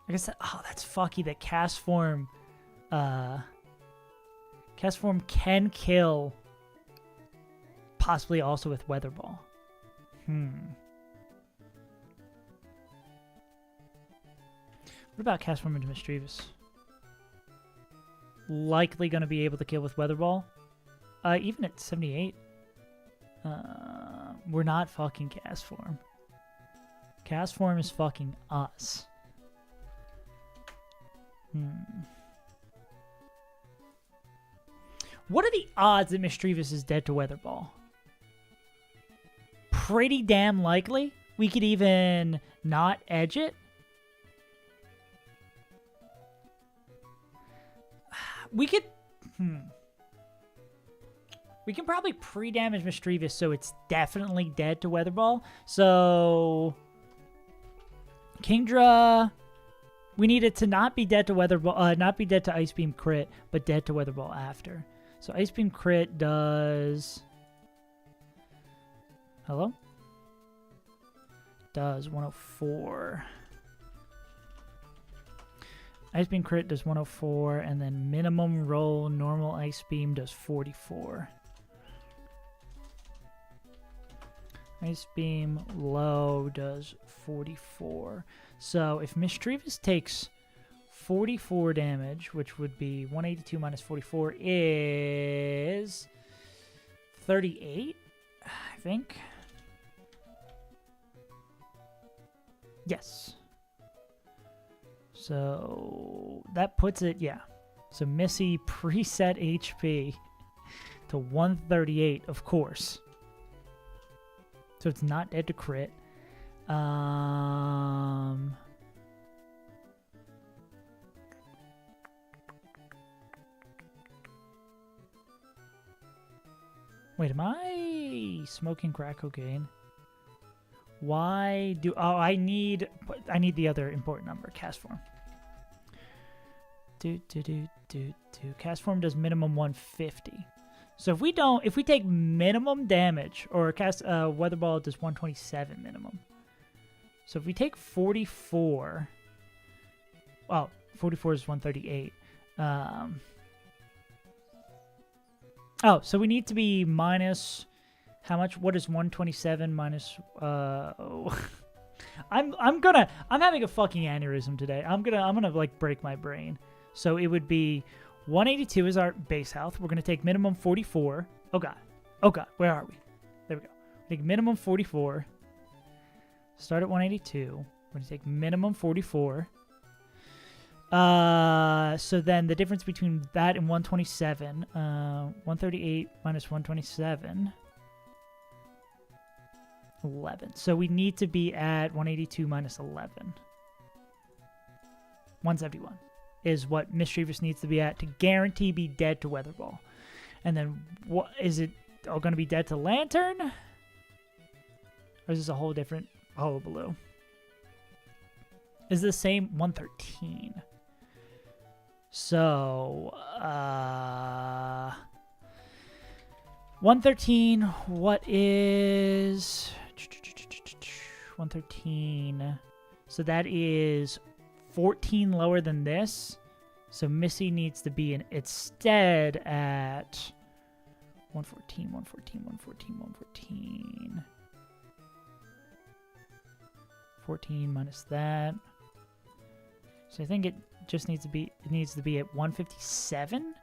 I guess that's fucky that cast form can kill, possibly also with Weather Ball. What about cast form into Misdreavus? Likely going to be able to kill with Weather Ball. Even at 78. We're not fucking cast form. Cast form is fucking us. What are the odds that Misdreavus is dead to Weather Ball? Pretty damn likely. We could even not edge it. We could... We can probably pre-damage Misdreavus so it's definitely dead to Weather Ball. So... Kingdra... We need it to not be dead to Weather Ball, not be dead to Ice Beam crit, but dead to Weather Ball after. So Ice Beam crit does... Hello? Does 104. Ice Beam crit does 104, and then minimum roll normal Ice Beam does 44. Ice Beam low does 44. So if Misdreavus takes 44 damage, which would be 182 minus 44 is 38, I think. Yes. So that puts it, yeah. So Missy preset HP to 138, of course. So it's not dead to crit. Wait, am I smoking crack cocaine? Why do... Oh, I need the other important number. Cast form. Cast form does minimum 150. So if we take minimum damage, or cast Weather Ball does 127 minimum. So if we take 44, well, 44 is 138. Oh, so we need to be minus how much? What is 127 minus? I'm having a fucking aneurysm today. I'm gonna like break my brain. So it would be 182 is our base health. We're gonna take minimum 44. Oh god, where are we? There we go. Take minimum 44. Start at 182. We're gonna take minimum 44. So then the difference between that and 127, 138 minus 127, 11. So we need to be at 182 minus 11. 171 is what Misdreavus needs to be at to guarantee be dead to Weather Ball. And then what is it all going to be dead to Lantern? Or is this a whole different hullabaloo? Is the same 113. So, 113, what is 113? So that is 14 lower than this. So Missy needs to be instead at 114, 114, 114, 114. 14 minus that. So I think it just needs to be at 157.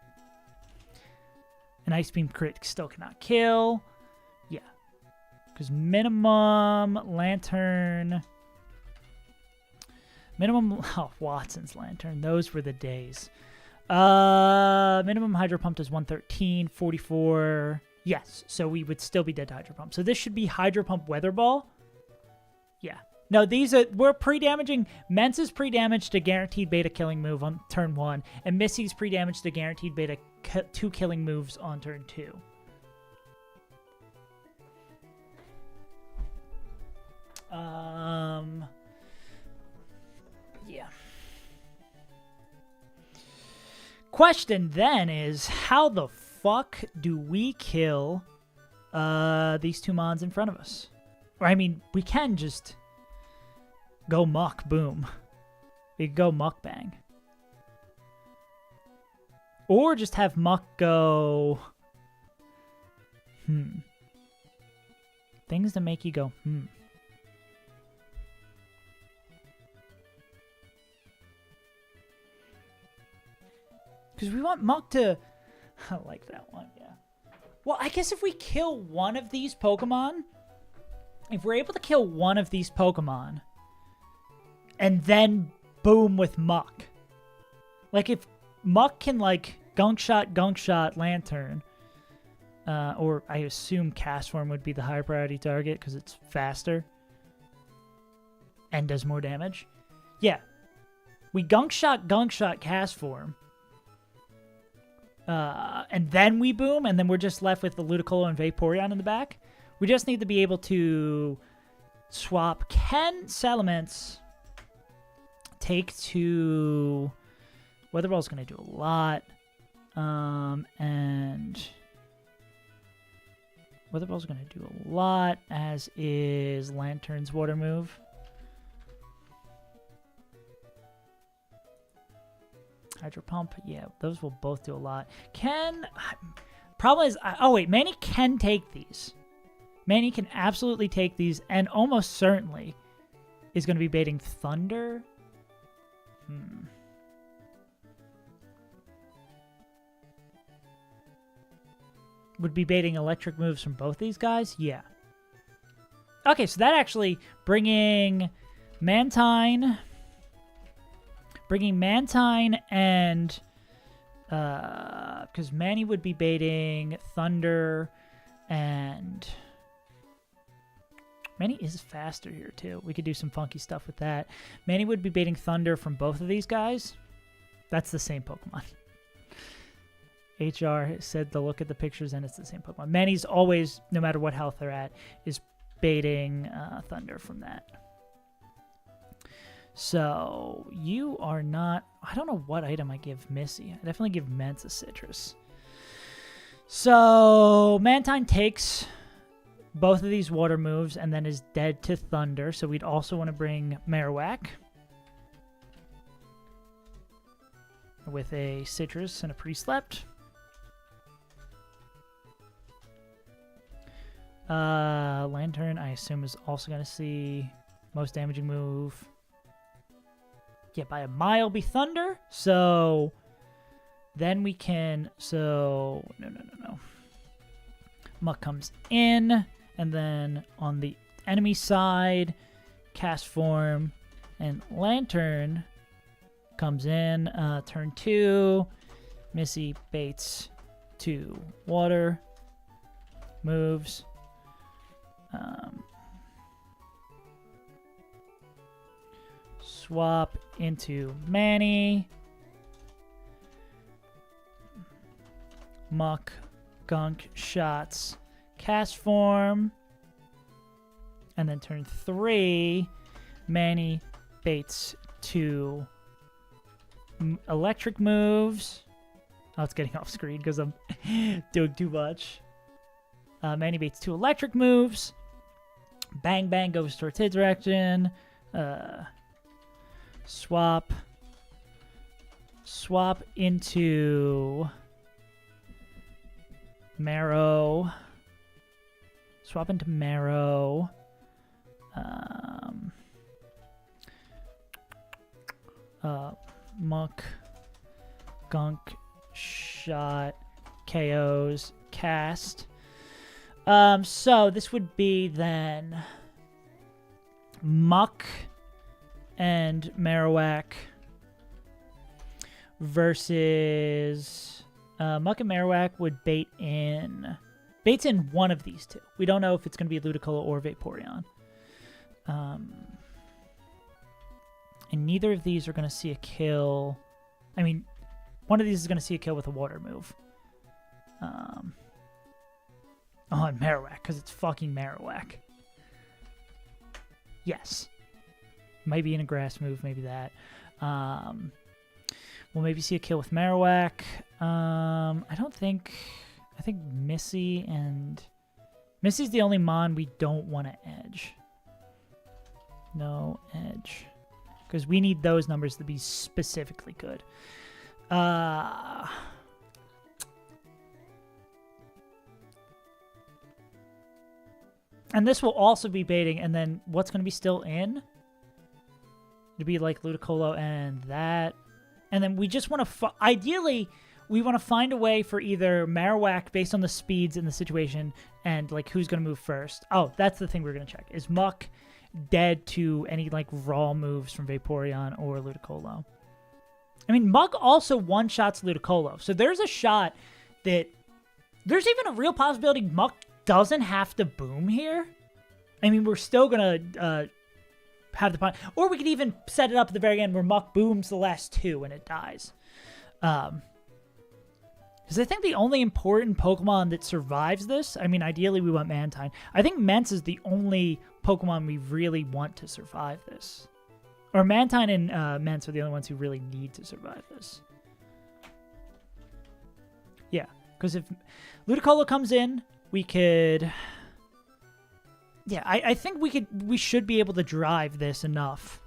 An Ice Beam crit still cannot kill. Yeah. Because minimum Lantern. Minimum Watson's Lantern. Those were the days. Minimum Hydro Pump does 113, 44. Yes, so we would still be dead to Hydro Pump. So this should be Hydro Pump Weather Ball. Yeah. No, we're pre-damaging. Mensa's pre-damage to guaranteed beta killing move on turn 1, and Missy's pre-damage to guaranteed beta 2 killing moves on turn 2. Yeah. Question then is, how the fuck do we kill these 2 mons in front of us? Or, I mean, we can just go muck boom. We could go muck bang. Or just have muck go... Things that make you go, Because we want muck to... I like that one, yeah. Well, I guess if we kill one of these Pokemon... If we're able to kill one of these Pokemon... And then boom with muck. Like, if muck can, like, gunk shot, Lantern. Or I assume Cast Form would be the higher priority target because it's faster. And does more damage. Yeah. We gunk shot Cast Form. And then we boom, and then we're just left with the Ludicolo and Vaporeon in the back. We just need to be able to swap Ken Salamence... Take 2. Weather Ball's going to do a lot. And Weather Ball's going to do a lot, as is Lantern's Water move. Hydro Pump, yeah, those will both do a lot. Problem is, oh wait, Manny can take these. Manny can absolutely take these, and almost certainly is going to be baiting Thunder. Would be baiting electric moves from both these guys? Yeah. Okay, so that actually bringing Mantine and because Manny would be baiting Thunder, and Manny is faster here too. We could do some funky stuff with that. Manny would be baiting Thunder from both of these guys. That's the same Pokemon. HR said to look at the pictures and it's the same Pokemon. Manny's always, no matter what health they're at, is baiting Thunder from that. So you are not... I don't know what item I give Missy. I definitely give Mensa Citrus. So Mantine takes both of these water moves and then is dead to Thunder. So we'd also want to bring Marowak with a Citrus and a Pre-Slept. Lantern, I assume, is also going to see most damaging move. Yeah, by a mile be Thunder. So then we can... So, no. Muck comes in. And then on the enemy side, Cast Form and Lantern comes in. Turn 2. Missy baits 2 water moves. Swap into Manny. Muck, Gunk, Shots, Cast Form. And then turn 3, Manny baits 2 electric moves. Oh, it's getting off screen because I'm doing too much. Manny baits 2 electric moves. Bang Bang goes towards his direction. Swap into Marrow. Swap into Marrow. Muck. Gunk. Shot. KOs. Cast. So this would be then Muck and Marowak versus Muck and Marowak would baits in one of these two. We don't know if it's going to be Ludicolo or Vaporeon. And neither of these are going to see a kill. I mean, one of these is going to see a kill with a water move. On Marowak, because it's fucking Marowak. Yes. Maybe in a grass move, maybe that. We'll maybe see a kill with Marowak. I think Missy's the only Mon we don't want to edge. No edge. Because we need those numbers to be specifically good. And this will also be baiting, and then what's going to be still in? It'd be like Ludicolo and that. And then we just want to... Ideally, we want to find a way for either Marowak based on the speeds in the situation and like who's going to move first. Oh, that's the thing we're going to check. Is Muck dead to any like raw moves from Vaporeon or Ludicolo? I mean, Muck also one-shots Ludicolo. So there's a shot that... There's even a real possibility Muck doesn't have to boom here. I mean, we're still going to have the... Or we could even set it up at the very end where Muck booms the last two and it dies. Because I think the only important Pokemon that survives this... I mean, ideally we want Mantine. I think Mence is the only Pokemon we really want to survive this. Or Mantine and Mence are the only ones who really need to survive this. Yeah, because if Ludicolo comes in... We could... Yeah, I think we should be able to drive this enough.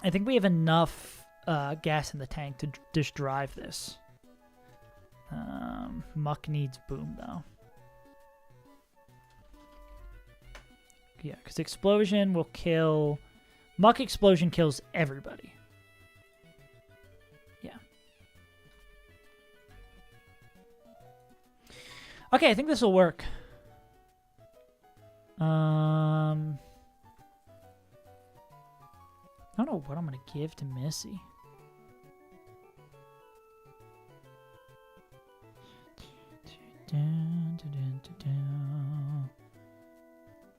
I think we have enough gas in the tank to just drive this. Muck needs boom, though. Yeah, because Explosion will kill... Muck Explosion kills everybody. Okay, I think this will work. I don't know what I'm going to give to Missy.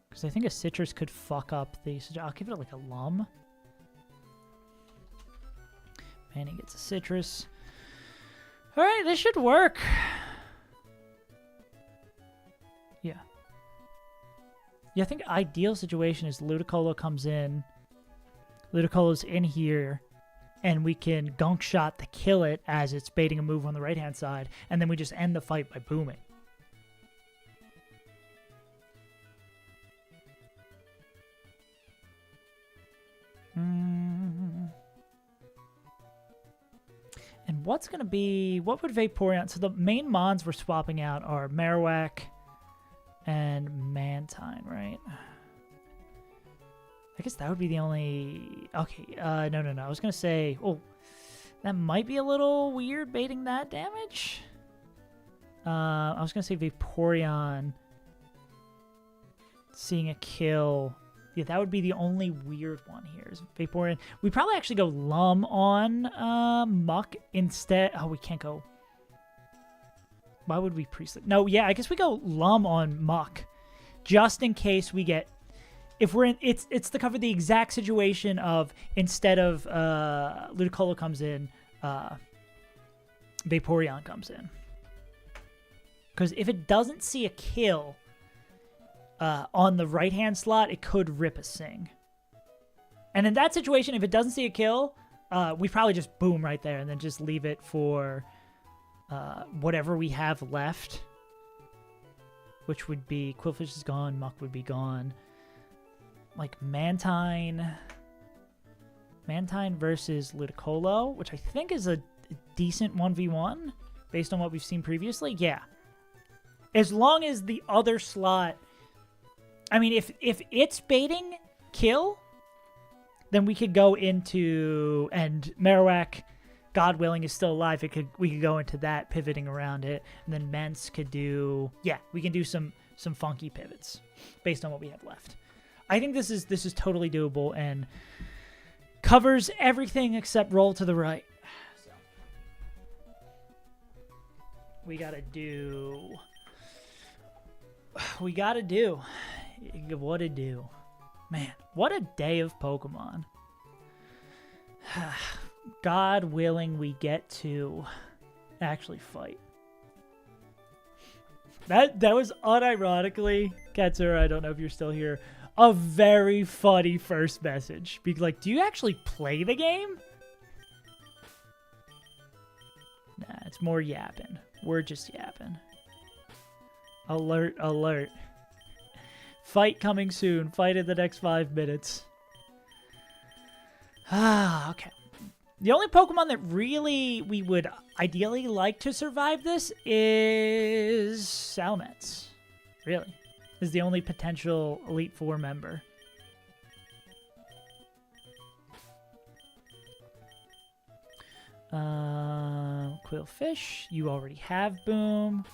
Because I think a Citrus could fuck up the... I'll give it like a Lum. Manny gets a Citrus. Alright, this should work. Yeah. Yeah, I think ideal situation is Ludicolo comes in. Ludicolo's in here. And we can Gunk Shot to kill it as it's baiting a move on the right-hand side. And then we just end the fight by booming. And what's going to be... What would Vaporeon... So the main Mons we're swapping out are Marowak... and Mantine, right? I guess that would be the only... Okay, no. I was going to say... Oh, that might be a little weird, baiting that damage. I was going to say Vaporeon seeing a kill. Yeah, that would be the only weird one here. Is Vaporeon... We'd probably actually go Lum on Muck instead. Oh, we can't go... Why would we pre-sleep? No, yeah, I guess we go Lum on Muck. Just in case we get... If we're in... It's to cover the exact situation of instead of Ludicolo comes in, Vaporeon comes in. Because if it doesn't see a kill on the right-hand slot, it could rip a Sing. And in that situation, if it doesn't see a kill, we probably just boom right there and then just leave it for... whatever we have left, which would be Quillfish is gone, Muck would be gone. Like Mantine versus Ludicolo, which I think is decent 1v1 based on what we've seen previously, yeah. As long as the other slot... I mean, if it's baiting kill, then we could go into... And Marowak, God willing, is still alive. We could go into that, pivoting around it. And then Mence could do... Yeah, we can do some funky pivots based on what we have left. I think this is totally doable and covers everything except roll to the right. So, we gotta do what to do. Man, what a day of Pokemon. God willing, we get to actually fight. That was unironically, Katsura, I don't know if you're still here, a very funny first message. Be like, do you actually play the game? Nah, it's more yapping. We're just yapping. Alert, alert. Fight coming soon. Fight in the next 5 minutes. Ah, okay. The only Pokemon that really we would ideally like to survive this is Salamence. Really. Is the only potential Elite Four member. Quillfish, you already have Boom.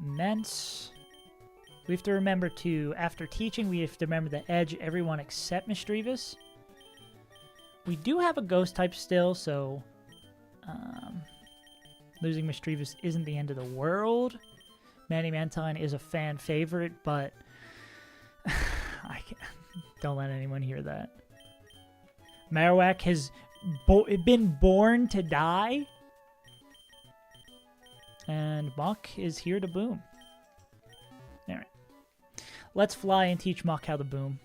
Mence. We have to remember to, after teaching, we have to remember to edge everyone except Misdreavus. We do have a Ghost type still, so losing Misdreavus isn't the end of the world. Manny Mantine is a fan favorite, but I can't, don't let anyone hear that. Marowak has been born to die, and Muck is here to boom. All right. Let's fly and teach Muck how to boom.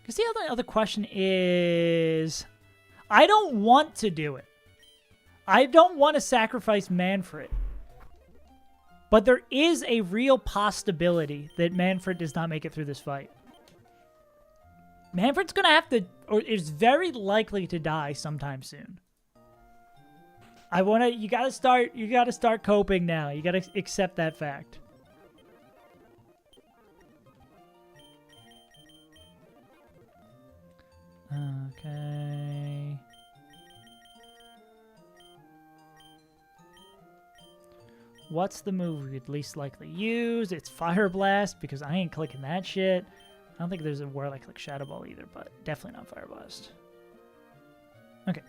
Because the other question is, I don't want to do it. I don't want to sacrifice Manfred. But there is a real possibility that Manfred does not make it through this fight. Manfred's going to have to, or is very likely to die sometime soon. You got to start coping now. You got to accept that fact. Okay. What's the move we'd least likely use? It's Fire Blast, because I ain't clicking that shit. I don't think there's a word I click Shadow Ball either, but definitely not Fire Blast. Okay.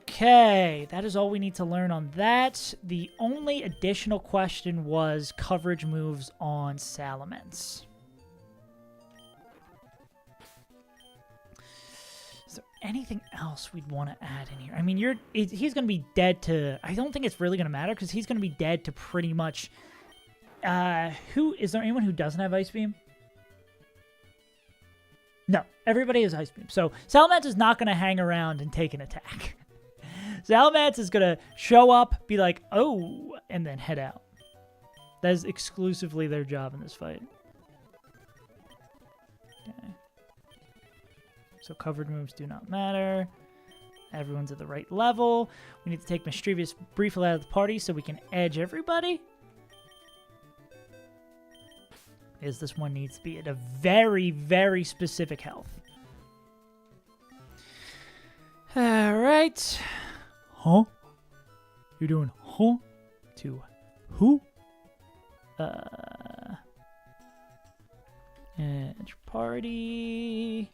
Okay, that is all we need to learn on that. The only additional question was coverage moves on Salamence. Is there anything else we'd want to add in here? I mean, he's going to be dead to... I don't think it's really going to matter, because he's going to be dead to pretty much... Is there anyone who doesn't have Ice Beam? No, everybody has Ice Beam. So Salamence is not going to hang around and take an attack. Salamence is going to show up, be like, oh, and then head out. That is exclusively their job in this fight. Okay. So covered moves do not matter. Everyone's at the right level. We need to take Misdreavus briefly out of the party so we can edge everybody. Because this one needs to be at a very, very specific health. Alright. Huh? You're doing huh? To who? Edge party.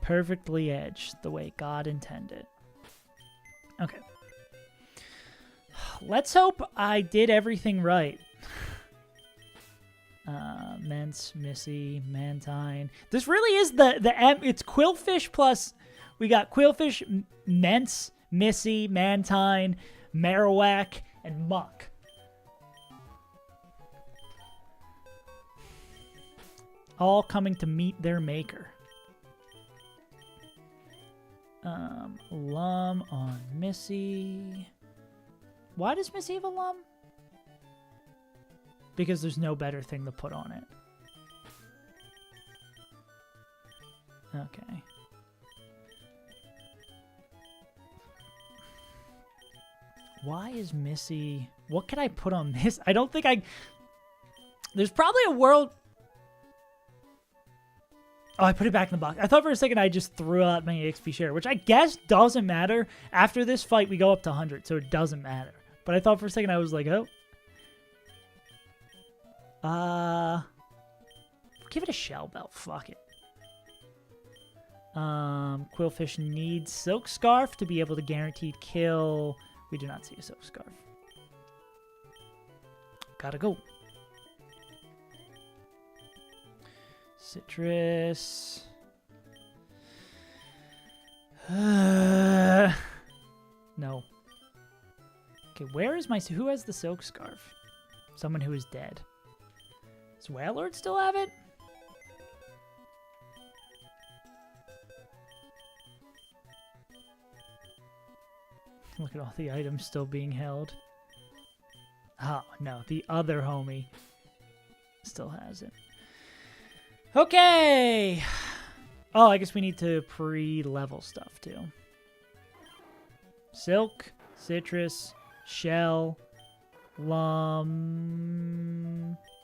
Perfectly edged the way God intended. Okay. Let's hope I did everything right. Mence, Missy, Mantine. This really is it's Quillfish plus... We got Quillfish, Mence, Missy, Mantine, Marowak, and Muck. All coming to meet their maker. Lum on Missy. Why does Missy have a Lum? Because there's no better thing to put on it. Okay. Why is Missy... What can I put on this? I don't think I... There's probably a world... Oh, I put it back in the box. I thought for a second I just threw out my XP share, which I guess doesn't matter. After this fight, we go up to 100, so it doesn't matter. But I thought for a second I was like, oh. Give it a shell belt. Fuck it. Quillfish needs Silk Scarf to be able to guaranteed kill. We do not see a Silk Scarf. Gotta go. Citrus. No. Okay, where is my... Who has the Silk Scarf? Someone who is dead. Does Wailord still have it? Look at all the items still being held. Oh, no. The other homie still has it. Okay! Oh, I guess we need to pre-level stuff, too. Silk, Citrus, Shell, Lum...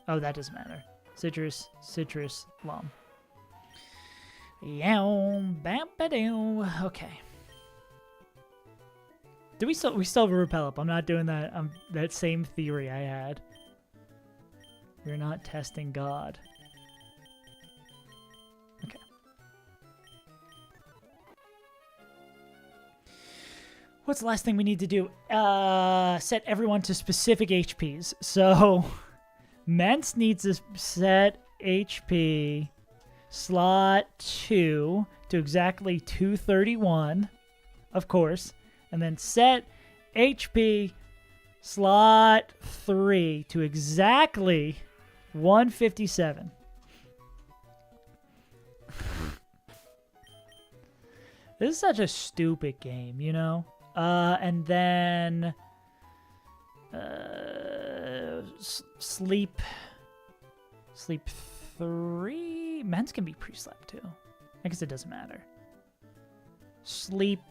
Oh, that doesn't matter. Citrus, Lum. Okay. Do we still have a repel up? I'm not doing that. That same theory I had. We're not testing God. Okay. What's the last thing we need to do? Set everyone to specific HPs. So, Mence needs to set HP slot 2 to exactly 231, of course. And then set HP slot 3 to exactly 157. This is such a stupid game, you know? And then... Sleep 3? Men's can be pre-slept too. I guess it doesn't matter. Sleep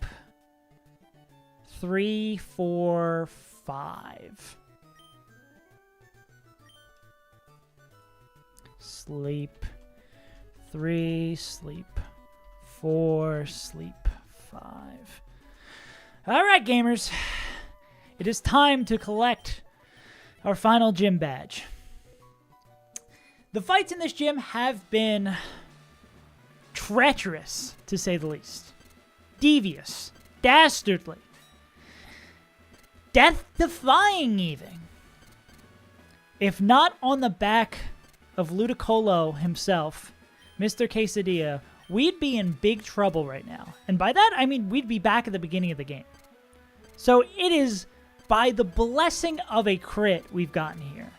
3, 4, 5. Sleep 3, sleep 4, sleep 5. All right, gamers. It is time to collect our final gym badge. The fights in this gym have been treacherous, to say the least. Devious. Dastardly. Death-defying, even. If not on the back of Ludicolo himself, Mr. Quesadilla, we'd be in big trouble right now. And by that, I mean we'd be back at the beginning of the game. So it is by the blessing of a crit we've gotten here.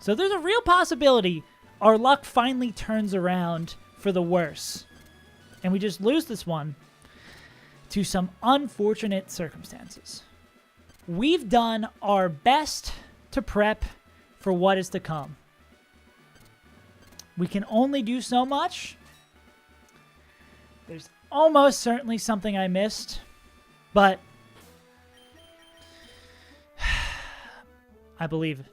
So there's a real possibility our luck finally turns around for the worse. And we just lose this one to some unfortunate circumstances. We've done our best to prep for what is to come. We can only do so much. There's almost certainly something I missed, but I believe it.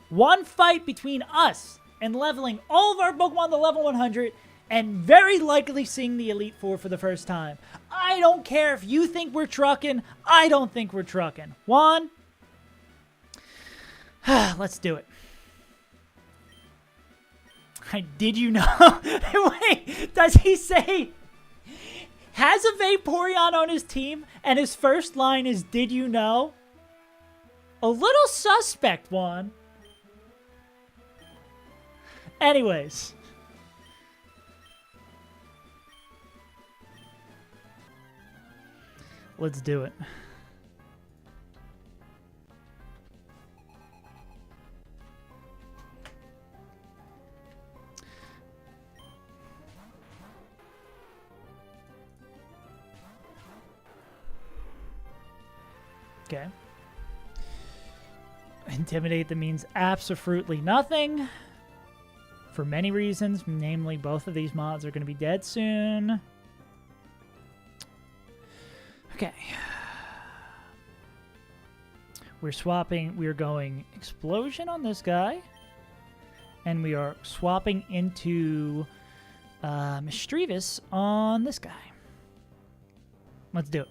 One fight between us and leveling all of our Pokemon to level 100 and very likely seeing the Elite Four for the first time. I don't care if you think we're trucking. I don't think we're trucking. Juan, let's do it. Did you know? Wait, does he say has a Vaporeon on his team and his first line is did you know? A little suspect, Juan. Anyways. Let's do it. Okay. Intimidate that means absolutely nothing. for many reasons. Namely, both of these mods are going to be dead soon. Okay. We're swapping. We're going explosion on this guy. And we are swapping into Mischievous on this guy. Let's do it.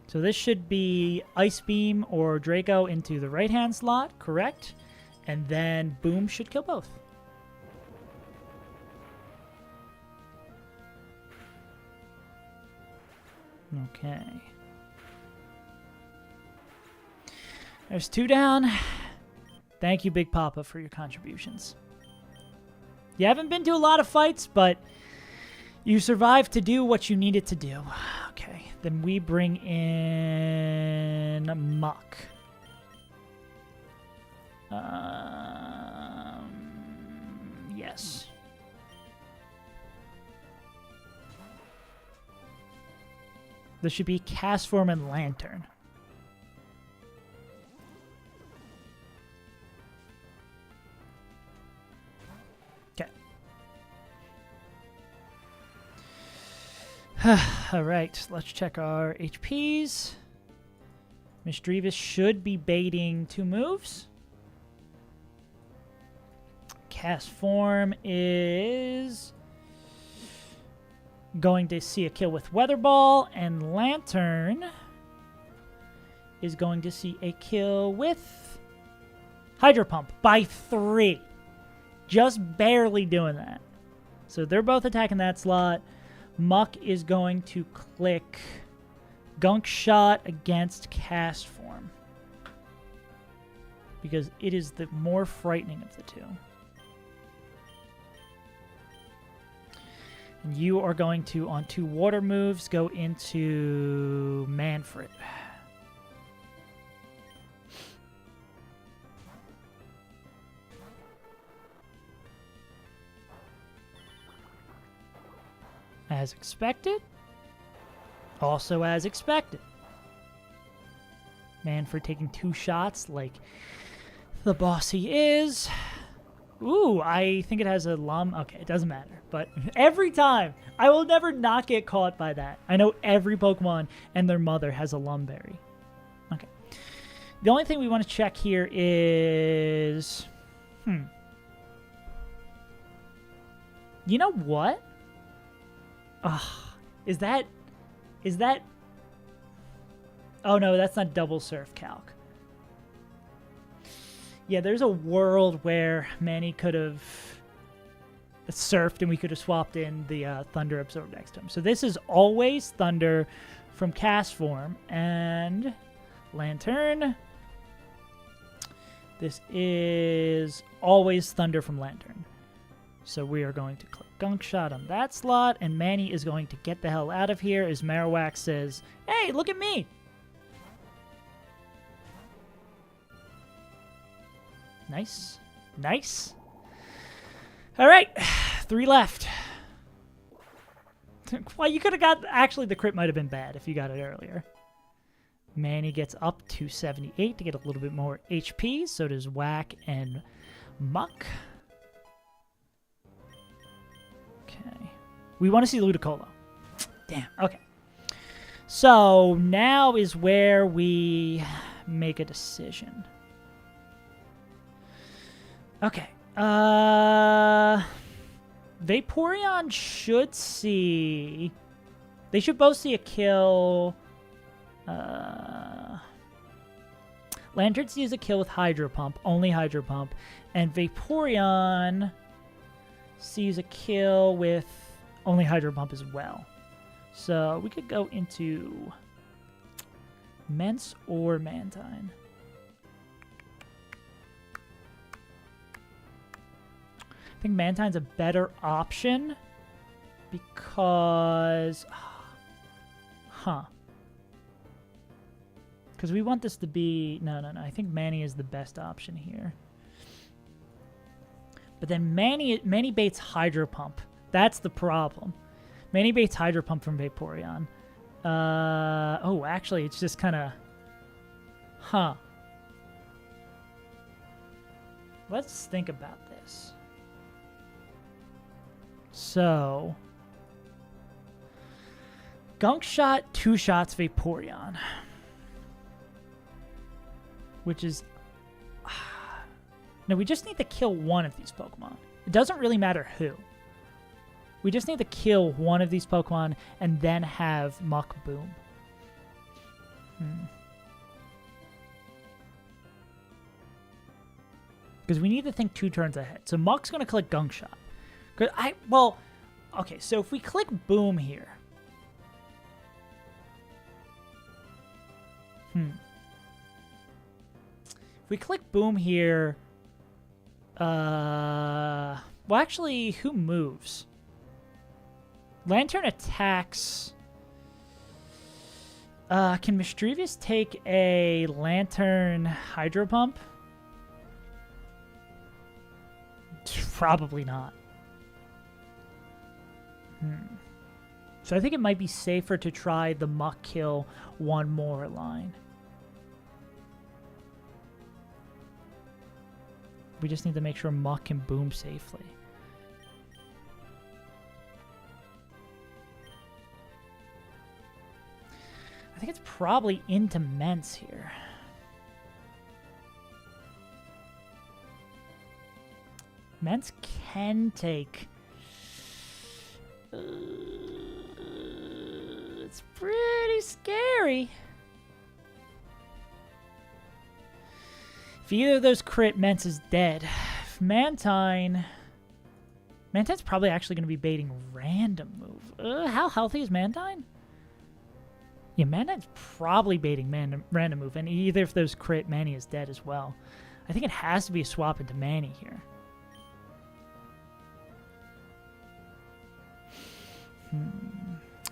So this should be Ice Beam or Draco into the right-hand slot, correct? And then Boom should kill both. Okay. There's 2 down. Thank you, Big Papa, for your contributions. You haven't been to a lot of fights, but you survived to do what you needed to do. Okay, then we bring in Muck. Yes. This should be Cast Form and Lantern. All right, let's check our HPs. Mischievous should be baiting 2 moves. Cast Form is going to see a kill with Weather Ball, and Lantern is going to see a kill with Hydro Pump by 3. Just barely doing that. So they're both attacking that slot. Muck is going to click Gunk Shot against Cast Form because it is the more frightening of the 2. And you are going to, on 2 water moves, go into Manfred. As expected. Also as expected. Manfred taking 2 shots like the boss he is. Ooh, I think it has a lum. Okay, it doesn't matter. But every time, I will never not get caught by that. I know every Pokemon and their mother has a Lumberry. Okay. The only thing we want to check here is... You know what? Is that... Oh, no, that's not double surf calc. Yeah, there's a world where Manny could have surfed and we could have swapped in the Thunder Absorb next to him. So this is always Thunder from Cast Form and Lantern. This is always Thunder from Lantern. So we are going to click Gunk Shot on that slot, and Manny is going to get the hell out of here as Marowak says, "Hey, look at me!" Nice. Nice. All right. 3 left. Well, you could have got... Actually, the crit might have been bad if you got it earlier. Manny gets up to 78 to get a little bit more HP. So does Whack and Muck. Okay. We want to see Ludicolo. Damn. Okay. So now is where we make a decision. Okay. Vaporeon should see... They should both see a kill. Lantern sees a kill with Hydro Pump. Only Hydro Pump. And Vaporeon sees a kill with only Hydro Pump as well. So we could go into Mence or Mantine. I think Mantine's a better option because... Because we want this to be... No. I think Manny is the best option here. But then Manny baits Hydro Pump. That's the problem. Manny baits Hydro Pump from Vaporeon. Oh, actually, it's just kind of... let's think about this. So, Gunk Shot, 2 shots Vaporeon. Which is... No, we just need to kill one of these Pokemon. It doesn't really matter who. We just need to kill one of these Pokemon and then have Muck Boom. Because we need to think 2 turns ahead. So Muck's going to click Gunk Shot. Well, okay, so if we click Boom here. If we click Boom here. Well, actually, who moves? Lantern attacks. Can Mischievous take a Lantern Hydro Pump? Probably not. So I think it might be safer to try the Muck kill one more line. We just need to make sure Muck can boom safely. I think it's probably into Mence here. Mence can take... it's pretty scary. If either of those crit, Mence is dead. If Mantine's probably actually going to be baiting random move. How healthy is Mantine? Yeah, Mantine's probably baiting random move, and either if those crit, Manny is dead as well. I think it has to be a swap into Manny here.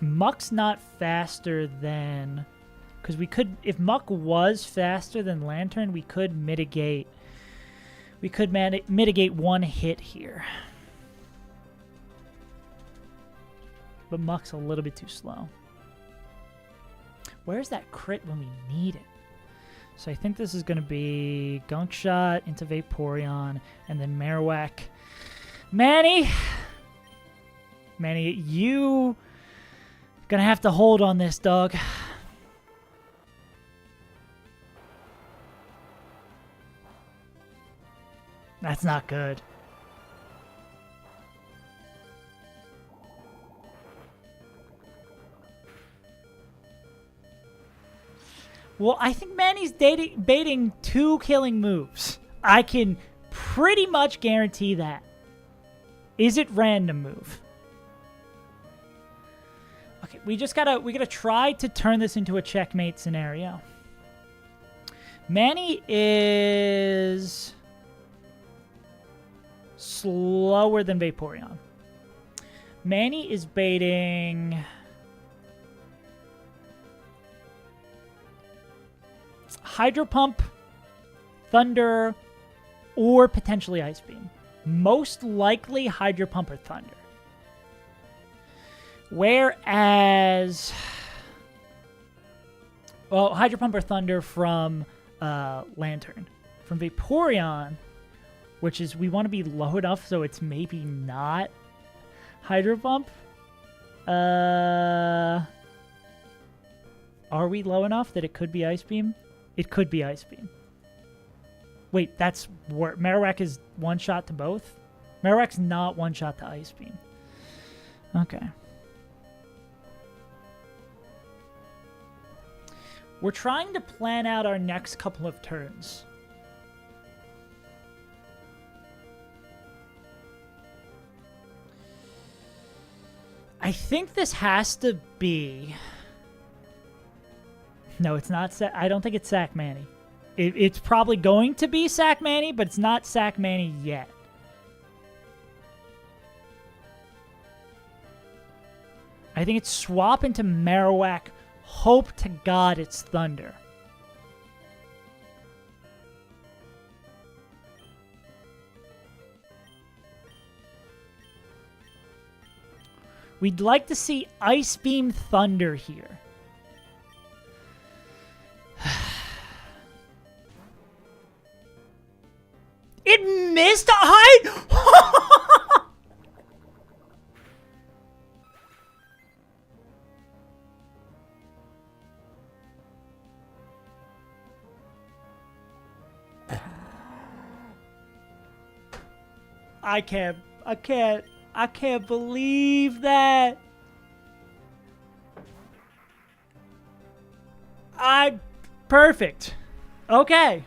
Muck's not faster than... Because we could... If Muck was faster than Lantern, we could mitigate... We could mitigate one hit here. But Muck's a little bit too slow. Where's that crit when we need it? So I think this is going to be Gunk Shot into Vaporeon and then Marowak. Manny, you gonna have to hold on this, dog. That's not good. Well, I think Manny's baiting 2 killing moves. I can pretty much guarantee that. Is it random move? Okay, we gotta try to turn this into a checkmate scenario. Manny is slower than Vaporeon. Manny is baiting Hydro Pump, Thunder, or potentially Ice Beam. Most likely Hydro Pump or Thunder. Whereas... Well, Hydro Pump or Thunder from Lantern. From Vaporeon, which is... We want to be low enough so it's maybe not Hydro Pump. Are we low enough that it could be Ice Beam? It could be Ice Beam. Wait, that's where Marowak is one shot to both? Marowak's not one shot to Ice Beam. Okay. We're trying to plan out our next couple of turns. I think this has to be... No, it's not. I don't think it's Sack Manny. It's probably going to be Sack Manny, but it's not Sack Manny yet. I think it's swap into Marowak. Hope to God it's Thunder. We'd like to see Ice Beam Thunder here. It missed? I... I can't believe that. Perfect. Okay.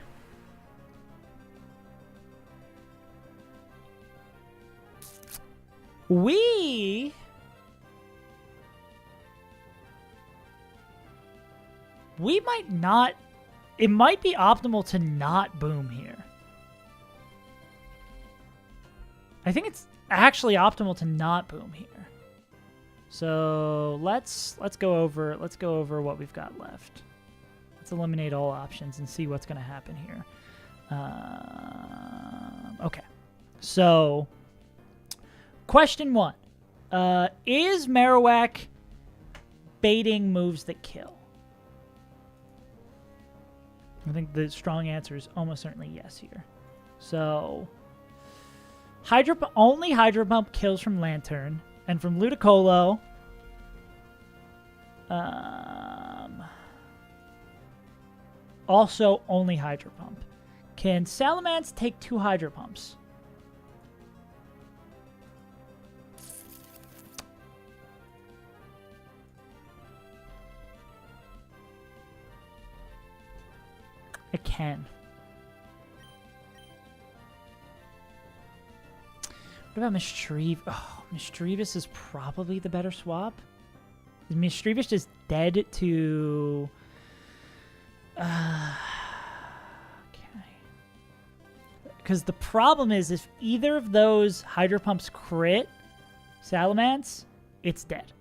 We might not, it might be optimal to not boom here. I think it's actually optimal to not boom here. So let's go over what we've got left. Let's eliminate all options and see what's going to happen here. Okay. So question 1. Is Marowak baiting moves that kill? I think the strong answer is almost certainly yes here. So only Hydro Pump kills from Lantern, and from Ludicolo, also only Hydro Pump. Can Salamence take 2 Hydro Pumps? It can. What about Mischievous? Oh, Mischievous is probably the better swap. Is Mischievous just dead to... Okay. Because the problem is, if either of those Hydro Pumps crit Salamence, it's dead.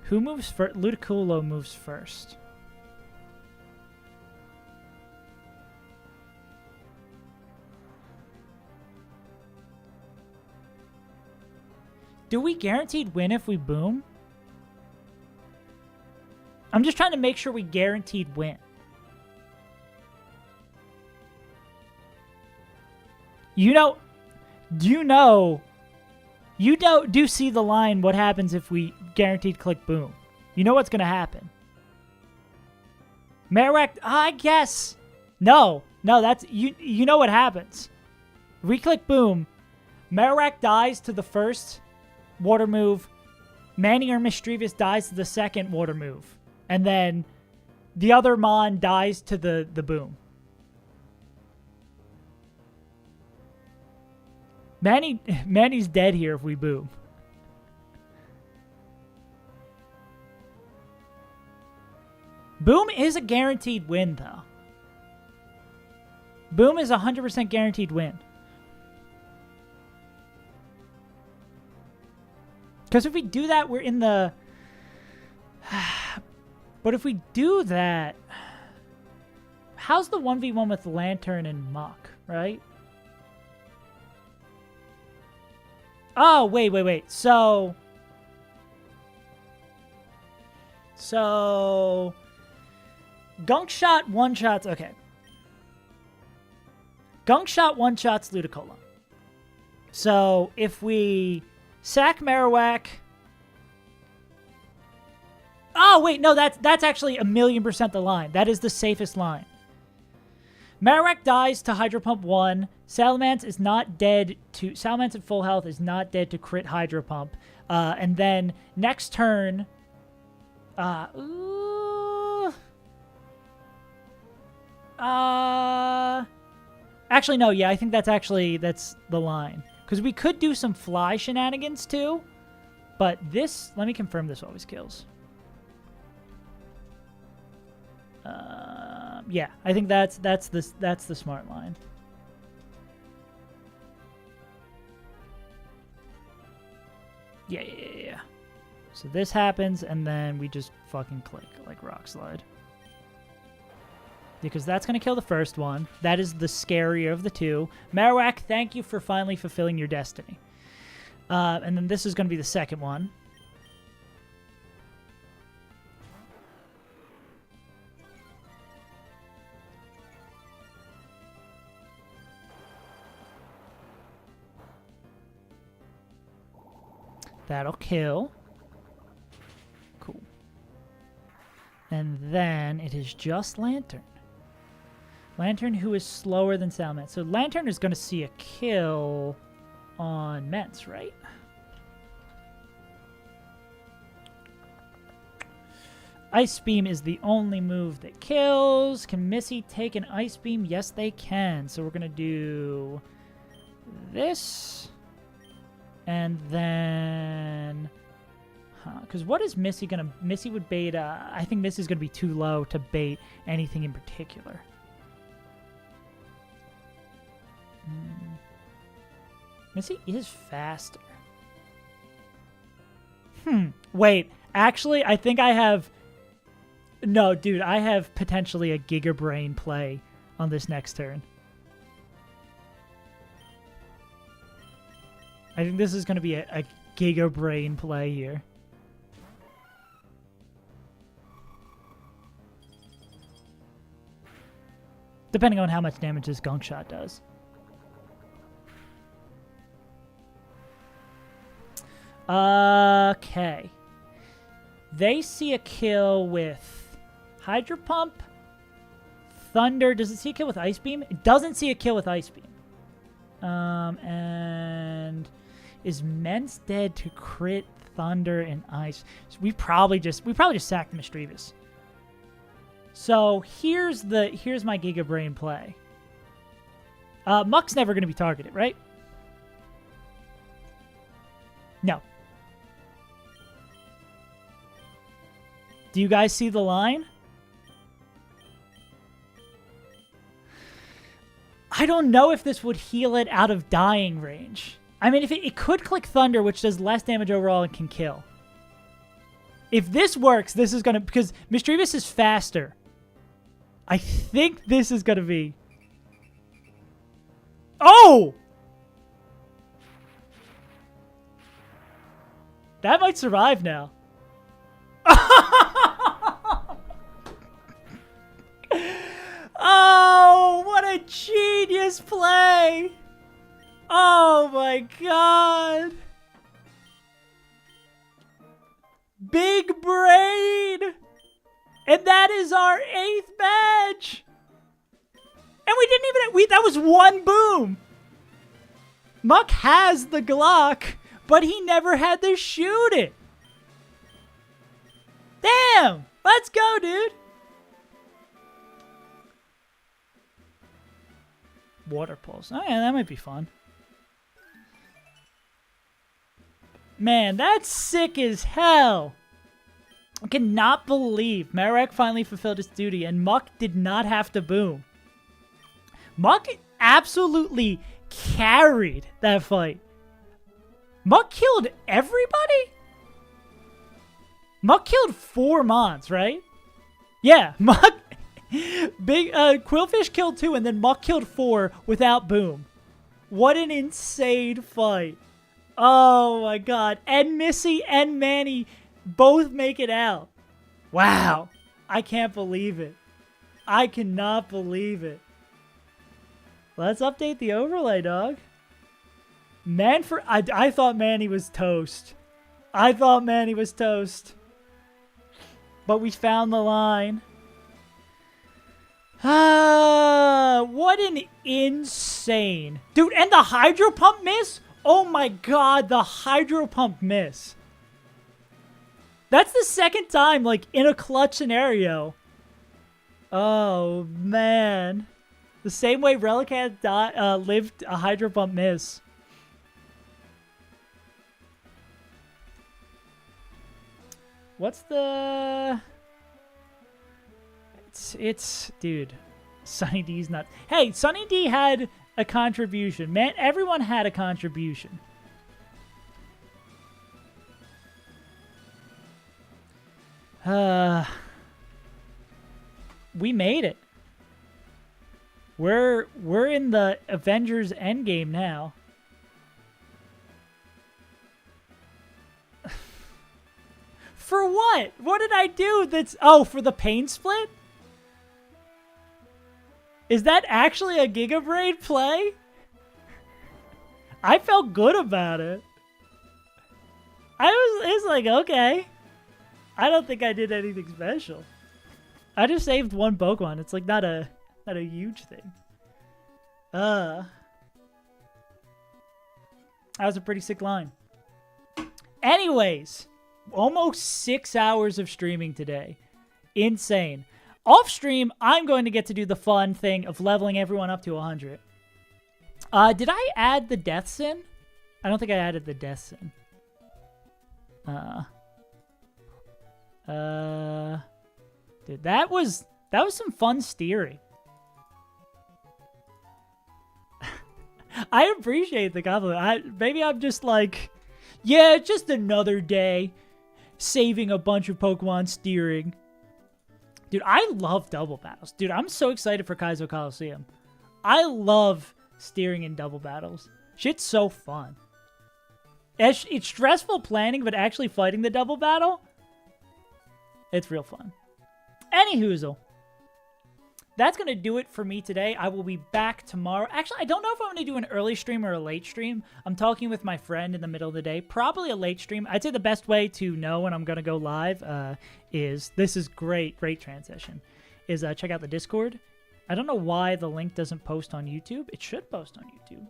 Who moves first? Ludicolo moves first. Do we guaranteed win if we boom? I'm just trying to make sure we guaranteed win. You do see the line, what happens if we guaranteed click boom. You know what's going to happen. Marowak, I guess. No, that's, you know what happens. If we click boom, Marowak dies to the first water move, Manny or Mischievous dies to the second water move, and then the other Mon dies to the boom. Manny's dead here if we boom. Boom is a guaranteed win, though. Boom is 100% guaranteed win. Because if we do that, we're in the... But if we do that... How's the 1v1 with Lantern and Muck, right? Oh, wait. So, Gunk Shot one-shots, okay. Gunk Shot one-shots Ludicolo. So, if we sack Marowak... Oh, wait, no, that's actually 1,000,000% the line. That is the safest line. Marowak dies to Hydro Pump 1. Salamence is not dead to... Salamence at full health is not dead to crit Hydro Pump. And then next turn... Actually, no, yeah, I think that's the line. Because we could do some fly shenanigans, too. But this... Let me confirm this always kills. Yeah, I think that's the smart line. Yeah. So this happens, and then we just fucking click like Rock Slide. because that's going to kill the first one. That is the scarier of the two. Marowak, thank you for finally fulfilling your destiny. And then this is going to be the second one. That'll kill. Cool. And then it is just Lantern. Lantern, who is slower than Salamander. So Lantern is going to see a kill on Mence, right? Ice Beam is the only move that kills. Can Missy take an Ice Beam? Yes, they can. So we're going to do this. And then... Because what is Missy going to... Missy would bait... I think Missy's going to be too low to bait anything in particular. Missy is faster. Wait. Actually, I think I have... No, dude. I have potentially a Giga Brain play on this next turn. I think this is going to be a Giga Brain play here. Depending on how much damage this Gunk Shot does. Okay. They see a kill with Hydro Pump, Thunder. Does it see a kill with Ice Beam? It doesn't see a kill with Ice Beam. And is Mence dead to crit Thunder and Ice? So we probably just sacked the Misdreavus. So here's my Giga Brain play. Muck's never going to be targeted, right? No. Do you guys see the line? I don't know if this would heal it out of dying range. I mean, if it could click Thunder, which does less damage overall and can kill. If this works, this is going to... Because Misdreavus is faster. I think this is going to be... Oh! That might survive now. Oh, what a genius play! Oh my god! Big brain! And that is our 8th badge! And we didn't even... that was one boom! Muck has the Glock, but he never had to shoot it! Damn! Let's go, dude! Water Pulse. Oh yeah, that might be fun. Man, that's sick as hell! I cannot believe Marek finally fulfilled his duty and Muck did not have to boom. Muck absolutely carried that fight. Muck killed everybody? Muck killed 4 Mons, right? Yeah, Muck... Big Quillfish killed 2 and then Muck killed 4 without boom. What an insane fight. Oh my god. And Missy and Manny both make it out. Wow. I can't believe it. I cannot believe it. Let's update the overlay, dog. I thought Manny was toast. I thought Manny was toast. But we found the line. Ah, what an insane... Dude, and the Hydro Pump miss? Oh my god, the Hydro Pump miss. That's the second time, like, in a clutch scenario. Oh, man. The same way Relicat lived a Hydro Pump miss. What's the... It's dude, Sunny D's not... Hey, Sunny D had a contribution. Man, everyone had a contribution. We made it. We're in the Avengers Endgame now. For what? What did I do that's... Oh, for the pain split? Is that actually a Giga Braid play? I felt good about it. It's like, okay. I don't think I did anything special. I just saved one Pokemon. It's like not a huge thing. That was a pretty sick line. Anyways, almost 6 hours of streaming today. Insane. Off stream, I'm going to get to do the fun thing of leveling everyone up to 100. Did I add the Death Sin? I don't think I added the Death Sin. Dude, that was some fun steering. I appreciate the compliment. Maybe I'm just like, yeah, just another day saving a bunch of Pokemon steering. Dude, I love double battles. Dude, I'm so excited for Kaizo Coliseum. I love steering in double battles. Shit's so fun. It's stressful planning, but actually fighting the double battle, it's real fun. Anyhoozle. That's going to do it for me today. I will be back tomorrow. Actually, I don't know if I'm going to do an early stream or a late stream. I'm talking with my friend in the middle of the day. Probably a late stream. I'd say the best way to know when I'm going to go live is, this is great transition, is check out the Discord. I don't know why the link doesn't post on YouTube. It should post on YouTube.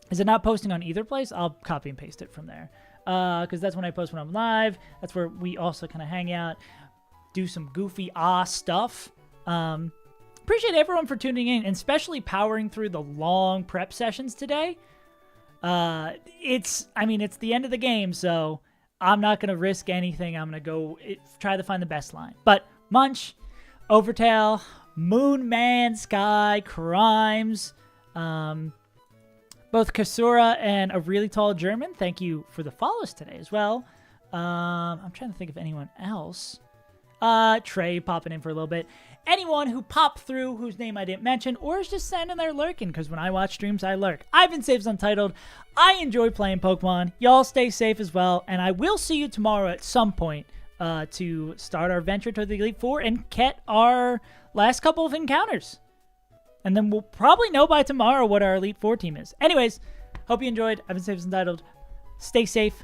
Is it not posting on either place? I'll copy and paste it from there. Because that's when I post when I'm live. That's where we also kind of hang out, do some goofy stuff. Appreciate everyone for tuning in, and especially powering through the long prep sessions today. It's the end of the game, so I'm not going to risk anything. I'm going to go try to find the best line. But Munch, Overtail, Moonman, Sky, Crimes, both Kasura and a really tall German, thank you for the follows today as well. I'm trying to think of anyone else. Trey popping in for a little bit. Anyone who popped through whose name I didn't mention, or is just standing there lurking, because when I watch streams, I lurk. I've been Saves Untitled. I enjoy playing Pokemon. Y'all stay safe as well, and I will see you tomorrow at some point to start our venture toward the Elite Four and get our last couple of encounters. And then we'll probably know by tomorrow what our Elite Four team is. Anyways, hope you enjoyed. I've been Saves Untitled. Stay safe.